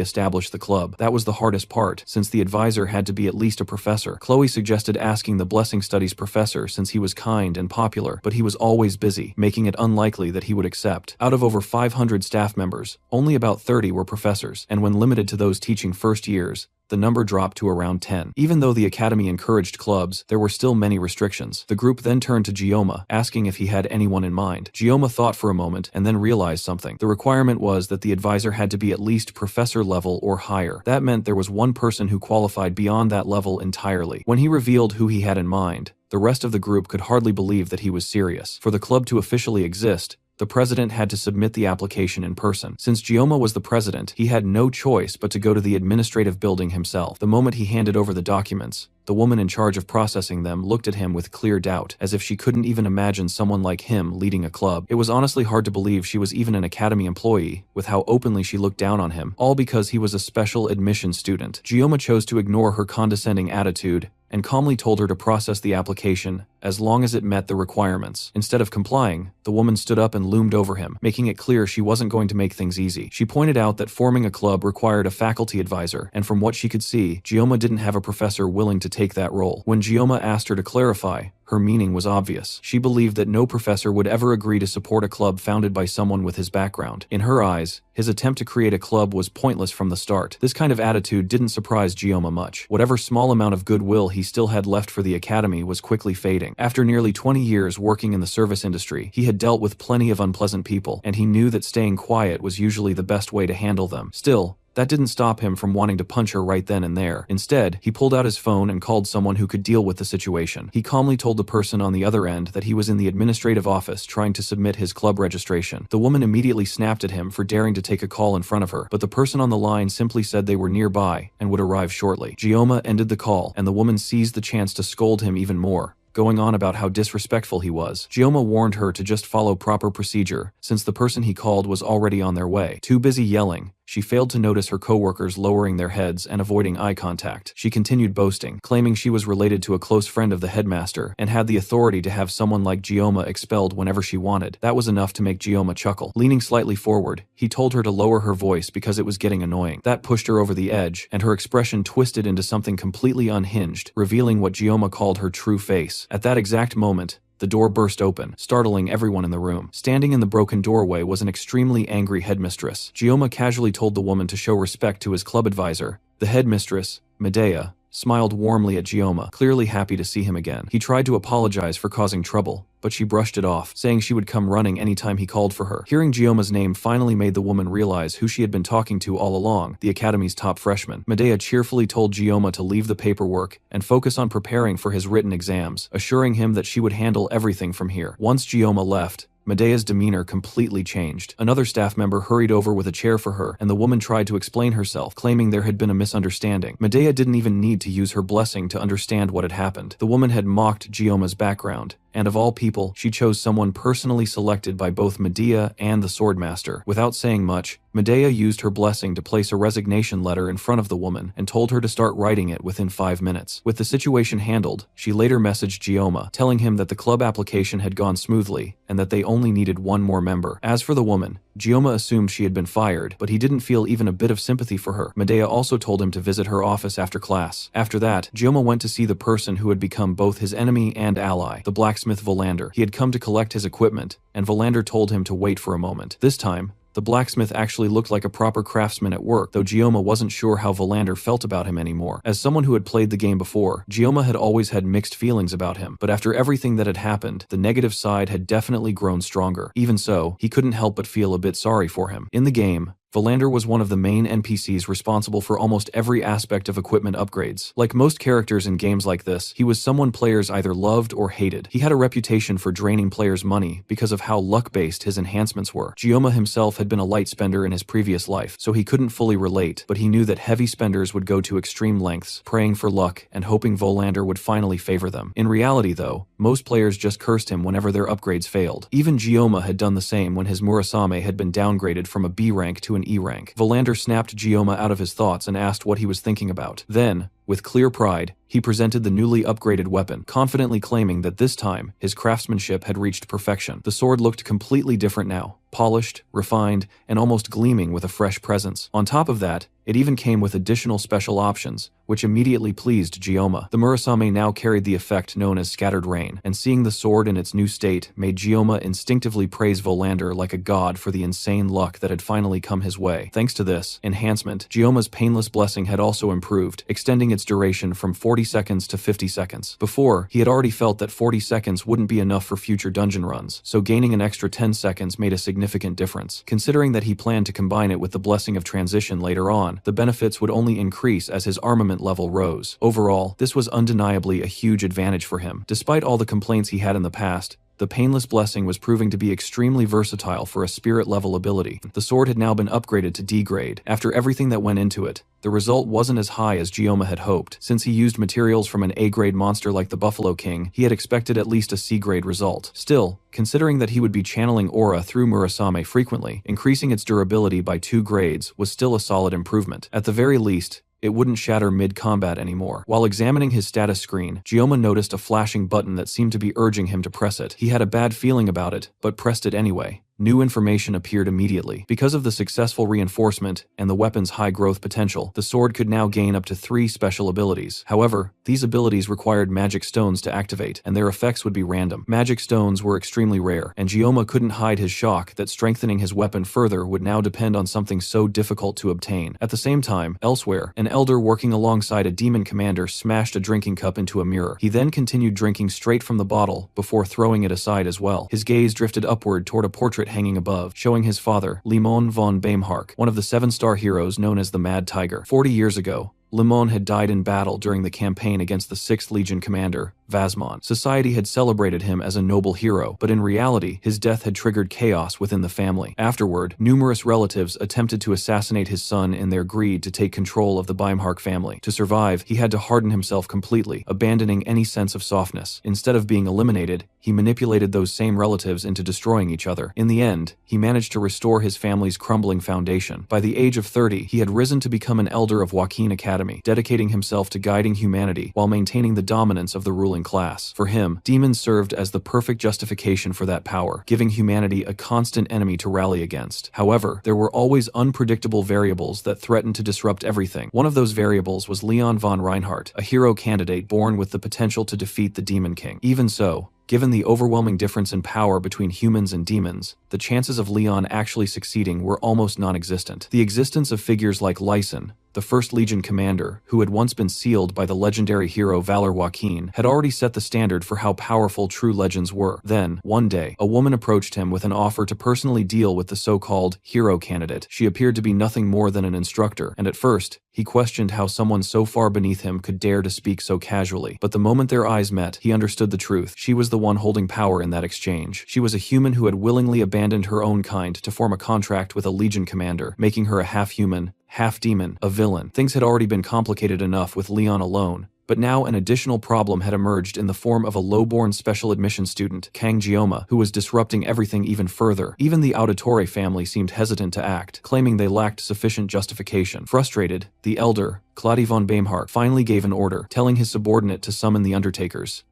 S1: establish the club. That was the hardest part, since the advisor had to be at least a professor. Chloe suggested asking the Blessing Studies professor since he was kind and popular, but he was always busy, making it unlikely that he would accept. Out of over 500 staff members, only about 30 were professors, and when limited to those teaching first years, the number dropped to around 10. Even though the academy encouraged clubs, there were still many restrictions. The group then turned to Gioma, asking if he had anyone in mind. Gioma thought for a moment and then realized something. The requirement was that the advisor had to be at least professor level or higher. That meant there was one person who qualified beyond that level entirely. When he revealed who he had in mind, the rest of the group could hardly believe that he was serious. For the club to officially exist, the president had to submit the application in person. Since Gioma was the president, he had no choice but to go to the administrative building himself. The moment he handed over the documents, the woman in charge of processing them looked at him with clear doubt, as if she couldn't even imagine someone like him leading a club. It was honestly hard to believe she was even an academy employee, with how openly she looked down on him, all because he was a special admission student. Gioma chose to ignore her condescending attitude and calmly told her to process the application as long as it met the requirements. Instead of complying, the woman stood up and loomed over him, making it clear she wasn't going to make things easy. She pointed out that forming a club required a faculty advisor, and from what she could see, Gioma didn't have a professor willing to take that role. When Gioma asked her to clarify, her meaning was obvious. She believed that no professor would ever agree to support a club founded by someone with his background. In her eyes, his attempt to create a club was pointless from the start. This kind of attitude didn't surprise Gioma much. Whatever small amount of goodwill he still had left for the academy was quickly fading. After nearly 20 years working in the service industry, he had dealt with plenty of unpleasant people, and he knew that staying quiet was usually the best way to handle them. Still, that didn't stop him from wanting to punch her right then and there. Instead, he pulled out his phone and called someone who could deal with the situation. He calmly told the person on the other end that he was in the administrative office trying to submit his club registration. The woman immediately snapped at him for daring to take a call in front of her, but the person on the line simply said they were nearby and would arrive shortly. Gioma ended the call, and the woman seized the chance to scold him even more, going on about how disrespectful he was. Gioma warned her to just follow proper procedure, since the person he called was already on their way. Too busy yelling, she failed to notice her coworkers lowering their heads and avoiding eye contact. She continued boasting, claiming she was related to a close friend of the headmaster and had the authority to have someone like Gioma expelled whenever she wanted. That was enough to make Gioma chuckle. Leaning slightly forward, he told her to lower her voice because it was getting annoying. That pushed her over the edge, and her expression twisted into something completely unhinged, revealing what Gioma called her true face. At that exact moment, the door burst open, startling everyone in the room. Standing in the broken doorway was an extremely angry headmistress. Gioma casually told the woman to show respect to his club advisor. The headmistress, Medea, smiled warmly at Gioma, clearly happy to see him again. He tried to apologize for causing trouble, but she brushed it off, saying she would come running anytime he called for her. Hearing Gioma's name finally made the woman realize who she had been talking to all along, the academy's top freshman. Medea cheerfully told Gioma to leave the paperwork and focus on preparing for his written exams, assuring him that she would handle everything from here. Once Gioma left, Medea's demeanor completely changed. Another staff member hurried over with a chair for her, and the woman tried to explain herself, claiming there had been a misunderstanding. Medea didn't even need to use her blessing to understand what had happened. The woman had mocked Gioma's background, and of all people, she chose someone personally selected by both Medea and the Swordmaster. Without saying much, Medea used her blessing to place a resignation letter in front of the woman and told her to start writing it within 5 minutes. With the situation handled, she later messaged Gioma, telling him that the club application had gone smoothly and that they only needed one more member. As for the woman, Gioma assumed she had been fired, but he didn't feel even a bit of sympathy for her. Medea also told him to visit her office after class. After that, Gioma went to see the person who had become both his enemy and ally, the blacksmith Valander. He had come to collect his equipment, and Valander told him to wait for a moment. This time, the blacksmith actually looked like a proper craftsman at work, though Gioma wasn't sure how Valander felt about him anymore. As someone who had played the game before, Gioma had always had mixed feelings about him, but after everything that had happened, the negative side had definitely grown stronger. Even so, he couldn't help but feel a bit sorry for him. In the game, Valander was one of the main NPCs responsible for almost every aspect of equipment upgrades. Like most characters in games like this, he was someone players either loved or hated. He had a reputation for draining players' money because of how luck-based his enhancements were. Gioma himself had been a light spender in his previous life, so he couldn't fully relate, but he knew that heavy spenders would go to extreme lengths, praying for luck and hoping Valander would finally favor them. In reality, though, most players just cursed him whenever their upgrades failed. Even Gioma had done the same when his Murasame had been downgraded from a B rank to an E rank. Valander snapped Gioma out of his thoughts and asked what he was thinking about. Then, With clear pride, he presented the newly upgraded weapon, confidently claiming that this time, his craftsmanship had reached perfection. The sword looked completely different now, polished, refined, and almost gleaming with a fresh presence. On top of that, it even came with additional special options, which immediately pleased Gioma. The Murasame now carried the effect known as Scattered Rain, and seeing the sword in its new state made Gioma instinctively praise Volander like a god for the insane luck that had finally come his way. Thanks to this enhancement, Gioma's Painless Blessing had also improved, extending its duration from 40 seconds to 50 seconds. Before, he had already felt that 40 seconds wouldn't be enough for future dungeon runs, so gaining an extra 10 seconds made a significant difference. Considering that he planned to combine it with the Blessing of Transition later on, the benefits would only increase as his armament level rose. Overall, this was undeniably a huge advantage for him. Despite all the complaints he had in the past, the Painless Blessing was proving to be extremely versatile for a spirit-level ability. The sword had now been upgraded to D grade. After everything that went into it, the result wasn't as high as Gioma had hoped. Since he used materials from an A-grade monster like the Buffalo King, he had expected at least a C-grade result. Still, considering that he would be channeling aura through Murasame frequently, increasing its durability by 2 grades was still a solid improvement. At the very least, it wouldn't shatter mid-combat anymore. While examining his status screen, Gioma noticed a flashing button that seemed to be urging him to press it. He had a bad feeling about it, but pressed it anyway. New information appeared immediately. Because of the successful reinforcement and the weapon's high growth potential, the sword could now gain up to 3 special abilities. However, these abilities required magic stones to activate, and their effects would be random. Magic stones were extremely rare, and Gioma couldn't hide his shock that strengthening his weapon further would now depend on something so difficult to obtain. At the same time, elsewhere, an elder working alongside a demon commander smashed a drinking cup into a mirror. He then continued drinking straight from the bottle before throwing it aside as well. His gaze drifted upward toward a portrait hanging above, showing his father, Limon von Baimhark, one of the 7-star heroes known as the Mad Tiger. 40 years ago, Limon had died in battle during the campaign against the 6th Legion commander, Vasmon. Society had celebrated him as a noble hero, but in reality, his death had triggered chaos within the family. Afterward, numerous relatives attempted to assassinate his son in their greed to take control of the Baimhark family. To survive, he had to harden himself completely, abandoning any sense of softness. Instead of being eliminated, he manipulated those same relatives into destroying each other. In the end, he managed to restore his family's crumbling foundation. By the age of 30, he had risen to become an elder of Joaquin Academy, dedicating himself to guiding humanity while maintaining the dominance of the ruling class. For him, demons served as the perfect justification for that power, giving humanity a constant enemy to rally against. However, there were always unpredictable variables that threatened to disrupt everything. One of those variables was Leon von Reinhardt, a hero candidate born with the potential to defeat the Demon King. Even so, given the overwhelming difference in power between humans and demons, the chances of Leon actually succeeding were almost non-existent. The existence of figures like Lyson, the 1st Legion commander, who had once been sealed by the legendary hero Valor Joaquin, had already set the standard for how powerful true legends were. Then, one day, a woman approached him with an offer to personally deal with the so-called hero candidate. She appeared to be nothing more than an instructor, and at first, he questioned how someone so far beneath him could dare to speak so casually. But the moment their eyes met, he understood the truth. She was the one holding power in that exchange. She was a human who had willingly abandoned her own kind to form a contract with a Legion commander, making her a half-human, half-demon, a villain. Things had already been complicated enough with Leon alone, but now an additional problem had emerged in the form of a low-born special admission student, Kang Gioma, who was disrupting everything even further. Even the Auditore family seemed hesitant to act, claiming they lacked sufficient justification. Frustrated, the elder, Claude von Baimhark, finally gave an order, telling his subordinate to summon the Undertakers.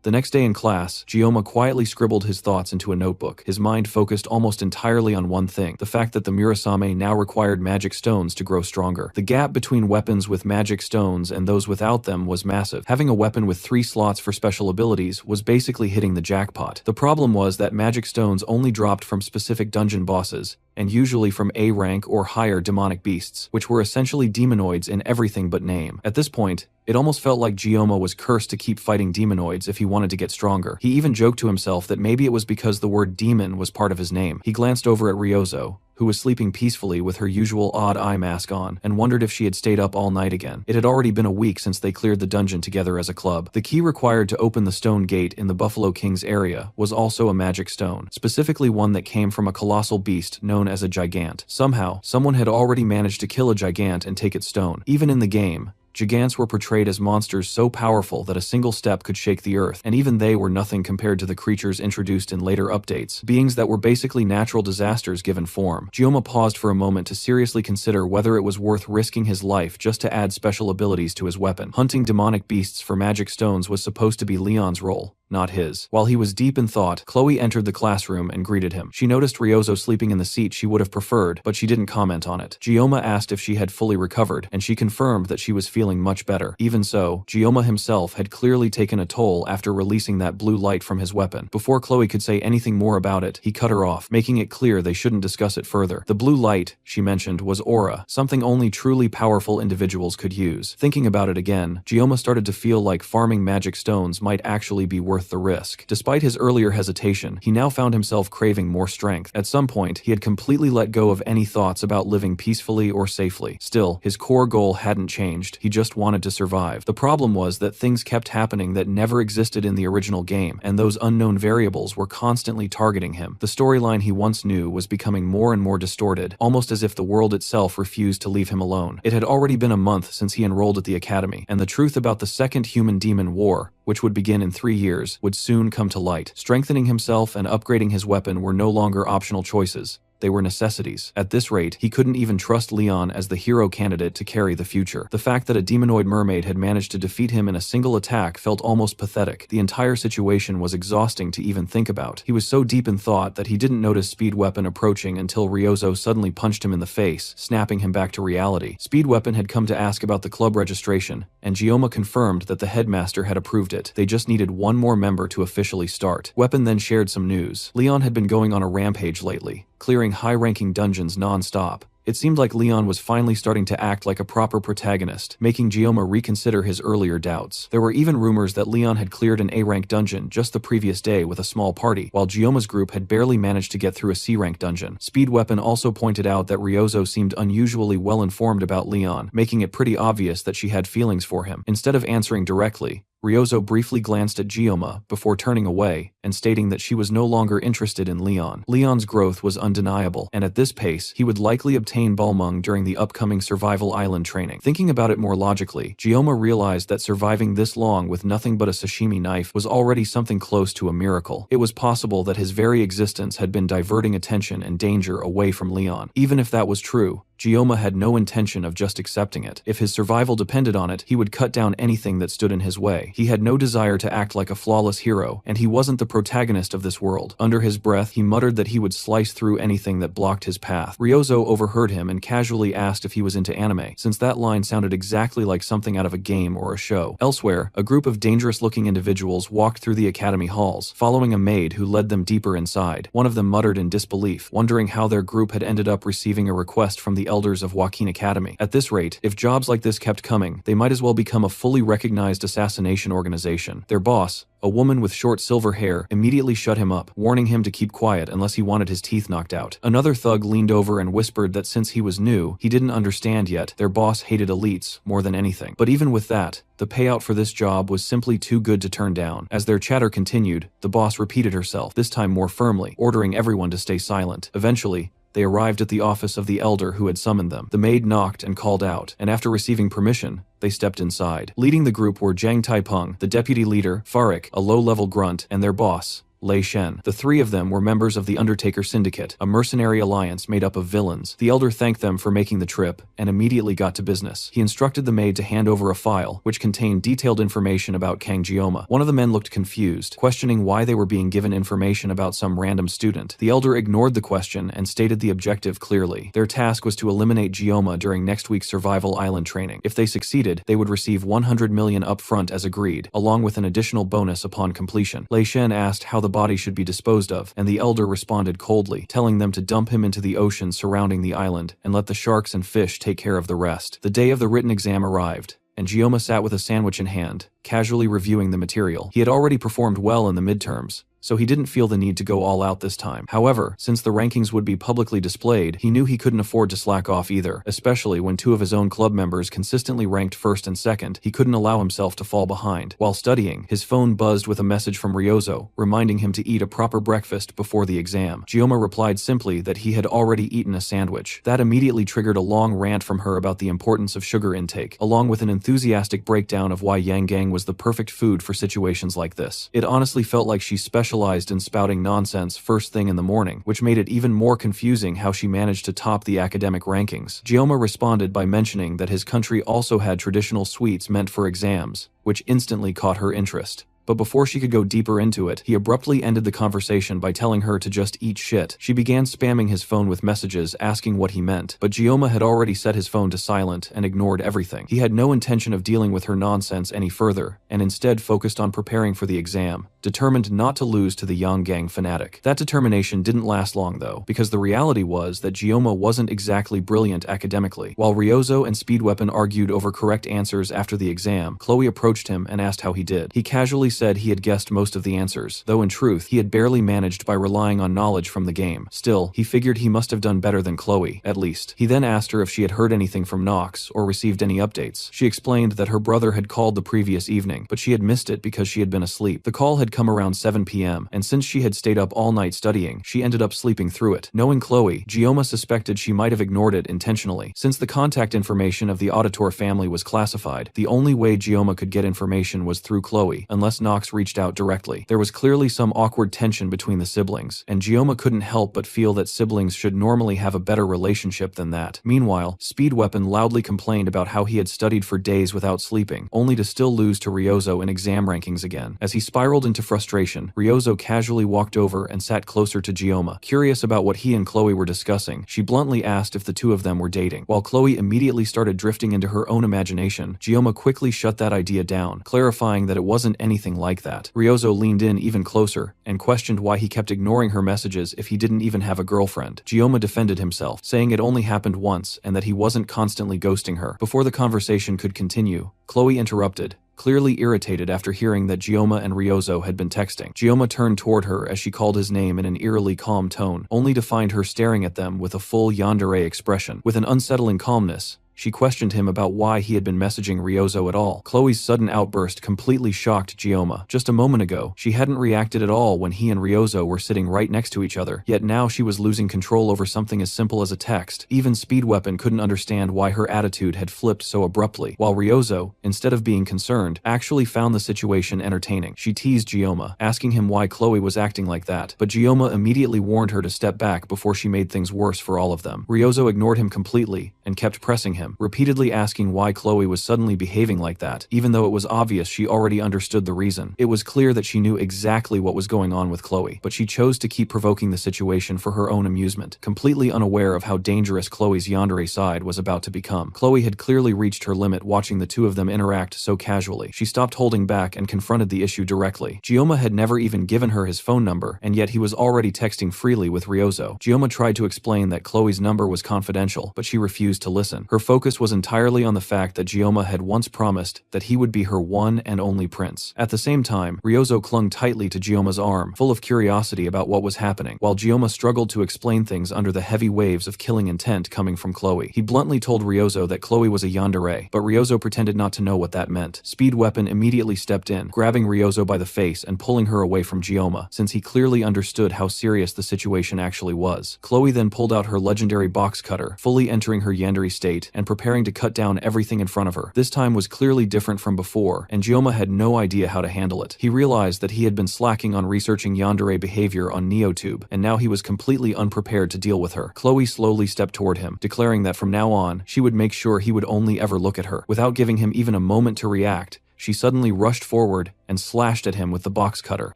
S1: The next day in class, Gioma quietly scribbled his thoughts into a notebook, his mind focused almost entirely on one thing, the fact that the Murasame now required magic stones to grow stronger. The gap between weapons with magic stones and those without them was massive. Having a weapon with 3 slots for special abilities was basically hitting the jackpot. The problem was that magic stones only dropped from specific dungeon bosses, and usually from A rank or higher demonic beasts, which were essentially demonoids in everything but name. At this point, it almost felt like Gioma was cursed to keep fighting demonoids if he wanted to get stronger. He even joked to himself that maybe it was because the word demon was part of his name. He glanced over at Ryozo, who was sleeping peacefully with her usual odd eye mask on, and wondered if she had stayed up all night again. It had already been a week since they cleared the dungeon together as a club. The key required to open the stone gate in the Buffalo King's area was also a magic stone, specifically one that came from a colossal beast known as a gigant. Somehow, someone had already managed to kill a gigant and take its stone. Even in the game, Gigants were portrayed as monsters so powerful that a single step could shake the earth, and even they were nothing compared to the creatures introduced in later updates, beings that were basically natural disasters given form. Gioma paused for a moment to seriously consider whether it was worth risking his life just to add special abilities to his weapon. Hunting demonic beasts for magic stones was supposed to be Leon's role, not his. While he was deep in thought, Chloe entered the classroom and greeted him. She noticed Ryozo sleeping in the seat she would have preferred, but she didn't comment on it. Gioma asked if she had fully recovered, and she confirmed that she was feeling much better. Even so, Gioma himself had clearly taken a toll after releasing that blue light from his weapon. Before Chloe could say anything more about it, he cut her off, making it clear they shouldn't discuss it further. The blue light, she mentioned, was aura, something only truly powerful individuals could use. Thinking about it again, Gioma started to feel like farming magic stones might actually be worth the risk. Despite his earlier hesitation, he now found himself craving more strength. At some point, he had completely let go of any thoughts about living peacefully or safely. Still, his core goal hadn't changed. He just wanted to survive. The problem was that things kept happening that never existed in the original game, and those unknown variables were constantly targeting him. The storyline he once knew was becoming more and more distorted, almost as if the world itself refused to leave him alone. It had already been a month since he enrolled at the academy, and the truth about the Second Human-Demon War, which would begin in 3 years, would soon come to light. Strengthening himself and upgrading his weapon were no longer optional choices. They were necessities. At this rate, he couldn't even trust Leon as the hero candidate to carry the future. The fact that a demonoid mermaid had managed to defeat him in a single attack felt almost pathetic. The entire situation was exhausting to even think about. He was so deep in thought that he didn't notice Speed Weapon approaching until Ryozo suddenly punched him in the face, snapping him back to reality. Speed Weapon had come to ask about the club registration, and Gioma confirmed that the headmaster had approved it. They just needed one more member to officially start. Weapon then shared some news. Leon had been going on a rampage lately, clearing high-ranking dungeons non-stop. It seemed like Leon was finally starting to act like a proper protagonist, making Gioma reconsider his earlier doubts. There were even rumors that Leon had cleared an A-rank dungeon just the previous day with a small party, while Gioma's group had barely managed to get through a C-rank dungeon. Speed Weapon also pointed out that Ryozo seemed unusually well-informed about Leon, making it pretty obvious that she had feelings for him. Instead of answering directly, Ryozo briefly glanced at Gioma before turning away and stating that she was no longer interested in Leon. Leon's growth was undeniable, and at this pace, he would likely obtain Balmung during the upcoming Survival Island training. Thinking about it more logically, Gioma realized that surviving this long with nothing but a sashimi knife was already something close to a miracle. It was possible that his very existence had been diverting attention and danger away from Leon. Even if that was true, Gioma had no intention of just accepting it. If his survival depended on it, he would cut down anything that stood in his way. He had no desire to act like a flawless hero, and he wasn't the protagonist of this world. Under his breath, he muttered that he would slice through anything that blocked his path. Ryozo overheard him and casually asked if he was into anime, since that line sounded exactly like something out of a game or a show. Elsewhere, a group of dangerous-looking individuals walked through the academy halls, following a maid who led them deeper inside. One of them muttered in disbelief, wondering how their group had ended up receiving a request from the elders of Joaquin Academy. At this rate, if jobs like this kept coming, they might as well become a fully recognized assassination organization. Their boss, a woman with short silver hair, immediately shut him up, warning him to keep quiet unless he wanted his teeth knocked out. Another thug leaned over and whispered that since he was new, he didn't understand yet. Their boss hated elites more than anything. But even with that, the payout for this job was simply too good to turn down. As their chatter continued, the boss repeated herself, this time more firmly, ordering everyone to stay silent. Eventually, they arrived at the office of the elder who had summoned them. The maid knocked and called out, and after receiving permission, they stepped inside. Leading the group were Zhang Taipeng, the deputy leader, Farik, a low-level grunt, and their boss, Lei Shen. The three of them were members of the Undertaker Syndicate, a mercenary alliance made up of villains. The elder thanked them for making the trip, and immediately got to business. He instructed the maid to hand over a file, which contained detailed information about Kang Gioma. One of the men looked confused, questioning why they were being given information about some random student. The elder ignored the question and stated the objective clearly. Their task was to eliminate Gioma during next week's Survival Island training. If they succeeded, they would receive 100 million upfront as agreed, along with an additional bonus upon completion. Lei Shen asked how the body should be disposed of, and the elder responded coldly, telling them to dump him into the ocean surrounding the island and let the sharks and fish take care of the rest. The day of the written exam arrived, and Gioma sat with a sandwich in hand, casually reviewing the material. He had already performed well in the midterms, so he didn't feel the need to go all out this time. However, since the rankings would be publicly displayed, he knew he couldn't afford to slack off either, especially when two of his own club members consistently ranked first and second. He couldn't allow himself to fall behind. While studying, his phone buzzed with a message from Ryozo, reminding him to eat a proper breakfast before the exam. Gyoma replied simply that he had already eaten a sandwich. That immediately triggered a long rant from her about the importance of sugar intake, along with an enthusiastic breakdown of why Yang was the perfect food for situations like this. It honestly felt like she specialized in spouting nonsense first thing in the morning, which made it even more confusing how she managed to top the academic rankings. Gyoma responded by mentioning that his country also had traditional sweets meant for exams, which instantly caught her interest. But before she could go deeper into it, he abruptly ended the conversation by telling her to just eat shit. She began spamming his phone with messages asking what he meant, but Gyoma had already set his phone to silent and ignored everything. He had no intention of dealing with her nonsense any further, and instead focused on preparing for the exam, determined not to lose to the Yang fanatic. That determination didn't last long though, because the reality was that Gyoma wasn't exactly brilliant academically. While Ryozo and Speedweapon argued over correct answers after the exam, Chloe approached him and asked how he did. He casually said he had guessed most of the answers, though in truth, he had barely managed by relying on knowledge from the game. Still, he figured he must have done better than Chloe, at least. He then asked her if she had heard anything from Nox or received any updates. She explained that her brother had called the previous evening, but she had missed it because she had been asleep. The call had come around 7 p.m., and since she had stayed up all night studying, she ended up sleeping through it. Knowing Chloe, Gyoma suspected she might have ignored it intentionally. Since the contact information of the Auditor family was classified, the only way Gyoma could get information was through Chloe, unless Nox reached out directly. There was clearly some awkward tension between the siblings, and Gyoma couldn't help but feel that siblings should normally have a better relationship than that. Meanwhile, Speedweapon loudly complained about how he had studied for days without sleeping, only to still lose to Ryozo in exam rankings again. As he spiraled into frustration, Ryozo casually walked over and sat closer to Gyoma. Curious about what he and Chloe were discussing, she bluntly asked if the two of them were dating. While Chloe immediately started drifting into her own imagination, Gyoma quickly shut that idea down, clarifying that it wasn't anything like that. Ryozo leaned in even closer and questioned why he kept ignoring her messages if he didn't even have a girlfriend. Gyoma defended himself, saying it only happened once and that he wasn't constantly ghosting her. Before the conversation could continue, Chloe interrupted, clearly irritated after hearing that Gyoma and Ryozo had been texting. Gyoma turned toward her as she called his name in an eerily calm tone, only to find her staring at them with a full yandere expression. With an unsettling calmness, she questioned him about why he had been messaging Ryozo at all. Chloe's sudden outburst completely shocked Gyoma. Just a moment ago, she hadn't reacted at all when he and Ryozo were sitting right next to each other, yet now she was losing control over something as simple as a text. Even Speedweapon couldn't understand why her attitude had flipped so abruptly, while Ryozo, instead of being concerned, actually found the situation entertaining. She teased Gyoma, asking him why Chloe was acting like that, but Gyoma immediately warned her to step back before she made things worse for all of them. Ryozo ignored him completely and kept pressing him, repeatedly asking why Chloe was suddenly behaving like that, even though it was obvious she already understood the reason. It was clear that she knew exactly what was going on with Chloe, but she chose to keep provoking the situation for her own amusement, completely unaware of how dangerous Chloe's yandere side was about to become. Chloe had clearly reached her limit watching the two of them interact so casually. She stopped holding back and confronted the issue directly. Gyoma had never even given her his phone number, and yet he was already texting freely with Ryozo. Gyoma tried to explain that Chloe's number was confidential, but she refused to listen. Her focus was entirely on the fact that Gyoma had once promised that he would be her one and only prince. At the same time, Ryozo clung tightly to Gyoma's arm, full of curiosity about what was happening, while Gyoma struggled to explain things under the heavy waves of killing intent coming from Chloe. He bluntly told Ryozo that Chloe was a yandere, but Ryozo pretended not to know what that meant. Speedweapon immediately stepped in, grabbing Ryozo by the face and pulling her away from Gyoma, since he clearly understood how serious the situation actually was. Chloe then pulled out her legendary box cutter, fully entering her yandere state and preparing to cut down everything in front of her. This time was clearly different from before, and Gyoma had no idea how to handle it. He realized that he had been slacking on researching yandere behavior on Neotube, and now he was completely unprepared to deal with her. Chloe slowly stepped toward him, declaring that from now on, she would make sure he would only ever look at her. Without giving him even a moment to react, she suddenly rushed forward and slashed at him with the box cutter.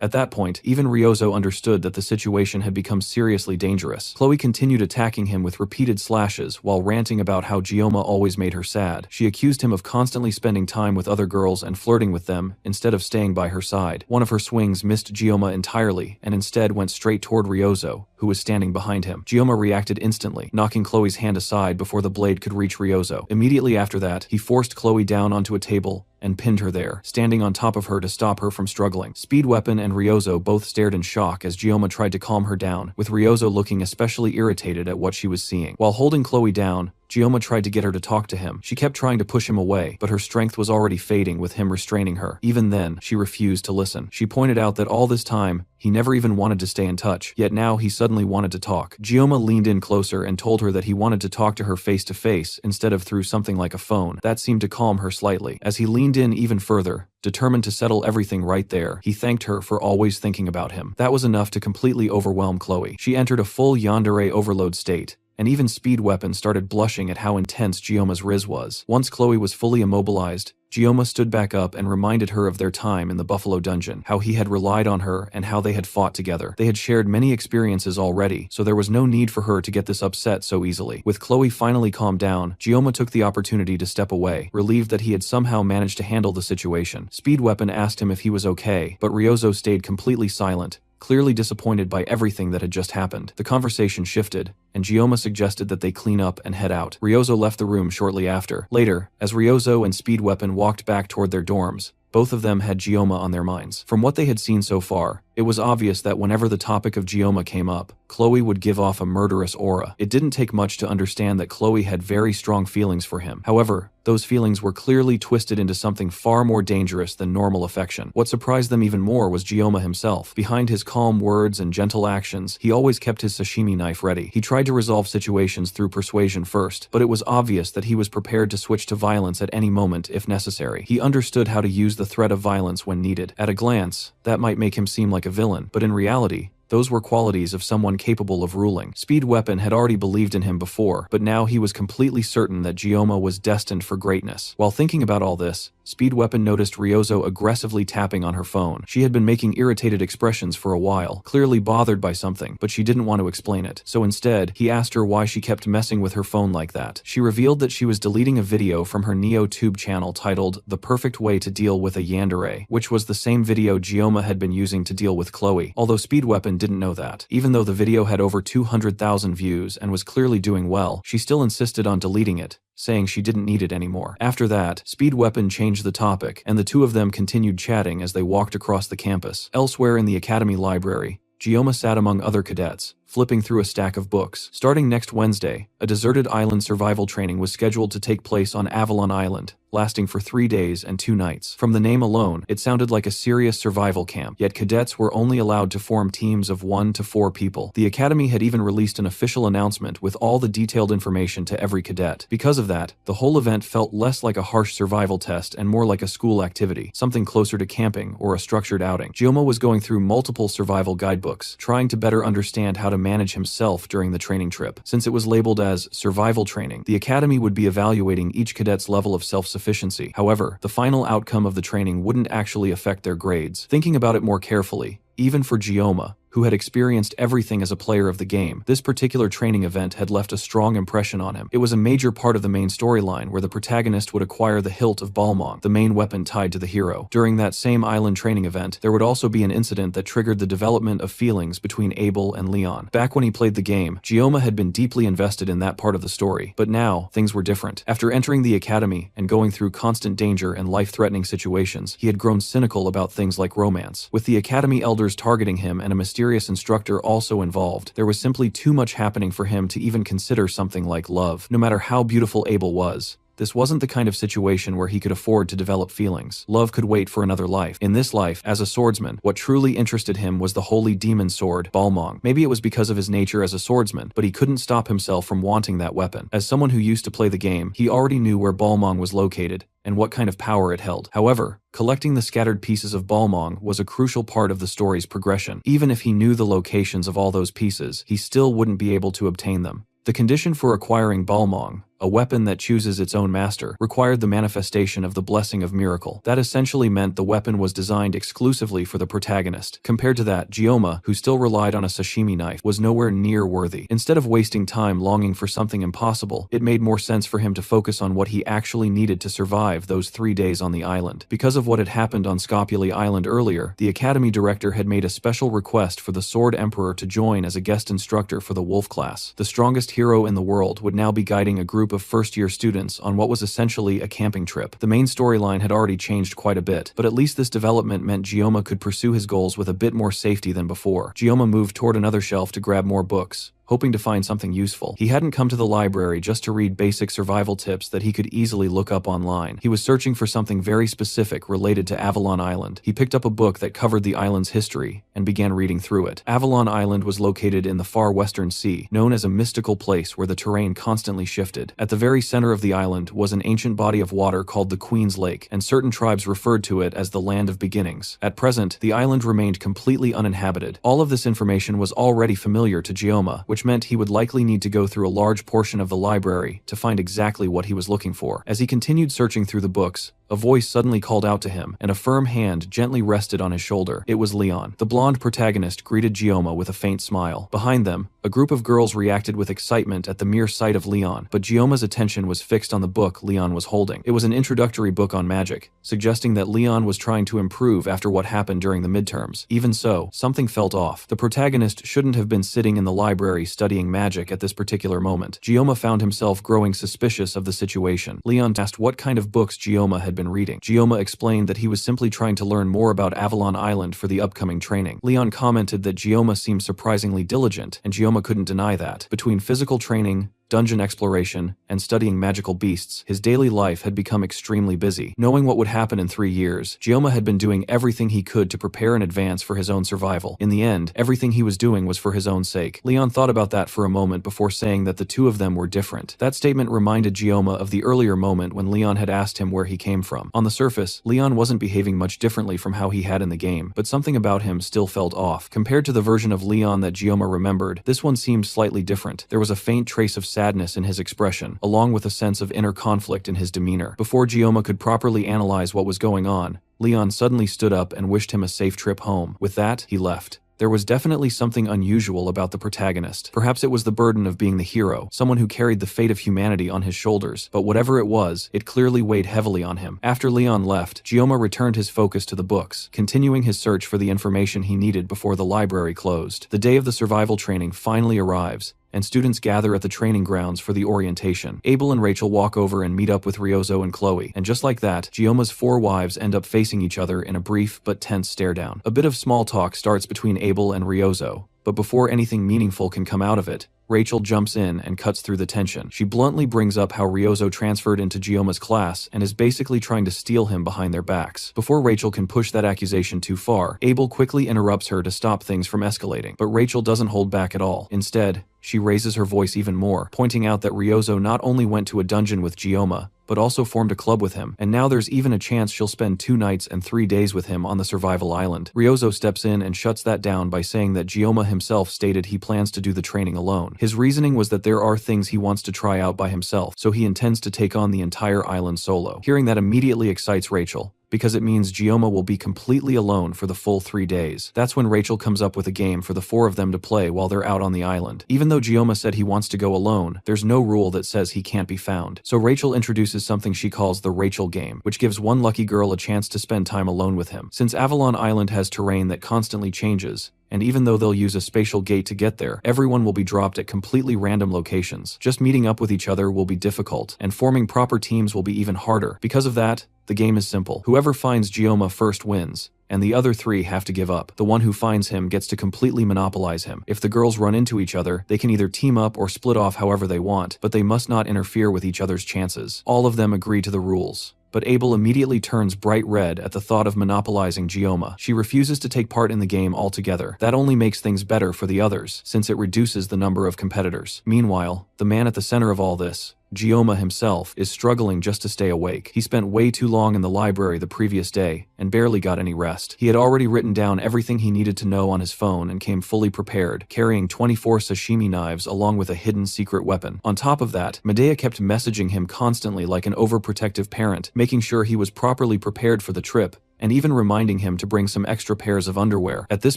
S1: At that point, even Ryozo understood that the situation had become seriously dangerous. Chloe continued attacking him with repeated slashes while ranting about how Gyoma always made her sad. She accused him of constantly spending time with other girls and flirting with them instead of staying by her side. One of her swings missed Gyoma entirely and instead went straight toward Ryozo, who was standing behind him. Gyoma reacted instantly, knocking Chloe's hand aside before the blade could reach Ryozo. Immediately after that, he forced Chloe down onto a table and pinned her there, standing on top of her to stop her from struggling. Speed Weapon and Ryozo both stared in shock as Gioma tried to calm her down, with Ryozo looking especially irritated at what she was seeing. While holding Chloe down, Gioma tried to get her to talk to him. She kept trying to push him away, but her strength was already fading with him restraining her. Even then, she refused to listen. She pointed out that all this time, he never even wanted to stay in touch, yet now he suddenly wanted to talk. Gioma leaned in closer and told her that he wanted to talk to her face to face instead of through something like a phone. That seemed to calm her slightly. As he leaned in even further, determined to settle everything right there, he thanked her for always thinking about him. That was enough to completely overwhelm Chloe. She entered a full yandere overload state, and even Speed Weapon started blushing at how intense Gioma's riz was. Once Chloe was fully immobilized, Gioma stood back up and reminded her of their time in the Buffalo Dungeon, how he had relied on her and how they had fought together. They had shared many experiences already, so there was no need for her to get this upset so easily. With Chloe finally calmed down, Gioma took the opportunity to step away, relieved that he had somehow managed to handle the situation. Speed Weapon asked him if he was okay, but Ryozo stayed completely silent, clearly disappointed by everything that had just happened. The conversation shifted, and Gioma suggested that they clean up and head out. Ryozo left the room shortly after. Later, as Ryozo and Speed Weapon walked back toward their dorms, both of them had Gioma on their minds. From what they had seen so far, it was obvious that whenever the topic of Gioma came up, Chloe would give off a murderous aura. It didn't take much to understand that Chloe had very strong feelings for him. However, those feelings were clearly twisted into something far more dangerous than normal affection. What surprised them even more was Gioma himself. Behind his calm words and gentle actions, he always kept his sashimi knife ready. He tried to resolve situations through persuasion first, but it was obvious that he was prepared to switch to violence at any moment if necessary. He understood how to use the threat of violence when needed. At a glance, that might make him seem like a villain, but in reality, those were qualities of someone capable of ruling. Speed Weapon had already believed in him before, but now he was completely certain that Gioma was destined for greatness. While thinking about all this, Speed Weapon noticed Ryozo aggressively tapping on her phone. She had been making irritated expressions for a while, clearly bothered by something, but she didn't want to explain it. So instead, he asked her why she kept messing with her phone like that. She revealed that she was deleting a video from her NeoTube channel titled The Perfect Way to Deal with a Yandere, which was the same video Gioma had been using to deal with Chloe, although Speed Weapon didn't know that. Even though the video had over 200,000 views and was clearly doing well, she still insisted on deleting it, saying she didn't need it anymore. After that, Speed Weapon changed the topic, and the two of them continued chatting as they walked across the campus. Elsewhere in the Academy library, Gioma sat among other cadets, flipping through a stack of books. Starting next Wednesday, a deserted island survival training was scheduled to take place on Avalon Island, lasting for 3 days and 2 nights. From the name alone, it sounded like a serious survival camp, yet cadets were only allowed to form teams of 1 to 4 people. The Academy had even released an official announcement with all the detailed information to every cadet. Because of that, the whole event felt less like a harsh survival test and more like a school activity, something closer to camping or a structured outing. Gioma was going through multiple survival guidebooks, trying to better understand how to manage himself during the training trip. Since it was labeled as survival training, the Academy would be evaluating each cadet's level of self-sufficiency. However, the final outcome of the training wouldn't actually affect their grades. Thinking about it more carefully, even for Gioma, who had experienced everything as a player of the game, this particular training event had left a strong impression on him. It was a major part of the main storyline where the protagonist would acquire the hilt of Balmong, the main weapon tied to the hero. During that same island training event, there would also be an incident that triggered the development of feelings between Abel and Leon. Back when he played the game, Gioma had been deeply invested in that part of the story, but now, things were different. After entering the academy and going through constant danger and life-threatening situations, he had grown cynical about things like romance. With the academy elders targeting him and a mysterious instructor also involved, there was simply too much happening for him to even consider something like love. No matter how beautiful Abel was, this wasn't the kind of situation where he could afford to develop feelings. Love could wait for another life. In this life, as a swordsman, what truly interested him was the holy demon sword, Balmong. Maybe it was because of his nature as a swordsman, but he couldn't stop himself from wanting that weapon. As someone who used to play the game, he already knew where Balmong was located and what kind of power it held. However, collecting the scattered pieces of Balmong was a crucial part of the story's progression. Even if he knew the locations of all those pieces, he still wouldn't be able to obtain them. The condition for acquiring Balmong, a weapon that chooses its own master, required the manifestation of the Blessing of Miracle. That essentially meant the weapon was designed exclusively for the protagonist. Compared to that, Gioma, who still relied on a sashimi knife, was nowhere near worthy. Instead of wasting time longing for something impossible, it made more sense for him to focus on what he actually needed to survive those 3 days on the island. Because of what had happened on Skopuli Island earlier, the Academy director had made a special request for the Sword Emperor to join as a guest instructor for the Wolf class. The strongest hero in the world would now be guiding a group group of first-year students on what was essentially a camping trip. The main storyline had already changed quite a bit, but at least this development meant Gioma could pursue his goals with a bit more safety than before. Gioma moved toward another shelf to grab more books, hoping to find something useful. He hadn't come to the library just to read basic survival tips that he could easily look up online. He was searching for something very specific related to Avalon Island. He picked up a book that covered the island's history and began reading through it. Avalon Island was located in the far western sea, known as a mystical place where the terrain constantly shifted. At the very center of the island was an ancient body of water called the Queen's Lake, and certain tribes referred to it as the Land of Beginnings. At present, the island remained completely uninhabited. All of this information was already familiar to Gioma, which meant he would likely need to go through a large portion of the library to find exactly what he was looking for. As he continued searching through the books, a voice suddenly called out to him, and a firm hand gently rested on his shoulder. It was Leon. The blonde protagonist greeted Gioma with a faint smile. Behind them, a group of girls reacted with excitement at the mere sight of Leon, but Gioma's attention was fixed on the book Leon was holding. It was an introductory book on magic, suggesting that Leon was trying to improve after what happened during the midterms. Even so, something felt off. The protagonist shouldn't have been sitting in the library studying magic at this particular moment. Gioma found himself growing suspicious of the situation. Leon asked what kind of books Gioma had been reading. Gioma explained that he was simply trying to learn more about Avalon Island for the upcoming training. Leon commented that Gioma seemed surprisingly diligent, and Gioma couldn't deny that. Between physical training, dungeon exploration, and studying magical beasts, his daily life had become extremely busy. Knowing what would happen in 3 years, Gioma had been doing everything he could to prepare in advance for his own survival. In the end, everything he was doing was for his own sake. Leon thought about that for a moment before saying that the two of them were different. That statement reminded Gioma of the earlier moment when Leon had asked him where he came from. On the surface, Leon wasn't behaving much differently from how he had in the game, but something about him still felt off. Compared to the version of Leon that Gioma remembered, this one seemed slightly different. There was a faint trace of sadness in his expression, along with a sense of inner conflict in his demeanor. Before Gioma could properly analyze what was going on, Leon suddenly stood up and wished him a safe trip home. With that, he left. There was definitely something unusual about the protagonist. Perhaps it was the burden of being the hero, someone who carried the fate of humanity on his shoulders, but whatever it was, it clearly weighed heavily on him. After Leon left, Gioma returned his focus to the books, continuing his search for the information he needed before the library closed. The day of the survival training finally arrives, and students gather at the training grounds for the orientation. Abel and Rachel walk over and meet up with Ryozo and Chloe, and just like that, Gioma's 4 wives end up facing each other in a brief but tense stare-down. A bit of small talk starts between Abel and Ryozo, but before anything meaningful can come out of it, Rachel jumps in and cuts through the tension. She bluntly brings up how Ryozo transferred into Gioma's class and is basically trying to steal him behind their backs. Before Rachel can push that accusation too far, Abel quickly interrupts her to stop things from escalating, but Rachel doesn't hold back at all. Instead, she raises her voice even more, pointing out that Ryozo not only went to a dungeon with Gioma, but also formed a club with him, and now there's even a chance she'll spend 2 nights and 3 days with him on the survival island. Ryozo steps in and shuts that down by saying that Gioma himself stated he plans to do the training alone. His reasoning was that there are things he wants to try out by himself, so he intends to take on the entire island solo. Hearing that immediately excites Rachel, because it means Gioma will be completely alone for the full 3 days. That's when Rachel comes up with a game for the 4 of them to play while they're out on the island. Even though Gioma said he wants to go alone, there's no rule that says he can't be found. So Rachel introduces something she calls the Rachel game, which gives one lucky girl a chance to spend time alone with him. Since Avalon Island has terrain that constantly changes, and even though they'll use a spatial gate to get there, everyone will be dropped at completely random locations. Just meeting up with each other will be difficult, and forming proper teams will be even harder. Because of that, the game is simple. Whoever finds Gioma first wins, and the other 3 have to give up. The one who finds him gets to completely monopolize him. If the girls run into each other, they can either team up or split off however they want, but they must not interfere with each other's chances. All of them agree to the rules. But Abel immediately turns bright red at the thought of monopolizing Gioma. She refuses to take part in the game altogether. That only makes things better for the others, since it reduces the number of competitors. Meanwhile, the man at the center of all this, Gioma himself, is struggling just to stay awake. He spent way too long in the library the previous day and barely got any rest. He had already written down everything he needed to know on his phone and came fully prepared, carrying 24 sashimi knives along with a hidden secret weapon. On top of that, Medea kept messaging him constantly like an overprotective parent, making sure he was properly prepared for the trip, and even reminding him to bring some extra pairs of underwear. At this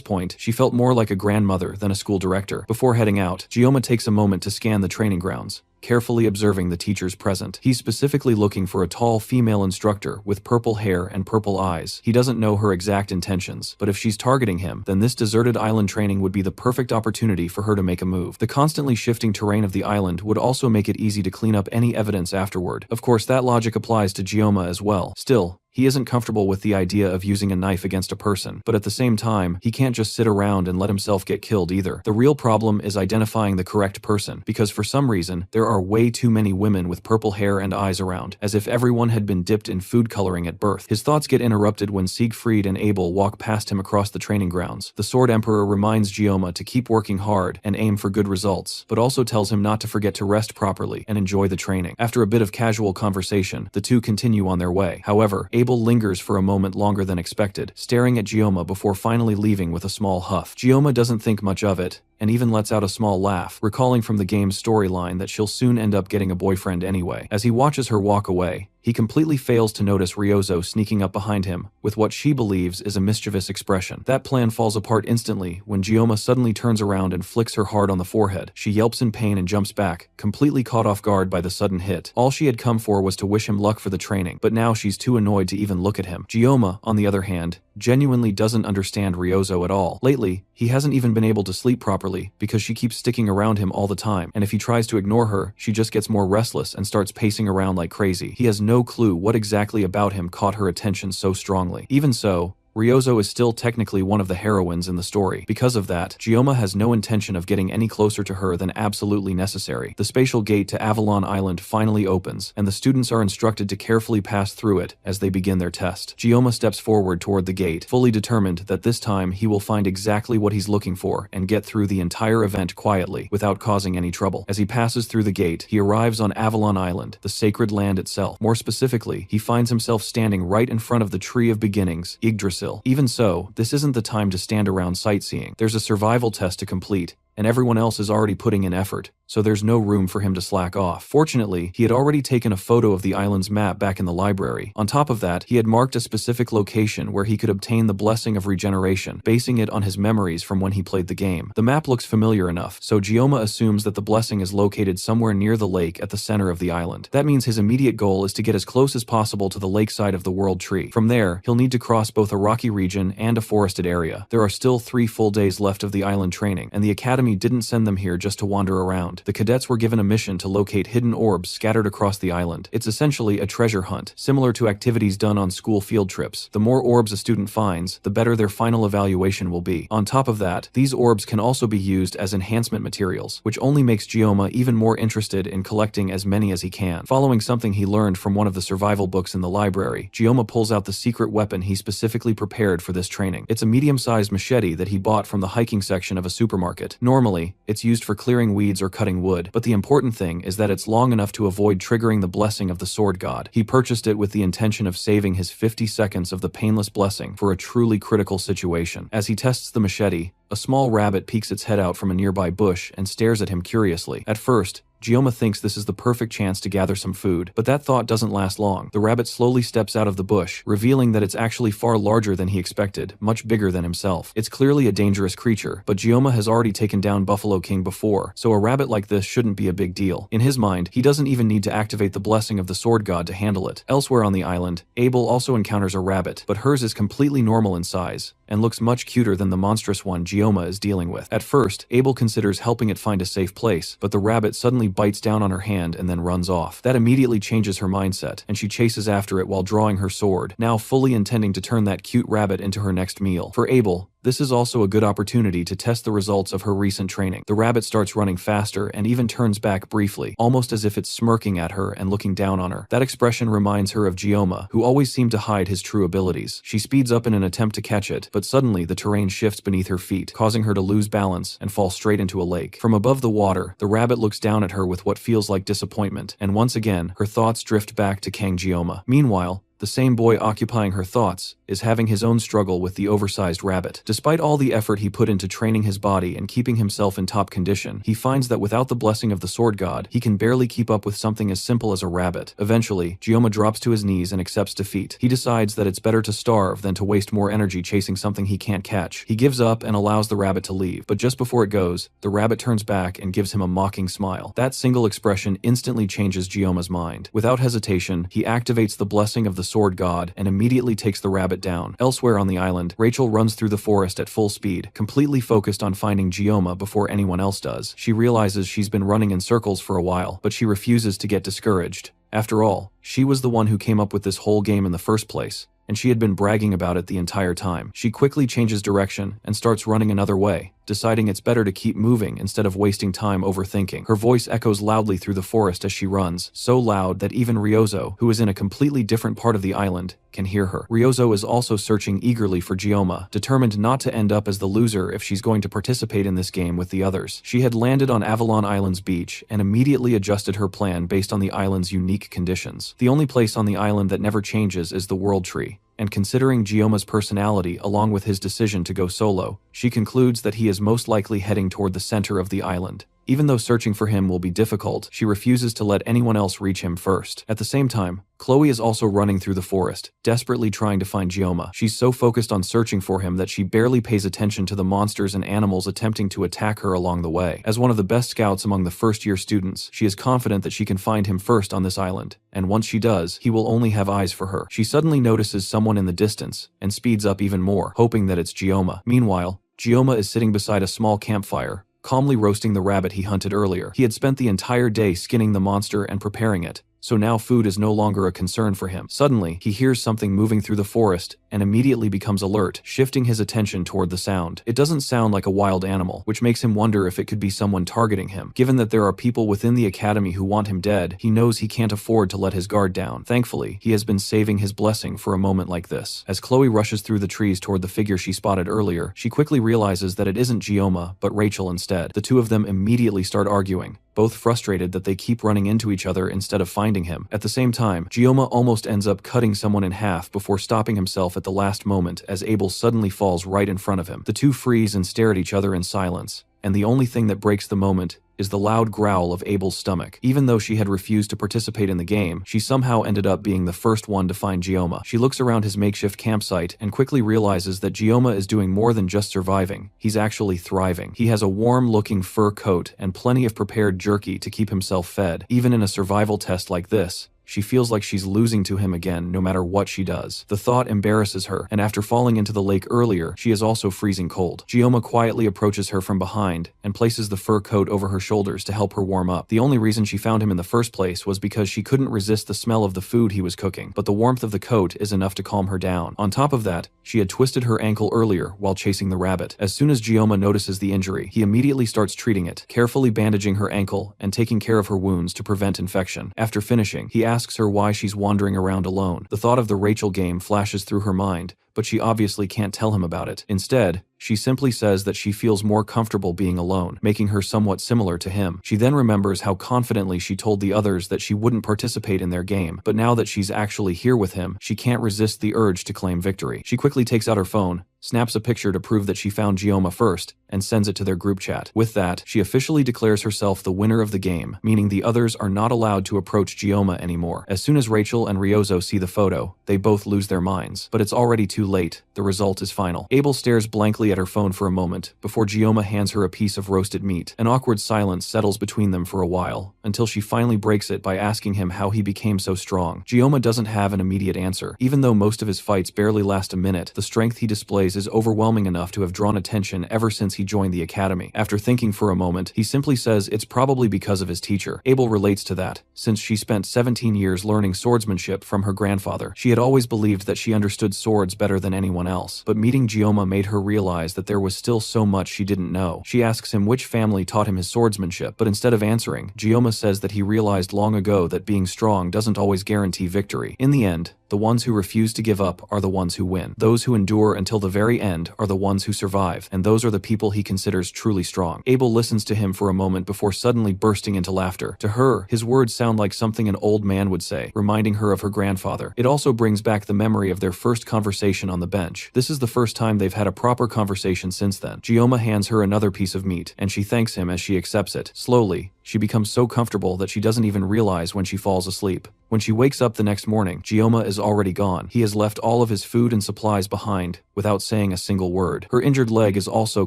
S1: point, she felt more like a grandmother than a school director. Before heading out, Gioma takes a moment to scan the training grounds, carefully observing the teachers present. He's specifically looking for a tall female instructor with purple hair and purple eyes. He doesn't know her exact intentions, but if she's targeting him, then this deserted island training would be the perfect opportunity for her to make a move. The constantly shifting terrain of the island would also make it easy to clean up any evidence afterward. Of course, that logic applies to Gioma as well. Still, he isn't comfortable with the idea of using a knife against a person, but at the same time, he can't just sit around and let himself get killed either. The real problem is identifying the correct person, because for some reason, there are way too many women with purple hair and eyes around, as if everyone had been dipped in food coloring at birth. His thoughts get interrupted when Siegfried and Abel walk past him across the training grounds. The Sword Emperor reminds Gioma to keep working hard and aim for good results, but also tells him not to forget to rest properly and enjoy the training. After a bit of casual conversation, the two continue on their way. However, Abel lingers for a moment longer than expected, staring at Gioma before finally leaving with a small huff. Gioma doesn't think much of it, and even lets out a small laugh, recalling from the game's storyline that she'll soon end up getting a boyfriend anyway. As he watches her walk away, he completely fails to notice Ryozo sneaking up behind him with what she believes is a mischievous expression. That plan falls apart instantly when Gioma suddenly turns around and flicks her hard on the forehead. She yelps in pain and jumps back, completely caught off guard by the sudden hit. All she had come for was to wish him luck for the training, but now she's too annoyed to even look at him. Gioma, on the other hand, genuinely doesn't understand Ryozo at all. Lately, he hasn't even been able to sleep properly because she keeps sticking around him all the time, and if he tries to ignore her, she just gets more restless and starts pacing around like crazy. He has no clue what exactly about him caught her attention so strongly. Even so, Ryozo is still technically one of the heroines in the story. Because of that, Gioma has no intention of getting any closer to her than absolutely necessary. The spatial gate to Avalon Island finally opens, and the students are instructed to carefully pass through it as they begin their test. Gioma steps forward toward the gate, fully determined that this time he will find exactly what he's looking for and get through the entire event quietly, without causing any trouble. As he passes through the gate, he arrives on Avalon Island, the sacred land itself. More specifically, he finds himself standing right in front of the Tree of Beginnings, Yggdrasil. Even so, this isn't the time to stand around sightseeing. There's a survival test to complete, and everyone else is already putting in effort, so there's no room for him to slack off. Fortunately, he had already taken a photo of the island's map back in the library. On top of that, he had marked a specific location where he could obtain the Blessing of Regeneration, basing it on his memories from when he played the game. The map looks familiar enough, so Gioma assumes that the blessing is located somewhere near the lake at the center of the island. That means his immediate goal is to get as close as possible to the lakeside of the World Tree. From there, he'll need to cross both a rocky region and a forested area. There are still 3 full days left of the island training, and the Academy didn't send them here just to wander around. The cadets were given a mission to locate hidden orbs scattered across the island. It's essentially a treasure hunt, similar to activities done on school field trips. The more orbs a student finds, the better their final evaluation will be. On top of that, these orbs can also be used as enhancement materials, which only makes Gioma even more interested in collecting as many as he can. Following something he learned from one of the survival books in the library, Gioma pulls out the secret weapon he specifically prepared for this training. It's a medium-sized machete that he bought from the hiking section of a supermarket. Normally, it's used for clearing weeds or cutting wood, but the important thing is that it's long enough to avoid triggering the blessing of the sword god. He purchased it with the intention of saving his 50 seconds of the painless blessing for a truly critical situation. As he tests the machete, a small rabbit peeks its head out from a nearby bush and stares at him curiously. At first, Gioma thinks this is the perfect chance to gather some food, but that thought doesn't last long. The rabbit slowly steps out of the bush, revealing that it's actually far larger than he expected, much bigger than himself. It's clearly a dangerous creature, but Gioma has already taken down Buffalo King before, so a rabbit like this shouldn't be a big deal. In his mind, he doesn't even need to activate the blessing of the sword god to handle it. Elsewhere on the island, Abel also encounters a rabbit, but hers is completely normal in size, and looks much cuter than the monstrous one Gioma is dealing with. At first, Abel considers helping it find a safe place, but the rabbit suddenly bites down on her hand and then runs off. That immediately changes her mindset, and she chases after it while drawing her sword, now fully intending to turn that cute rabbit into her next meal. For Abel, this is also a good opportunity to test the results of her recent training. The rabbit starts running faster and even turns back briefly, almost as if it's smirking at her and looking down on her. That expression reminds her of Gioma, who always seemed to hide his true abilities. She speeds up in an attempt to catch it, but suddenly the terrain shifts beneath her feet, causing her to lose balance and fall straight into a lake. From above the water, the rabbit looks down at her with what feels like disappointment, and once again, her thoughts drift back to Kang Gioma. Meanwhile, the same boy occupying her thoughts, is having his own struggle with the oversized rabbit. Despite all the effort he put into training his body and keeping himself in top condition, he finds that without the blessing of the sword god, he can barely keep up with something as simple as a rabbit. Eventually, Gyoma drops to his knees and accepts defeat. He decides that it's better to starve than to waste more energy chasing something he can't catch. He gives up and allows the rabbit to leave, but just before it goes, the rabbit turns back and gives him a mocking smile. That single expression instantly changes Gyoma's mind. Without hesitation, he activates the blessing of the sword god and immediately takes the rabbit down. Elsewhere on the island, Rachel runs through the forest at full speed, completely focused on finding Gyoma before anyone else does. She realizes she's been running in circles for a while, but she refuses to get discouraged. After all, she was the one who came up with this whole game in the first place, and she had been bragging about it the entire time. She quickly changes direction and starts running another way, deciding it's better to keep moving instead of wasting time overthinking. Her voice echoes loudly through the forest as she runs, so loud that even Ryozo, who is in a completely different part of the island, can hear her. Ryozo is also searching eagerly for Gyoma, determined not to end up as the loser if she's going to participate in this game with the others. She had landed on Avalon Island's beach and immediately adjusted her plan based on the island's unique conditions. The only place on the island that never changes is the World Tree, and considering Gyoma's personality along with his decision to go solo, she concludes that he is most likely heading toward the center of the island. Even though searching for him will be difficult, she refuses to let anyone else reach him first. At the same time, Chloe is also running through the forest, desperately trying to find Gyoma. She's so focused on searching for him that she barely pays attention to the monsters and animals attempting to attack her along the way. As one of the best scouts among the first-year students, she is confident that she can find him first on this island, and once she does, he will only have eyes for her. She suddenly notices someone in the distance, and speeds up even more, hoping that it's Gyoma. Meanwhile, Gyoma is sitting beside a small campfire, calmly roasting the rabbit he hunted earlier. He had spent the entire day skinning the monster and preparing it, so now food is no longer a concern for him. Suddenly, he hears something moving through the forest and immediately becomes alert, shifting his attention toward the sound. It doesn't sound like a wild animal, which makes him wonder if it could be someone targeting him. Given that there are people within the academy who want him dead, he knows he can't afford to let his guard down. Thankfully, he has been saving his blessing for a moment like this. As Chloe rushes through the trees toward the figure she spotted earlier, she quickly realizes that it isn't Gyoma, but Rachel instead. The two of them immediately start arguing, both frustrated that they keep running into each other instead of finding him. At the same time, Gyoma almost ends up cutting someone in half before stopping himself at the last moment as Abel suddenly falls right in front of him. The two freeze and stare at each other in silence, and the only thing that breaks the moment is the loud growl of Abel's stomach. Even though she had refused to participate in the game, she somehow ended up being the first one to find Gyoma. She looks around his makeshift campsite and quickly realizes that Gyoma is doing more than just surviving. He's actually thriving. He has a warm-looking fur coat and plenty of prepared jerky to keep himself fed. Even in a survival test like this, she feels like she's losing to him again no matter what she does. The thought embarrasses her, and after falling into the lake earlier, she is also freezing cold. Gyoma quietly approaches her from behind and places the fur coat over her shoulders to help her warm up. The only reason she found him in the first place was because she couldn't resist the smell of the food he was cooking, but the warmth of the coat is enough to calm her down. On top of that, she had twisted her ankle earlier while chasing the rabbit. As soon as Gyoma notices the injury, he immediately starts treating it, carefully bandaging her ankle and taking care of her wounds to prevent infection. After finishing, he asks her why she's wandering around alone. The thought of the Rachel game flashes through her mind, but she obviously can't tell him about it. Instead, she simply says that she feels more comfortable being alone, making her somewhat similar to him. She then remembers how confidently she told the others that she wouldn't participate in their game, but now that she's actually here with him, she can't resist the urge to claim victory. She quickly takes out her phone, snaps a picture to prove that she found Gyoma first, and sends it to their group chat. With that, she officially declares herself the winner of the game, meaning the others are not allowed to approach Gyoma anymore. As soon as Rachel and Ryozo see the photo, they both lose their minds, but it's already too late. The result is final. Abel stares blankly at her phone for a moment before Gyoma hands her a piece of roasted meat. An awkward silence settles between them for a while, until she finally breaks it by asking him how he became so strong. Gyoma doesn't have an immediate answer. Even though most of his fights barely last a minute, the strength he displays is overwhelming enough to have drawn attention ever since he joined the academy. After thinking for a moment, he simply says it's probably because of his teacher. Abel relates to that, since she spent 17 years learning swordsmanship from her grandfather. She had always believed that she understood swords better than anyone else, but meeting Gyoma made her realize that there was still so much she didn't know. She asks him which family taught him his swordsmanship, but instead of answering, Gyoma says that he realized long ago that being strong doesn't always guarantee victory. In the end, the The ones who refuse to give up are the ones who win. Those who endure until the very end are the ones who survive, and those are the people he considers truly strong. Abel listens to him for a moment before suddenly bursting into laughter. To her, his words sound like something an old man would say, reminding her of her grandfather. It also brings back the memory of their first conversation on the bench. This is the first time they've had a proper conversation since then. Gioma hands her another piece of meat, and she thanks him as she accepts it. Slowly, she becomes so comfortable that she doesn't even realize when she falls asleep. When she wakes up the next morning, Gioma is already gone. He has left all of his food and supplies behind, without saying a single word. Her injured leg is also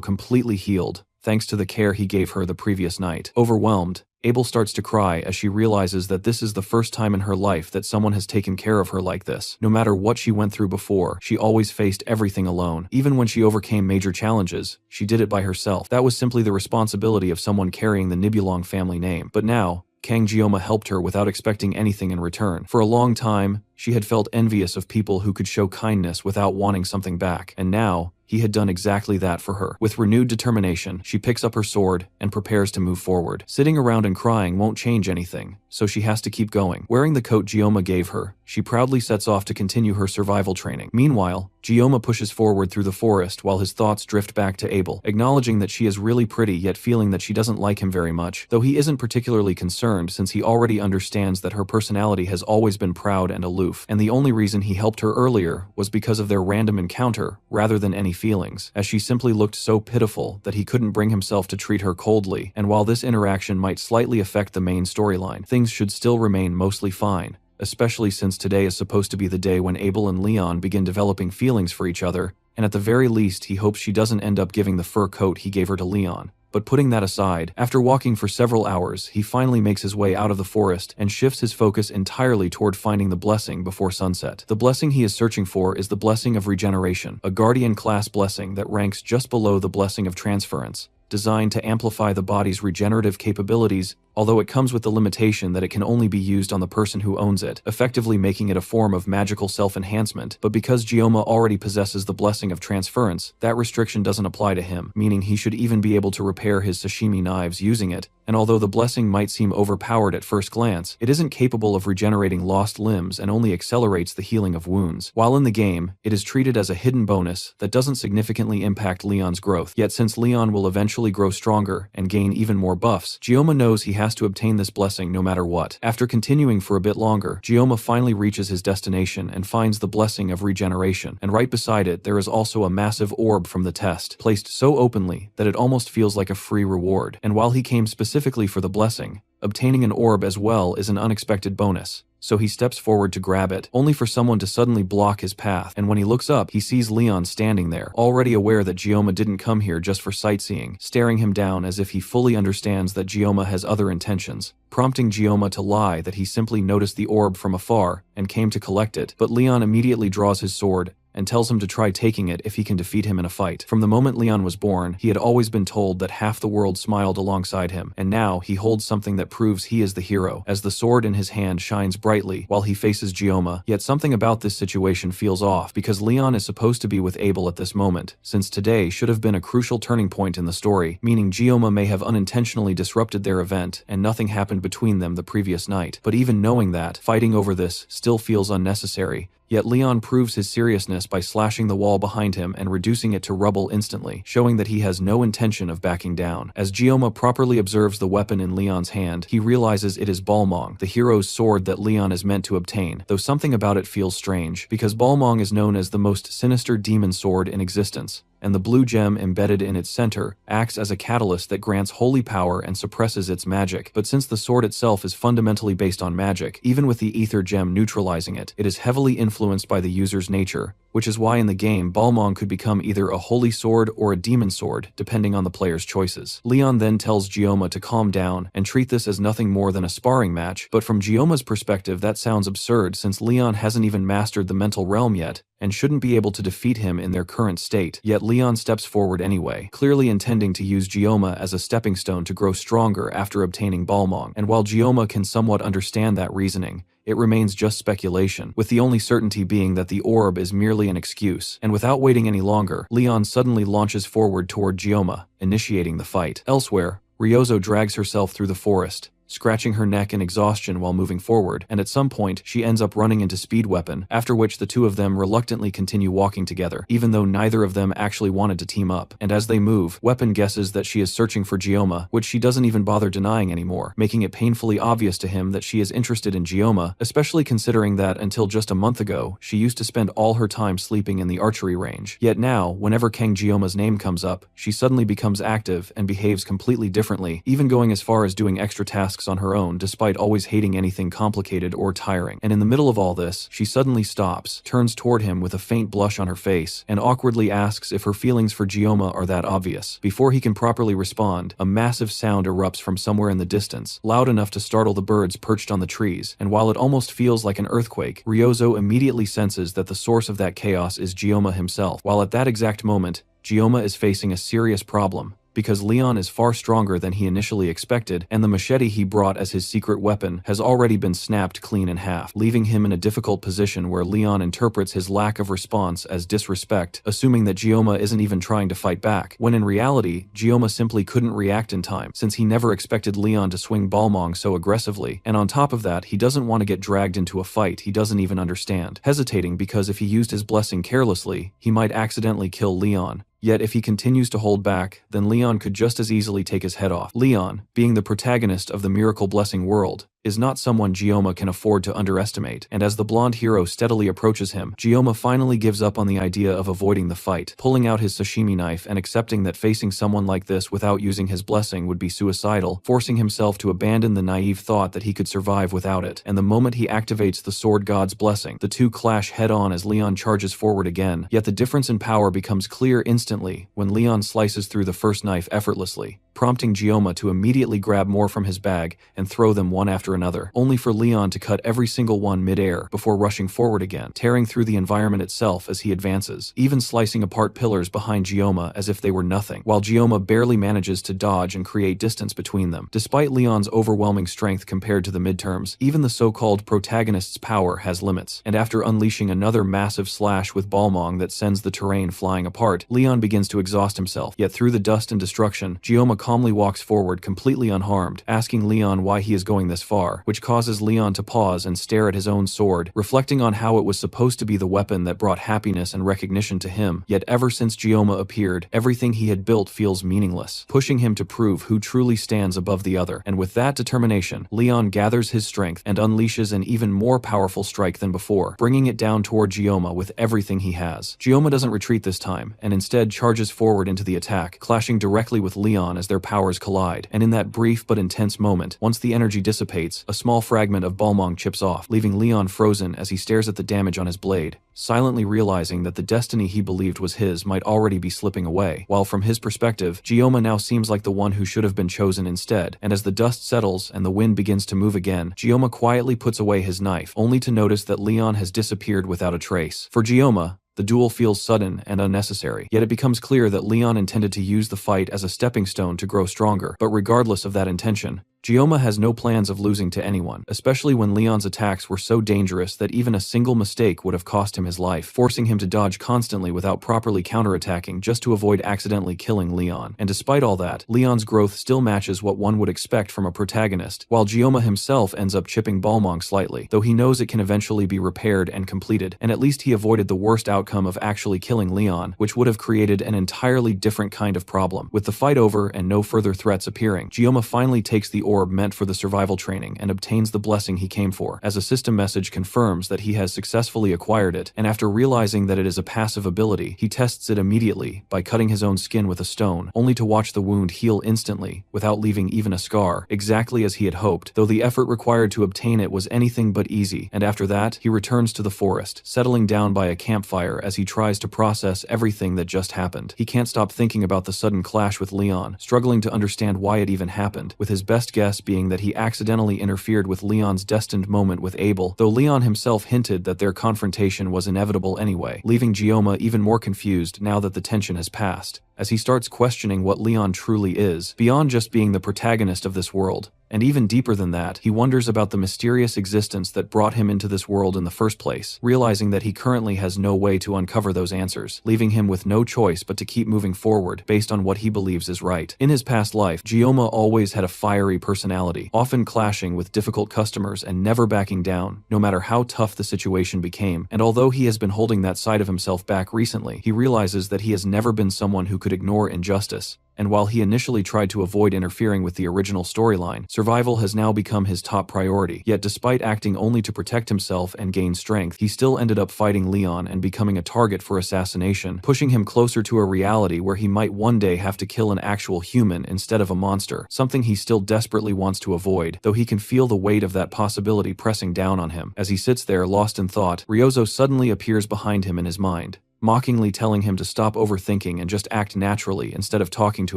S1: completely healed, thanks to the care he gave her the previous night. Overwhelmed, Abel starts to cry as she realizes that this is the first time in her life that someone has taken care of her like this. No matter what she went through before, she always faced everything alone. Even when she overcame major challenges, she did it by herself. That was simply the responsibility of someone carrying the Nibelung family name. But now, Kang Gioma helped her without expecting anything in return. For a long time, she had felt envious of people who could show kindness without wanting something back, and now, he had done exactly that for her. With renewed determination, she picks up her sword and prepares to move forward. Sitting around and crying won't change anything, so she has to keep going. Wearing the coat Gioma gave her, she proudly sets off to continue her survival training. Meanwhile, Gioma pushes forward through the forest while his thoughts drift back to Abel, acknowledging that she is really pretty yet feeling that she doesn't like him very much, though he isn't particularly concerned since he already understands that her personality has always been proud and aloof, and the only reason he helped her earlier was because of their random encounter rather than any feelings, as she simply looked so pitiful that he couldn't bring himself to treat her coldly. And while this interaction might slightly affect the main storyline, things should still remain mostly fine, especially since today is supposed to be the day when Abel and Leon begin developing feelings for each other, and at the very least he hopes she doesn't end up giving the fur coat he gave her to Leon. But putting that aside, after walking for several hours, he finally makes his way out of the forest and shifts his focus entirely toward finding the blessing before sunset. The blessing he is searching for is the Blessing of Regeneration, a Guardian-class blessing that ranks just below the Blessing of Transference, designed to amplify the body's regenerative capabilities, although it comes with the limitation that it can only be used on the person who owns it, effectively making it a form of magical self-enhancement. But because Gioma already possesses the Blessing of Transference, that restriction doesn't apply to him, meaning he should even be able to repair his sashimi knives using it, and although the blessing might seem overpowered at first glance, it isn't capable of regenerating lost limbs and only accelerates the healing of wounds. While in the game, it is treated as a hidden bonus that doesn't significantly impact Leon's growth, yet since Leon will eventually grow stronger and gain even more buffs, Gioma knows he has to obtain this blessing no matter what. After continuing for a bit longer, Gioma finally reaches his destination and finds the Blessing of Regeneration, and right beside it there is also a massive orb from the test, placed so openly that it almost feels like a free reward. And while he came specifically for the blessing, obtaining an orb as well is an unexpected bonus. So he steps forward to grab it, only for someone to suddenly block his path, and when he looks up, he sees Leon standing there, already aware that Gioma didn't come here just for sightseeing, staring him down as if he fully understands that Gioma has other intentions, prompting Gioma to lie that he simply noticed the orb from afar and came to collect it. But Leon immediately draws his sword and tells him to try taking it if he can defeat him in a fight. From the moment Leon was born, he had always been told that half the world smiled alongside him, and now he holds something that proves he is the hero, as the sword in his hand shines brightly while he faces Gioma. Yet something about this situation feels off, because Leon is supposed to be with Abel at this moment, since today should have been a crucial turning point in the story, meaning Gioma may have unintentionally disrupted their event and nothing happened between them the previous night. But even knowing that, fighting over this still feels unnecessary. Yet Leon proves his seriousness by slashing the wall behind him and reducing it to rubble instantly, showing that he has no intention of backing down. As Gioma properly observes the weapon in Leon's hand, he realizes it is Balmung, the hero's sword that Leon is meant to obtain, though something about it feels strange, because Balmung is known as the most sinister demon sword in existence, and the blue gem embedded in its center acts as a catalyst that grants holy power and suppresses its magic. But since the sword itself is fundamentally based on magic, even with the ether gem neutralizing it, it is heavily influenced by the user's nature, which is why in the game Balmung could become either a holy sword or a demon sword, depending on the player's choices. Leon then tells Gioma to calm down and treat this as nothing more than a sparring match, but from Gioma's perspective that sounds absurd since Leon hasn't even mastered the mental realm yet, and shouldn't be able to defeat him in their current state. Yet Leon steps forward anyway, clearly intending to use Gioma as a stepping stone to grow stronger after obtaining Balmung. And while Gioma can somewhat understand that reasoning, it remains just speculation, with the only certainty being that the orb is merely an excuse. And without waiting any longer, Leon suddenly launches forward toward Gioma, initiating the fight. Elsewhere, Ryozo drags herself through the forest, scratching her neck in exhaustion while moving forward, and at some point, she ends up running into Speed Weapon, after which the two of them reluctantly continue walking together, even though neither of them actually wanted to team up. And as they move, Weapon guesses that she is searching for Gioma, which she doesn't even bother denying anymore, making it painfully obvious to him that she is interested in Gioma, especially considering that until just a month ago, she used to spend all her time sleeping in the archery range. Yet now, whenever Kang Gioma's name comes up, she suddenly becomes active and behaves completely differently, even going as far as doing extra tasks on her own despite always hating anything complicated or tiring. And in the middle of all this, she suddenly stops, turns toward him with a faint blush on her face, and awkwardly asks if her feelings for Gioma are that obvious. Before he can properly respond, a massive sound erupts from somewhere in the distance, loud enough to startle the birds perched on the trees, and while it almost feels like an earthquake, Ryozo immediately senses that the source of that chaos is Gioma himself, while at that exact moment, Gioma is facing a serious problem, because Leon is far stronger than he initially expected, and the machete he brought as his secret weapon has already been snapped clean in half, leaving him in a difficult position where Leon interprets his lack of response as disrespect, assuming that Gioma isn't even trying to fight back, when in reality, Gioma simply couldn't react in time, since he never expected Leon to swing Balmong so aggressively, and on top of that, he doesn't want to get dragged into a fight he doesn't even understand, hesitating because if he used his blessing carelessly, he might accidentally kill Leon. Yet if he continues to hold back, then Leon could just as easily take his head off. Leon, being the protagonist of the Miracle Blessing world, is not someone Gioma can afford to underestimate, and as the blonde hero steadily approaches him, Gioma finally gives up on the idea of avoiding the fight, pulling out his sashimi knife and accepting that facing someone like this without using his blessing would be suicidal, forcing himself to abandon the naive thought that he could survive without it. And the moment he activates the Sword God's blessing, the two clash head-on as Leon charges forward again, yet the difference in power becomes clear instantly when Leon slices through the first knife effortlessly, prompting Gioma to immediately grab more from his bag and throw them one after another, only for Leon to cut every single one mid-air before rushing forward again, tearing through the environment itself as he advances, even slicing apart pillars behind Gioma as if they were nothing, while Gioma barely manages to dodge and create distance between them. Despite Leon's overwhelming strength compared to the midterms, even the so-called protagonist's power has limits, and after unleashing another massive slash with Balmong that sends the terrain flying apart, Leon begins to exhaust himself, yet through the dust and destruction, Gioma calmly walks forward completely unharmed, asking Leon why he is going this far, which causes Leon to pause and stare at his own sword, reflecting on how it was supposed to be the weapon that brought happiness and recognition to him, yet ever since Gioma appeared, everything he had built feels meaningless, pushing him to prove who truly stands above the other. And with that determination, Leon gathers his strength and unleashes an even more powerful strike than before, bringing it down toward Gioma with everything he has. Gioma doesn't retreat this time, and instead charges forward into the attack, clashing directly with Leon as their powers collide, and in that brief but intense moment, once the energy dissipates, a small fragment of Balmong chips off, leaving Leon frozen as he stares at the damage on his blade, silently realizing that the destiny he believed was his might already be slipping away, while from his perspective, Gioma now seems like the one who should have been chosen instead, and as the dust settles and the wind begins to move again, Gioma quietly puts away his knife, only to notice that Leon has disappeared without a trace. For Gioma, the duel feels sudden and unnecessary, yet it becomes clear that Leon intended to use the fight as a stepping stone to grow stronger, but regardless of that intention, Gioma has no plans of losing to anyone, especially when Leon's attacks were so dangerous that even a single mistake would have cost him his life, forcing him to dodge constantly without properly counterattacking just to avoid accidentally killing Leon. And despite all that, Leon's growth still matches what one would expect from a protagonist, while Gioma himself ends up chipping Balmong slightly, though he knows it can eventually be repaired and completed, and at least he avoided the worst outcome of actually killing Leon, which would have created an entirely different kind of problem. With the fight over and no further threats appearing, Gioma finally takes the orb meant for the survival training and obtains the blessing he came for, as a system message confirms that he has successfully acquired it, and after realizing that it is a passive ability, he tests it immediately by cutting his own skin with a stone, only to watch the wound heal instantly, without leaving even a scar, exactly as he had hoped, though the effort required to obtain it was anything but easy, and after that, he returns to the forest, settling down by a campfire as he tries to process everything that just happened. He can't stop thinking about the sudden clash with Leon, struggling to understand why it even happened, with his best guess being that he accidentally interfered with Leon's destined moment with Abel, though Leon himself hinted that their confrontation was inevitable anyway, leaving Gioma even more confused now that the tension has passed. As he starts questioning what Leon truly is, beyond just being the protagonist of this world, And even deeper than that, he wonders about the mysterious existence that brought him into this world in the first place, realizing that he currently has no way to uncover those answers, leaving him with no choice but to keep moving forward based on what he believes is right. In his past life, Gioma always had a fiery personality, often clashing with difficult customers and never backing down, no matter how tough the situation became. And although he has been holding that side of himself back recently, he realizes that he has never been someone who could ignore injustice. And while he initially tried to avoid interfering with the original storyline, survival has now become his top priority. Yet despite acting only to protect himself and gain strength, he still ended up fighting Leon and becoming a target for assassination, pushing him closer to a reality where he might one day have to kill an actual human instead of a monster, something he still desperately wants to avoid, though he can feel the weight of that possibility pressing down on him. As he sits there lost in thought, Ryozo suddenly appears behind him in his mind, mockingly telling him to stop overthinking and just act naturally instead of talking to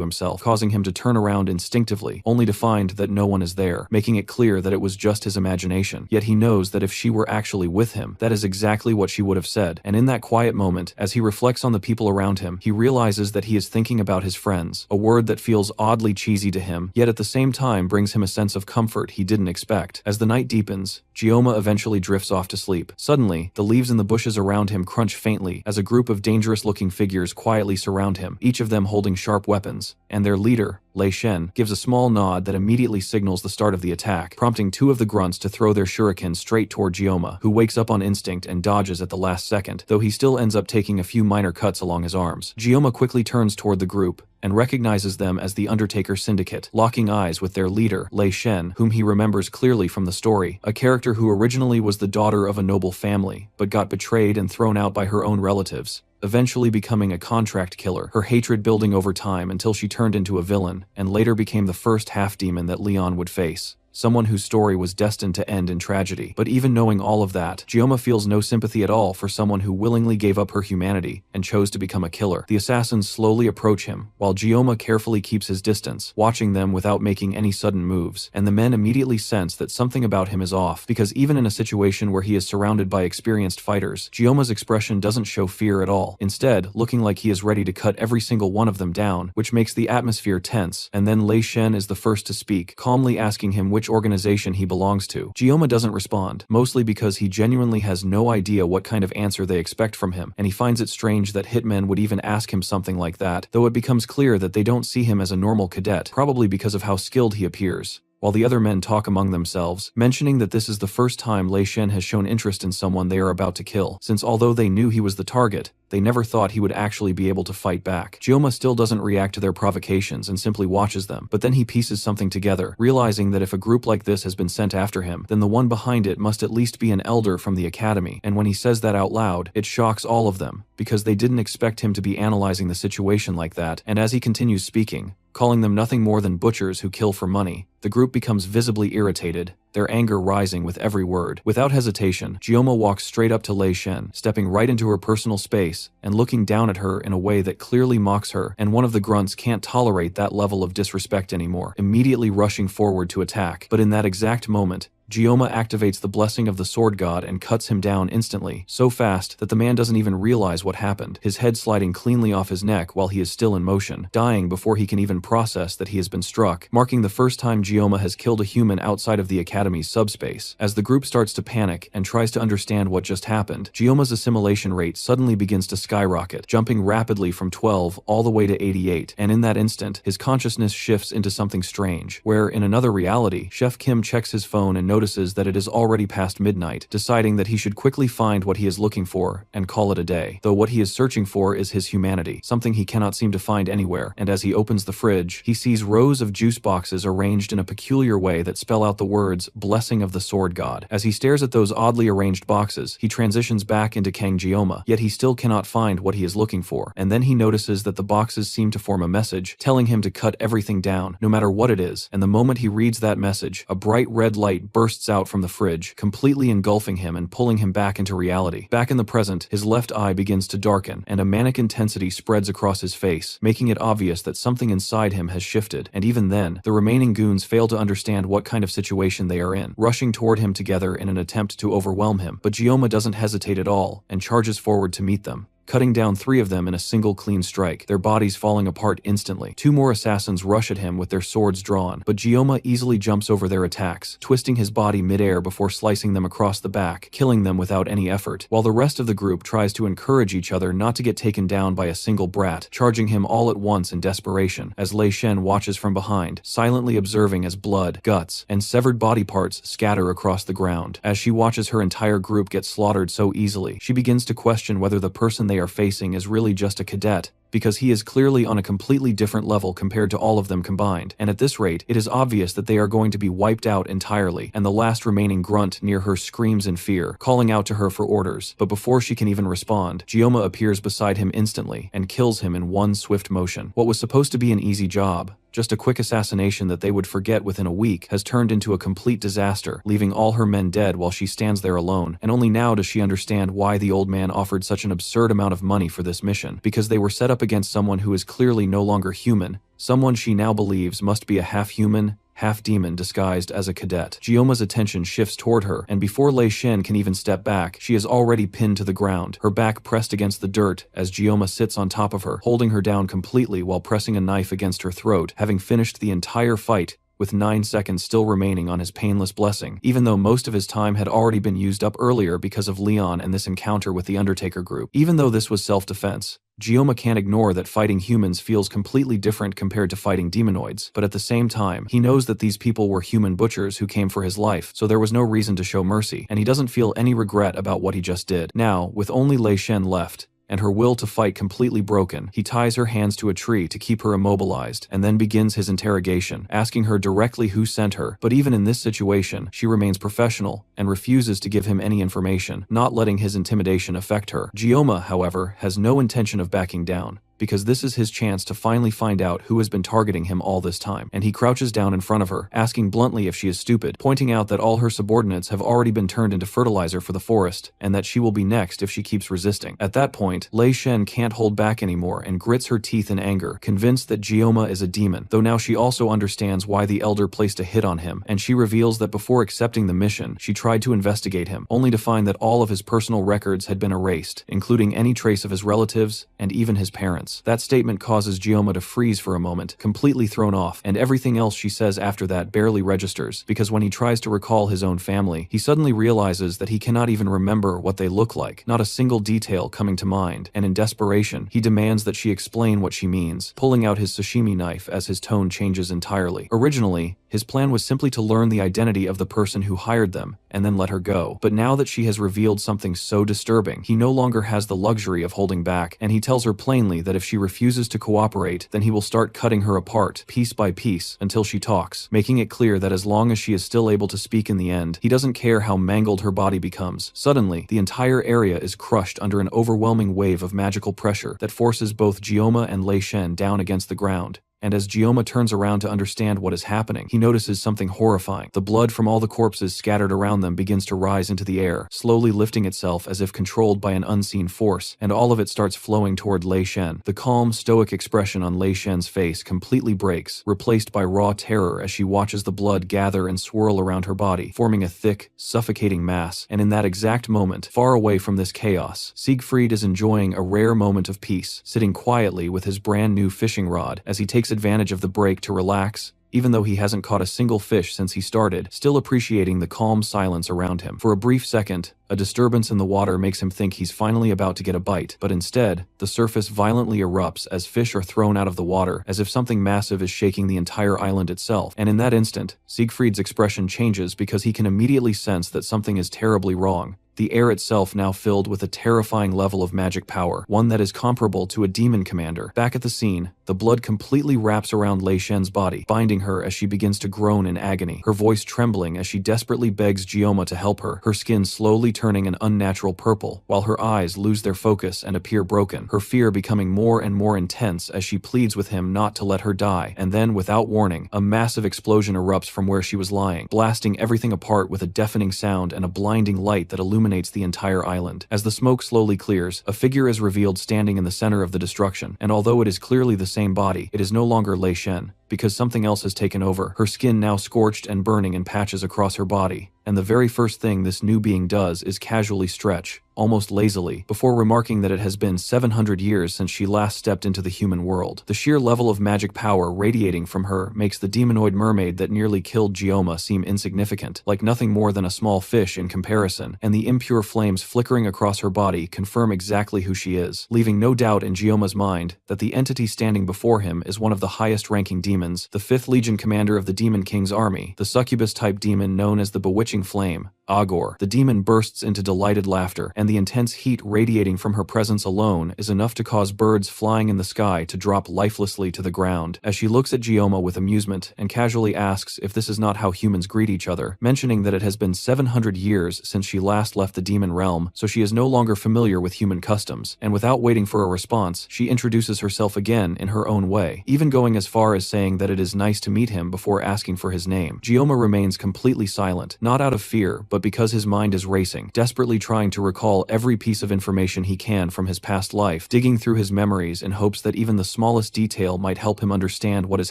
S1: himself, causing him to turn around instinctively, only to find that no one is there, making it clear that it was just his imagination. Yet he knows that if she were actually with him, that is exactly what she would have said. And in that quiet moment, as he reflects on the people around him, he realizes that he is thinking about his friends, a word that feels oddly cheesy to him, yet at the same time brings him a sense of comfort he didn't expect. As the night deepens, Gioma eventually drifts off to sleep. Suddenly, the leaves in the bushes around him crunch faintly as a group of dangerous-looking figures quietly surround him, each of them holding sharp weapons, and their leader, Lei Shen, gives a small nod that immediately signals the start of the attack, prompting two of the grunts to throw their shurikens straight toward Gioma, who wakes up on instinct and dodges at the last second, though he still ends up taking a few minor cuts along his arms. Gioma quickly turns toward the group and recognizes them as the Undertaker Syndicate, locking eyes with their leader, Lei Shen, whom he remembers clearly from the story, a character who originally was the daughter of a noble family, but got betrayed and thrown out by her own relatives, eventually becoming a contract killer, her hatred building over time until she turned into a villain, and later became the first half-demon that Leon would face. Someone whose story was destined to end in tragedy. But even knowing all of that, Gioma feels no sympathy at all for someone who willingly gave up her humanity and chose to become a killer. The assassins slowly approach him, while Gioma carefully keeps his distance, watching them without making any sudden moves, and the men immediately sense that something about him is off, because even in a situation where he is surrounded by experienced fighters, Gioma's expression doesn't show fear at all, instead looking like he is ready to cut every single one of them down, which makes the atmosphere tense. And then Lei Shen is the first to speak, calmly asking him which organization he belongs to. Gioma doesn't respond, mostly because he genuinely has no idea what kind of answer they expect from him, and he finds it strange that hitmen would even ask him something like that, though it becomes clear that they don't see him as a normal cadet, probably because of how skilled he appears. While the other men talk among themselves, mentioning that this is the first time Lei Shen has shown interest in someone they are about to kill, since although they knew he was the target, they never thought he would actually be able to fight back. Gioma still doesn't react to their provocations and simply watches them, but then he pieces something together, realizing that if a group like this has been sent after him, then the one behind it must at least be an elder from the academy, and when he says that out loud, it shocks all of them, because they didn't expect him to be analyzing the situation like that. And as he continues speaking, calling them nothing more than butchers who kill for money, the group becomes visibly irritated, their anger rising with every word. Without hesitation, Gioma walks straight up to Lei Shen, stepping right into her personal space and looking down at her in a way that clearly mocks her, and one of the grunts can't tolerate that level of disrespect anymore, immediately rushing forward to attack. But in that exact moment, Gioma activates the blessing of the sword god and cuts him down instantly, so fast that the man doesn't even realize what happened, his head sliding cleanly off his neck while he is still in motion, dying before he can even process that he has been struck, marking the first time Gioma has killed a human outside of the academy's subspace. As the group starts to panic and tries to understand what just happened, Gioma's assimilation rate suddenly begins to skyrocket, jumping rapidly from 12 all the way to 88, and in that instant, his consciousness shifts into something strange, where in another reality, Chef Kim checks his phone and notices that it is already past midnight, deciding that he should quickly find what he is looking for and call it a day, though what he is searching for is his humanity, something he cannot seem to find anywhere. And as he opens the fridge, he sees rows of juice boxes arranged in a peculiar way that spell out the words, "Blessing of the Sword God." As he stares at those oddly arranged boxes, he transitions back into Kang Gioma, yet he still cannot find what he is looking for, and then he notices that the boxes seem to form a message, telling him to cut everything down, no matter what it is, and the moment he reads that message, a bright red light bursts out from the fridge, completely engulfing him and pulling him back into reality. Back in the present, his left eye begins to darken, and a manic intensity spreads across his face, making it obvious that something inside him has shifted, and even then, the remaining goons fail to understand what kind of situation they are in, rushing toward him together in an attempt to overwhelm him, but Gioma doesn't hesitate at all, and charges forward to meet them, cutting down 3 of them in a single clean strike, their bodies falling apart instantly. 2 more assassins rush at him with their swords drawn, but Gioma easily jumps over their attacks, twisting his body mid-air before slicing them across the back, killing them without any effort, while the rest of the group tries to encourage each other not to get taken down by a single brat, charging him all at once in desperation, as Lei Shen watches from behind, silently observing as blood, guts, and severed body parts scatter across the ground. As she watches her entire group get slaughtered so easily, she begins to question whether the person they are facing is really just a cadet, because he is clearly on a completely different level compared to all of them combined, and at this rate, it is obvious that they are going to be wiped out entirely, and the last remaining grunt near her screams in fear, calling out to her for orders, but before she can even respond, Gioma appears beside him instantly, and kills him in one swift motion. What was supposed to be an easy job, just a quick assassination that they would forget within a week, has turned into a complete disaster, leaving all her men dead while she stands there alone, and only now does she understand why the old man offered such an absurd amount of money for this mission, because they were set up against someone who is clearly no longer human, someone she now believes must be a half-human, half-demon disguised as a cadet. Gioma's attention shifts toward her, and before Lei Shen can even step back, she is already pinned to the ground, her back pressed against the dirt as Gioma sits on top of her, holding her down completely while pressing a knife against her throat, having finished the entire fight with 9 seconds still remaining on his painless blessing, even though most of his time had already been used up earlier because of Leon and this encounter with the Undertaker group. Even though this was self-defense, Gioma can't ignore that fighting humans feels completely different compared to fighting demonoids, but at the same time, he knows that these people were human butchers who came for his life, so there was no reason to show mercy, and he doesn't feel any regret about what he just did. Now, with only Lei Shen left, and her will to fight completely broken, he ties her hands to a tree to keep her immobilized, and then begins his interrogation, asking her directly who sent her, but even in this situation, she remains professional, and refuses to give him any information, not letting his intimidation affect her. Gioma, however, has no intention of backing down, because this is his chance to finally find out who has been targeting him all this time, and he crouches down in front of her, asking bluntly if she is stupid, pointing out that all her subordinates have already been turned into fertilizer for the forest, and that she will be next if she keeps resisting. At that point, Lei Shen can't hold back anymore and grits her teeth in anger, convinced that Gioma is a demon, though now she also understands why the elder placed a hit on him, and she reveals that before accepting the mission, she tried to investigate him, only to find that all of his personal records had been erased, including any trace of his relatives and even his parents. That statement causes Gioma to freeze for a moment, completely thrown off, and everything else she says after that barely registers, because when he tries to recall his own family, he suddenly realizes that he cannot even remember what they look like, not a single detail coming to mind, and in desperation, he demands that she explain what she means, pulling out his sashimi knife as his tone changes entirely. Originally, his plan was simply to learn the identity of the person who hired them, and then let her go. But now that she has revealed something so disturbing, he no longer has the luxury of holding back, and he tells her plainly that if she refuses to cooperate, then he will start cutting her apart, piece by piece, until she talks, making it clear that as long as she is still able to speak in the end, he doesn't care how mangled her body becomes. Suddenly, the entire area is crushed under an overwhelming wave of magical pressure that forces both Gioma and Lei Shen down against the ground. And as Gioma turns around to understand what is happening, he notices something horrifying. The blood from all the corpses scattered around them begins to rise into the air, slowly lifting itself as if controlled by an unseen force, and all of it starts flowing toward Lei Shen. The calm, stoic expression on Lei Shen's face completely breaks, replaced by raw terror as she watches the blood gather and swirl around her body, forming a thick, suffocating mass. And in that exact moment, far away from this chaos, Siegfried is enjoying a rare moment of peace, sitting quietly with his brand new fishing rod as he takes advantage of the break to relax, even though he hasn't caught a single fish since he started, still appreciating the calm silence around him. For a brief second, a disturbance in the water makes him think he's finally about to get a bite, but instead, the surface violently erupts as fish are thrown out of the water, as if something massive is shaking the entire island itself. And in that instant, Siegfried's expression changes because he can immediately sense that something is terribly wrong. The air itself now filled with a terrifying level of magic power, one that is comparable to a demon commander. Back at the scene, the blood completely wraps around Lei Shen's body, binding her as she begins to groan in agony, her voice trembling as she desperately begs Gioma to help her skin slowly turning an unnatural purple, while her eyes lose their focus and appear broken, her fear becoming more and more intense as she pleads with him not to let her die. And then, without warning, a massive explosion erupts from where she was lying, blasting everything apart with a deafening sound and a blinding light that illuminates the entire island. As the smoke slowly clears, a figure is revealed standing in the center of the destruction, and although it is clearly the same body, it is no longer Lei Shen, because something else has taken over, her skin now scorched and burning in patches across her body. And the very first thing this new being does is casually stretch, almost lazily, before remarking that it has been 700 years since she last stepped into the human world. The sheer level of magic power radiating from her makes the demonoid mermaid that nearly killed Gioma seem insignificant, like nothing more than a small fish in comparison, and the impure flames flickering across her body confirm exactly who she is, leaving no doubt in Gioma's mind that the entity standing before him is one of the highest-ranking demons, the 5th Legion commander of the Demon King's army, the succubus-type demon known as the Bewitching Flame, Agor. The demon bursts into delighted laughter, and the intense heat radiating from her presence alone is enough to cause birds flying in the sky to drop lifelessly to the ground. As she looks at Gioma with amusement and casually asks if this is not how humans greet each other, mentioning that it has been 700 years since she last left the demon realm, so she is no longer familiar with human customs, and without waiting for a response, she introduces herself again in her own way, even going as far as saying that it is nice to meet him before asking for his name. Gioma remains completely silent, not out of fear, but because his mind is racing, desperately trying to recall every piece of information he can from his past life, digging through his memories in hopes that even the smallest detail might help him understand what is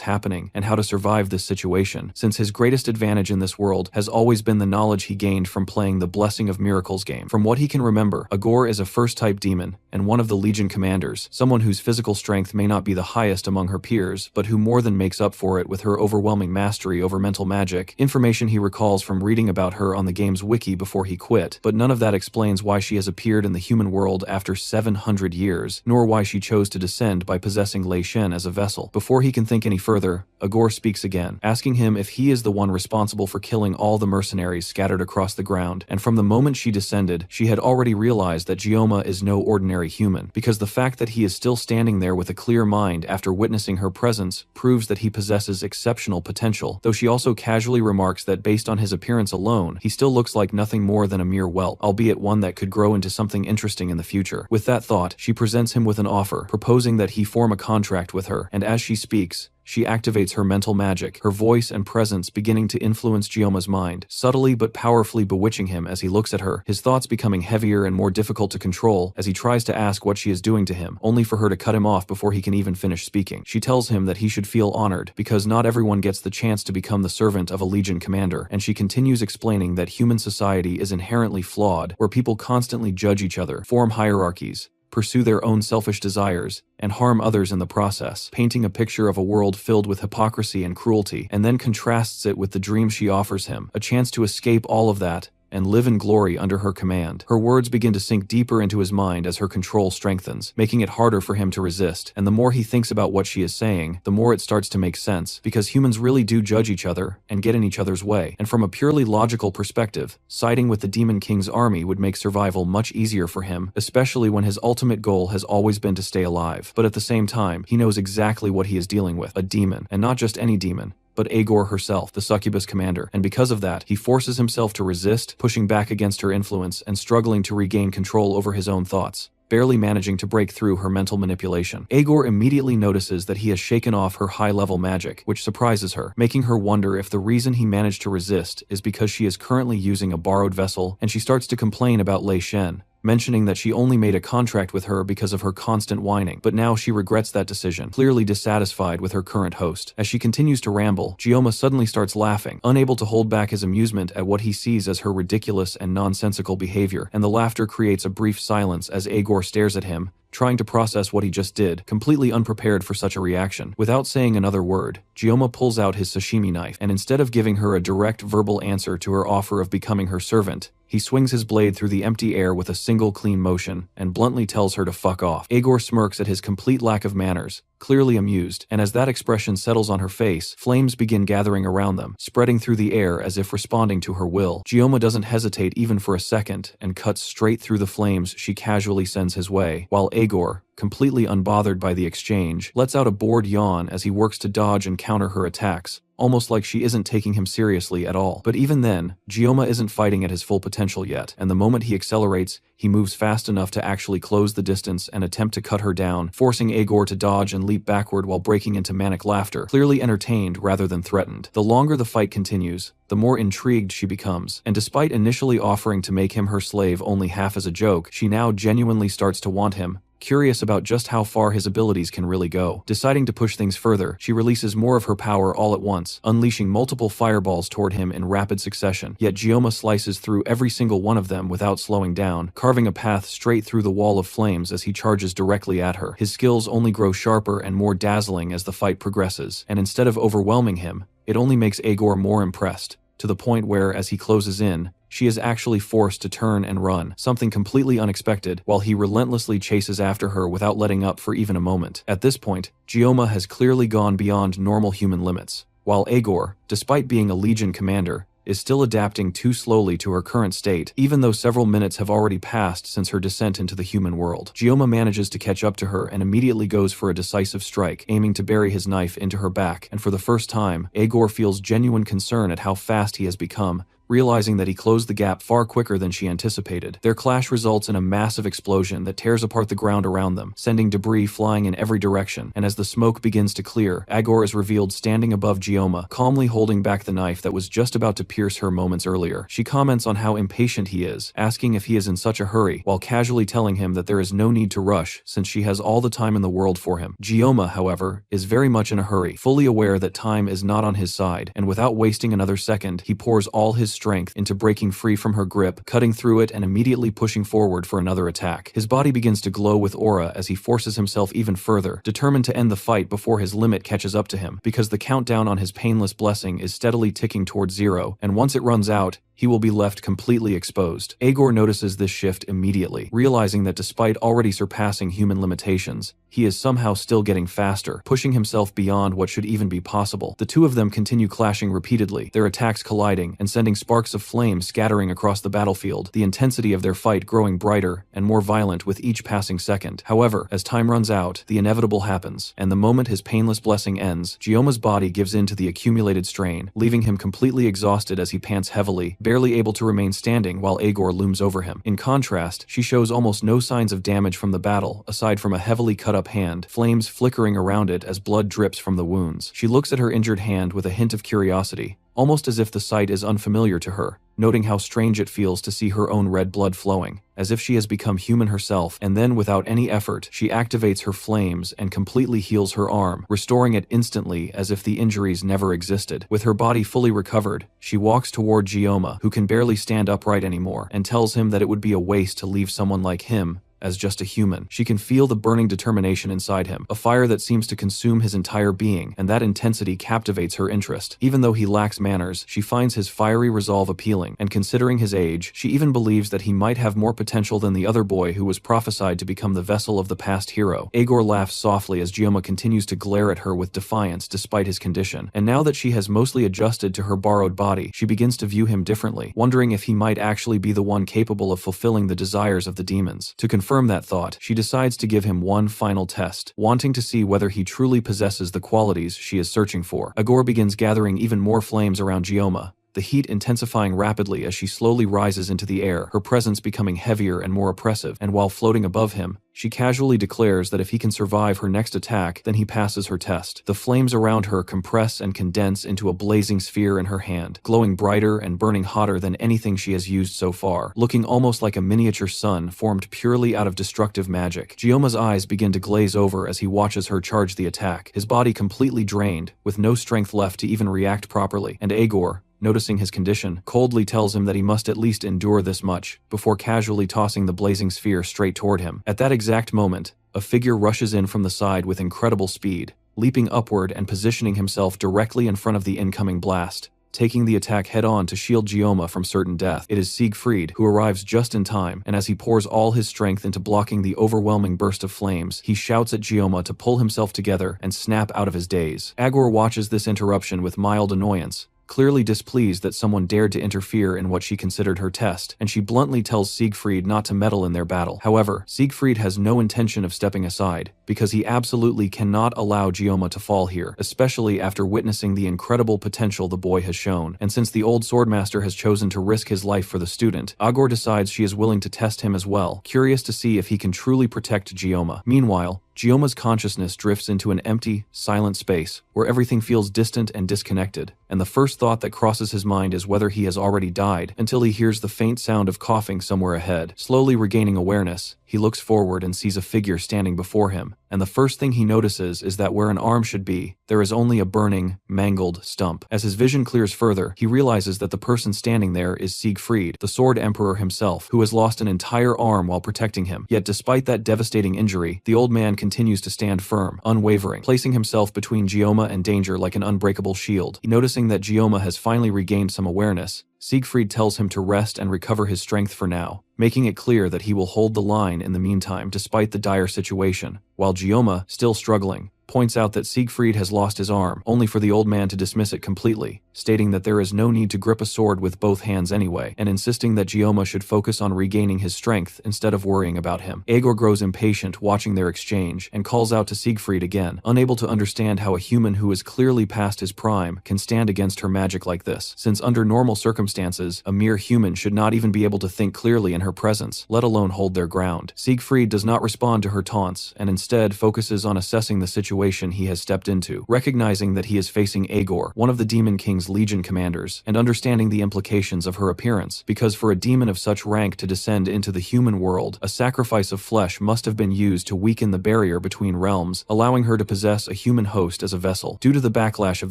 S1: happening and how to survive this situation, since his greatest advantage in this world has always been the knowledge he gained from playing the Blessing of Miracles game. From what he can remember, Agor is a first-type demon, and one of the Legion commanders, someone whose physical strength may not be the highest among her peers, but who more than makes up for it with her overwhelming mastery over mental magic, information he recalls from reading about her on the game's wiki before he quit, but none of that explains why she has appeared in the human world after 700 years, nor why she chose to descend by possessing Lei Shen as a vessel. Before he can think any further, Agor speaks again, asking him if he is the one responsible for killing all the mercenaries scattered across the ground, and from the moment she descended, she had already realized that Gioma is no ordinary human, because the fact that he is still standing there with a clear mind after witnessing her presence proves that he possesses exceptional potential, though she also casually remarks that based on his appearance alone, he still looks like nothing more than a mere whelp, albeit one that could grow into something interesting in the future. With that thought, she presents him with an offer, proposing that he form a contract with her, and as she speaks, she activates her mental magic, her voice and presence beginning to influence Gioma's mind, subtly but powerfully bewitching him as he looks at her, his thoughts becoming heavier and more difficult to control as he tries to ask what she is doing to him, only for her to cut him off before he can even finish speaking. She tells him that he should feel honored, because not everyone gets the chance to become the servant of a Legion commander, and she continues explaining that human society is inherently flawed, where people constantly judge each other, form hierarchies, pursue their own selfish desires, and harm others in the process, painting a picture of a world filled with hypocrisy and cruelty, and then contrasts it with the dream she offers him, a chance to escape all of that and live in glory under her command. Her words begin to sink deeper into his mind as her control strengthens, making it harder for him to resist, and the more he thinks about what she is saying, the more it starts to make sense, because humans really do judge each other and get in each other's way, and from a purely logical perspective, siding with the Demon King's army would make survival much easier for him, especially when his ultimate goal has always been to stay alive. But at the same time, he knows exactly what he is dealing with, a demon, and not just any demon, but Agor herself, the succubus commander, and because of that, he forces himself to resist, pushing back against her influence and struggling to regain control over his own thoughts, barely managing to break through her mental manipulation. Agor immediately notices that he has shaken off her high-level magic, which surprises her, making her wonder if the reason he managed to resist is because she is currently using a borrowed vessel, and she starts to complain about Lei Shen, mentioning that she only made a contract with her because of her constant whining, but now she regrets that decision, clearly dissatisfied with her current host. As she continues to ramble, Gioma suddenly starts laughing, unable to hold back his amusement at what he sees as her ridiculous and nonsensical behavior, and the laughter creates a brief silence as Agor stares at him, trying to process what he just did, completely unprepared for such a reaction. Without saying another word, Gioma pulls out his sashimi knife, and instead of giving her a direct verbal answer to her offer of becoming her servant, he swings his blade through the empty air with a single clean motion, and bluntly tells her to fuck off. Agor smirks at his complete lack of manners, clearly amused, and as that expression settles on her face, flames begin gathering around them, spreading through the air as if responding to her will. Gioma doesn't hesitate even for a second, and cuts straight through the flames she casually sends his way, while Agor, completely unbothered by the exchange, lets out a bored yawn as he works to dodge and counter her attacks, almost like she isn't taking him seriously at all. But even then, Gioma isn't fighting at his full potential yet, and the moment he accelerates, he moves fast enough to actually close the distance and attempt to cut her down, forcing Agor to dodge and leap backward while breaking into manic laughter, clearly entertained rather than threatened. The longer the fight continues, the more intrigued she becomes, and despite initially offering to make him her slave only half as a joke, she now genuinely starts to want him, curious about just how far his abilities can really go. Deciding to push things further, she releases more of her power all at once, unleashing multiple fireballs toward him in rapid succession. Yet Gioma slices through every single one of them without slowing down, carving a path straight through the wall of flames as he charges directly at her. His skills only grow sharper and more dazzling as the fight progresses, and instead of overwhelming him, it only makes Agor more impressed, to the point where, as he closes in, she is actually forced to turn and run, something completely unexpected, while he relentlessly chases after her without letting up for even a moment. At this point, Gioma has clearly gone beyond normal human limits, while Agor, despite being a Legion commander, is still adapting too slowly to her current state, even though several minutes have already passed since her descent into the human world. Gioma manages to catch up to her and immediately goes for a decisive strike, aiming to bury his knife into her back, and for the first time, Agor feels genuine concern at how fast he has become, realizing that he closed the gap far quicker than she anticipated. Their clash results in a massive explosion that tears apart the ground around them, sending debris flying in every direction, and as the smoke begins to clear, Agor is revealed standing above Gioma, calmly holding back the knife that was just about to pierce her moments earlier. She comments on how impatient he is, asking if he is in such a hurry, while casually telling him that there is no need to rush since she has all the time in the world for him. Gioma, however, is very much in a hurry, fully aware that time is not on his side, and without wasting another second, he pours all his strength into breaking free from her grip, cutting through it and immediately pushing forward for another attack. His body begins to glow with aura as he forces himself even further, determined to end the fight before his limit catches up to him, because the countdown on his painless blessing is steadily ticking towards zero, and once it runs out, he will be left completely exposed. Agor notices this shift immediately, realizing that despite already surpassing human limitations, he is somehow still getting faster, pushing himself beyond what should even be possible. The two of them continue clashing repeatedly, their attacks colliding and sending sparks of flame scattering across the battlefield, the intensity of their fight growing brighter and more violent with each passing second. However, as time runs out, the inevitable happens, and the moment his painless blessing ends, Gioma's body gives in to the accumulated strain, leaving him completely exhausted as he pants heavily, barely able to remain standing while Agor looms over him. In contrast, she shows almost no signs of damage from the battle, aside from a heavily cut up hand, flames flickering around it as blood drips from the wounds. She looks at her injured hand with a hint of curiosity, almost as if the sight is unfamiliar to her, noting how strange it feels to see her own red blood flowing, as if she has become human herself, and then without any effort, she activates her flames and completely heals her arm, restoring it instantly as if the injuries never existed. With her body fully recovered, she walks toward Gioma, who can barely stand upright anymore, and tells him that it would be a waste to leave someone like him as just a human. She can feel the burning determination inside him, a fire that seems to consume his entire being, and that intensity captivates her interest. Even though he lacks manners, she finds his fiery resolve appealing, and considering his age, she even believes that he might have more potential than the other boy who was prophesied to become the vessel of the past hero. Agor laughs softly as Gioma continues to glare at her with defiance despite his condition, and now that she has mostly adjusted to her borrowed body, she begins to view him differently, wondering if he might actually be the one capable of fulfilling the desires of the demons. To confirm that thought, she decides to give him one final test, wanting to see whether he truly possesses the qualities she is searching for. Agor begins gathering even more flames around Gioma, the heat intensifying rapidly as she slowly rises into the air, her presence becoming heavier and more oppressive, and while floating above him, she casually declares that if he can survive her next attack, then he passes her test. The flames around her compress and condense into a blazing sphere in her hand, glowing brighter and burning hotter than anything she has used so far, looking almost like a miniature sun formed purely out of destructive magic. Gioma's eyes begin to glaze over as he watches her charge the attack, his body completely drained, with no strength left to even react properly, and Agor, noticing his condition, coldly tells him that he must at least endure this much, before casually tossing the blazing sphere straight toward him. At that exact moment, a figure rushes in from the side with incredible speed, leaping upward and positioning himself directly in front of the incoming blast, taking the attack head-on to shield Gioma from certain death. It is Siegfried, who arrives just in time, and as he pours all his strength into blocking the overwhelming burst of flames, he shouts at Gioma to pull himself together and snap out of his daze. Agor watches this interruption with mild annoyance, clearly displeased that someone dared to interfere in what she considered her test, and she bluntly tells Siegfried not to meddle in their battle. However, Siegfried has no intention of stepping aside, because he absolutely cannot allow Gioma to fall here, especially after witnessing the incredible potential the boy has shown. And since the old swordmaster has chosen to risk his life for the student, Agor decides she is willing to test him as well, curious to see if he can truly protect Gioma. Meanwhile, Gioma's consciousness drifts into an empty, silent space, where everything feels distant and disconnected, and the first thought that crosses his mind is whether he has already died, until he hears the faint sound of coughing somewhere ahead. Slowly regaining awareness, he looks forward and sees a figure standing before him, and the first thing he notices is that where an arm should be, there is only a burning, mangled stump. As his vision clears further, he realizes that the person standing there is Siegfried, the Sword Emperor himself, who has lost an entire arm while protecting him. Yet despite that devastating injury, the old man continues to stand firm, unwavering, placing himself between Gioma and danger like an unbreakable shield. Noticing that Gioma has finally regained some awareness, Siegfried tells him to rest and recover his strength for now, making it clear that he will hold the line in the meantime despite the dire situation, while Gioma, still struggling, points out that Siegfried has lost his arm, only for the old man to dismiss it completely, stating that there is no need to grip a sword with both hands anyway, and insisting that Gioma should focus on regaining his strength instead of worrying about him. Aegor grows impatient watching their exchange, and calls out to Siegfried again, unable to understand how a human who is clearly past his prime can stand against her magic like this, since under normal circumstances, a mere human should not even be able to think clearly in her presence, let alone hold their ground. Siegfried does not respond to her taunts, and instead focuses on assessing the situation he has stepped into, recognizing that he is facing Aegor, one of the Demon King's legion commanders, and understanding the implications of her appearance, because for a demon of such rank to descend into the human world, a sacrifice of flesh must have been used to weaken the barrier between realms, allowing her to possess a human host as a vessel. Due to the backlash of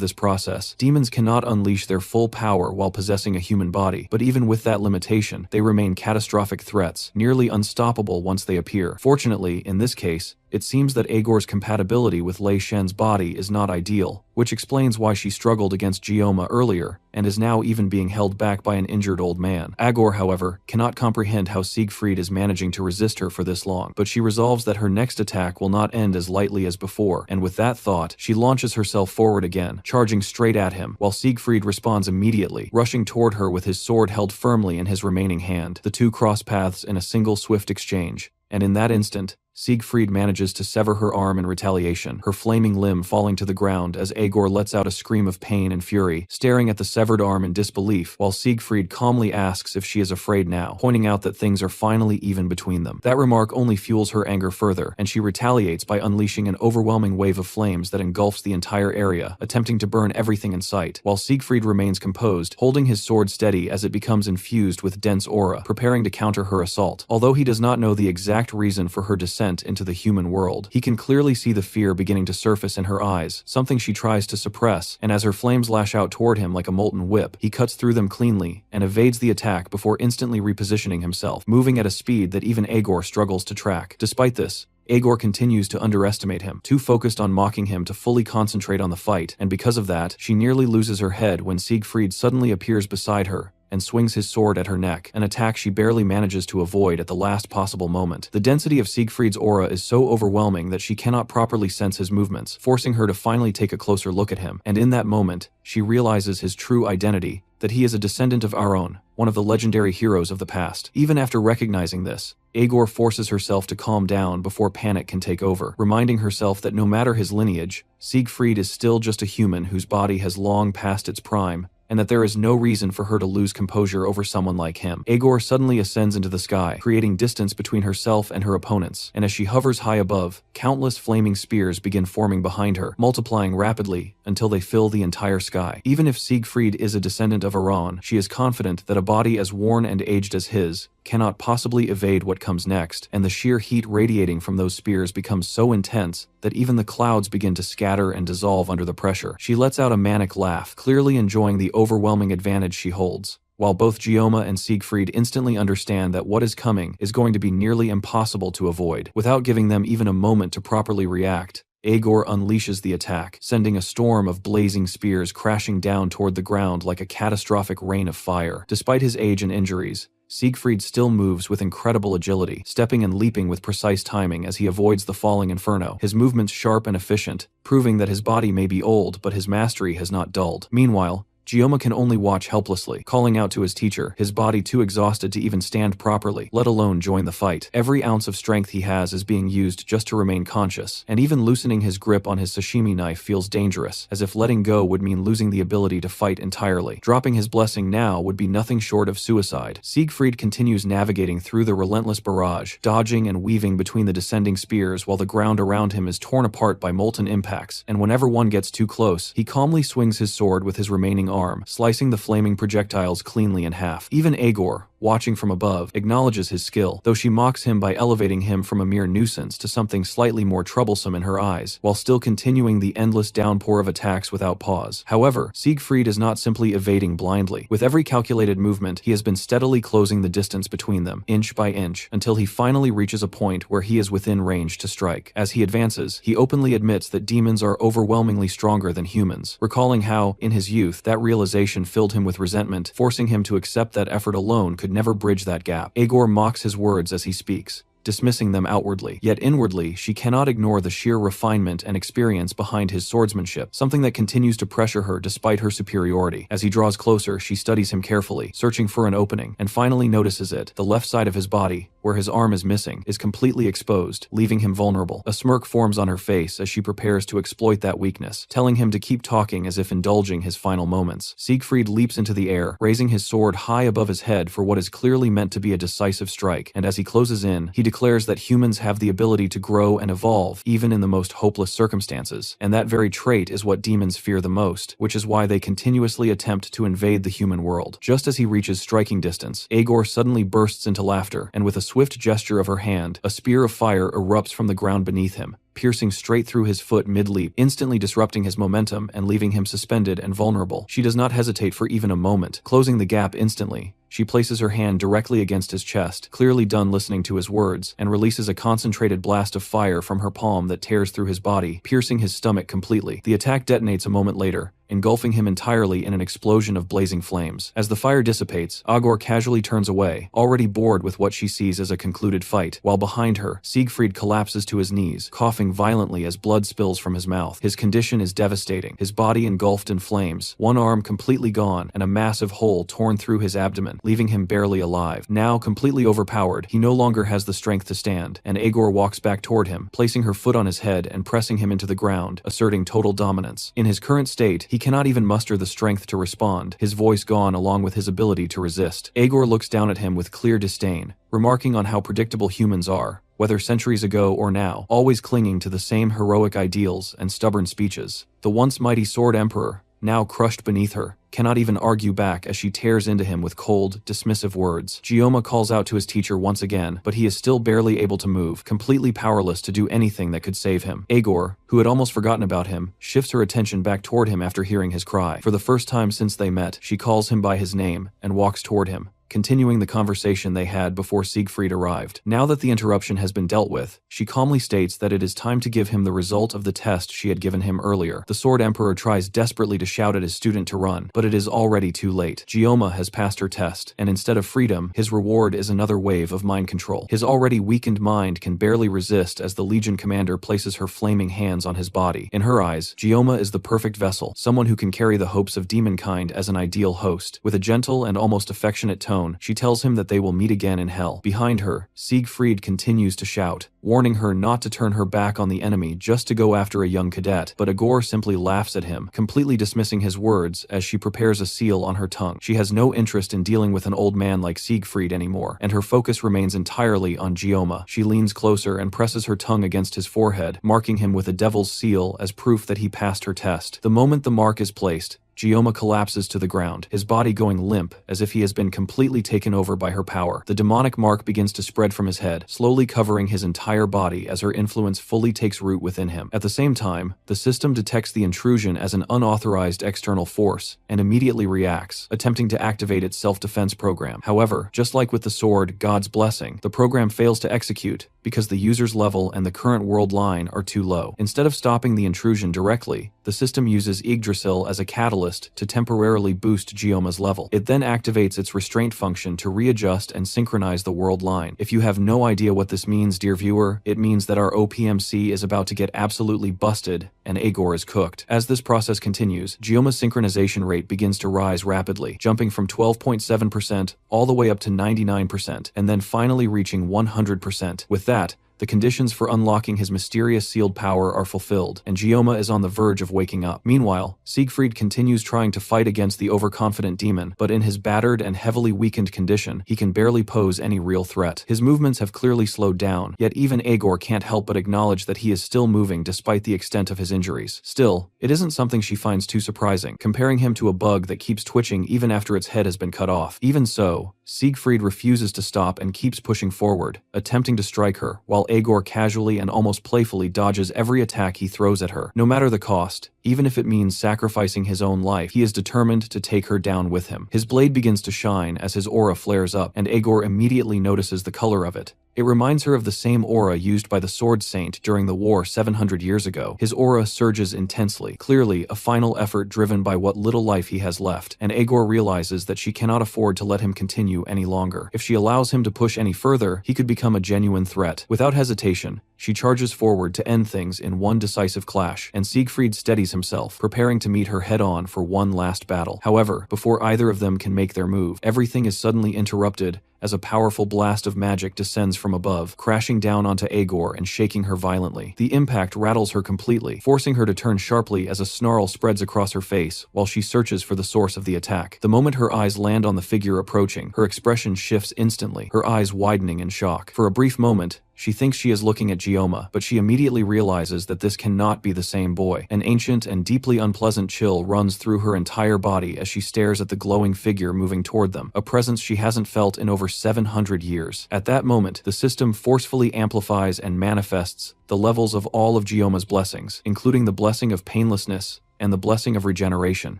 S1: this process, demons cannot unleash their full power while possessing a human body, but even with that limitation, they remain catastrophic threats, nearly unstoppable once they appear. Fortunately, in this case, it seems that Aegor's compatibility with Lei Shen's body is not ideal, which explains why she struggled against Gioma earlier, and is now even being held back by an injured old man. Aegor, however, cannot comprehend how Siegfried is managing to resist her for this long, but she resolves that her next attack will not end as lightly as before, and with that thought, she launches herself forward again, charging straight at him, while Siegfried responds immediately, rushing toward her with his sword held firmly in his remaining hand. The two cross paths in a single swift exchange, and in that instant, Siegfried manages to sever her arm in retaliation, her flaming limb falling to the ground as Aegor lets out a scream of pain and fury, staring at the severed arm in disbelief, while Siegfried calmly asks if she is afraid now, pointing out that things are finally even between them. That remark only fuels her anger further, and she retaliates by unleashing an overwhelming wave of flames that engulfs the entire area, attempting to burn everything in sight, while Siegfried remains composed, holding his sword steady as it becomes infused with dense aura, preparing to counter her assault. Although he does not know the exact reason for her descent into the human world, he can clearly see the fear beginning to surface in her eyes, something she tries to suppress, and as her flames lash out toward him like a molten whip, he cuts through them cleanly and evades the attack before instantly repositioning himself, moving at a speed that even Aegor struggles to track. Despite this, Aegor continues to underestimate him, too focused on mocking him to fully concentrate on the fight, and because of that, she nearly loses her head when Siegfried suddenly appears beside her and swings his sword at her neck, an attack she barely manages to avoid at the last possible moment. The density of Siegfried's aura is so overwhelming that she cannot properly sense his movements, forcing her to finally take a closer look at him, and in that moment, she realizes his true identity, that he is a descendant of Aron, one of the legendary heroes of the past. Even after recognizing this, Aegor forces herself to calm down before panic can take over, reminding herself that no matter his lineage, Siegfried is still just a human whose body has long passed its prime, and that there is no reason for her to lose composure over someone like him. Aegor suddenly ascends into the sky, creating distance between herself and her opponents, and as she hovers high above, countless flaming spears begin forming behind her, multiplying rapidly until they fill the entire sky. Even if Siegfried is a descendant of Aron, she is confident that a body as worn and aged as his cannot possibly evade what comes next, and the sheer heat radiating from those spears becomes so intense that even the clouds begin to scatter and dissolve under the pressure. She lets out a manic laugh, clearly enjoying the overwhelming advantage she holds, while both Gioma and Siegfried instantly understand that what is coming is going to be nearly impossible to avoid. Without giving them even a moment to properly react, Aegor unleashes the attack, sending a storm of blazing spears crashing down toward the ground like a catastrophic rain of fire. Despite his age and injuries, Siegfried still moves with incredible agility, stepping and leaping with precise timing as he avoids the falling inferno, his movements sharp and efficient, proving that his body may be old but his mastery has not dulled. Meanwhile, Gioma can only watch helplessly, calling out to his teacher, his body too exhausted to even stand properly, let alone join the fight. Every ounce of strength he has is being used just to remain conscious, and even loosening his grip on his sashimi knife feels dangerous, as if letting go would mean losing the ability to fight entirely. Dropping his blessing now would be nothing short of suicide. Siegfried continues navigating through the relentless barrage, dodging and weaving between the descending spears while the ground around him is torn apart by molten impacts, and whenever one gets too close, he calmly swings his sword with his remaining arm, slicing the flaming projectiles cleanly in half. Even Agor, watching from above, acknowledges his skill, though she mocks him by elevating him from a mere nuisance to something slightly more troublesome in her eyes, while still continuing the endless downpour of attacks without pause. However, Siegfried is not simply evading blindly. With every calculated movement, he has been steadily closing the distance between them, inch by inch, until he finally reaches a point where he is within range to strike. As he advances, he openly admits that demons are overwhelmingly stronger than humans, recalling how, in his youth, that realization filled him with resentment, forcing him to accept that effort alone could never bridge that gap. Agor mocks his words as he speaks, dismissing them outwardly. Yet inwardly, she cannot ignore the sheer refinement and experience behind his swordsmanship, something that continues to pressure her despite her superiority. As he draws closer, she studies him carefully, searching for an opening, and finally notices it. The left side of his body, where his arm is missing, is completely exposed, leaving him vulnerable. A smirk forms on her face as she prepares to exploit that weakness, telling him to keep talking as if indulging his final moments. Siegfried leaps into the air, raising his sword high above his head for what is clearly meant to be a decisive strike, and as he closes in, he declares that humans have the ability to grow and evolve even in the most hopeless circumstances, and that very trait is what demons fear the most, which is why they continuously attempt to invade the human world. Just as he reaches striking distance, Agor suddenly bursts into laughter, and with a swift gesture of her hand, a spear of fire erupts from the ground beneath him, piercing straight through his foot mid-leap, instantly disrupting his momentum and leaving him suspended and vulnerable. She does not hesitate for even a moment, closing the gap instantly. She places her hand directly against his chest, clearly done listening to his words, and releases a concentrated blast of fire from her palm that tears through his body, piercing his stomach completely. The attack detonates a moment later, engulfing him entirely in an explosion of blazing flames. As the fire dissipates, Agor casually turns away, already bored with what she sees as a concluded fight, while behind her, Siegfried collapses to his knees, coughing violently as blood spills from his mouth. His condition is devastating, his body engulfed in flames, one arm completely gone, and a massive hole torn through his abdomen, leaving him barely alive. Now completely overpowered, he no longer has the strength to stand, and Agor walks back toward him, placing her foot on his head and pressing him into the ground, asserting total dominance. In his current state, he cannot even muster the strength to respond, his voice gone along with his ability to resist. Agor looks down at him with clear disdain, remarking on how predictable humans are, whether centuries ago or now, always clinging to the same heroic ideals and stubborn speeches. The once mighty Sword Emperor, now crushed beneath her, cannot even argue back as she tears into him with cold, dismissive words. Gioma calls out to his teacher once again, but he is still barely able to move, completely powerless to do anything that could save him. Agor, who had almost forgotten about him, shifts her attention back toward him after hearing his cry. For the first time since they met, she calls him by his name and walks toward him, continuing the conversation they had before Siegfried arrived. Now that the interruption has been dealt with, she calmly states that it is time to give him the result of the test she had given him earlier. The Sword Emperor tries desperately to shout at his student to run, but it is already too late. Gioma has passed her test, and instead of freedom, his reward is another wave of mind control. His already weakened mind can barely resist as the Legion commander places her flaming hands on his body. In her eyes, Gioma is the perfect vessel, someone who can carry the hopes of demonkind as an ideal host. With a gentle and almost affectionate tone, she tells him that they will meet again in hell. Behind her, Siegfried continues to shout, warning her not to turn her back on the enemy just to go after a young cadet, but Agor simply laughs at him, completely dismissing his words as she prepares a seal on her tongue. She has no interest in dealing with an old man like Siegfried anymore, and her focus remains entirely on Gioma. She leans closer and presses her tongue against his forehead, marking him with a devil's seal as proof that he passed her test. The moment the mark is placed, Gioma collapses to the ground, his body going limp as if he has been completely taken over by her power. The demonic mark begins to spread from his head, slowly covering his entire body as her influence fully takes root within him. At the same time, the system detects the intrusion as an unauthorized external force and immediately reacts, attempting to activate its self-defense program. However, just like with the sword, God's Blessing, the program fails to execute because the user's level and the current world line are too low. Instead of stopping the intrusion directly, the system uses Yggdrasil as a catalyst to temporarily boost Gioma's level. It then activates its restraint function to readjust and synchronize the world line. If you have no idea what this means, dear viewer, it means that our OPMC is about to get absolutely busted and Agor is cooked. As this process continues, Gioma's synchronization rate begins to rise rapidly, jumping from 12.7% all the way up to 99%, and then finally reaching 100%. With that, The conditions for unlocking his mysterious sealed power are fulfilled, and Gioma is on the verge of waking up. Meanwhile, Siegfried continues trying to fight against the overconfident demon, but in his battered and heavily weakened condition, he can barely pose any real threat. His movements have clearly slowed down, yet even Aegor can't help but acknowledge that he is still moving despite the extent of his injuries. Still, it isn't something she finds too surprising, comparing him to a bug that keeps twitching even after its head has been cut off. Even so, Siegfried refuses to stop and keeps pushing forward, attempting to strike her, while Aegor casually and almost playfully dodges every attack he throws at her. No matter the cost, even if it means sacrificing his own life, he is determined to take her down with him. His blade begins to shine as his aura flares up, and Aegor immediately notices the color of it. It reminds her of the same aura used by the Sword Saint during the war 700 years ago. His aura surges intensely, clearly a final effort driven by what little life he has left, and Aegor realizes that she cannot afford to let him continue any longer. If she allows him to push any further, he could become a genuine threat. Without hesitation, she charges forward to end things in one decisive clash, and Siegfried steadies himself, preparing to meet her head-on for one last battle. However, before either of them can make their move, everything is suddenly interrupted as a powerful blast of magic descends from above, crashing down onto Aegor and shaking her violently. The impact rattles her completely, forcing her to turn sharply as a snarl spreads across her face while she searches for the source of the attack. The moment her eyes land on the figure approaching, her expression shifts instantly, her eyes widening in shock. For a brief moment, she thinks she is looking at Gioma, but she immediately realizes that this cannot be the same boy. An ancient and deeply unpleasant chill runs through her entire body as she stares at the glowing figure moving toward them, a presence she hasn't felt in over 700 years. At that moment, the system forcefully amplifies and manifests the levels of all of Gioma's blessings, including the blessing of painlessness and the blessing of regeneration.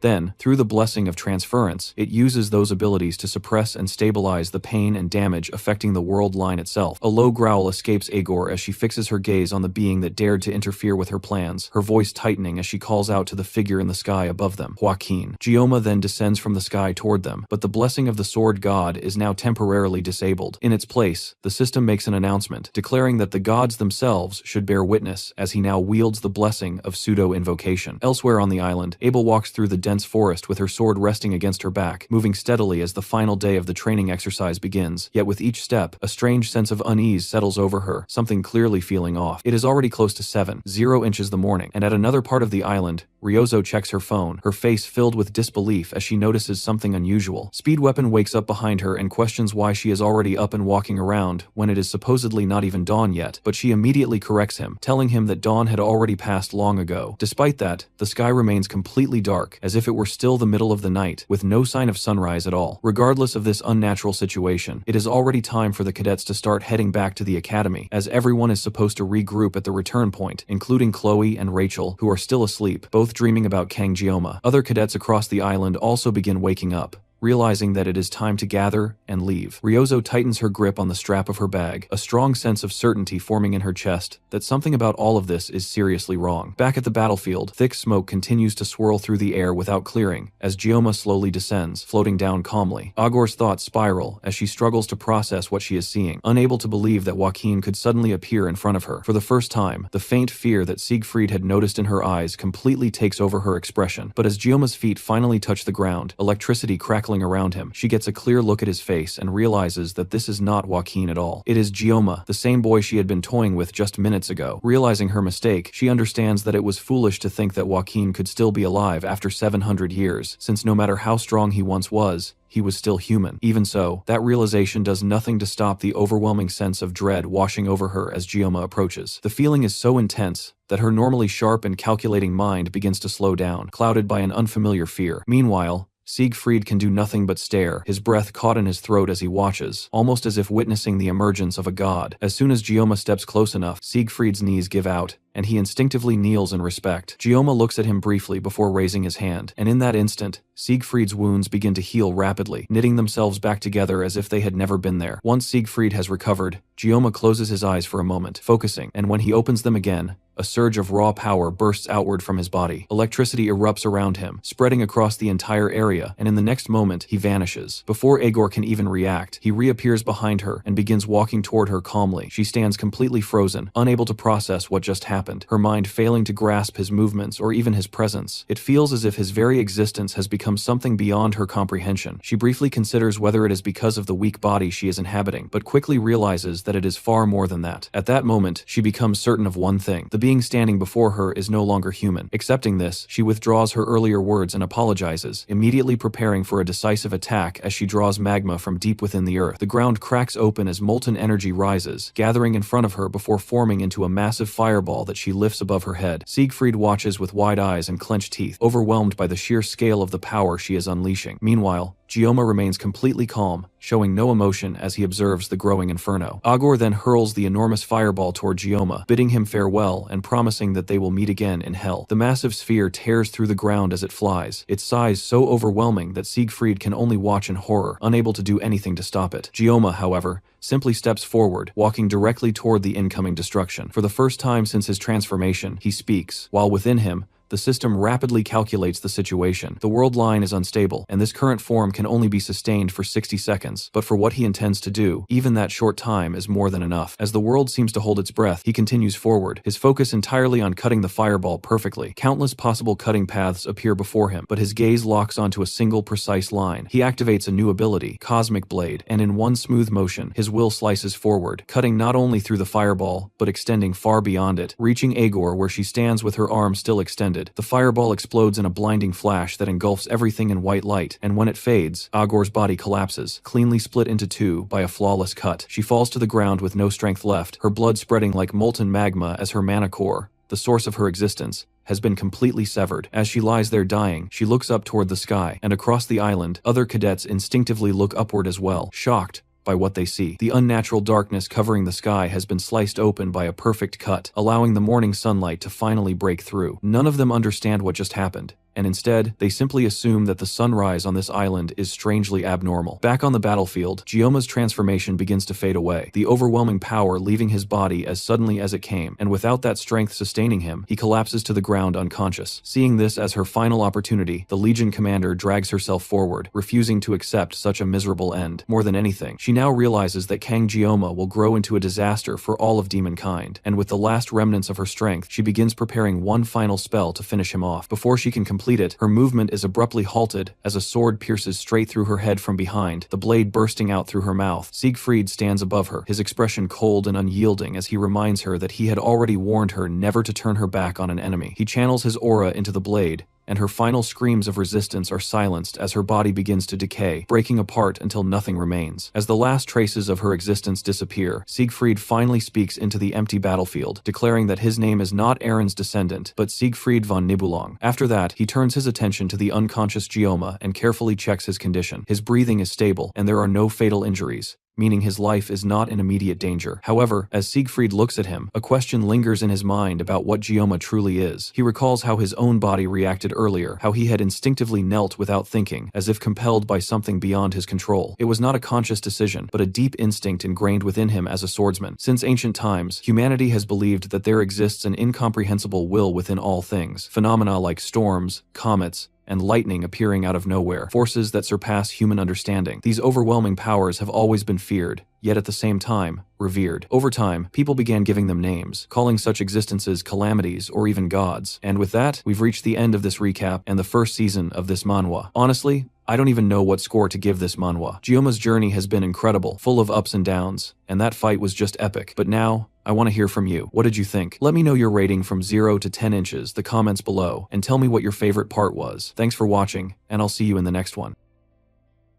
S1: Then, through the blessing of transference, it uses those abilities to suppress and stabilize the pain and damage affecting the world line itself. A low growl escapes Aegor as she fixes her gaze on the being that dared to interfere with her plans, her voice tightening as she calls out to the figure in the sky above them, Joaquin. Gioma then descends from the sky toward them, but the blessing of the sword god is now temporarily disabled. In its place, the system makes an announcement, declaring that the gods themselves should bear witness as he now wields the blessing of pseudo-invocation. Elsewhere on the island, Abel walks through the dense forest with her sword resting against her back, moving steadily as the final day of the training exercise begins. Yet with each step, a strange sense of unease settles over her, something clearly feeling off. It is already close to 7:00 inches the morning, and at another part of the island, Ryozo checks her phone, her face filled with disbelief as she notices something unusual. Speedweapon wakes up behind her and questions why she is already up and walking around when it is supposedly not even dawn yet, but she immediately corrects him, telling him that dawn had already passed long ago. Despite that, the sky remains completely dark, as if it were still the middle of the night, with no sign of sunrise at all. Regardless of this unnatural situation, it is already time for the cadets to start heading back to the academy, as everyone is supposed to regroup at the return point, including Chloe and Rachel, who are still asleep, both dreaming about Kang Gioma. Other cadets across the island also begin waking up, realizing that it is time to gather and leave. Ryozo tightens her grip on the strap of her bag, a strong sense of certainty forming in her chest that something about all of this is seriously wrong. Back at the battlefield, thick smoke continues to swirl through the air without clearing, as Gioma slowly descends, floating down calmly. Aegor's thoughts spiral as she struggles to process what she is seeing, unable to believe that Joaquin could suddenly appear in front of her. For the first time, the faint fear that Siegfried had noticed in her eyes completely takes over her expression. But as Gioma's feet finally touch the ground, electricity crackling around him, she gets a clear look at his face and realizes that this is not Joaquin at all. It is Gioma, the same boy she had been toying with just minutes ago. Realizing her mistake, she understands that it was foolish to think that Joaquin could still be alive after 700 years, since no matter how strong he once was, he was still human. Even so, that realization does nothing to stop the overwhelming sense of dread washing over her as Gioma approaches. The feeling is so intense that her normally sharp and calculating mind begins to slow down, clouded by an unfamiliar fear. Meanwhile, Siegfried can do nothing but stare, his breath caught in his throat as he watches, almost as if witnessing the emergence of a god. As soon as Gioma steps close enough, Siegfried's knees give out, and he instinctively kneels in respect. Gioma looks at him briefly before raising his hand, and in that instant, Siegfried's wounds begin to heal rapidly, knitting themselves back together as if they had never been there. Once Siegfried has recovered, Gioma closes his eyes for a moment, focusing, and when he opens them again, a surge of raw power bursts outward from his body. Electricity erupts around him, spreading across the entire area, and in the next moment, he vanishes. Before Aegor can even react, he reappears behind her and begins walking toward her calmly. She stands completely frozen, unable to process what just happened. happened, her mind failing to grasp his movements or even his presence. It feels as if his very existence has become something beyond her comprehension. She briefly considers whether it is because of the weak body she is inhabiting, but quickly realizes that it is far more than that. At that moment, she becomes certain of one thing: the being standing before her is no longer human. Accepting this, she withdraws her earlier words and apologizes, immediately preparing for a decisive attack as she draws magma from deep within the earth. The ground cracks open as molten energy rises, gathering in front of her before forming into a massive fireball that she lifts above her head. Siegfried watches with wide eyes and clenched teeth, overwhelmed by the sheer scale of the power she is unleashing. Meanwhile, Gioma remains completely calm, showing no emotion as he observes the growing inferno. Agor then hurls the enormous fireball toward Gioma, bidding him farewell and promising that they will meet again in hell. The massive sphere tears through the ground as it flies, its size so overwhelming that Siegfried can only watch in horror, unable to do anything to stop it. Gioma, however, simply steps forward, walking directly toward the incoming destruction. For the first time since his transformation, he speaks, while within him, the system rapidly calculates the situation. The world line is unstable, and this current form can only be sustained for 60 seconds, but for what he intends to do, even that short time is more than enough. As the world seems to hold its breath, he continues forward, his focus entirely on cutting the fireball perfectly. Countless possible cutting paths appear before him, but his gaze locks onto a single precise line. He activates a new ability, Cosmic Blade, and in one smooth motion, his will slices forward, cutting not only through the fireball, but extending far beyond it, reaching Agor where she stands with her arm still extended. The fireball explodes in a blinding flash that engulfs everything in white light, and when it fades, Agor's body collapses, cleanly split into two by a flawless cut. She falls to the ground with no strength left, her blood spreading like molten magma as her mana core, the source of her existence, has been completely severed. As she lies there dying, she looks up toward the sky, and across the island, other cadets instinctively look upward as well, shocked by what they see. The unnatural darkness covering the sky has been sliced open by a perfect cut, allowing the morning sunlight to finally break through. None of them understand what just happened, and instead, they simply assume that the sunrise on this island is strangely abnormal. Back on the battlefield, Gioma's transformation begins to fade away, the overwhelming power leaving his body as suddenly as it came, and without that strength sustaining him, he collapses to the ground unconscious. Seeing this as her final opportunity, the Legion commander drags herself forward, refusing to accept such a miserable end. More than anything, she now realizes that Kang Gioma will grow into a disaster for all of demonkind, and with the last remnants of her strength, she begins preparing one final spell to finish him off. Before she can complete it, her movement is abruptly halted as a sword pierces straight through her head from behind, the blade bursting out through her mouth. Siegfried stands above her, his expression cold and unyielding as he reminds her that he had already warned her never to turn her back on an enemy. He channels his aura into the blade, and her final screams of resistance are silenced as her body begins to decay, breaking apart until nothing remains. As the last traces of her existence disappear, Siegfried finally speaks into the empty battlefield, declaring that his name is not Aaron's descendant, but Siegfried von Nibelung. After that, he turns his attention to the unconscious Gioma and carefully checks his condition. His breathing is stable, and there are no fatal injuries, meaning his life is not in immediate danger. However, as Siegfried looks at him, a question lingers in his mind about what Gioma truly is. He recalls how his own body reacted earlier, how he had instinctively knelt without thinking, as if compelled by something beyond his control. It was not a conscious decision, but a deep instinct ingrained within him as a swordsman. Since ancient times, humanity has believed that there exists an incomprehensible will within all things, phenomena like storms, comets, and lightning appearing out of nowhere, forces that surpass human understanding. These overwhelming powers have always been feared, yet at the same time, revered. Over time, people began giving them names, calling such existences calamities or even gods. And with that, we've reached the end of this recap and the first season of this manhwa. Honestly, I don't even know what score to give this manhwa. Gioma's journey has been incredible, full of ups and downs, and that fight was just epic. But now, I want to hear from you. What did you think? Let me know your rating from 0 to 10 inches, the comments below, and tell me what your favorite part was. Thanks for watching, and I'll see you in the next one.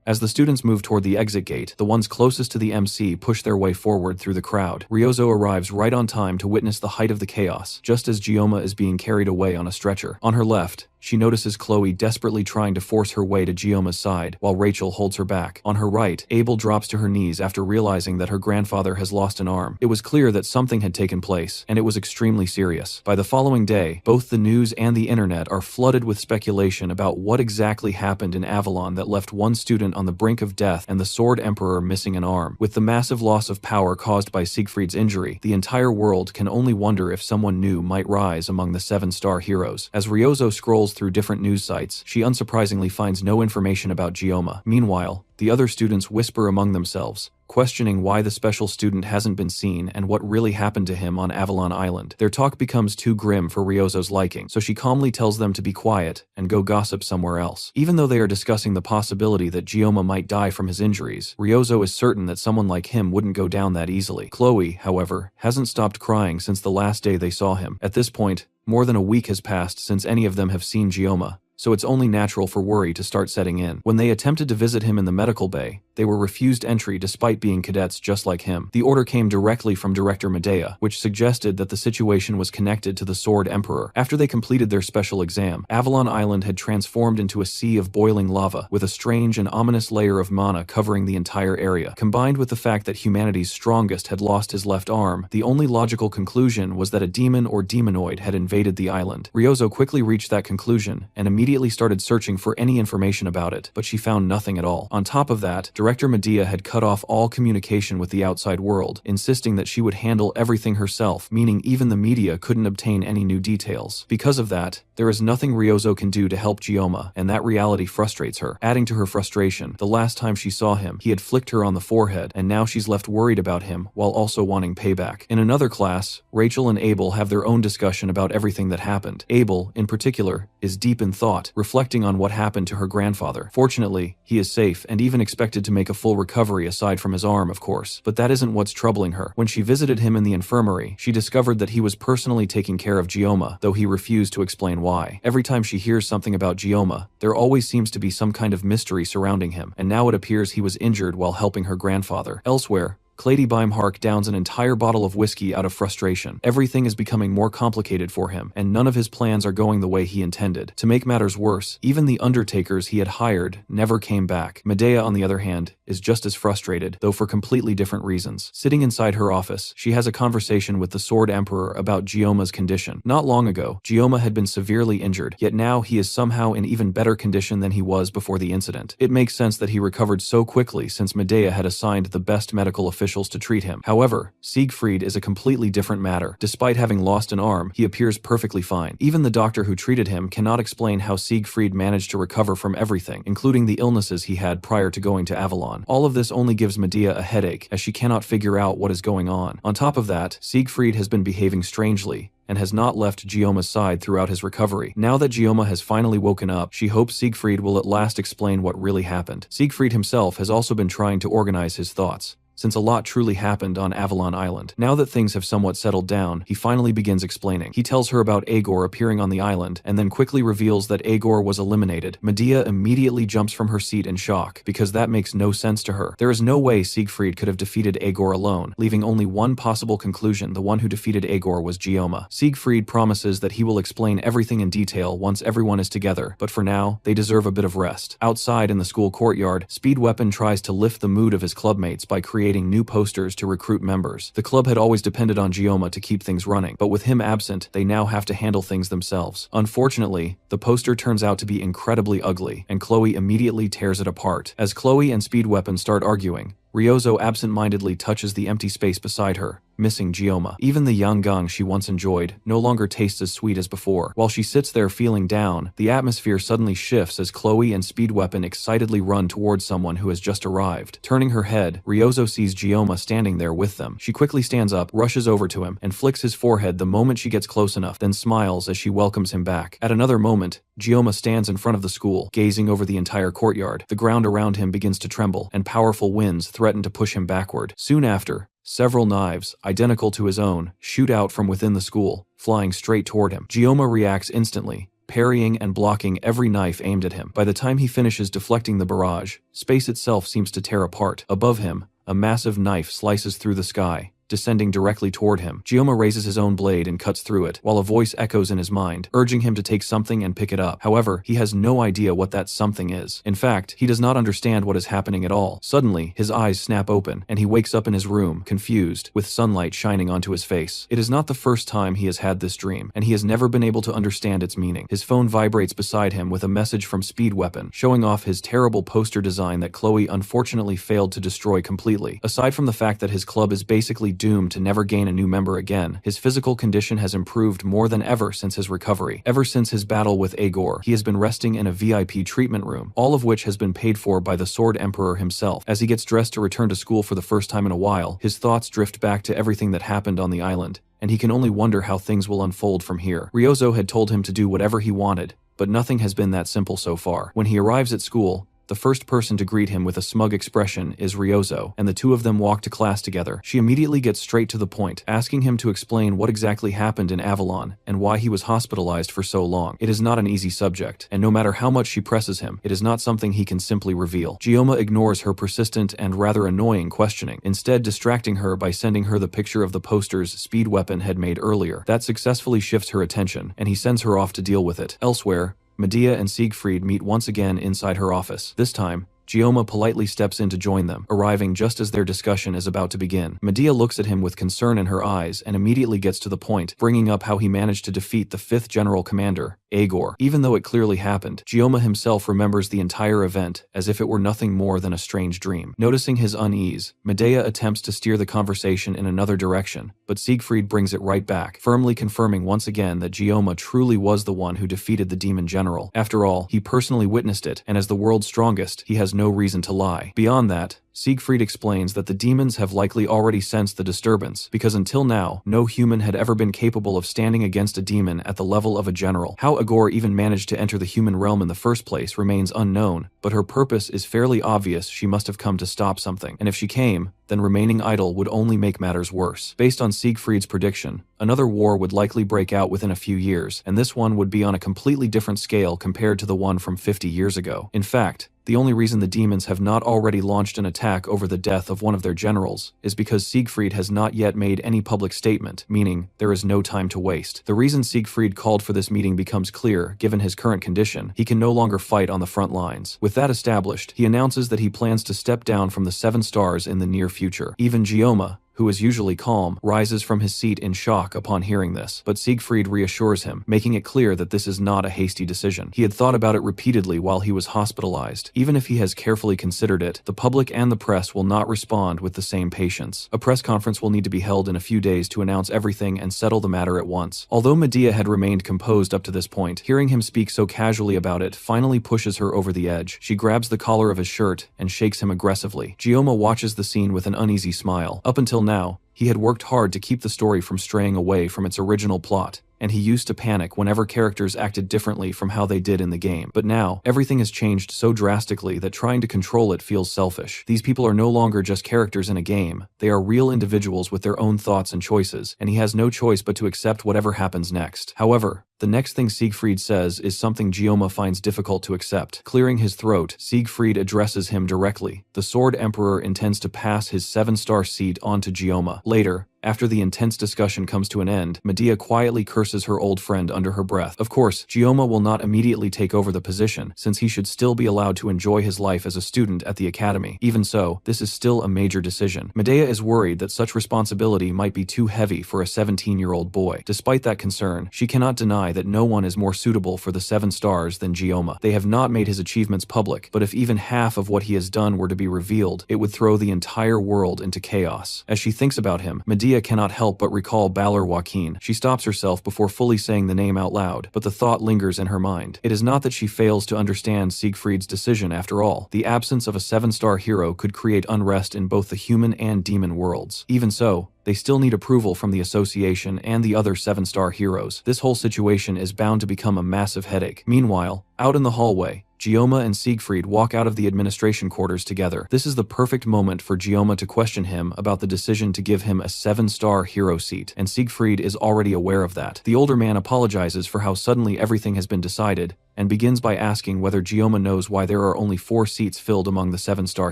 S1: As the students move toward the exit gate, the ones closest to the MC push their way forward through the crowd. Ryozo arrives right on time to witness the height of the chaos, just as Gioma is being carried away on a stretcher. On her left, she notices Chloe desperately trying to force her way to Gioma's side, while Rachel holds her back. On her right, Abel drops to her knees after realizing that her grandfather has lost an arm. It was clear that something had taken place, and it was extremely serious. By the following day, both the news and the internet are flooded with speculation about what exactly happened in Avalon that left one student on the brink of death and the Sword Emperor missing an arm. With the massive loss of power caused by Siegfried's injury, the entire world can only wonder if someone new might rise among the 7-star heroes. As Ryozo scrolls through different news sites, she unsurprisingly finds no information about Gioma. Meanwhile, the other students whisper among themselves, questioning why the special student hasn't been seen and what really happened to him on Avalon Island. Their talk becomes too grim for Ryozo's liking, so she calmly tells them to be quiet and go gossip somewhere else. Even though they are discussing the possibility that Gyoma might die from his injuries, Ryozo is certain that someone like him wouldn't go down that easily. Chloe, however, hasn't stopped crying since the last day they saw him. At this point, more than a week has passed since any of them have seen Gyoma, so it's only natural for worry to start setting in. When they attempted to visit him in the medical bay, they were refused entry despite being cadets just like him. The order came directly from Director Medea, which suggested that the situation was connected to the Sword Emperor. After they completed their special exam, Avalon Island had transformed into a sea of boiling lava, with a strange and ominous layer of mana covering the entire area. Combined with the fact that humanity's strongest had lost his left arm, the only logical conclusion was that a demon or demonoid had invaded the island. Ryozo quickly reached that conclusion, and immediately started searching for any information about it, but she found nothing at all. On top of that, Director Medea had cut off all communication with the outside world, insisting that she would handle everything herself, meaning even the media couldn't obtain any new details. Because of that, there is nothing Ryozo can do to help Gyoma, and that reality frustrates her. Adding to her frustration, the last time she saw him, he had flicked her on the forehead, and now she's left worried about him while also wanting payback. In another class, Rachel and Abel have their own discussion about everything that happened. Abel, in particular, is deep in thought, reflecting on what happened to her grandfather. Fortunately, he is safe and even expected to make a full recovery aside from his arm, of course. But that isn't what's troubling her. When she visited him in the infirmary, she discovered that he was personally taking care of Gyoma, though he refused to explain why. Every time she hears something about Gyoma, there always seems to be some kind of mystery surrounding him, and now it appears he was injured while helping her grandfather. Elsewhere, Clady Beimhark downs an entire bottle of whiskey out of frustration. Everything is becoming more complicated for him, and none of his plans are going the way he intended. To make matters worse, even the undertakers he had hired never came back. Medea, on the other hand, is just as frustrated, though for completely different reasons. Sitting inside her office, she has a conversation with the Sword Emperor about Gyoma's condition. Not long ago, Gyoma had been severely injured, yet now he is somehow in even better condition than he was before the incident. It makes sense that he recovered so quickly since Medea had assigned the best medical officials to treat him. However, Siegfried is a completely different matter. Despite having lost an arm, he appears perfectly fine. Even the doctor who treated him cannot explain how Siegfried managed to recover from everything, including the illnesses he had prior to going to Avalon. All of this only gives Medea a headache, as she cannot figure out what is going on. On top of that, Siegfried has been behaving strangely, and has not left Gyoma's side throughout his recovery. Now that Gyoma has finally woken up, she hopes Siegfried will at last explain what really happened. Siegfried himself has also been trying to organize his thoughts, since a lot truly happened on Avalon Island. Now that things have somewhat settled down, he finally begins explaining. He tells her about Agor appearing on the island, and then quickly reveals that Agor was eliminated. Medea immediately jumps from her seat in shock, because that makes no sense to her. There is no way Siegfried could have defeated Agor alone, leaving only one possible conclusion: the one who defeated Agor was Gyoma. Siegfried promises that he will explain everything in detail once everyone is together, but for now, they deserve a bit of rest. Outside in the school courtyard, Speed Weapon tries to lift the mood of his clubmates by creating new posters to recruit members. The club had always depended on Gyoma to keep things running, but with him absent, they now have to handle things themselves. Unfortunately, the poster turns out to be incredibly ugly, and Chloe immediately tears it apart. As Chloe and Speed Weapon start arguing, Ryozo absent-mindedly touches the empty space beside her, missing Gyoma. Even the Yangang she once enjoyed no longer tastes as sweet as before. While she sits there feeling down, the atmosphere suddenly shifts as Chloe and Speed Weapon excitedly run towards someone who has just arrived. Turning her head, Ryozo sees Gyoma standing there with them. She quickly stands up, rushes over to him, and flicks his forehead the moment she gets close enough, then smiles as she welcomes him back. At another moment, Gyoma stands in front of the school, gazing over the entire courtyard. The ground around him begins to tremble, and powerful winds threaten to push him backward. Soon after, several knives, identical to his own, shoot out from within the school, flying straight toward him. Gyoma reacts instantly, parrying and blocking every knife aimed at him. By the time he finishes deflecting the barrage, space itself seems to tear apart. Above him, a massive knife slices through the sky, descending directly toward him. Gyoma raises his own blade and cuts through it, while a voice echoes in his mind, urging him to take something and pick it up. However, he has no idea what that something is. In fact, he does not understand what is happening at all. Suddenly, his eyes snap open, and he wakes up in his room, confused, with sunlight shining onto his face. It is not the first time he has had this dream, and he has never been able to understand its meaning. His phone vibrates beside him with a message from Speed Weapon, showing off his terrible poster design that Chloe unfortunately failed to destroy completely. Aside from the fact that his club is basically doomed to never gain a new member again. His physical condition has improved more than ever since his recovery. Ever since his battle with Agor, he has been resting in a VIP treatment room, all of which has been paid for by the Sword Emperor himself. As he gets dressed to return to school for the first time in a while, his thoughts drift back to everything that happened on the island, and he can only wonder how things will unfold from here. Ryozo had told him to do whatever he wanted, but nothing has been that simple so far. When he arrives at school, the first person to greet him with a smug expression is Ryozo, and the two of them walk to class together. She immediately gets straight to the point, asking him to explain what exactly happened in Avalon and why he was hospitalized for so long. It is not an easy subject, and no matter how much she presses him, it is not something he can simply reveal. Gyoma ignores her persistent and rather annoying questioning, instead distracting her by sending her the picture of the posters Speed Weapon had made earlier. That successfully shifts her attention, and he sends her off to deal with it. Elsewhere, Medea and Siegfried meet once again inside her office. This time, Gyoma politely steps in to join them, arriving just as their discussion is about to begin. Medea looks at him with concern in her eyes and immediately gets to the point, bringing up how he managed to defeat the 5th General Commander, Agor. Even though it clearly happened, Gyoma himself remembers the entire event as if it were nothing more than a strange dream. Noticing his unease, Medea attempts to steer the conversation in another direction, but Siegfried brings it right back, firmly confirming once again that Gyoma truly was the one who defeated the demon general. After all, he personally witnessed it, and as the world's strongest, he has no reason to lie. Beyond that, Siegfried explains that the demons have likely already sensed the disturbance, because until now, no human had ever been capable of standing against a demon at the level of a general. How Agor even managed to enter the human realm in the first place remains unknown, but her purpose is fairly obvious. She must have come to stop something, and if she came, then remaining idle would only make matters worse. Based on Siegfried's prediction, another war would likely break out within a few years, and this one would be on a completely different scale compared to the one from 50 years ago. In fact, the only reason the demons have not already launched an attack over the death of one of their generals is because Siegfried has not yet made any public statement, meaning there is no time to waste. The reason Siegfried called for this meeting becomes clear. Given his current condition, he can no longer fight on the front lines. With that established, he announces that he plans to step down from the 7 stars in the near future. Even Gyoma, who is usually calm, rises from his seat in shock upon hearing this, but Siegfried reassures him, making it clear that this is not a hasty decision. He had thought about it repeatedly while he was hospitalized. Even if he has carefully considered it, the public and the press will not respond with the same patience. A press conference will need to be held in a few days to announce everything and settle the matter at once. Although Medea had remained composed up to this point, hearing him speak so casually about it finally pushes her over the edge. She grabs the collar of his shirt and shakes him aggressively. Gyoma watches the scene with an uneasy smile. Up until now, he had worked hard to keep the story from straying away from its original plot, and he used to panic whenever characters acted differently from how they did in the game. But now, everything has changed so drastically that trying to control it feels selfish. These people are no longer just characters in a game, they are real individuals with their own thoughts and choices, and he has no choice but to accept whatever happens next. However, the next thing Siegfried says is something Gyoma finds difficult to accept. Clearing his throat, Siegfried addresses him directly. The Sword Emperor intends to pass his 7-star seat on to Gyoma. Later, after the intense discussion comes to an end, Medea quietly curses her old friend under her breath. Of course, Gyoma will not immediately take over the position, since he should still be allowed to enjoy his life as a student at the academy. Even so, this is still a major decision. Medea is worried that such responsibility might be too heavy for a 17-year-old boy. Despite that concern, she cannot deny that no one is more suitable for the 7 stars than Gyoma. They have not made his achievements public, but if even half of what he has done were to be revealed, it would throw the entire world into chaos. As she thinks about him, Medea cannot help but recall Balor Joaquin. She stops herself before fully saying the name out loud, but the thought lingers in her mind. It is not that she fails to understand Siegfried's decision after all. The absence of a 7-star hero could create unrest in both the human and demon worlds. Even so, they still need approval from the Association and the other 7-star heroes. This whole situation is bound to become a massive headache. Meanwhile, out in the hallway, Gyoma and Siegfried walk out of the administration quarters together. This is the perfect moment for Gyoma to question him about the decision to give him a 7-star hero seat, and Siegfried is already aware of that. The older man apologizes for how suddenly everything has been decided, and begins by asking whether Gyoma knows why there are only 4 seats filled among the 7-star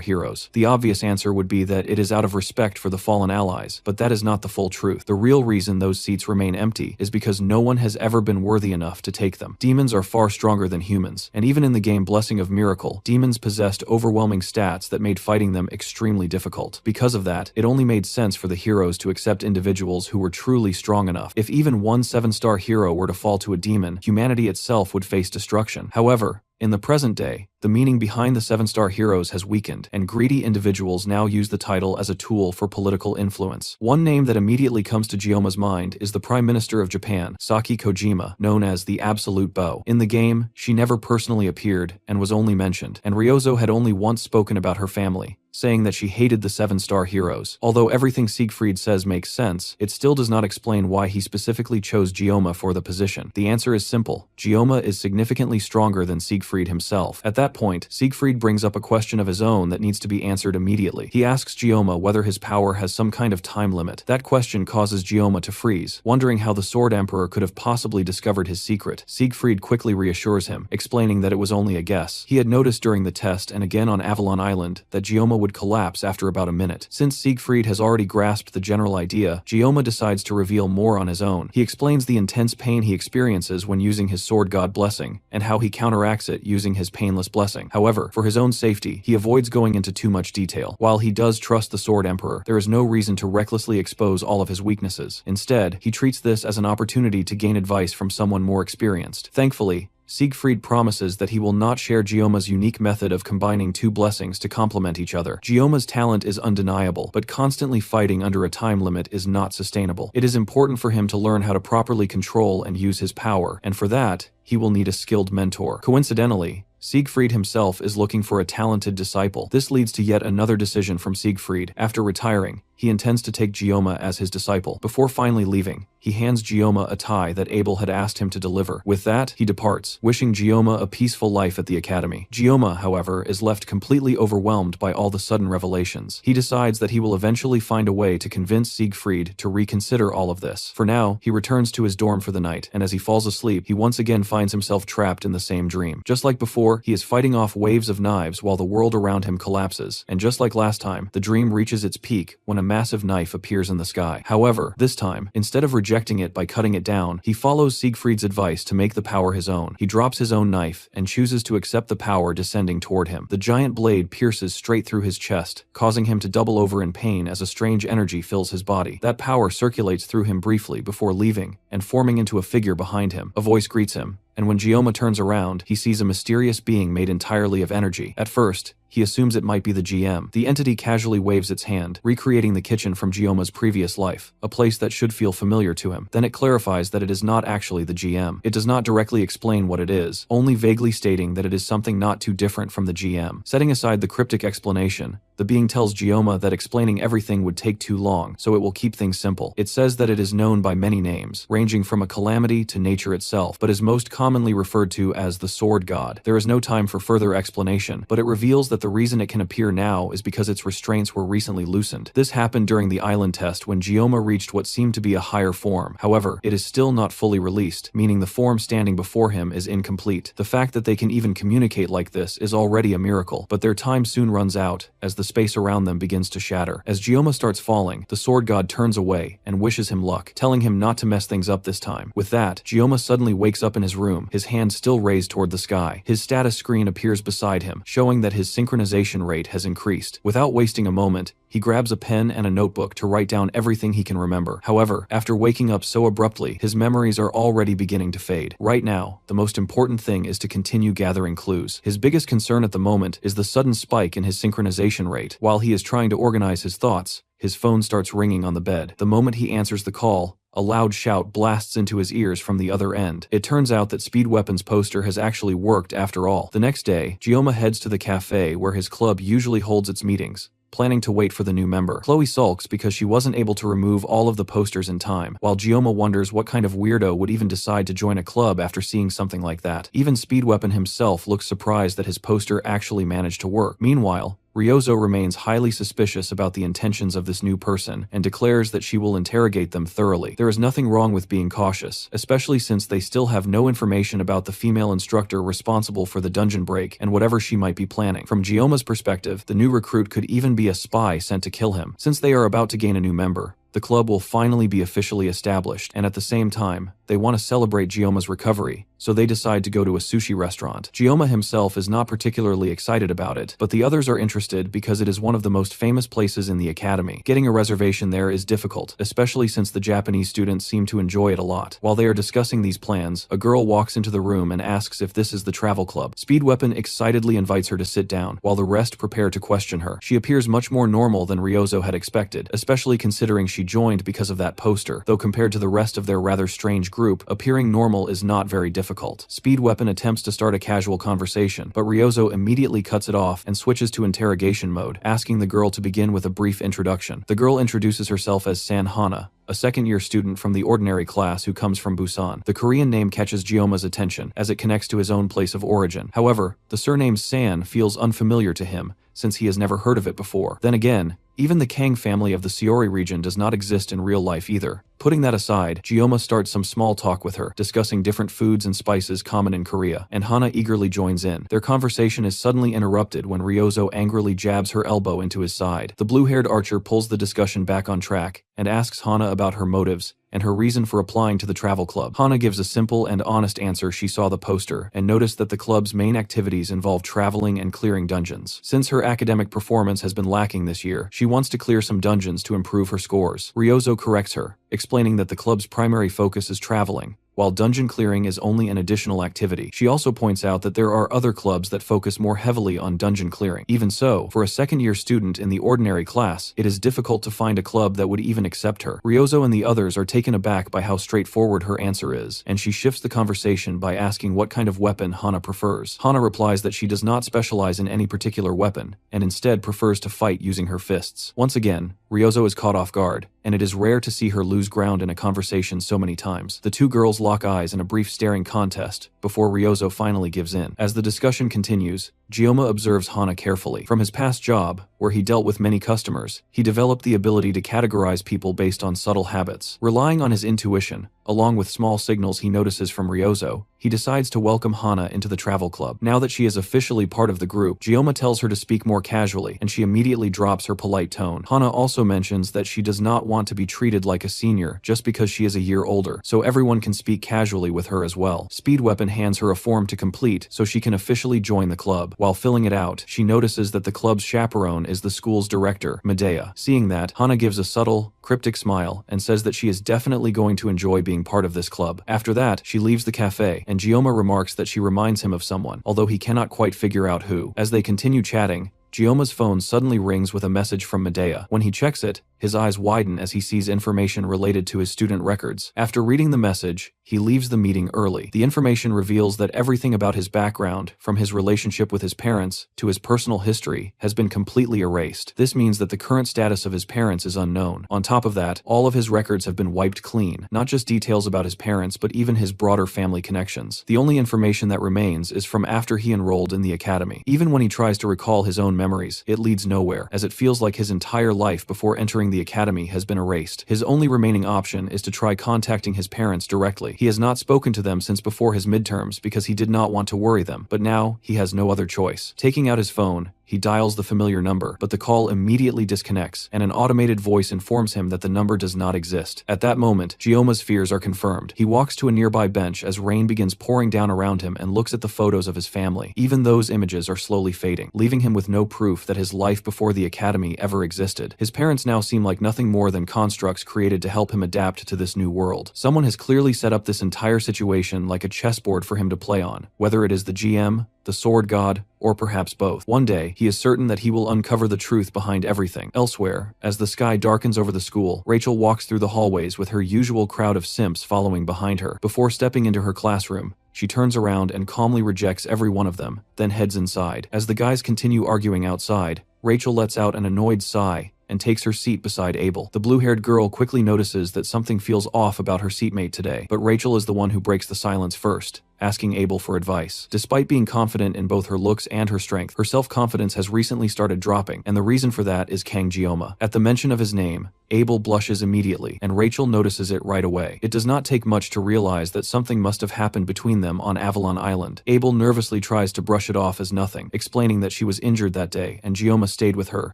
S1: heroes. The obvious answer would be that it is out of respect for the fallen allies, but that is not the full truth. The real reason those seats remain empty is because no one has ever been worthy enough to take them. Demons are far stronger than humans, and even in the game Blessing of Miracle, demons possessed overwhelming stats that made fighting them extremely difficult. Because of that, it only made sense for the heroes to accept individuals who were truly strong enough. If even one 7-star hero were to fall to a demon, humanity itself would face destruction. However, in the present day, The meaning behind the 7-star heroes has weakened, and greedy individuals now use the title as a tool for political influence. One name that immediately comes to Gyoma's mind is the Prime Minister of Japan, Saki Kojima, known as the Absolute Bow. In the game, she never personally appeared and was only mentioned, and Ryozo had only once spoken about her family, saying that she hated the 7-star heroes. Although everything Siegfried says makes sense, it still does not explain why he specifically chose Gyoma for the position. The answer is simple. Gyoma is significantly stronger than Siegfried himself. At that point, Siegfried brings up a question of his own that needs to be answered immediately. He asks Gyoma whether his power has some kind of time limit. That question causes Gyoma to freeze, wondering how the Sword Emperor could have possibly discovered his secret. Siegfried quickly reassures him, explaining that it was only a guess. He had noticed during the test and again on Avalon Island that Gyoma would collapse after about a minute. Since Siegfried has already grasped the general idea, Gyoma decides to reveal more on his own. He explains the intense pain he experiences when using his Sword God blessing, and how he counteracts it using his painless blessing. However, for his own safety, he avoids going into too much detail. While he does trust the Sword Emperor, there is no reason to recklessly expose all of his weaknesses. Instead, he treats this as an opportunity to gain advice from someone more experienced. Thankfully, Siegfried promises that he will not share Gyoma's unique method of combining two blessings to complement each other. Gyoma's talent is undeniable, but constantly fighting under a time limit is not sustainable. It is important for him to learn how to properly control and use his power, and for that, he will need a skilled mentor. Coincidentally, Siegfried himself is looking for a talented disciple. This leads to yet another decision from Siegfried. After retiring, he intends to take Gyoma as his disciple. Before finally leaving, he hands Gyoma a tie that Abel had asked him to deliver. With that, he departs, wishing Gyoma a peaceful life at the academy. Gyoma, however, is left completely overwhelmed by all the sudden revelations. He decides that he will eventually find a way to convince Siegfried to reconsider all of this. For now, he returns to his dorm for the night, and as he falls asleep, he once again finds himself trapped in the same dream. Just like before, he is fighting off waves of knives while the world around him collapses, and just like last time, the dream reaches its peak when a massive knife appears in the sky. However, this time, instead of rejecting it by cutting it down, he follows Siegfried's advice to make the power his own. He drops his own knife and chooses to accept the power descending toward him. The giant blade pierces straight through his chest, causing him to double over in pain as a strange energy fills his body. That power circulates through him briefly before leaving and forming into a figure behind him. A voice greets him, and when Gyoma turns around, he sees a mysterious being made entirely of energy. At first, he assumes it might be the GM. The entity casually waves its hand, recreating the kitchen from Gyoma's previous life, a place that should feel familiar to him. Then it clarifies that it is not actually the GM. It does not directly explain what it is, only vaguely stating that it is something not too different from the GM. Setting aside the cryptic explanation, the being tells Gyoma that explaining everything would take too long, so it will keep things simple. It says that it is known by many names, ranging from a calamity to nature itself, but is most commonly referred to as the Sword God. There is no time for further explanation, but it reveals that the reason it can appear now is because its restraints were recently loosened. This happened during the island test when Gyoma reached what seemed to be a higher form. However, it is still not fully released, meaning the form standing before him is incomplete. The fact that they can even communicate like this is already a miracle, but their time soon runs out as the space around them begins to shatter. As Gyoma starts falling, the Sword God turns away and wishes him luck, telling him not to mess things up this time. With that, Gyoma suddenly wakes up in his room, his hand still raised toward the sky. His status screen appears beside him, showing that his synchronization rate has increased. Without wasting a moment, he grabs a pen and a notebook to write down everything he can remember. However, after waking up so abruptly, his memories are already beginning to fade. Right now, the most important thing is to continue gathering clues. His biggest concern at the moment is the sudden spike in his synchronization rate. While he is trying to organize his thoughts, his phone starts ringing on the bed. The moment he answers the call, a loud shout blasts into his ears from the other end. It turns out that Speed Weapon's poster has actually worked after all. The next day, Gyoma heads to the cafe where his club usually holds its meetings, planning to wait for the new member. Chloe sulks because she wasn't able to remove all of the posters in time, while Gyoma wonders what kind of weirdo would even decide to join a club after seeing something like that. Even Speed Weapon himself looks surprised that his poster actually managed to work. Meanwhile, Ryozo remains highly suspicious about the intentions of this new person and declares that she will interrogate them thoroughly. There is nothing wrong with being cautious, especially since they still have no information about the female instructor responsible for the dungeon break and whatever she might be planning. From Gyoma's perspective, the new recruit could even be a spy sent to kill him. Since they are about to gain a new member, the club will finally be officially established, and at the same time, They want to celebrate Gioma's recovery, so they decide to go to a sushi restaurant. Gioma himself is not particularly excited about it, but the others are interested because it is one of the most famous places in the academy. Getting a reservation there is difficult, especially since the Japanese students seem to enjoy it a lot. While they are discussing these plans, a girl walks into the room and asks if this is the travel club. Speedweapon excitedly invites her to sit down, while the rest prepare to question her. She appears much more normal than Ryozo had expected, especially considering she joined because of that poster, though compared to the rest of their rather strange group, appearing normal is not very difficult. Speedweapon attempts to start a casual conversation, but Ryozo immediately cuts it off and switches to interrogation mode, asking the girl to begin with a brief introduction. The girl introduces herself as San Hana, a second-year student from the ordinary class who comes from Busan. The Korean name catches Gioma's attention, as it connects to his own place of origin. However, the surname San feels unfamiliar to him, since he has never heard of it before. Then again, even the Kang family of the Seori region does not exist in real life either. Putting that aside, Gioma starts some small talk with her, discussing different foods and spices common in Korea, and Hana eagerly joins in. Their conversation is suddenly interrupted when Ryozo angrily jabs her elbow into his side. The blue-haired archer pulls the discussion back on track, and asks Hana about her motives and her reason for applying to the travel club. Hana gives a simple and honest answer. She saw the poster and noticed that the club's main activities involve traveling and clearing dungeons. Since her academic performance has been lacking this year, she wants to clear some dungeons to improve her scores. Ryozo corrects her, explaining that the club's primary focus is traveling, while dungeon clearing is only an additional activity. She also points out that there are other clubs that focus more heavily on dungeon clearing. Even so, for a second-year student in the ordinary class, it is difficult to find a club that would even accept her. Ryozo and the others are taken aback by how straightforward her answer is, and she shifts the conversation by asking what kind of weapon Hana prefers. Hana replies that she does not specialize in any particular weapon, and instead prefers to fight using her fists. Once again, Ryozo is caught off guard, and it is rare to see her lose ground in a conversation so many times. The two girls lock eyes in a brief staring contest before Ryozo finally gives in. As the discussion continues, Gioma observes Hana carefully. From his past job, where he dealt with many customers, he developed the ability to categorize people based on subtle habits. Relying on his intuition, along with small signals he notices from Ryozo, he decides to welcome Hana into the travel club. Now that she is officially part of the group, Gioma tells her to speak more casually, and she immediately drops her polite tone. Hana also mentions that she does not want to be treated like a senior just because she is a year older, so everyone can speak casually with her as well. Speedweapon hands her a form to complete so she can officially join the club. While filling it out, she notices that the club's chaperone is the school's director, Medea. Seeing that, Hana gives a subtle, cryptic smile and says that she is definitely going to enjoy being part of this club. After that, she leaves the cafe, and Gioma remarks that she reminds him of someone, although he cannot quite figure out who. As they continue chatting, Gioma's phone suddenly rings with a message from Medea. When he checks it, his eyes widen as he sees information related to his student records. After reading the message, he leaves the meeting early. The information reveals that everything about his background, from his relationship with his parents to his personal history, has been completely erased. This means that the current status of his parents is unknown. On top of that, all of his records have been wiped clean, not just details about his parents but even his broader family connections. The only information that remains is from after he enrolled in the academy. Even when he tries to recall his own memories, it leads nowhere, as it feels like his entire life before entering the academy has been erased. His only remaining option is to try contacting his parents directly. He has not spoken to them since before his midterms because he did not want to worry them, but now he has no other choice. Taking out his phone, he dials the familiar number, but the call immediately disconnects, and an automated voice informs him that the number does not exist. At that moment, Gioma's fears are confirmed. He walks to a nearby bench as rain begins pouring down around him and looks at the photos of his family. Even those images are slowly fading, leaving him with no proof that his life before the academy ever existed. His parents now seem like nothing more than constructs created to help him adapt to this new world. Someone has clearly set up this entire situation like a chessboard for him to play on, whether it is the GM, the sword god, or perhaps both. One day, he is certain that he will uncover the truth behind everything. Elsewhere, as the sky darkens over the school, Rachel walks through the hallways with her usual crowd of simps following behind her. Before stepping into her classroom, she turns around and calmly rejects every one of them, then heads inside. As the guys continue arguing outside, Rachel lets out an annoyed sigh and takes her seat beside Abel. The blue-haired girl quickly notices that something feels off about her seatmate today, but Rachel is the one who breaks the silence first, asking Abel for advice. Despite being confident in both her looks and her strength, her self-confidence has recently started dropping, and the reason for that is Kang Jioma. At the mention of his name, Abel blushes immediately, and Rachel notices it right away. It does not take much to realize that something must have happened between them on Avalon Island. Abel nervously tries to brush it off as nothing, explaining that she was injured that day and Jioma stayed with her,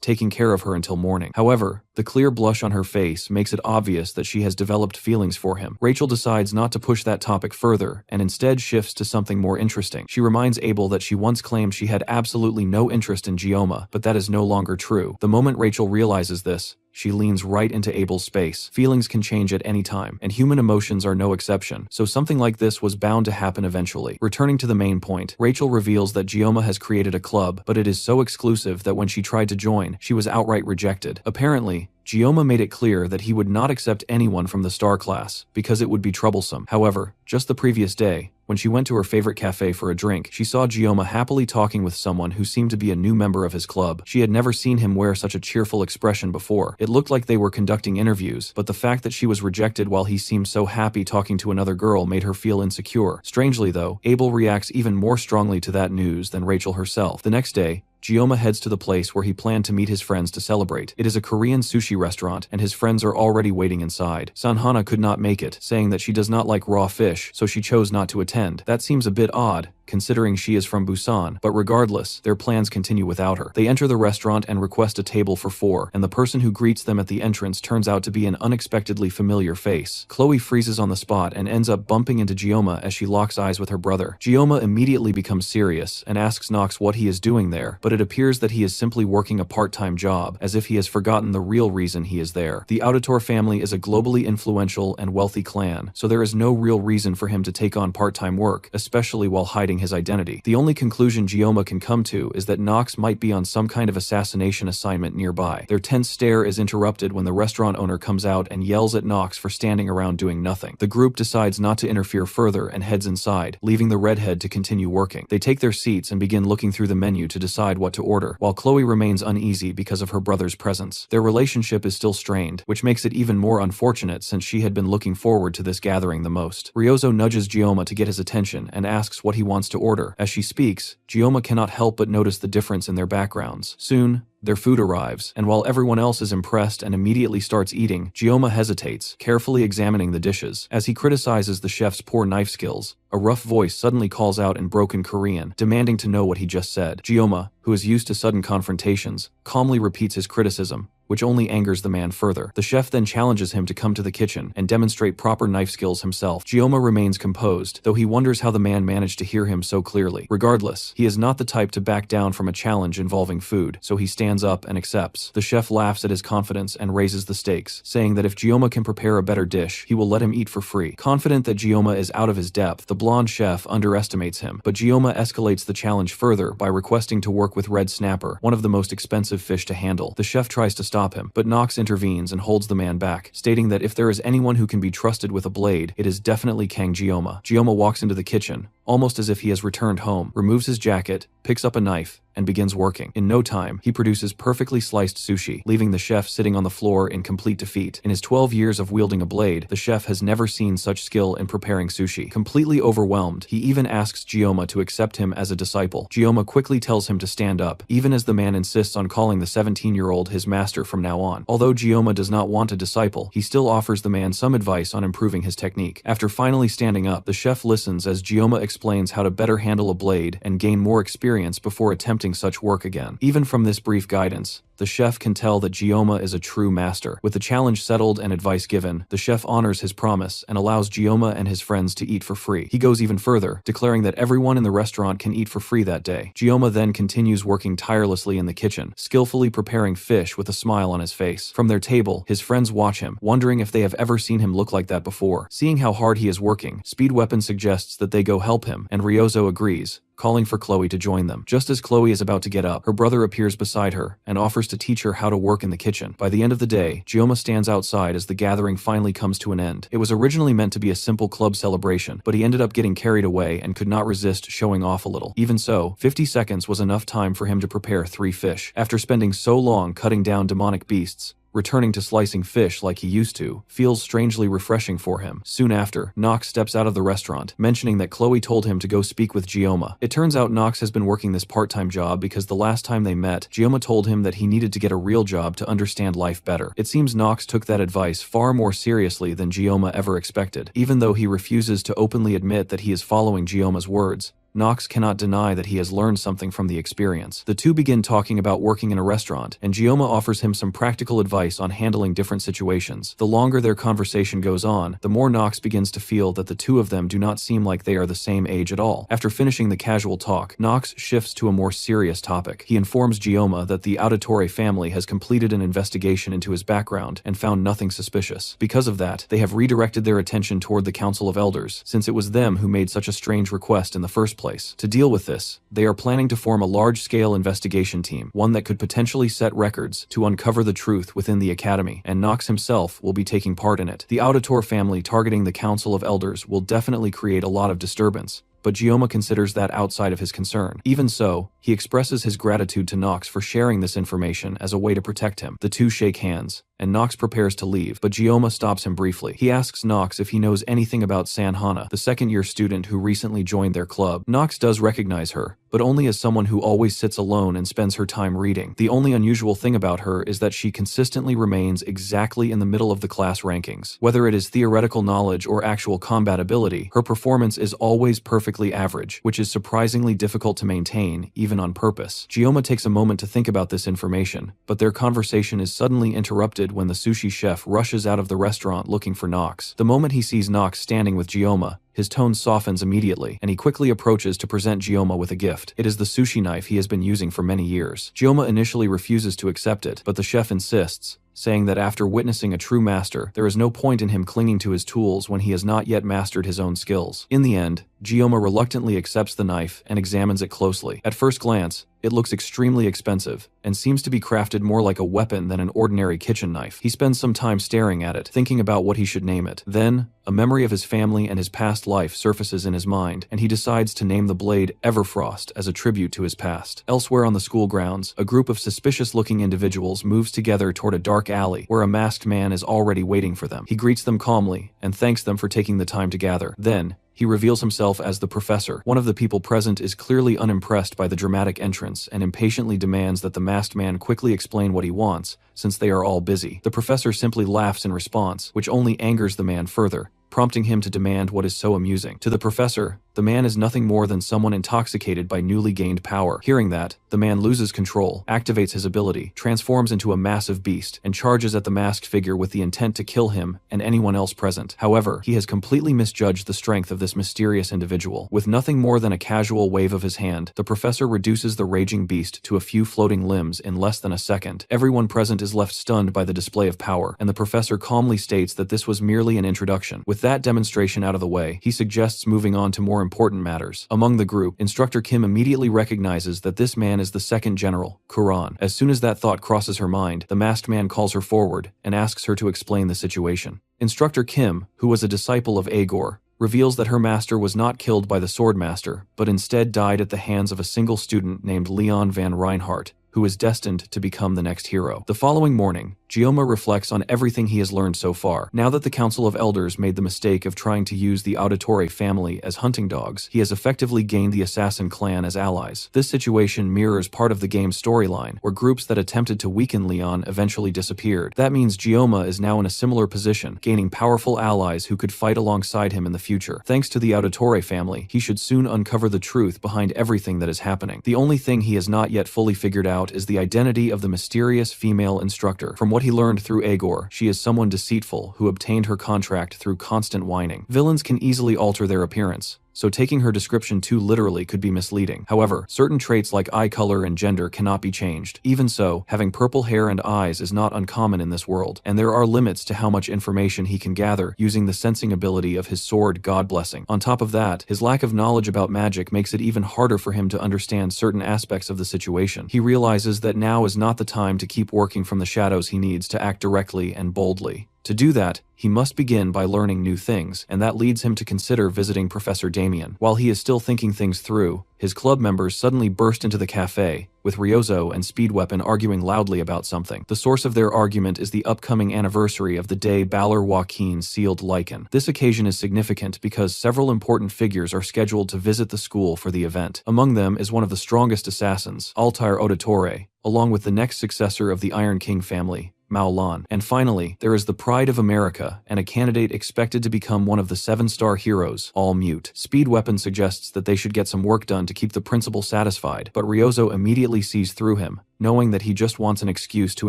S1: taking care of her until morning. However, the clear blush on her face makes it obvious that she has developed feelings for him. Rachel decides not to push that topic further and instead shifts to something more interesting. She reminds Abel that she once claimed she had absolutely no interest in Jioma, but that is no longer true. The moment Rachel realizes this, she leans right into Abel's space. Feelings can change at any time, and human emotions are no exception, so something like this was bound to happen eventually. Returning to the main point, Rachel reveals that Jioma has created a club, but it is so exclusive that when she tried to join, she was outright rejected. Apparently, Jioma made it clear that he would not accept anyone from the star class, because it would be troublesome. However, just the previous day, when she went to her favorite cafe for a drink, she saw Jioma happily talking with someone who seemed to be a new member of his club. She had never seen him wear such a cheerful expression before. It looked like they were conducting interviews, but the fact that she was rejected while he seemed so happy talking to another girl made her feel insecure. Strangely though, Abel reacts even more strongly to that news than Rachel herself. The next day, Jioma heads to the place where he planned to meet his friends to celebrate. It is a Korean sushi restaurant, and his friends are already waiting inside. Sanhana could not make it, saying that she does not like raw fish, so she chose not to attend. That seems a bit odd, considering she is from Busan, but regardless, their plans continue without her. They enter the restaurant and request a table for 4, and the person who greets them at the entrance turns out to be an unexpectedly familiar face. Chloe freezes on the spot and ends up bumping into Jioma as she locks eyes with her brother. Jioma immediately becomes serious and asks Nox what he is doing there, but it appears that he is simply working a part-time job, as if he has forgotten the real reason he is there. The Auditor family is a globally influential and wealthy clan, so there is no real reason for him to take on part-time work, especially while hiding his identity. The only conclusion Jioma can come to is that Nox might be on some kind of assassination assignment nearby. Their tense stare is interrupted when the restaurant owner comes out and yells at Nox for standing around doing nothing. The group decides not to interfere further and heads inside, leaving the redhead to continue working. They take their seats and begin looking through the menu to decide what to order, while Chloe remains uneasy because of her brother's presence. Their relationship is still strained, which makes it even more unfortunate since she had been looking forward to this gathering the most. Ryozo nudges Jioma to get his attention and asks what he wants to order. As she speaks, Jioma cannot help but notice the difference in their backgrounds. Soon, their food arrives, and while everyone else is impressed and immediately starts eating, Jioma hesitates, carefully examining the dishes. As he criticizes the chef's poor knife skills, a rough voice suddenly calls out in broken Korean, demanding to know what he just said. Jioma, who is used to sudden confrontations, calmly repeats his criticism, which only angers the man further. The chef then challenges him to come to the kitchen and demonstrate proper knife skills himself. Jioma remains composed, though he wonders how the man managed to hear him so clearly. Regardless, he is not the type to back down from a challenge involving food, so he stands up and accepts. The chef laughs at his confidence and raises the stakes, saying that if Jioma can prepare a better dish, he will let him eat for free. Confident that Jioma is out of his depth, the blonde chef underestimates him, but Jioma escalates the challenge further by requesting to work with red snapper, one of the most expensive fish to handle. The chef tries to stop him, but Nox intervenes and holds the man back, stating that if there is anyone who can be trusted with a blade, it is definitely Kang Jioma. Jioma walks into the kitchen, almost as if he has returned home, removes his jacket, picks up a knife, and begins working. In no time, he produces perfectly sliced sushi, leaving the chef sitting on the floor in complete defeat. In his 12 years of wielding a blade, the chef has never seen such skill in preparing sushi. Completely overwhelmed, he even asks Jioma to accept him as a disciple. Jioma quickly tells him to stand up, even as the man insists on calling the 17-year-old his master from now on. Although Jioma does not want a disciple, he still offers the man some advice on improving his technique. After finally standing up, the chef listens as Jioma explains how to better handle a blade and gain more experience before attempting such work again. Even from this brief guidance, the chef can tell that Jioma is a true master. With the challenge settled and advice given, the chef honors his promise and allows Jioma and his friends to eat for free. He goes even further, declaring that everyone in the restaurant can eat for free that day. Jioma then continues working tirelessly in the kitchen, skillfully preparing fish with a smile on his face. From their table, his friends watch him, wondering if they have ever seen him look like that before. Seeing how hard he is working, Speed Weapon suggests that they go help him, and Ryozo agrees, calling for Chloe to join them. Just as Chloe is about to get up, her brother appears beside her and offers to teach her how to work in the kitchen. By the end of the day, Jioma stands outside as the gathering finally comes to an end. It was originally meant to be a simple club celebration, but he ended up getting carried away and could not resist showing off a little. Even so, 50 seconds was enough time for him to prepare 3 fish. After spending so long cutting down demonic beasts, returning to slicing fish like he used to feels strangely refreshing for him. Soon after, Nox steps out of the restaurant, mentioning that Chloe told him to go speak with Gioma. It turns out Nox has been working this part-time job because the last time they met, Gioma told him that he needed to get a real job to understand life better. It seems Nox took that advice far more seriously than Gioma ever expected. Even though he refuses to openly admit that he is following Gioma's words, Nox cannot deny that he has learned something from the experience. The two begin talking about working in a restaurant, and Gioma offers him some practical advice on handling different situations. The longer their conversation goes on, the more Nox begins to feel that the two of them do not seem like they are the same age at all. After finishing the casual talk, Nox shifts to a more serious topic. He informs Gioma that the Auditore family has completed an investigation into his background and found nothing suspicious. Because of that, they have redirected their attention toward the Council of Elders, since it was them who made such a strange request in the first place. To deal with this, they are planning to form a large-scale investigation team, one that could potentially set records to uncover the truth within the Academy, and Nox himself will be taking part in it. The Auditore family targeting the Council of Elders will definitely create a lot of disturbance, but Gioma considers that outside of his concern. Even so, he expresses his gratitude to Nox for sharing this information as a way to protect him. The two shake hands, and Nox prepares to leave, but Gioma stops him briefly. He asks Nox if he knows anything about Sanhana, the second-year student who recently joined their club. Nox does recognize her, but only as someone who always sits alone and spends her time reading. The only unusual thing about her is that she consistently remains exactly in the middle of the class rankings. Whether it is theoretical knowledge or actual combat ability, her performance is always perfectly average, which is surprisingly difficult to maintain, even on purpose. Gioma takes a moment to think about this information, but their conversation is suddenly interrupted when the sushi chef rushes out of the restaurant looking for Nox. The moment he sees Nox standing with Gioma, his tone softens immediately, and he quickly approaches to present Gioma with a gift. It is the sushi knife he has been using for many years. Gioma initially refuses to accept it, but the chef insists, saying that after witnessing a true master, there is no point in him clinging to his tools when he has not yet mastered his own skills. In the end, Gioma reluctantly accepts the knife and examines it closely. At first glance, it looks extremely expensive, and seems to be crafted more like a weapon than an ordinary kitchen knife. He spends some time staring at it, thinking about what he should name it. Then, a memory of his family and his past life surfaces in his mind, and he decides to name the blade Everfrost as a tribute to his past. Elsewhere on the school grounds, a group of suspicious-looking individuals moves together toward a dark alley, where a masked man is already waiting for them. He greets them calmly, and thanks them for taking the time to gather. Then, he reveals himself as the professor. One of the people present is clearly unimpressed by the dramatic entrance and impatiently demands that the masked man quickly explain what he wants, since they are all busy. The professor simply laughs in response, which only angers the man further, prompting him to demand what is so amusing. To the professor, the man is nothing more than someone intoxicated by newly gained power. Hearing that, the man loses control, activates his ability, transforms into a massive beast, and charges at the masked figure with the intent to kill him and anyone else present. However, he has completely misjudged the strength of this mysterious individual. With nothing more than a casual wave of his hand, the professor reduces the raging beast to a few floating limbs in less than a second. Everyone present is left stunned by the display of power, and the professor calmly states that this was merely an introduction. With that demonstration out of the way, he suggests moving on to more important matters. Among the group, Instructor Kim immediately recognizes that this man is the second general, Kuran. As soon as that thought crosses her mind, the masked man calls her forward and asks her to explain the situation. Instructor Kim, who was a disciple of Agor, reveals that her master was not killed by the Swordmaster, but instead died at the hands of a single student named Leon van Reinhardt, who is destined to become the next hero. The following morning, Gioma reflects on everything he has learned so far. Now that the Council of Elders made the mistake of trying to use the Auditore family as hunting dogs, he has effectively gained the Assassin clan as allies. This situation mirrors part of the game's storyline, where groups that attempted to weaken Leon eventually disappeared. That means Gioma is now in a similar position, gaining powerful allies who could fight alongside him in the future. Thanks to the Auditore family, he should soon uncover the truth behind everything that is happening. The only thing he has not yet fully figured out is the identity of the mysterious female instructor. From what he learned through Agor, she is someone deceitful who obtained her contract through constant whining. Villains can easily alter their appearance, so taking her description too literally could be misleading. However, certain traits like eye color and gender cannot be changed. Even so, having purple hair and eyes is not uncommon in this world, and there are limits to how much information he can gather using the sensing ability of his sword God Blessing. On top of that, his lack of knowledge about magic makes it even harder for him to understand certain aspects of the situation. He realizes that now is not the time to keep working from the shadows. He needs to act directly and boldly. To do that, he must begin by learning new things, and that leads him to consider visiting Professor Damien. While he is still thinking things through, his club members suddenly burst into the cafe, with Ryozo and Speedweapon arguing loudly about something. The source of their argument is the upcoming anniversary of the day Balor Joaquin sealed Lycan. This occasion is significant because several important figures are scheduled to visit the school for the event. Among them is one of the strongest assassins, Altair Auditore, along with the next successor of the Iron King family, Mao Lan. And finally, there is the Pride of America, and a candidate expected to become one of the 7-star heroes, All Mute. Speedweapon suggests that they should get some work done to keep the principal satisfied, but Ryozo immediately sees through him, knowing that he just wants an excuse to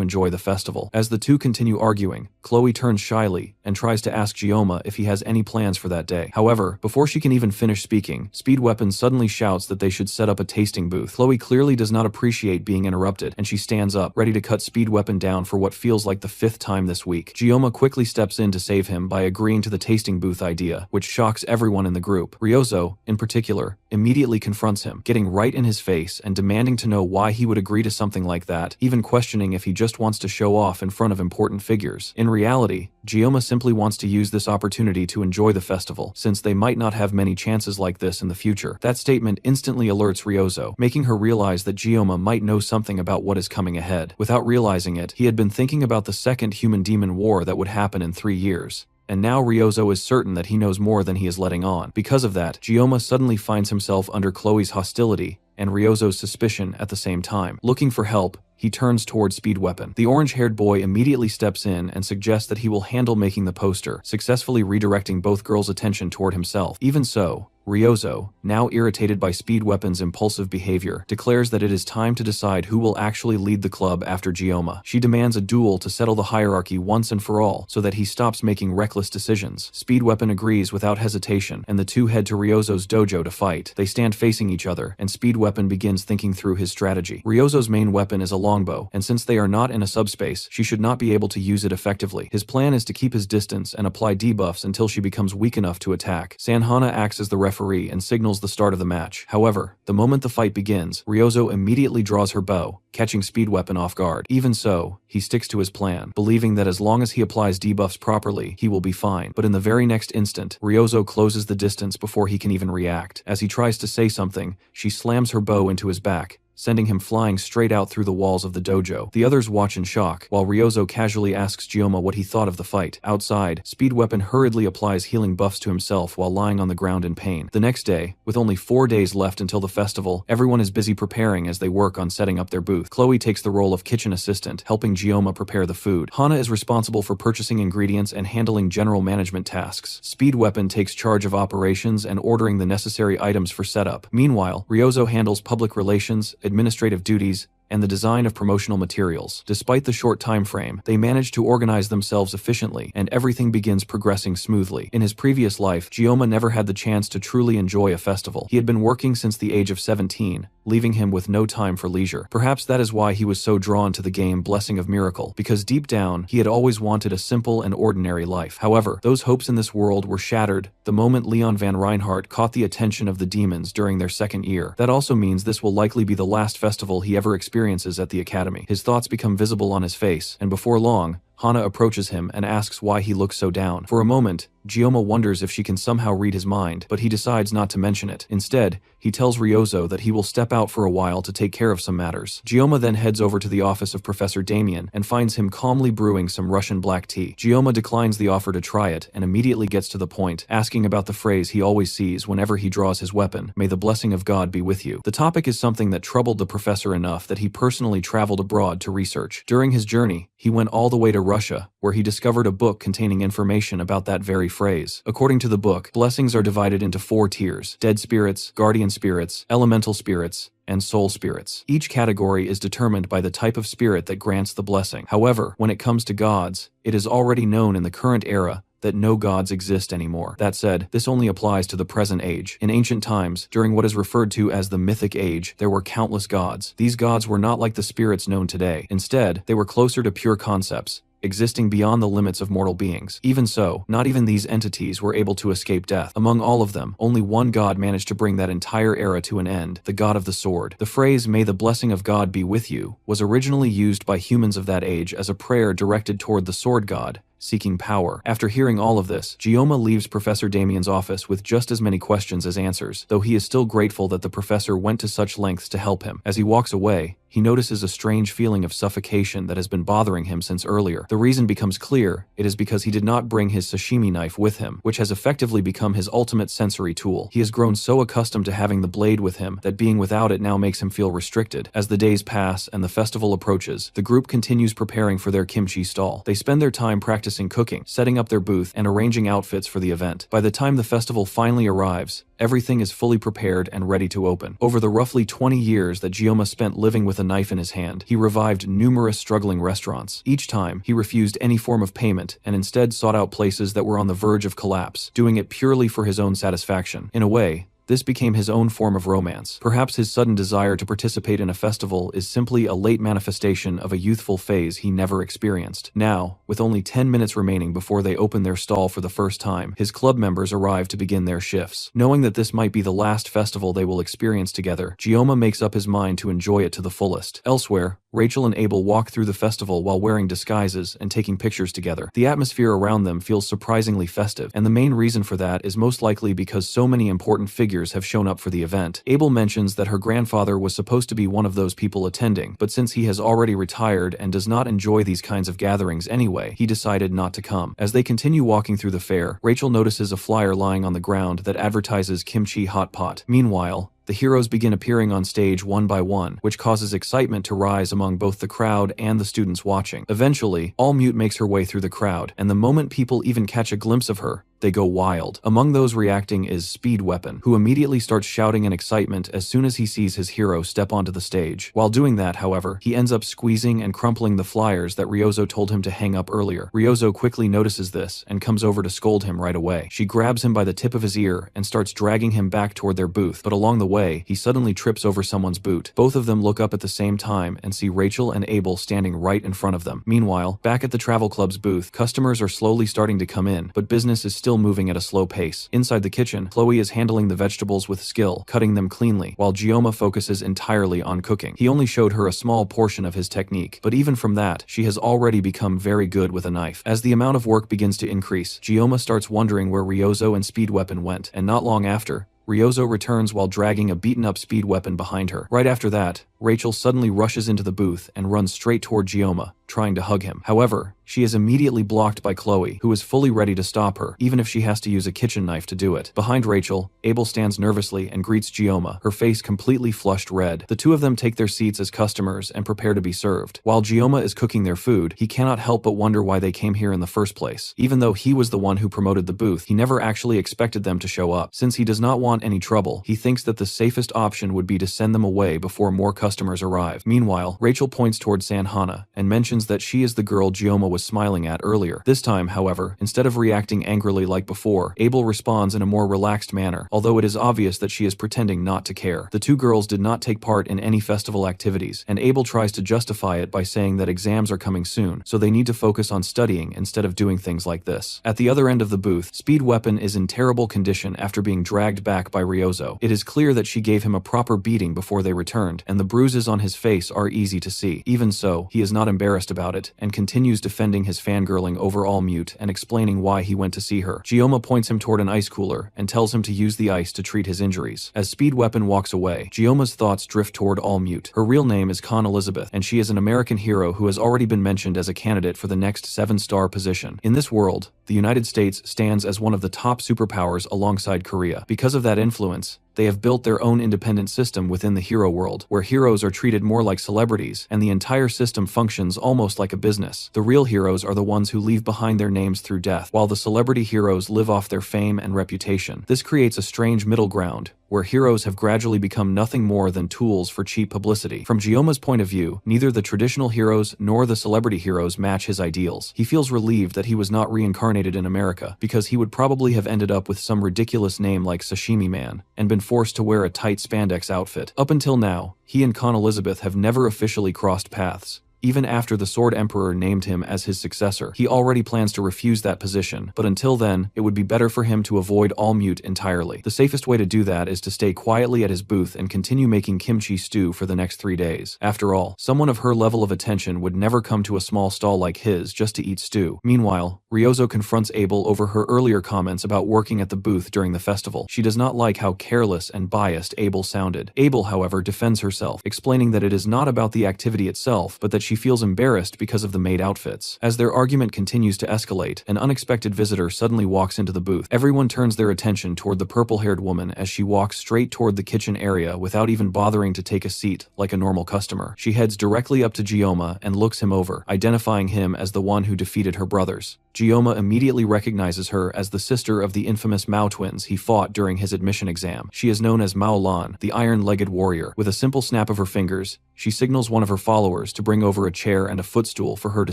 S1: enjoy the festival. As the two continue arguing, Chloe turns shyly and tries to ask Gioma if he has any plans for that day. However, before she can even finish speaking, Speedweapon suddenly shouts that they should set up a tasting booth. Chloe clearly does not appreciate being interrupted, and she stands up, ready to cut Speedweapon down for what feels like the 5th time this week. Gioma quickly steps in to save him by agreeing to the tasting booth idea, which shocks everyone in the group. Ryozo, in particular, immediately confronts him, getting right in his face and demanding to know why he would agree to something like that, even questioning if he just wants to show off in front of important figures. In reality, Gioma simply wants to use this opportunity to enjoy the festival, since they might not have many chances like this in the future. That statement instantly alerts Ryozo, making her realize that Gioma might know something about what is coming ahead. Without realizing it, he had been thinking about the second human-demon war that would happen in 3 years. And now Ryozo is certain that he knows more than he is letting on. Because of that, Gioma suddenly finds himself under Chloe's hostility and Ryozo's suspicion at the same time. Looking for help, he turns toward Speedweapon. The orange-haired boy immediately steps in and suggests that he will handle making the poster, successfully redirecting both girls' attention toward himself. Even so, Ryozo, now irritated by Speedweapon's impulsive behavior, declares that it is time to decide who will actually lead the club after Gioma. She demands a duel to settle the hierarchy once and for all, so that he stops making reckless decisions. Speedweapon agrees without hesitation, and the two head to Ryozo's dojo to fight. They stand facing each other, and Speedweapon begins thinking through his strategy. Ryozo's main weapon is a longbow, and since they are not in a subspace, she should not be able to use it effectively. His plan is to keep his distance and apply debuffs until she becomes weak enough to attack. Sanhana acts as the referee and signals the start of the match. However, the moment the fight begins, Ryozo immediately draws her bow, catching Speedweapon off guard. Even so, he sticks to his plan, believing that as long as he applies debuffs properly, he will be fine. But in the very next instant, Ryozo closes the distance before he can even react. As he tries to say something, she slams her bow into his back, sending him flying straight out through the walls of the dojo. The others watch in shock, while Ryozo casually asks Gioma what he thought of the fight. Outside, Speedweapon hurriedly applies healing buffs to himself while lying on the ground in pain. The next day, with only 4 days left until the festival, everyone is busy preparing as they work on setting up their booth. Chloe takes the role of kitchen assistant, helping Gioma prepare the food. Hana is responsible for purchasing ingredients and handling general management tasks. Speedweapon takes charge of operations and ordering the necessary items for setup. Meanwhile, Ryozo handles public relations, administrative duties, and the design of promotional materials. Despite the short time frame, they manage to organize themselves efficiently, and everything begins progressing smoothly. In his previous life, Gioma never had the chance to truly enjoy a festival. He had been working since the age of 17, leaving him with no time for leisure. Perhaps that is why he was so drawn to the game Blessing of Miracle, because deep down, he had always wanted a simple and ordinary life. However, those hopes in this world were shattered the moment Leon Van Reinhardt caught the attention of the demons during their second year. That also means this will likely be the last festival he ever experiences at the academy. His thoughts become visible on his face, and before long, Hana approaches him and asks why he looks so down. For a moment, Gioma wonders if she can somehow read his mind, but he decides not to mention it. Instead, he tells Ryozo that he will step out for a while to take care of some matters. Gioma then heads over to the office of Professor Damien and finds him calmly brewing some Russian black tea. Gioma declines the offer to try it and immediately gets to the point, asking about the phrase he always sees whenever he draws his weapon, "May the blessing of God be with you." The topic is something that troubled the professor enough that he personally traveled abroad to research. During his journey, he went all the way to Russia, where he discovered a book containing information about that very phrase. According to the book, blessings are divided into 4 tiers: dead spirits, guardian spirits, elemental spirits, and soul spirits. Each category is determined by the type of spirit that grants the blessing. However, when it comes to gods, it is already known in the current era that no gods exist anymore. That said, this only applies to the present age. In ancient times, during what is referred to as the Mythic Age, there were countless gods. These gods were not like the spirits known today. Instead, they were closer to pure concepts, existing beyond the limits of mortal beings. Even so, not even these entities were able to escape death. Among all of them, only one god managed to bring that entire era to an end, the god of the sword. The phrase, "May the blessing of God be with you," was originally used by humans of that age as a prayer directed toward the sword god, seeking power. After hearing all of this, Gioma leaves Professor Damien's office with just as many questions as answers, though he is still grateful that the professor went to such lengths to help him. As he walks away, he notices a strange feeling of suffocation that has been bothering him since earlier. The reason becomes clear: it is because he did not bring his sashimi knife with him, which has effectively become his ultimate sensory tool. He has grown so accustomed to having the blade with him that being without it now makes him feel restricted. As the days pass and the festival approaches, the group continues preparing for their kimchi stall. They spend their time practicing cooking, setting up their booth, and arranging outfits for the event. By the time the festival finally arrives, everything is fully prepared and ready to open. Over the roughly 20 years that Gioma spent living with a knife in his hand, he revived numerous struggling restaurants. Each time, he refused any form of payment and instead sought out places that were on the verge of collapse, doing it purely for his own satisfaction. In a way, this became his own form of romance. Perhaps his sudden desire to participate in a festival is simply a late manifestation of a youthful phase he never experienced. Now, with only 10 minutes remaining before they open their stall for the first time, his club members arrive to begin their shifts. Knowing that this might be the last festival they will experience together, Gioma makes up his mind to enjoy it to the fullest. Elsewhere, Rachel and Abel walk through the festival while wearing disguises and taking pictures together. The atmosphere around them feels surprisingly festive, and the main reason for that is most likely because so many important figures have shown up for the event. Abel mentions that her grandfather was supposed to be one of those people attending, but since he has already retired and does not enjoy these kinds of gatherings anyway, he decided not to come. As they continue walking through the fair, Rachel notices a flyer lying on the ground that advertises kimchi hot pot. Meanwhile, the heroes begin appearing on stage one by one, which causes excitement to rise among both the crowd and the students watching. Eventually, All Mute makes her way through the crowd, and the moment people even catch a glimpse of her, they go wild. Among those reacting is Speed Weapon, who immediately starts shouting in excitement as soon as he sees his hero step onto the stage. While doing that, however, he ends up squeezing and crumpling the flyers that Ryozo told him to hang up earlier. Ryozo quickly notices this and comes over to scold him right away. She grabs him by the tip of his ear and starts dragging him back toward their booth, but along the way, he suddenly trips over someone's boot. Both of them look up at the same time and see Rachel and Abel standing right in front of them. Meanwhile, back at the travel club's booth, customers are slowly starting to come in, but business is still moving at a slow pace. Inside the kitchen, Chloe is handling the vegetables with skill, cutting them cleanly, while Gioma focuses entirely on cooking. He only showed her a small portion of his technique, but even from that, she has already become very good with a knife. As the amount of work begins to increase, Gioma starts wondering where Ryozo and Speed Weapon went, and not long after, Ryozo returns while dragging a beaten-up Speed Weapon behind her. Right after that, Rachel suddenly rushes into the booth and runs straight toward Gioma, trying to hug him. However, she is immediately blocked by Chloe, who is fully ready to stop her, even if she has to use a kitchen knife to do it. Behind Rachel, Abel stands nervously and greets Gioma, her face completely flushed red. The two of them take their seats as customers and prepare to be served. While Gioma is cooking their food, he cannot help but wonder why they came here in the first place. Even though he was the one who promoted the booth, he never actually expected them to show up. Since he does not want any trouble, he thinks that the safest option would be to send them away before more customers arrive. Meanwhile, Rachel points toward Sanhana and mentions that she is the girl Gioma was smiling at earlier. This time, however, instead of reacting angrily like before, Abel responds in a more relaxed manner, although it is obvious that she is pretending not to care. The two girls did not take part in any festival activities, and Abel tries to justify it by saying that exams are coming soon, so they need to focus on studying instead of doing things like this. At the other end of the booth, Speed Weapon is in terrible condition after being dragged back by Ryozo. It is clear that she gave him a proper beating before they returned, and the bruises on his face are easy to see. Even so, he is not embarrassed about it, and continues defending his fangirling over All Mute and explaining why he went to see her. Gioma points him toward an ice cooler and tells him to use the ice to treat his injuries. As Speed Weapon walks away, Gioma's thoughts drift toward All Mute. Her real name is Khan Elizabeth, and she is an American hero who has already been mentioned as a candidate for the next 7-star position. In this world, the United States stands as one of the top superpowers alongside Korea. Because of that influence, they have built their own independent system within the hero world, where heroes are treated more like celebrities, and the entire system functions almost like a business. The real heroes are the ones who leave behind their names through death, while the celebrity heroes live off their fame and reputation. This creates a strange middle ground, where heroes have gradually become nothing more than tools for cheap publicity. From Gioma's point of view, neither the traditional heroes nor the celebrity heroes match his ideals. He feels relieved that he was not reincarnated in America, because he would probably have ended up with some ridiculous name like Sashimi Man, and been forced to wear a tight spandex outfit. Up until now, he and Khan Elizabeth have never officially crossed paths, Even after the Sword Emperor named him as his successor, he already plans to refuse that position, but until then, it would be better for him to avoid All Mute entirely. The safest way to do that is to stay quietly at his booth and continue making kimchi stew for the next 3 days. After all, someone of her level of attention would never come to a small stall like his just to eat stew. Meanwhile, Ryozo confronts Abel over her earlier comments about working at the booth during the festival. She does not like how careless and biased Abel sounded. Abel, however, defends herself, explaining that it is not about the activity itself, but that she feels embarrassed because of the maid outfits. As their argument continues to escalate, an unexpected visitor suddenly walks into the booth. Everyone turns their attention toward the purple-haired woman as she walks straight toward the kitchen area without even bothering to take a seat like a normal customer. She heads directly up to Gioma and looks him over, identifying him as the one who defeated her brothers. Gioma immediately recognizes her as the sister of the infamous Mao twins he fought during his admission exam. She is known as Mao Lan, the iron-legged warrior. With a simple snap of her fingers, she signals one of her followers to bring over a chair and a footstool for her to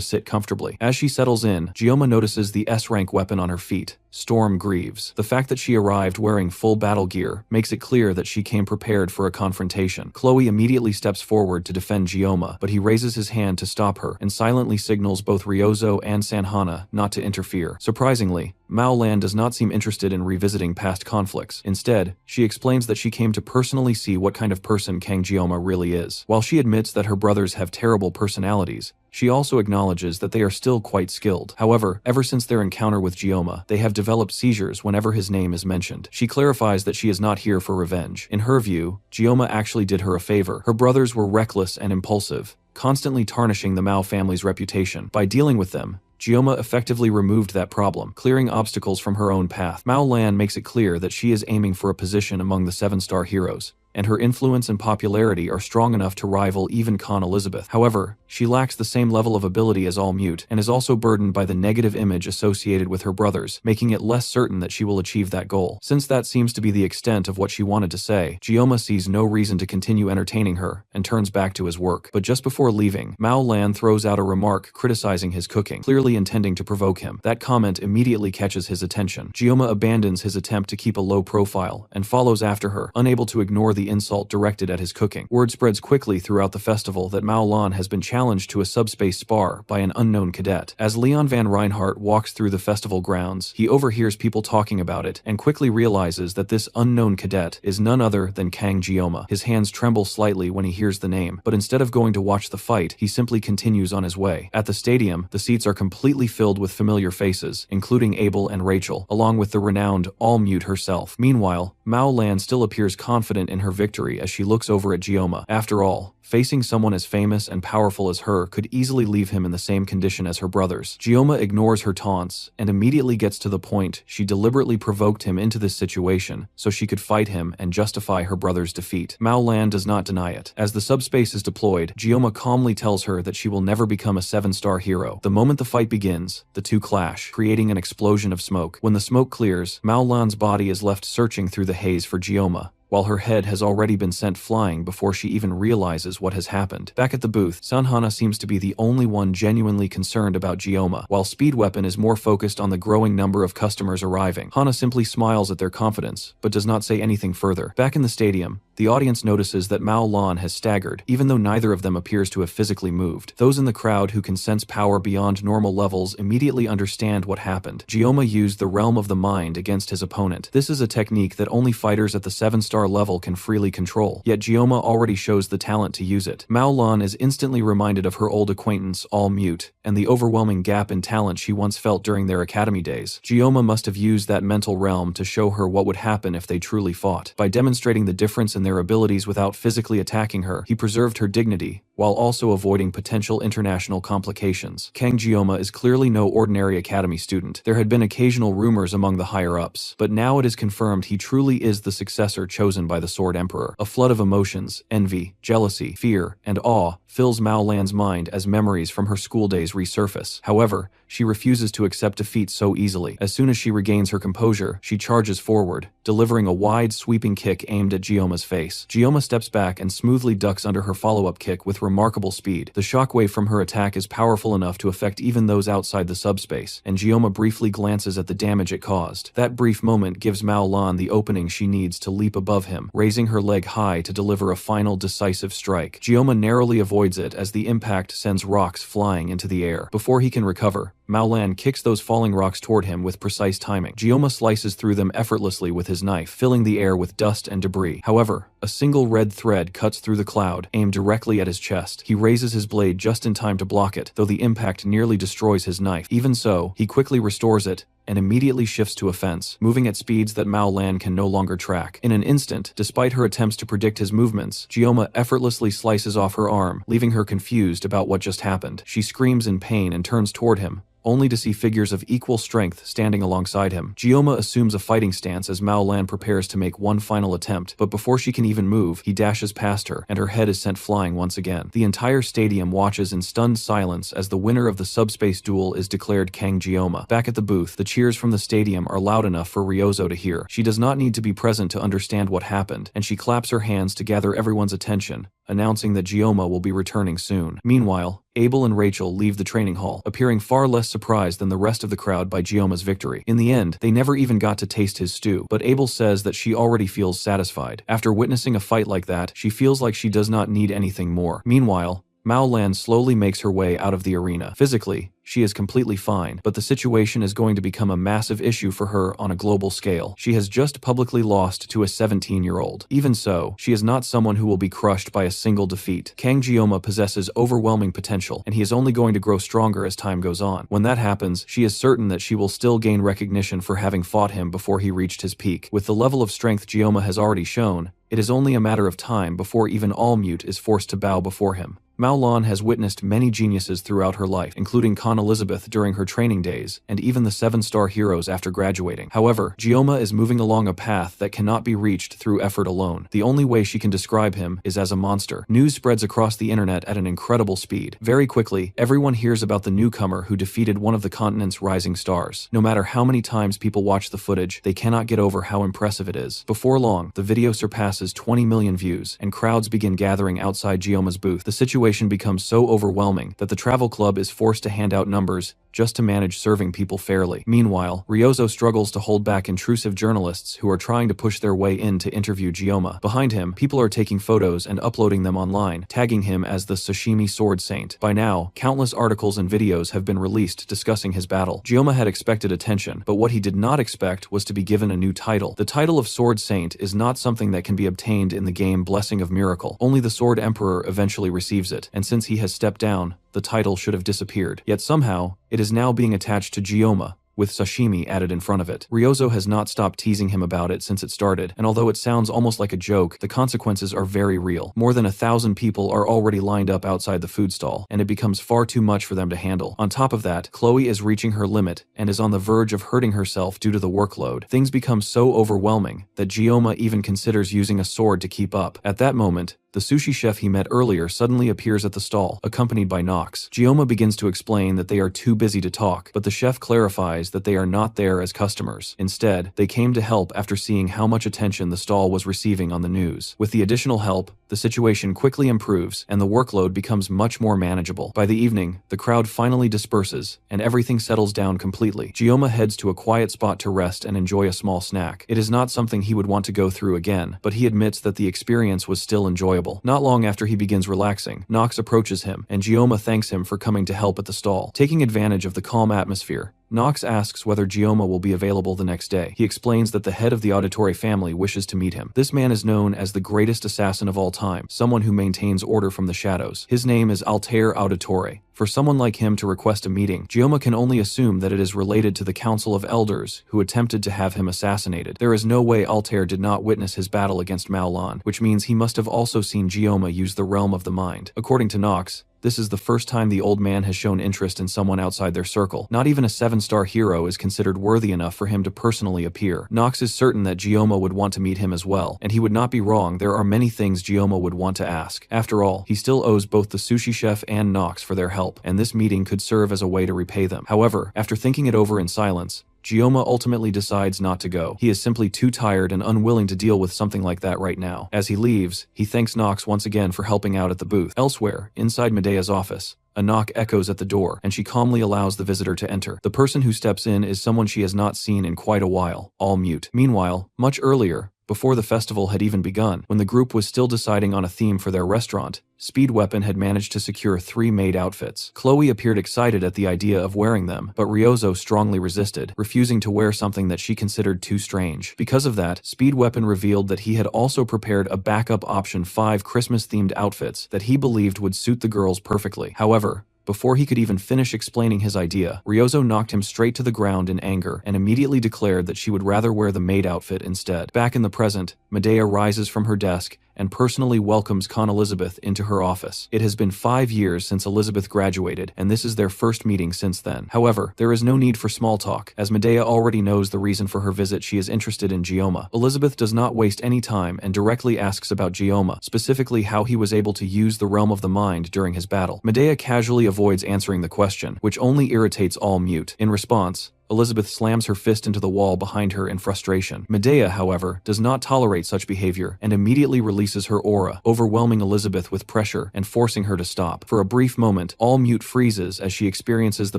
S1: sit comfortably. As she settles in, Gioma notices the S-rank weapon on her feet, Storm Greaves. The fact that she arrived wearing full battle gear makes it clear that she came prepared for a confrontation. Chloe immediately steps forward to defend Gioma, but he raises his hand to stop her and silently signals both Ryozo and Sanhana not to interfere. Surprisingly, Mao Lan does not seem interested in revisiting past conflicts. Instead, she explains that she came to personally see what kind of person Kang Gioma really is. While she admits that her brothers have terrible personalities, she also acknowledges that they are still quite skilled. However, ever since their encounter with Gioma, they have developed seizures whenever his name is mentioned. She clarifies that she is not here for revenge. In her view, Gioma actually did her a favor. Her brothers were reckless and impulsive, constantly tarnishing the Mao family's reputation. By dealing with them, Gioma effectively removed that problem, clearing obstacles from her own path. Mao Lan makes it clear that she is aiming for a position among the 7-star heroes, and her influence and popularity are strong enough to rival even Khan Elizabeth. However, she lacks the same level of ability as All Mute, and is also burdened by the negative image associated with her brothers, making it less certain that she will achieve that goal. Since that seems to be the extent of what she wanted to say, Gioma sees no reason to continue entertaining her, and turns back to his work. But just before leaving, Mao Lan throws out a remark criticizing his cooking, clearly intending to provoke him. That comment immediately catches his attention. Gioma abandons his attempt to keep a low profile, and follows after her, unable to ignore the insult directed at his cooking. Word spreads quickly throughout the festival that Mao Lan has been challenged to a subspace spar by an unknown cadet. As Leon Van Reinhardt walks through the festival grounds, he overhears people talking about it, and quickly realizes that this unknown cadet is none other than Kang Gioma. His hands tremble slightly when he hears the name, but instead of going to watch the fight, he simply continues on his way. At the stadium, the seats are completely filled with familiar faces, including Abel and Rachel, along with the renowned All Mute herself. Meanwhile, Mao Lan still appears confident in her victory as she looks over at Gioma. After all, facing someone as famous and powerful as her could easily leave him in the same condition as her brothers. Gioma ignores her taunts and immediately gets to the point. She deliberately provoked him into this situation so she could fight him and justify her brother's defeat. Mao Lan does not deny it. As the subspace is deployed, Gioma calmly tells her that she will never become a 7-star hero. The moment the fight begins, the two clash, creating an explosion of smoke. When the smoke clears, Mao Lan's body is left searching through the haze for Gioma, while her head has already been sent flying before she even realizes what has happened. Back at the booth, Sanhana seems to be the only one genuinely concerned about Gioma, while Speed Weapon is more focused on the growing number of customers arriving. Hana simply smiles at their confidence, but does not say anything further. Back in the stadium, the audience notices that Mao Lan has staggered, even though neither of them appears to have physically moved. Those in the crowd who can sense power beyond normal levels immediately understand what happened. Gioma used the realm of the mind against his opponent. This is a technique that only fighters at the 7-star level can freely control, yet Gioma already shows the talent to use it. Mao Lan is instantly reminded of her old acquaintance, All Mute, and the overwhelming gap in talent she once felt during their academy days. Gioma must have used that mental realm to show her what would happen if they truly fought. By demonstrating the difference in their abilities without physically attacking her, he preserved her dignity, while also avoiding potential international complications. Kang Gioma is clearly no ordinary academy student. There had been occasional rumors among the higher-ups, but now it is confirmed he truly is the successor chosen by the Sword Emperor. A flood of emotions, envy, jealousy, fear, and awe fills Mao Lan's mind as memories from her school days resurface. However, She refuses to accept defeat so easily. As soon as she regains her composure, she charges forward, delivering a wide, sweeping kick aimed at Gioma's face. Gioma steps back and smoothly ducks under her follow-up kick with remarkable speed. The shockwave from her attack is powerful enough to affect even those outside the subspace, and Gioma briefly glances at the damage it caused. That brief moment gives Mao Lan the opening she needs to leap above him, raising her leg high to deliver a final decisive strike. Gioma narrowly avoids it as the impact sends rocks flying into the air. Before he can recover, Mao Lan kicks those falling rocks toward him with precise timing. Gioma slices through them effortlessly with his knife, filling the air with dust and debris. However, a single red thread cuts through the cloud, aimed directly at his chest. He raises his blade just in time to block it, though the impact nearly destroys his knife. Even so, he quickly restores it and immediately shifts to offense, moving at speeds that Mao Lan can no longer track. In an instant, despite her attempts to predict his movements, Gioma effortlessly slices off her arm, leaving her confused about what just happened. She screams in pain and turns toward him, only to see figures of equal strength standing alongside him. Gioma assumes a fighting stance as Mao Lan prepares to make one final attempt, but before she can even move, he dashes past her, and her head is sent flying once again. The entire stadium watches in stunned silence as the winner of the subspace duel is declared Kang Gioma. Back at the booth, the cheers from the stadium are loud enough for Ryozo to hear. She does not need to be present to understand what happened, and she claps her hands to gather everyone's attention, announcing that Gioma will be returning soon. Meanwhile, Abel and Rachel leave the training hall, appearing far less surprised than the rest of the crowd by Gioma's victory. In the end, they never even got to taste his stew, but Abel says that she already feels satisfied. After witnessing a fight like that, she feels like she does not need anything more. Meanwhile, Mao Lan slowly makes her way out of the arena. Physically, she is completely fine, but the situation is going to become a massive issue for her on a global scale. She has just publicly lost to a 17-year-old. Even so, she is not someone who will be crushed by a single defeat. Kang Gioma possesses overwhelming potential, and he is only going to grow stronger as time goes on. When that happens, she is certain that she will still gain recognition for having fought him before he reached his peak. With the level of strength Gioma has already shown, it is only a matter of time before even All-Mute is forced to bow before him. Mao Lan has witnessed many geniuses throughout her life, including Khan Elizabeth during her training days, and even the 7-star heroes after graduating. However, Gioma is moving along a path that cannot be reached through effort alone. The only way she can describe him is as a monster. News spreads across the internet at an incredible speed. Very quickly, everyone hears about the newcomer who defeated one of the continent's rising stars. No matter how many times people watch the footage, they cannot get over how impressive it is. Before long, the video surpasses 20 million views, and crowds begin gathering outside Gioma's booth. The situation becomes so overwhelming that the travel club is forced to hand out numbers just to manage serving people fairly. Meanwhile, Ryozo struggles to hold back intrusive journalists who are trying to push their way in to interview Gioma. Behind him, people are taking photos and uploading them online, tagging him as the Sashimi Sword Saint. By now, countless articles and videos have been released discussing his battle. Gioma had expected attention, but what he did not expect was to be given a new title. The title of Sword Saint is not something that can be obtained in the game Blessing of Miracle. Only the Sword Emperor eventually receives it, and since he has stepped down, the title should have disappeared. Yet somehow, it is now being attached to Gioma, with sashimi added in front of it. Ryozo has not stopped teasing him about it since it started, and although it sounds almost like a joke, the consequences are very real. More than 1,000 people are already lined up outside the food stall, and it becomes far too much for them to handle. On top of that, Chloe is reaching her limit and is on the verge of hurting herself due to the workload. Things become so overwhelming that Gioma even considers using a sword to keep up. At that moment, the sushi chef he met earlier suddenly appears at the stall, accompanied by Nox. Gioma begins to explain that they are too busy to talk, but the chef clarifies that they are not there as customers. Instead, they came to help after seeing how much attention the stall was receiving on the news. With the additional help, the situation quickly improves, and the workload becomes much more manageable. By the evening, the crowd finally disperses, and everything settles down completely. Gioma heads to a quiet spot to rest and enjoy a small snack. It is not something he would want to go through again, but he admits that the experience was still enjoyable. Not long after he begins relaxing, Nox approaches him, and Gioma thanks him for coming to help at the stall. Taking advantage of the calm atmosphere, Nox asks whether Gioma will be available the next day. He explains that the head of the Auditore family wishes to meet him. This man is known as the greatest assassin of all time, someone who maintains order from the shadows. His name is Altair Auditore. For someone like him to request a meeting, Gioma can only assume that it is related to the Council of Elders who attempted to have him assassinated. There is no way Altair did not witness his battle against Mao Lan, which means he must have also seen Gioma use the realm of the mind. According to Nox, This is the first time the old man has shown interest in someone outside their circle. Not even a 7-star hero is considered worthy enough for him to personally appear. Nox is certain that Gioma would want to meet him as well, and he would not be wrong. There are many things Gioma would want to ask. After all, he still owes both the sushi chef and Nox for their help, and this meeting could serve as a way to repay them. However, after thinking it over in silence, Gioma ultimately decides not to go. He is simply too tired and unwilling to deal with something like that right now. As he leaves, he thanks Nox once again for helping out at the booth. Elsewhere, inside Medea's office, a knock echoes at the door, and she calmly allows the visitor to enter. The person who steps in is someone she has not seen in quite a while, all mute. Meanwhile, much earlier, before the festival had even begun, when the group was still deciding on a theme for their restaurant, Speed Weapon had managed to secure 3 maid outfits. Chloe appeared excited at the idea of wearing them, but Ryozo strongly resisted, refusing to wear something that she considered too strange. Because of that, Speed Weapon revealed that he had also prepared a backup option 5 Christmas-themed outfits that he believed would suit the girls perfectly. However, before he could even finish explaining his idea, Ryozo knocked him straight to the ground in anger and immediately declared that she would rather wear the maid outfit instead. Back in the present, Medea rises from her desk and personally welcomes Con Elizabeth into her office. It has been 5 years since Elizabeth graduated, and this is their first meeting since then. However, there is no need for small talk, as Medea already knows the reason for her visit. She is interested in Gioma. Elizabeth does not waste any time and directly asks about Gioma, specifically how he was able to use the realm of the mind during his battle. Medea casually avoids answering the question, which only irritates all mute. In response, Elizabeth slams her fist into the wall behind her in frustration. Medea, however, does not tolerate such behavior and immediately releases her aura, overwhelming Elizabeth with pressure and forcing her to stop. For a brief moment, all mute freezes as she experiences the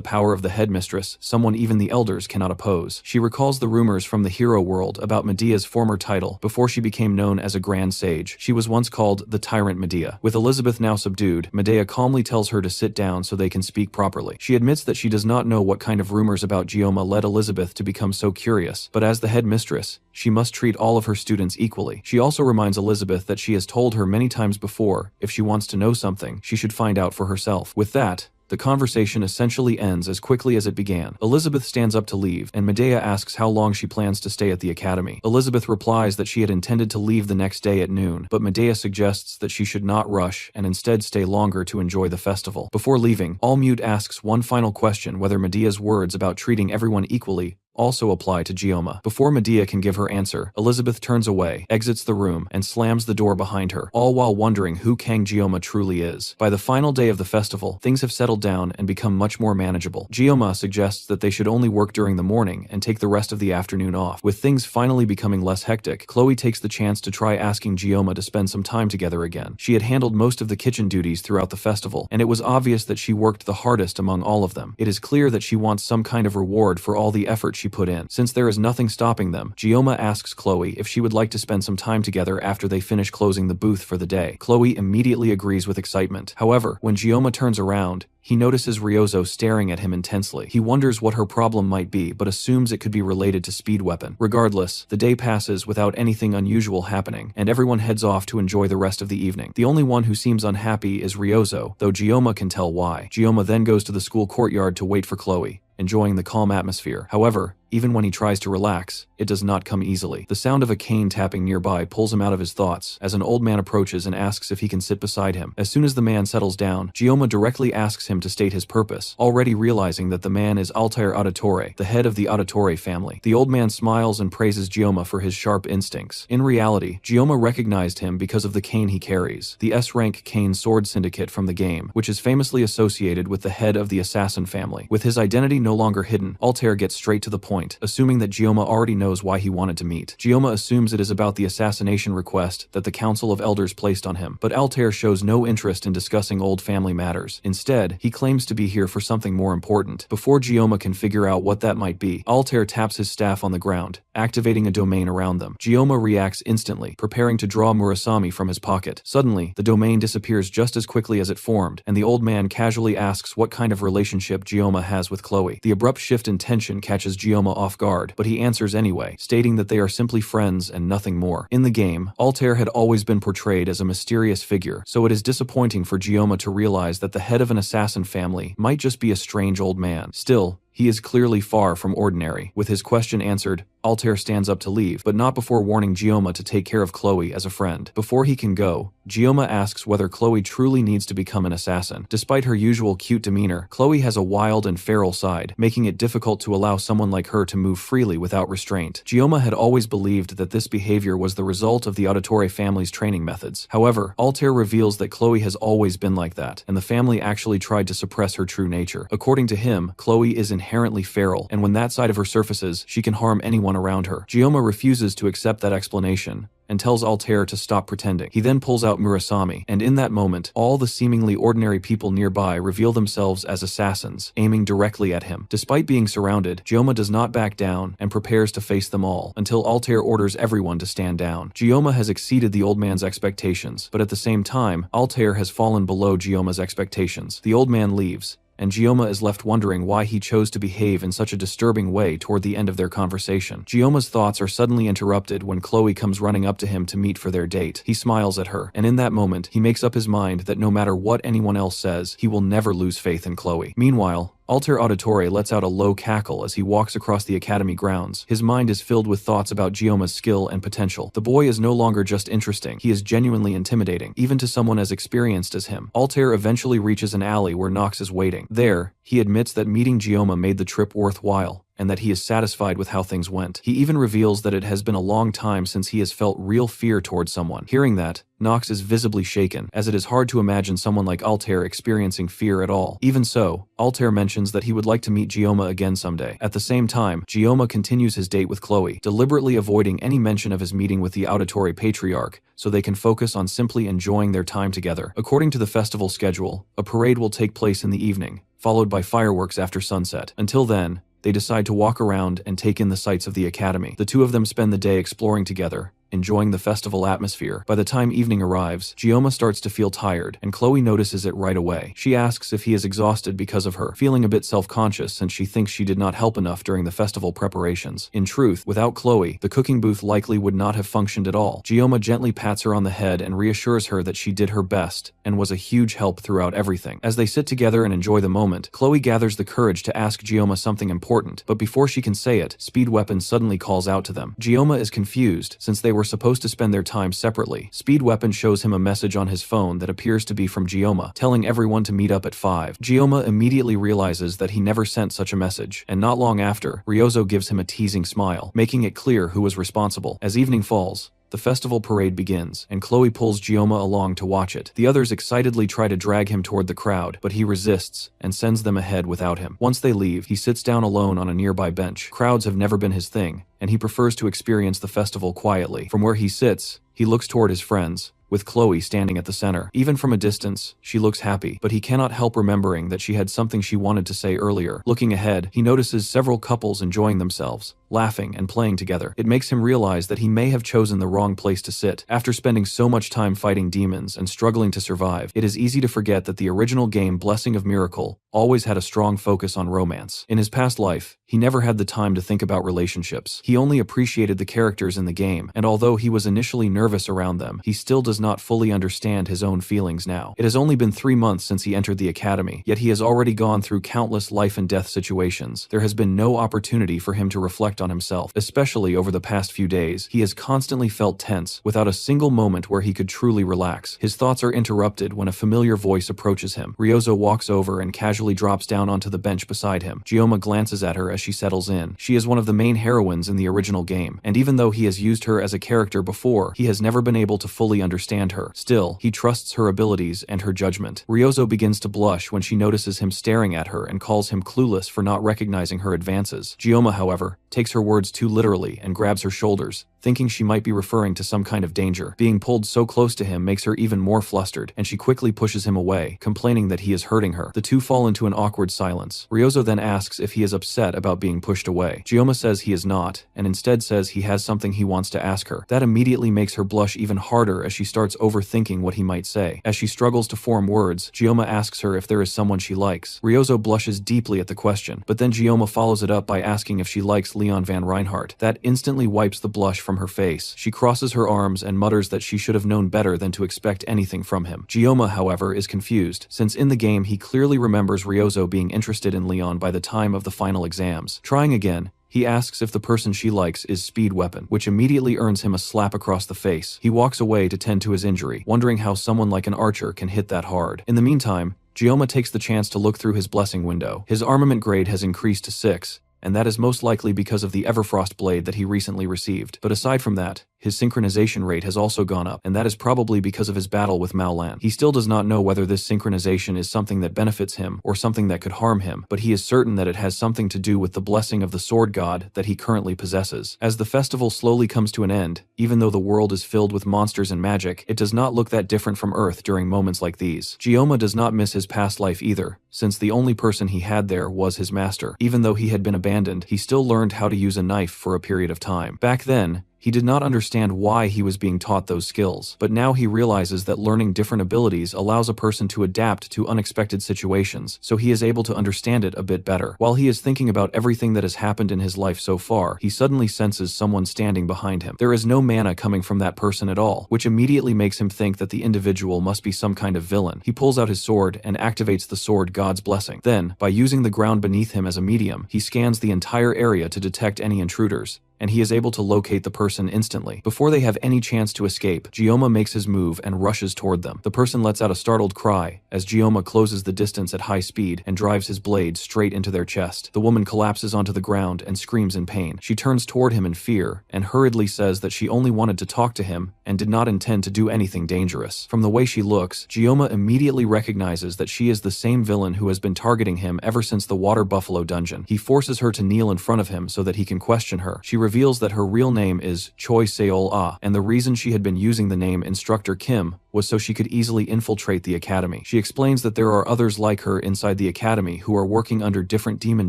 S1: power of the headmistress, someone even the elders cannot oppose. She recalls the rumors from the hero world about Medea's former title before she became known as a Grand Sage. She was once called the Tyrant Medea. With Elizabeth now subdued, Medea calmly tells her to sit down so they can speak properly. She admits that she does not know what kind of rumors about Gioma led Elizabeth to become so curious, but as the headmistress, she must treat all of her students equally. She also reminds Elizabeth that she has told her many times before, if she wants to know something, she should find out for herself. With that, the conversation essentially ends as quickly as it began. Elizabeth stands up to leave, and Medea asks how long she plans to stay at the academy. Elizabeth replies that she had intended to leave the next day at noon, but Medea suggests that she should not rush and instead stay longer to enjoy the festival. Before leaving, Allmute asks one final question: whether Medea's words about treating everyone equally also apply to Gioma. Before Medea can give her answer, Elizabeth turns away, exits the room, and slams the door behind her, all while wondering who Kang Gioma truly is. By the final day of the festival, things have settled down and become much more manageable. Gioma suggests that they should only work during the morning and take the rest of the afternoon off. With things finally becoming less hectic, Chloe takes the chance to try asking Gioma to spend some time together again. She had handled most of the kitchen duties throughout the festival, and it was obvious that she worked the hardest among all of them. It is clear that she wants some kind of reward for all the effort she put in. Since there is nothing stopping them, Gioma asks Chloe if she would like to spend some time together after they finish closing the booth for the day. Chloe immediately agrees with excitement. However, when Gioma turns around, he notices Ryozo staring at him intensely. He wonders what her problem might be, but assumes it could be related to Speed Weapon. Regardless, the day passes without anything unusual happening, and everyone heads off to enjoy the rest of the evening. The only one who seems unhappy is Ryozo, though Gioma can tell why. Gioma then goes to the school courtyard to wait for Chloe, enjoying the calm atmosphere. However, even when he tries to relax, it does not come easily. The sound of a cane tapping nearby pulls him out of his thoughts as an old man approaches and asks if he can sit beside him. As soon as the man settles down, Gioma directly asks him to state his purpose, already realizing that the man is Altair Auditore, the head of the Auditore family. The old man smiles and praises Gioma for his sharp instincts. In reality, Gioma recognized him because of the cane he carries, the S-rank cane sword syndicate from the game, which is famously associated with the head of the assassin family. With his identity no longer hidden, Altair gets straight to the point, assuming that Gioma already knows why he wanted to meet. Gioma assumes it is about the assassination request that the Council of Elders placed on him, but Altair shows no interest in discussing old family matters. Instead, he claims to be here for something more important. Before Gioma can figure out what that might be, Altair taps his staff on the ground, activating a domain around them. Gioma reacts instantly, preparing to draw Murasami from his pocket. Suddenly, the domain disappears just as quickly as it formed, and the old man casually asks what kind of relationship Gioma has with Chloe. The abrupt shift in tension catches Gioma off guard, but he answers anyway, stating that they are simply friends and nothing more. In the game, Altair had always been portrayed as a mysterious figure, so it is disappointing for Gioma to realize that the head of an assassin family might just be a strange old man. Still, he is clearly far from ordinary. With his question answered, Altair stands up to leave, but not before warning Gioma to take care of Chloe as a friend. Before he can go, Gioma asks whether Chloe truly needs to become an assassin. Despite her usual cute demeanor, Chloe has a wild and feral side, making it difficult to allow someone like her to move freely without restraint. Gioma had always believed that this behavior was the result of the Auditore family's training methods. However, Altair reveals that Chloe has always been like that, and the family actually tried to suppress her true nature. According to him, Chloe is inherently feral, and when that side of her surfaces, she can harm anyone around her. Gioma refuses to accept that explanation and tells Altair to stop pretending. He then pulls out Murasame, and in that moment, all the seemingly ordinary people nearby reveal themselves as assassins, aiming directly at him. Despite being surrounded, Gioma does not back down and prepares to face them all, until Altair orders everyone to stand down. Gioma has exceeded the old man's expectations, but at the same time, Altair has fallen below Gioma's expectations. The old man leaves, and Gioma is left wondering why he chose to behave in such a disturbing way toward the end of their conversation. Gioma's thoughts are suddenly interrupted when Chloe comes running up to him to meet for their date. He smiles at her, and in that moment, he makes up his mind that no matter what anyone else says, he will never lose faith in Chloe. Meanwhile, Altair Auditore lets out a low cackle as he walks across the academy grounds. His mind is filled with thoughts about Gioma's skill and potential. The boy is no longer just interesting, he is genuinely intimidating, even to someone as experienced as him. Altair eventually reaches an alley where Nox is waiting. There, he admits that meeting Gioma made the trip worthwhile, and that he is satisfied with how things went. He even reveals that it has been a long time since he has felt real fear towards someone. Hearing that, Nox is visibly shaken, as it is hard to imagine someone like Altair experiencing fear at all. Even so, Altair mentions that he would like to meet Gioma again someday. At the same time, Gioma continues his date with Chloe, deliberately avoiding any mention of his meeting with the Auditore Patriarch, so they can focus on simply enjoying their time together. According to the festival schedule, a parade will take place in the evening, followed by fireworks after sunset. Until then, they decide to walk around and take in the sights of the academy. The two of them spend the day exploring together, enjoying the festival atmosphere. By the time evening arrives, Gioma starts to feel tired, and Chloe notices it right away. She asks if he is exhausted because of her, feeling a bit self-conscious since she thinks she did not help enough during the festival preparations. In truth, without Chloe, the cooking booth likely would not have functioned at all. Gioma gently pats her on the head and reassures her that she did her best and was a huge help throughout everything. As they sit together and enjoy the moment, Chloe gathers the courage to ask Gioma something important, but before she can say it, Speed Weapon suddenly calls out to them. Gioma is confused since they were supposed to spend their time separately. Speed Weapon shows him a message on his phone that appears to be from Gioma, telling everyone to meet up at 5. Gioma immediately realizes that he never sent such a message, and not long after, Ryozo gives him a teasing smile, making it clear who was responsible. As evening falls, the festival parade begins, and Chloe pulls Gioma along to watch it. The others excitedly try to drag him toward the crowd, but he resists and sends them ahead without him. Once they leave, he sits down alone on a nearby bench. Crowds have never been his thing, and he prefers to experience the festival quietly. From where he sits, he looks toward his friends, with Chloe standing at the center. Even from a distance, she looks happy, but he cannot help remembering that she had something she wanted to say earlier. Looking ahead, he notices several couples enjoying themselves, laughing and playing together. It makes him realize that he may have chosen the wrong place to sit. After spending so much time fighting demons and struggling to survive, it is easy to forget that the original game Blessing of Miracle always had a strong focus on romance. In his past life, he never had the time to think about relationships. He only appreciated the characters in the game, and although he was initially nervous around them, he still does not fully understand his own feelings now. It has only been 3 months since he entered the academy, yet he has already gone through countless life and death situations. There has been no opportunity for him to reflect on himself. Especially over the past few days, he has constantly felt tense, without a single moment where he could truly relax. His thoughts are interrupted when a familiar voice approaches him. Ryozo walks over and casually drops down onto the bench beside him. Gioma glances at her as she settles in. She is one of the main heroines in the original game, and even though he has used her as a character before, he has never been able to fully understand her. Still, he trusts her abilities and her judgment. Ryozo begins to blush when she notices him staring at her and calls him clueless for not recognizing her advances. Gioma, however, takes her words too literally and grabs her shoulders, thinking she might be referring to some kind of danger. Being pulled so close to him makes her even more flustered, and she quickly pushes him away, complaining that he is hurting her. The two fall into an awkward silence. Ryozo then asks if he is upset about being pushed away. Gioma says he is not, and instead says he has something he wants to ask her. That immediately makes her blush even harder as she starts overthinking what he might say. As she struggles to form words, Gioma asks her if there is someone she likes. Ryozo blushes deeply at the question, but then Gioma follows it up by asking if she likes Leon Van Reinhardt. That instantly wipes the blush from her face. She crosses her arms and mutters that she should have known better than to expect anything from him. Gioma, however, is confused, since in the game he clearly remembers Ryozo being interested in Leon by the time of the final exams. Trying again, He asks if the person she likes is Speed Weapon, which immediately earns him a slap across the face. He walks away to tend to his injury, wondering how someone like an archer can hit that hard. In the meantime, Gyoma takes the chance to look through his blessing window. His armament grade has increased to 6, and that is most likely because of the Everfrost blade that he recently received. But aside from that, his synchronization rate has also gone up, and that is probably because of his battle with Mao Lan. He still does not know whether this synchronization is something that benefits him or something that could harm him, but he is certain that it has something to do with the blessing of the sword god that he currently possesses. As the festival slowly comes to an end, even though the world is filled with monsters and magic, it does not look that different from Earth during moments like these. Gyoma does not miss his past life either, since the only person he had there was his master. Even though he had been abandoned, he still learned how to use a knife for a period of time. Back then, he did not understand why he was being taught those skills, but now he realizes that learning different abilities allows a person to adapt to unexpected situations, so he is able to understand it a bit better. While he is thinking about everything that has happened in his life so far, he suddenly senses someone standing behind him. There is no mana coming from that person at all, which immediately makes him think that the individual must be some kind of villain. He pulls out his sword and activates the sword god's blessing. Then, by using the ground beneath him as a medium, he scans the entire area to detect any intruders, and he is able to locate the person instantly. Before they have any chance to escape, Gyoma makes his move and rushes toward them. The person lets out a startled cry as Gyoma closes the distance at high speed and drives his blade straight into their chest. The woman collapses onto the ground and screams in pain. She turns toward him in fear and hurriedly says that she only wanted to talk to him and did not intend to do anything dangerous. From the way she looks, Gyoma immediately recognizes that she is the same villain who has been targeting him ever since the Water Buffalo dungeon. He forces her to kneel in front of him so that he can question her. She reveals that her real name is Choi Seol-ah, and the reason she had been using the name Instructor Kim was so she could easily infiltrate the academy. She explains that there are others like her inside the academy who are working under different demon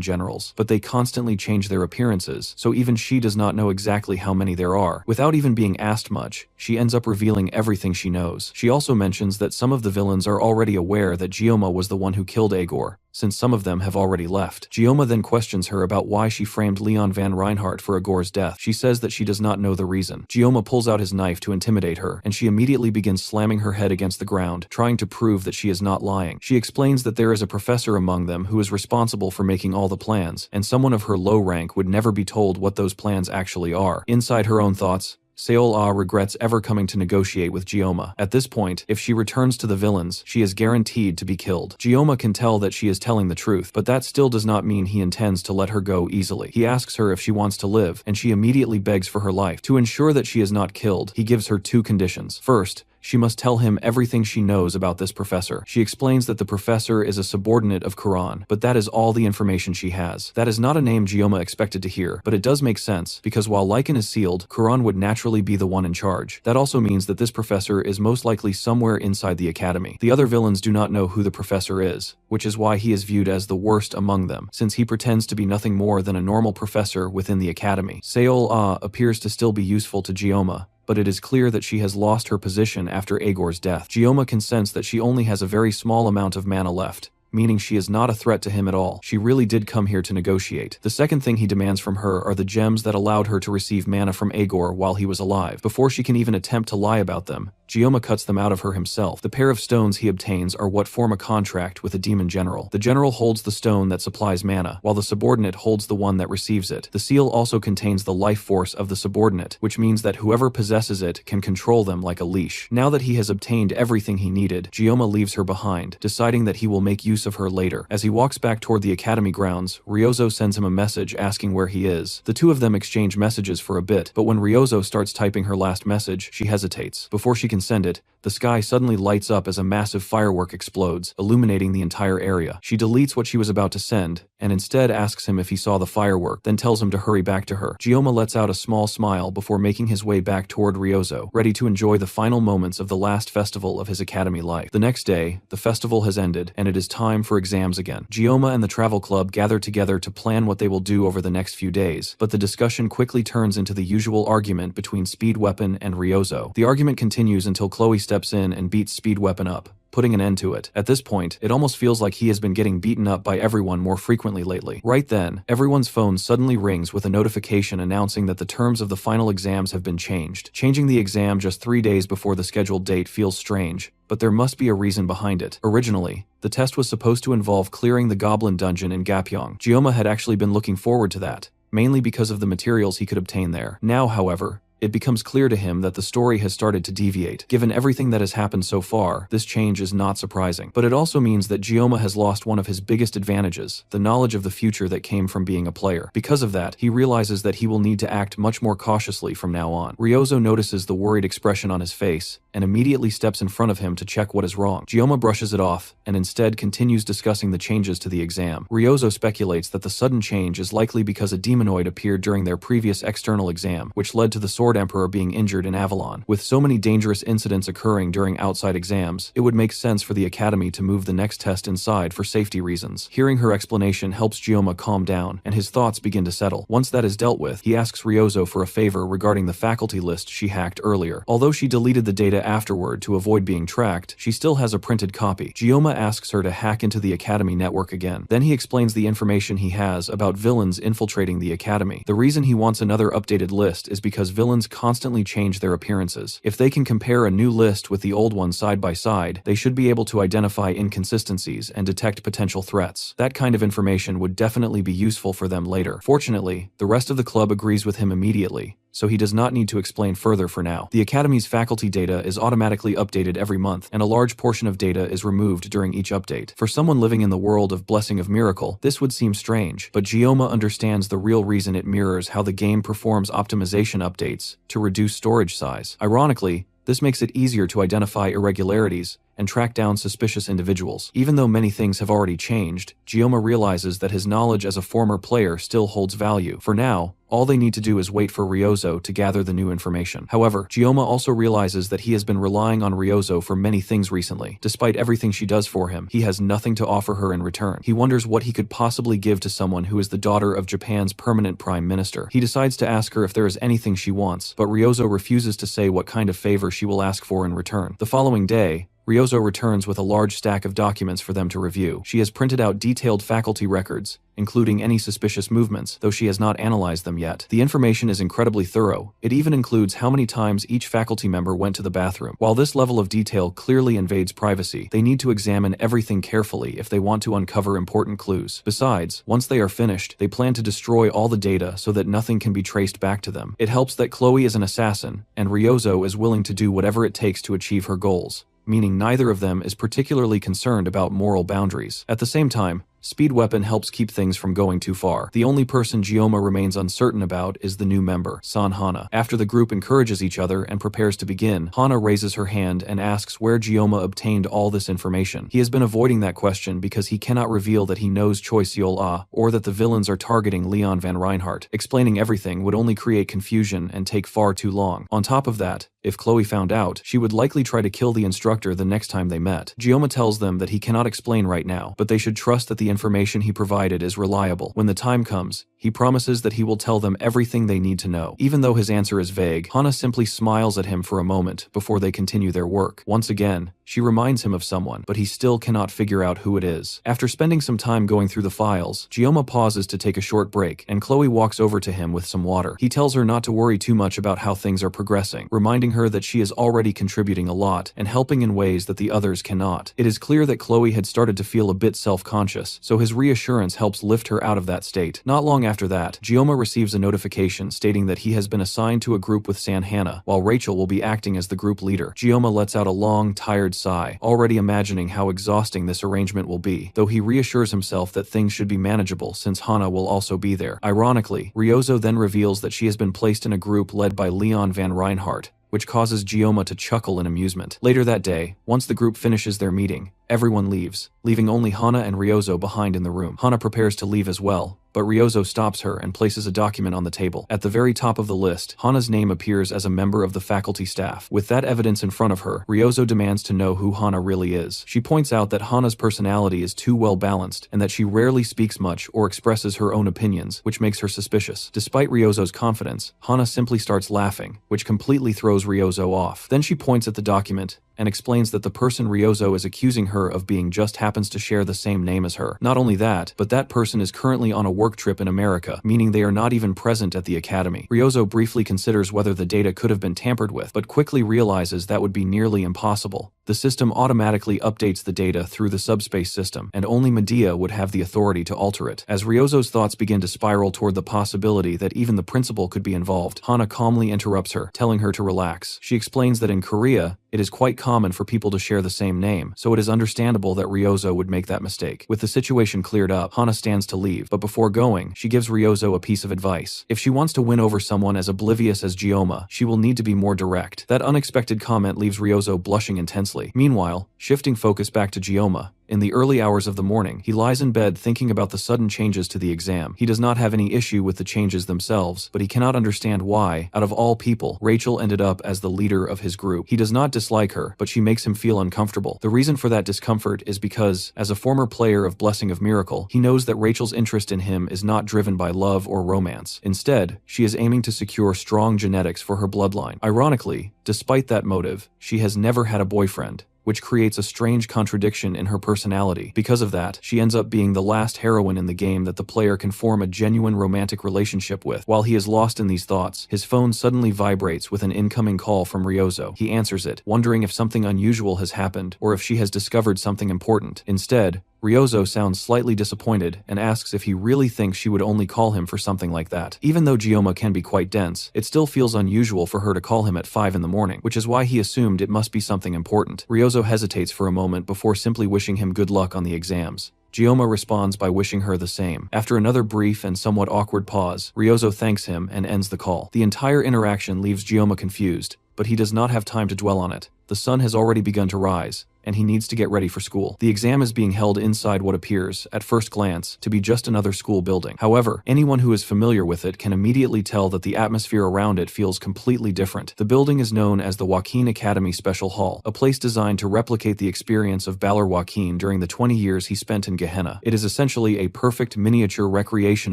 S1: generals, but they constantly change their appearances, so even she does not know exactly how many there are. Without even being asked much, she ends up revealing everything she knows. She also mentions that some of the villains are already aware that Gyoma was the one who killed Agor, since some of them have already left. Gyoma then questions her about why she framed Leon Van Reinhardt for Agor's death. She says that she does not know the reason. Gyoma pulls out his knife to intimidate her, and she immediately begins slamming her head against the ground, trying to prove that she is not lying. She explains that there is a professor among them who is responsible for making all the plans, and someone of her low rank would never be told what those plans actually are. Inside her own thoughts, Seol-ah regrets ever coming to negotiate with Gyoma. At this point, if she returns to the villains, she is guaranteed to be killed. Gyoma can tell that she is telling the truth, but that still does not mean he intends to let her go easily. He asks her if she wants to live, and she immediately begs for her life. To ensure that she is not killed, he gives her 2 conditions. First, she must tell him everything she knows about this professor. She explains that the professor is a subordinate of Quran, but that is all the information she has. That is not a name Gyoma expected to hear, but it does make sense, because while Lycan is sealed, Quran would naturally be the one in charge. That also means that this professor is most likely somewhere inside the academy. The other villains do not know who the professor is, which is why he is viewed as the worst among them, since he pretends to be nothing more than a normal professor within the academy. Seol-ah appears to still be useful to Gyoma, but it is clear that she has lost her position after Agor's death. Gyoma can sense that she only has a very small amount of mana left, meaning she is not a threat to him at all. She really did come here to negotiate. The second thing he demands from her are the gems that allowed her to receive mana from Agor while he was alive. Before she can even attempt to lie about them, Gyoma cuts them out of her himself. The pair of stones he obtains are what form a contract with a demon general. The general holds the stone that supplies mana, while the subordinate holds the one that receives it. The seal also contains the life force of the subordinate, which means that whoever possesses it can control them like a leash. Now that he has obtained everything he needed, Gyoma leaves her behind, deciding that he will make use of her later. As he walks back toward the academy grounds, Ryozo sends him a message asking where he is. The two of them exchange messages for a bit, but when Ryozo starts typing her last message, she hesitates. Before she can send it, the sky suddenly lights up as a massive firework explodes, illuminating the entire area. She deletes what she was about to send, and instead asks him if he saw the firework, then tells him to hurry back to her. Gyoma lets out a small smile before making his way back toward Ryozo, ready to enjoy the final moments of the last festival of his academy life. The next day, the festival has ended, and it is time for exams again. Gyoma and the travel club gather together to plan what they will do over the next few days, but the discussion quickly turns into the usual argument between Speed Weapon and Ryozo. The argument continues until Chloe steps in and beats Speed Weapon up, putting an end to it. At this point, it almost feels like he has been getting beaten up by everyone more frequently lately. Right then, everyone's phone suddenly rings with a notification announcing that the terms of the final exams have been changed. Changing the exam just 3 days before the scheduled date feels strange, but there must be a reason behind it. Originally, the test was supposed to involve clearing the Goblin Dungeon in Gapyeong. Gyoma had actually been looking forward to that, mainly because of the materials he could obtain there. Now, however, it becomes clear to him that the story has started to deviate. Given everything that has happened so far, this change is not surprising. But it also means that Gioma has lost one of his biggest advantages, the knowledge of the future that came from being a player. Because of that, he realizes that he will need to act much more cautiously from now on. Ryozo notices the worried expression on his face, and immediately steps in front of him to check what is wrong. Gioma brushes it off, and instead continues discussing the changes to the exam. Ryozo speculates that the sudden change is likely because a demonoid appeared during their previous external exam, which led to the Sword Emperor being injured in Avalon. With so many dangerous incidents occurring during outside exams, it would make sense for the Academy to move the next test inside for safety reasons. Hearing her explanation helps Gioma calm down, and his thoughts begin to settle. Once that is dealt with, he asks Ryozo for a favor regarding the faculty list she hacked earlier. Although she deleted the data afterward to avoid being tracked, she still has a printed copy. Gioma asks her to hack into the Academy network again. Then he explains the information he has about villains infiltrating the Academy. The reason he wants another updated list is because villains constantly change their appearances. If they can compare a new list with the old one side by side, they should be able to identify inconsistencies and detect potential threats. That kind of information would definitely be useful for them later. Fortunately, the rest of the club agrees with him immediately, so he does not need to explain further for now. The Academy's faculty data is automatically updated every month, and a large portion of data is removed during each update. For someone living in the world of Blessing of Miracle, this would seem strange, but Gioma understands the real reason. It mirrors how the game performs optimization updates to reduce storage size. Ironically, this makes it easier to identify irregularities and track down suspicious individuals. Even though many things have already changed, Gioma realizes that his knowledge as a former player still holds value. For now, all they need to do is wait for Ryozo to gather the new information. However, Gioma also realizes that he has been relying on Ryozo for many things recently. Despite everything she does for him, he has nothing to offer her in return. He wonders what he could possibly give to someone who is the daughter of Japan's permanent prime minister. He decides to ask her if there is anything she wants, but Ryozo refuses to say what kind of favor she will ask for in return. The following day, Ryozo returns with a large stack of documents for them to review. She has printed out detailed faculty records, including any suspicious movements, though she has not analyzed them yet. The information is incredibly thorough. It even includes how many times each faculty member went to the bathroom. While this level of detail clearly invades privacy, they need to examine everything carefully if they want to uncover important clues. Besides, once they are finished, they plan to destroy all the data so that nothing can be traced back to them. It helps that Chloe is an assassin, and Ryozo is willing to do whatever it takes to achieve her goals, meaning neither of them is particularly concerned about moral boundaries. At the same time, Speed Weapon helps keep things from going too far. The only person Gioma remains uncertain about is the new member, San Hana. After the group encourages each other and prepares to begin, Hana raises her hand and asks where Gioma obtained all this information. He has been avoiding that question because he cannot reveal that he knows Choi Seol-ah or that the villains are targeting Leon Van Reinhardt. Explaining everything would only create confusion and take far too long. On top of that, if Chloe found out, she would likely try to kill the instructor the next time they met. Gioma tells them that he cannot explain right now, but they should trust that the information he provided is reliable. When the time comes, he promises that he will tell them everything they need to know. Even though his answer is vague, Hana simply smiles at him for a moment before they continue their work. Once again, she reminds him of someone, but he still cannot figure out who it is. After spending some time going through the files, Gioma pauses to take a short break, and Chloe walks over to him with some water. He tells her not to worry too much about how things are progressing, reminding her that she is already contributing a lot and helping in ways that the others cannot. It is clear that Chloe had started to feel a bit self-conscious, so his reassurance helps lift her out of that state. Not long after that, Gioma receives a notification stating that he has been assigned to a group with San Hana, while Rachel will be acting as the group leader. Gioma lets out a long, tired sigh, already imagining how exhausting this arrangement will be, though he reassures himself that things should be manageable since Hana will also be there. Ironically, Ryozo then reveals that she has been placed in a group led by Leon Van Reinhardt, which causes Gioma to chuckle in amusement. Later that day, once the group finishes their meeting, everyone leaves, leaving only Hana and Ryozo behind in the room. Hana prepares to leave as well, but Ryozo stops her and places a document on the table. At the very top of the list, Hana's name appears as a member of the faculty staff. With that evidence in front of her, Ryozo demands to know who Hana really is. She points out that Hana's personality is too well balanced and that she rarely speaks much or expresses her own opinions, which makes her suspicious. Despite Ryozo's confidence, Hana simply starts laughing, which completely throws Ryozo off. Then she points at the document and explains that the person Ryozo is accusing her of being just happens to share the same name as her. Not only that, but that person is currently on a work trip in America, meaning they are not even present at the academy. Ryozo briefly considers whether the data could have been tampered with, but quickly realizes that would be nearly impossible, The system automatically updates the data through the subspace system, and only Medea would have the authority to alter it. As Ryozo's thoughts begin to spiral toward the possibility that even the principal could be involved, Hana calmly interrupts her, telling her to relax. She explains that in Korea, it is quite common for people to share the same name, so it is understandable that Ryozo would make that mistake. With the situation cleared up, Hana stands to leave, but before going, she gives Ryozo a piece of advice. If she wants to win over someone as oblivious as Gioma, she will need to be more direct. That unexpected comment leaves Ryozo blushing intensely. Meanwhile, shifting focus back to Gioma, in the early hours of the morning, he lies in bed thinking about the sudden changes to the exam. He does not have any issue with the changes themselves, but he cannot understand why, out of all people, Rachel ended up as the leader of his group. He does not dislike her, but she makes him feel uncomfortable. The reason for that discomfort is because, as a former player of Blessing of Miracle, he knows that Rachel's interest in him is not driven by love or romance. Instead, she is aiming to secure strong genetics for her bloodline. Ironically, despite that motive, she has never had a boyfriend, which creates a strange contradiction in her personality. Because of that, she ends up being the last heroine in the game that the player can form a genuine romantic relationship with. While he is lost in these thoughts, his phone suddenly vibrates with an incoming call from Ryozo. He answers it, wondering if something unusual has happened, or if she has discovered something important. Instead, Ryozo sounds slightly disappointed and asks if he really thinks she would only call him for something like that. Even though Gioma can be quite dense, it still feels unusual for her to call him at 5 in the morning, which is why he assumed it must be something important. Ryozo hesitates for a moment before simply wishing him good luck on the exams. Gioma responds by wishing her the same. After another brief and somewhat awkward pause, Ryozo thanks him and ends the call. The entire interaction leaves Gioma confused, but he does not have time to dwell on it. The sun has already begun to rise, and he needs to get ready for school. The exam is being held inside what appears, at first glance, to be just another school building. However, anyone who is familiar with it can immediately tell that the atmosphere around it feels completely different. The building is known as the Joaquin Academy Special Hall, a place designed to replicate the experience of Balor Joaquin during the 20 years he spent in Gehenna. It is essentially a perfect miniature recreation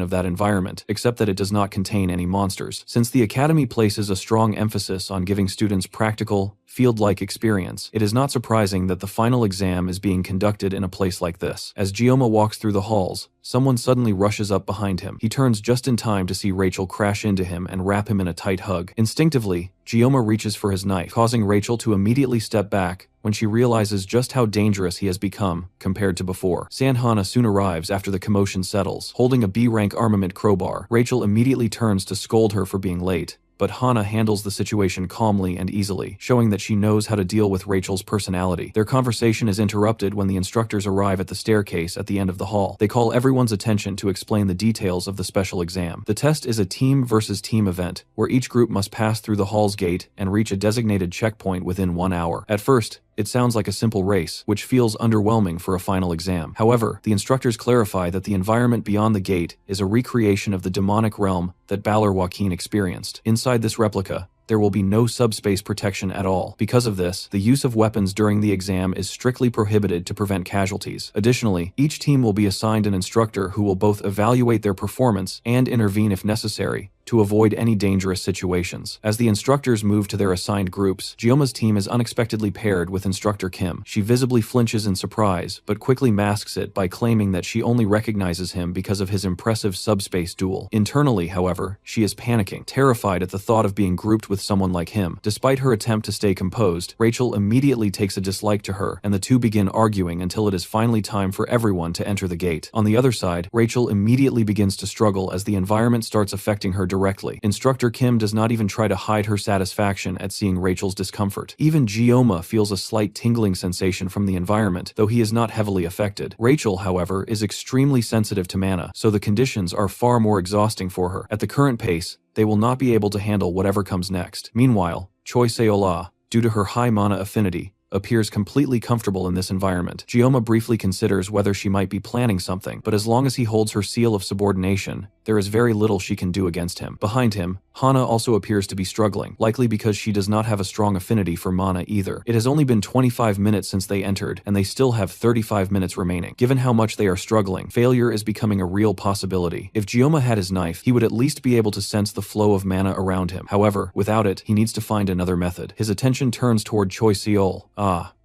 S1: of that environment, except that it does not contain any monsters. Since the Academy places a strong emphasis on giving students practical, field-like experience, it is not surprising that the final exam is being conducted in a place like this. As Gioma walks through the halls, someone suddenly rushes up behind him. He turns just in time to see Rachel crash into him and wrap him in a tight hug. Instinctively, Gioma reaches for his knife, causing Rachel to immediately step back when she realizes just how dangerous he has become compared to before. Sanhana soon arrives after the commotion settles, holding a B-rank armament crowbar. Rachel immediately turns to scold her for being late, but Hana handles the situation calmly and easily, showing that she knows how to deal with Rachel's personality. Their conversation is interrupted when the instructors arrive at the staircase at the end of the hall. They call everyone's attention to explain the details of the special exam. The test is a team versus team event, where each group must pass through the hall's gate and reach a designated checkpoint within 1 hour. At first, it sounds like a simple race, which feels underwhelming for a final exam. However, the instructors clarify that the environment beyond the gate is a recreation of the demonic realm that Balor Joaquin experienced. Inside this replica, there will be no subspace protection at all. Because of this, the use of weapons during the exam is strictly prohibited to prevent casualties. Additionally, each team will be assigned an instructor who will both evaluate their performance and intervene if necessary, to avoid any dangerous situations. As the instructors move to their assigned groups, Gioma's team is unexpectedly paired with Instructor Kim. She visibly flinches in surprise, but quickly masks it by claiming that she only recognizes him because of his impressive subspace duel. Internally, however, she is panicking, terrified at the thought of being grouped with someone like him. Despite her attempt to stay composed, Rachel immediately takes a dislike to her, and the two begin arguing until it is finally time for everyone to enter the gate. On the other side, Rachel immediately begins to struggle as the environment starts affecting her directly. Instructor Kim does not even try to hide her satisfaction at seeing Rachel's discomfort. Even Gioma feels a slight tingling sensation from the environment, though he is not heavily affected. Rachel, however, is extremely sensitive to mana, so the conditions are far more exhausting for her. At the current pace, they will not be able to handle whatever comes next. Meanwhile, Choi Seola, due to her high mana affinity, appears completely comfortable in this environment. Gioma briefly considers whether she might be planning something, but as long as he holds her seal of subordination, there is very little she can do against him. Behind him, Hana also appears to be struggling, likely because she does not have a strong affinity for mana either. It has only been 25 minutes since they entered, and they still have 35 minutes remaining. Given how much they are struggling, failure is becoming a real possibility. If Gioma had his knife, he would at least be able to sense the flow of mana around him. However, without it, he needs to find another method. His attention turns toward Choi Seol,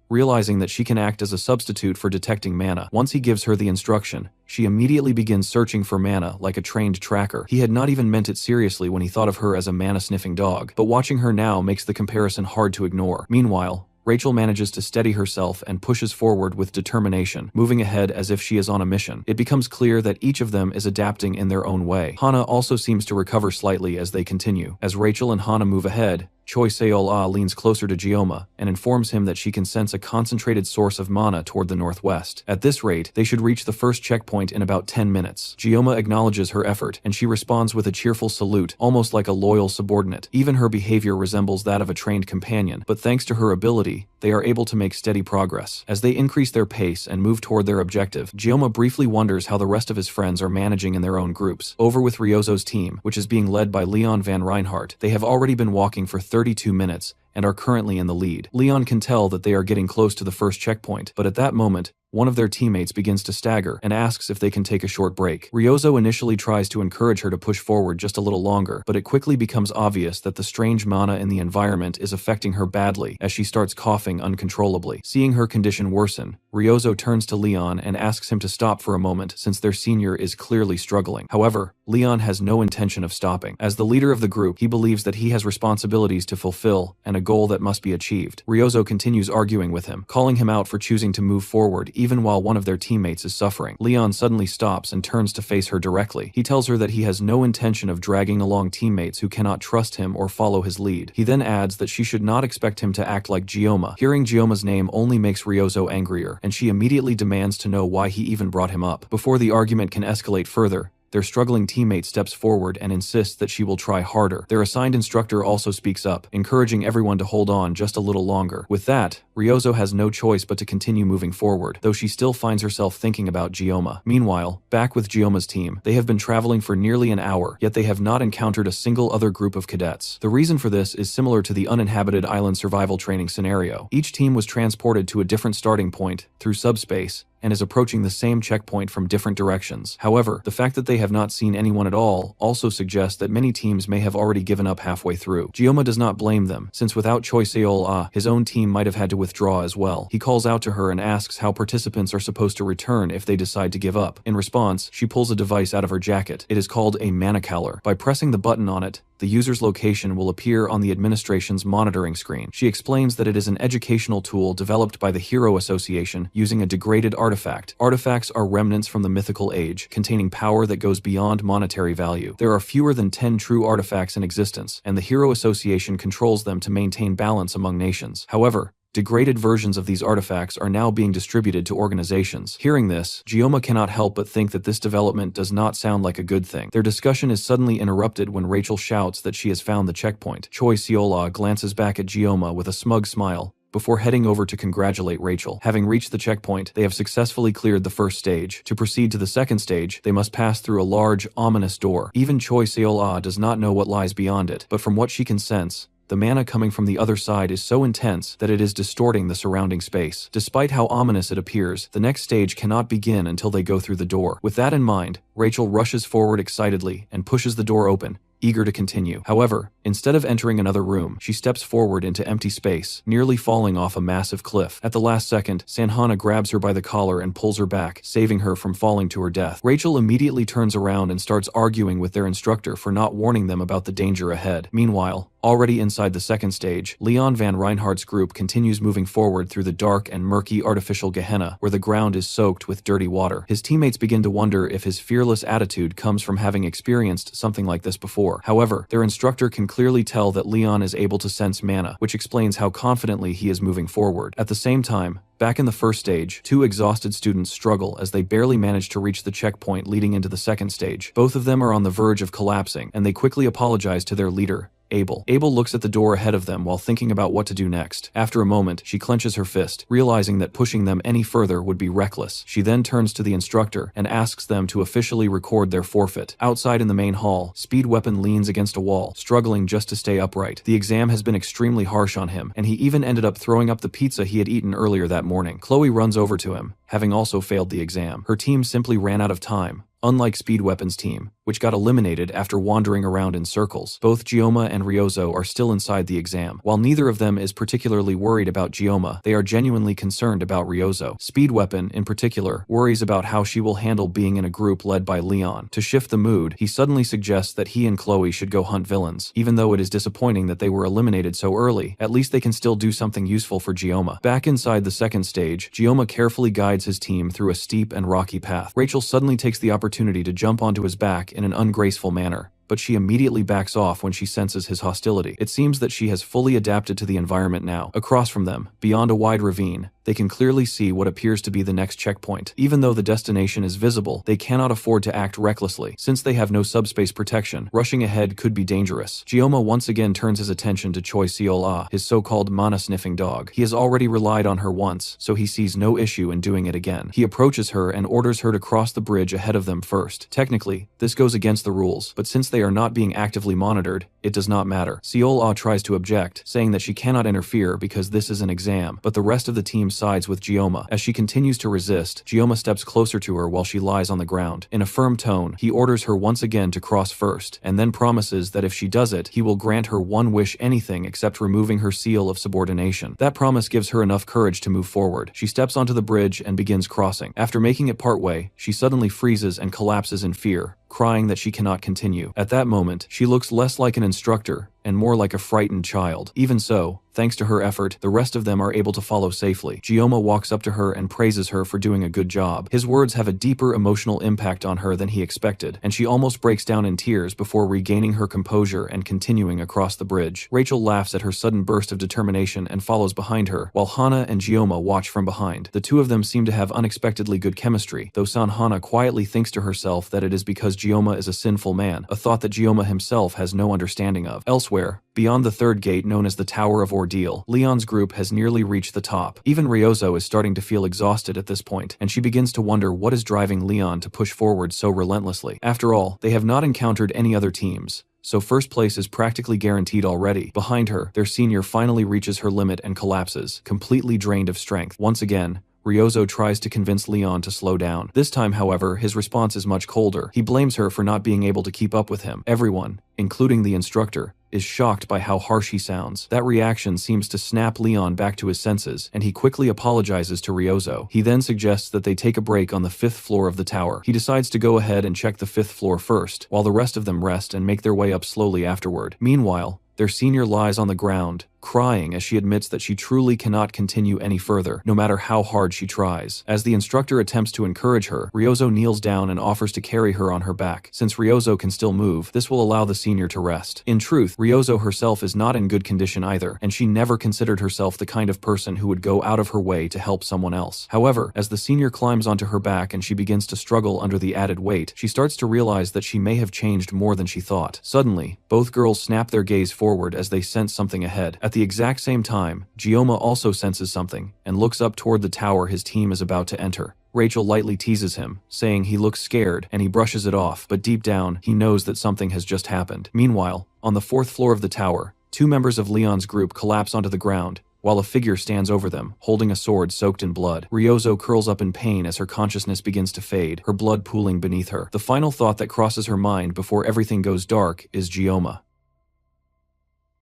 S1: realizing that she can act as a substitute for detecting mana. Once he gives her the instruction, she immediately begins searching for mana like a trained tracker. He had not even meant it seriously when he thought of her as a mana-sniffing dog, but watching her now makes the comparison hard to ignore. Meanwhile, Rachel manages to steady herself and pushes forward with determination, moving ahead as if she is on a mission. It becomes clear that each of them is adapting in their own way. Hana also seems to recover slightly as they continue. As Rachel and Hana move ahead, Choi Seol-ah leans closer to Jeoma and informs him that she can sense a concentrated source of mana toward the northwest. At this rate, they should reach the first checkpoint in about 10 minutes. Jeoma acknowledges her effort, and she responds with a cheerful salute, almost like a loyal subordinate. Even her behavior resembles that of a trained companion, but thanks to her ability, they are able to make steady progress. As they increase their pace and move toward their objective, Jeoma briefly wonders how the rest of his friends are managing in their own groups. Over with Ryozo's team, which is being led by Leon van Reinhardt. They have already been walking for 32 minutes and are currently in the lead. Leon can tell that they are getting close to the first checkpoint, but at that moment, one of their teammates begins to stagger and asks if they can take a short break. Ryozo initially tries to encourage her to push forward just a little longer, but it quickly becomes obvious that the strange mana in the environment is affecting her badly as she starts coughing uncontrollably. Seeing her condition worsen, Ryozo turns to Leon and asks him to stop for a moment since their senior is clearly struggling. However, Leon has no intention of stopping. As the leader of the group, he believes that he has responsibilities to fulfill and a goal that must be achieved. Ryozo continues arguing with him, calling him out for choosing to move forward even while one of their teammates is suffering. Leon suddenly stops and turns to face her directly. He tells her that he has no intention of dragging along teammates who cannot trust him or follow his lead. He then adds that she should not expect him to act like Jeoma. Hearing Jeoma's name only makes Ryozo angrier, and she immediately demands to know why he even brought him up. Before the argument can escalate further, their struggling teammate steps forward and insists that she will try harder. Their assigned instructor also speaks up, encouraging everyone to hold on just a little longer. With that, Ryozo has no choice but to continue moving forward, though she still finds herself thinking about Jeoma. Meanwhile, back with Jeoma's team, they have been traveling for nearly an hour, yet they have not encountered a single other group of cadets. The reason for this is similar to the uninhabited island survival training scenario. Each team was transported to a different starting point through subspace, and is approaching the same checkpoint from different directions. However, the fact that they have not seen anyone at all also suggests that many teams may have already given up halfway through. Jeoma does not blame them, since without Choi Seol-ah, his own team might have had to withdraw as well. He calls out to her and asks how participants are supposed to return if they decide to give up. In response, she pulls a device out of her jacket. It is called a Manacalor. By pressing the button on it, the user's location will appear on the administration's monitoring screen. She explains that it is an educational tool developed by the Hero Association using a degraded artifact. Artifacts are remnants from the mythical age, containing power that goes beyond monetary value. There are fewer than 10 true artifacts in existence, and the Hero Association controls them to maintain balance among nations. However, degraded versions of these artifacts are now being distributed to organizations. Hearing this, Jeoma cannot help but think that this development does not sound like a good thing. Their discussion is suddenly interrupted when Rachel shouts that she has found the checkpoint. Choi Seol-ah glances back at Jeoma with a smug smile, before heading over to congratulate Rachel. Having reached the checkpoint, they have successfully cleared the first stage. To proceed to the second stage, they must pass through a large, ominous door. Even Choi Seol-ah does not know what lies beyond it, but from what she can sense, the mana coming from the other side is so intense that it is distorting the surrounding space. Despite how ominous it appears, the next stage cannot begin until they go through the door. With that in mind, Rachel rushes forward excitedly and pushes the door open, eager to continue. However, instead of entering another room, she steps forward into empty space, nearly falling off a massive cliff. At the last second, Sanhana grabs her by the collar and pulls her back, saving her from falling to her death. Rachel immediately turns around and starts arguing with their instructor for not warning them about the danger ahead. Meanwhile, already inside the second stage, Leon van Reinhardt's group continues moving forward through the dark and murky artificial Gehenna, where the ground is soaked with dirty water. His teammates begin to wonder if his fearless attitude comes from having experienced something like this before. However, their instructor can clearly tell that Leon is able to sense mana, which explains how confidently he is moving forward. At the same time, back in the first stage, two exhausted students struggle as they barely manage to reach the checkpoint leading into the second stage. Both of them are on the verge of collapsing, and they quickly apologize to their leader, Abel. Abel looks at the door ahead of them while thinking about what to do next. After a moment, she clenches her fist, realizing that pushing them any further would be reckless. She then turns to the instructor and asks them to officially record their forfeit. Outside in the main hall, Speed Weapon leans against a wall, struggling just to stay upright. The exam has been extremely harsh on him, and he even ended up throwing up the pizza he had eaten earlier that morning. Chloe runs over to him, having also failed the exam. Her team simply ran out of time, Unlike Speed Weapon's team, which got eliminated after wandering around in circles, both Gioma and Ryozo are still inside the exam. While neither of them is particularly worried about Gioma, they are genuinely concerned about Ryozo. Speed Weapon, in particular, worries about how she will handle being in a group led by Leon. To shift the mood, he suddenly suggests that he and Chloe should go hunt villains. Even though it is disappointing that they were eliminated so early, at least they can still do something useful for Gioma. Back inside the second stage, Gioma carefully guides his team through a steep and rocky path. Rachel suddenly takes the opportunity to jump onto his back in an ungraceful manner, but she immediately backs off when she senses his hostility. It seems that she has fully adapted to the environment now. Across from them, beyond a wide ravine, they can clearly see what appears to be the next checkpoint. Even though the destination is visible, they cannot afford to act recklessly. Since they have no subspace protection, rushing ahead could be dangerous. Gioma once again turns his attention to Choi Seol-ah, his so-called mana-sniffing dog. He has already relied on her once, so he sees no issue in doing it again. He approaches her and orders her to cross the bridge ahead of them first. Technically, this goes against the rules, but since they are not being actively monitored, it does not matter. Seol-ah tries to object, saying that she cannot interfere because this is an exam, but the rest of the team sides with Gioma. As she continues to resist, Gioma steps closer to her while she lies on the ground. In a firm tone, he orders her once again to cross first, and then promises that if she does it, he will grant her one wish, anything except removing her seal of subordination. That promise gives her enough courage to move forward. She steps onto the bridge and begins crossing. After making it partway, she suddenly freezes and collapses in fear, crying that she cannot continue. At that moment, she looks less like an instructor and more like a frightened child. Even so, thanks to her effort, the rest of them are able to follow safely. Gioma walks up to her and praises her for doing a good job. His words have a deeper emotional impact on her than he expected, and she almost breaks down in tears before regaining her composure and continuing across the bridge. Rachel laughs at her sudden burst of determination and follows behind her, while Hana and Gioma watch from behind. The two of them seem to have unexpectedly good chemistry, though Hana quietly thinks to herself that it is because Gioma is a sinful man, a thought that Gioma himself has no understanding of. Elsewhere, beyond the third gate known as the Tower of Ordeal, Leon's group has nearly reached the top. Even Ryozo is starting to feel exhausted at this point, and she begins to wonder what is driving Leon to push forward so relentlessly. After all, they have not encountered any other teams, so first place is practically guaranteed already. Behind her, their senior finally reaches her limit and collapses, completely drained of strength. Once again, Ryozo tries to convince Leon to slow down. This time, however, his response is much colder. He blames her for not being able to keep up with him. Everyone, including the instructor, is shocked by how harsh he sounds. That reaction seems to snap Leon back to his senses, and he quickly apologizes to Ryozo. He then suggests that they take a break on the 5th floor of the tower. He decides to go ahead and check the 5th floor first, while the rest of them rest and make their way up slowly afterward. Meanwhile, their senior lies on the ground, crying as she admits that she truly cannot continue any further, no matter how hard she tries. As the instructor attempts to encourage her, Ryozo kneels down and offers to carry her on her back. Since Ryozo can still move, this will allow the senior to rest. In truth, Ryozo herself is not in good condition either, and she never considered herself the kind of person who would go out of her way to help someone else. However, as the senior climbs onto her back and she begins to struggle under the added weight, she starts to realize that she may have changed more than she thought. Suddenly, both girls snap their gaze forward as they sense something ahead. At the exact same time, Gioma also senses something and looks up toward the tower his team is about to enter. Rachel lightly teases him, saying he looks scared, and he brushes it off, but deep down, he knows that something has just happened. Meanwhile, on the 4th floor of the tower, 2 members of Leon's group collapse onto the ground, while a figure stands over them, holding a sword soaked in blood. Ryozo curls up in pain as her consciousness begins to fade, her blood pooling beneath her. The final thought that crosses her mind before everything goes dark is Gioma.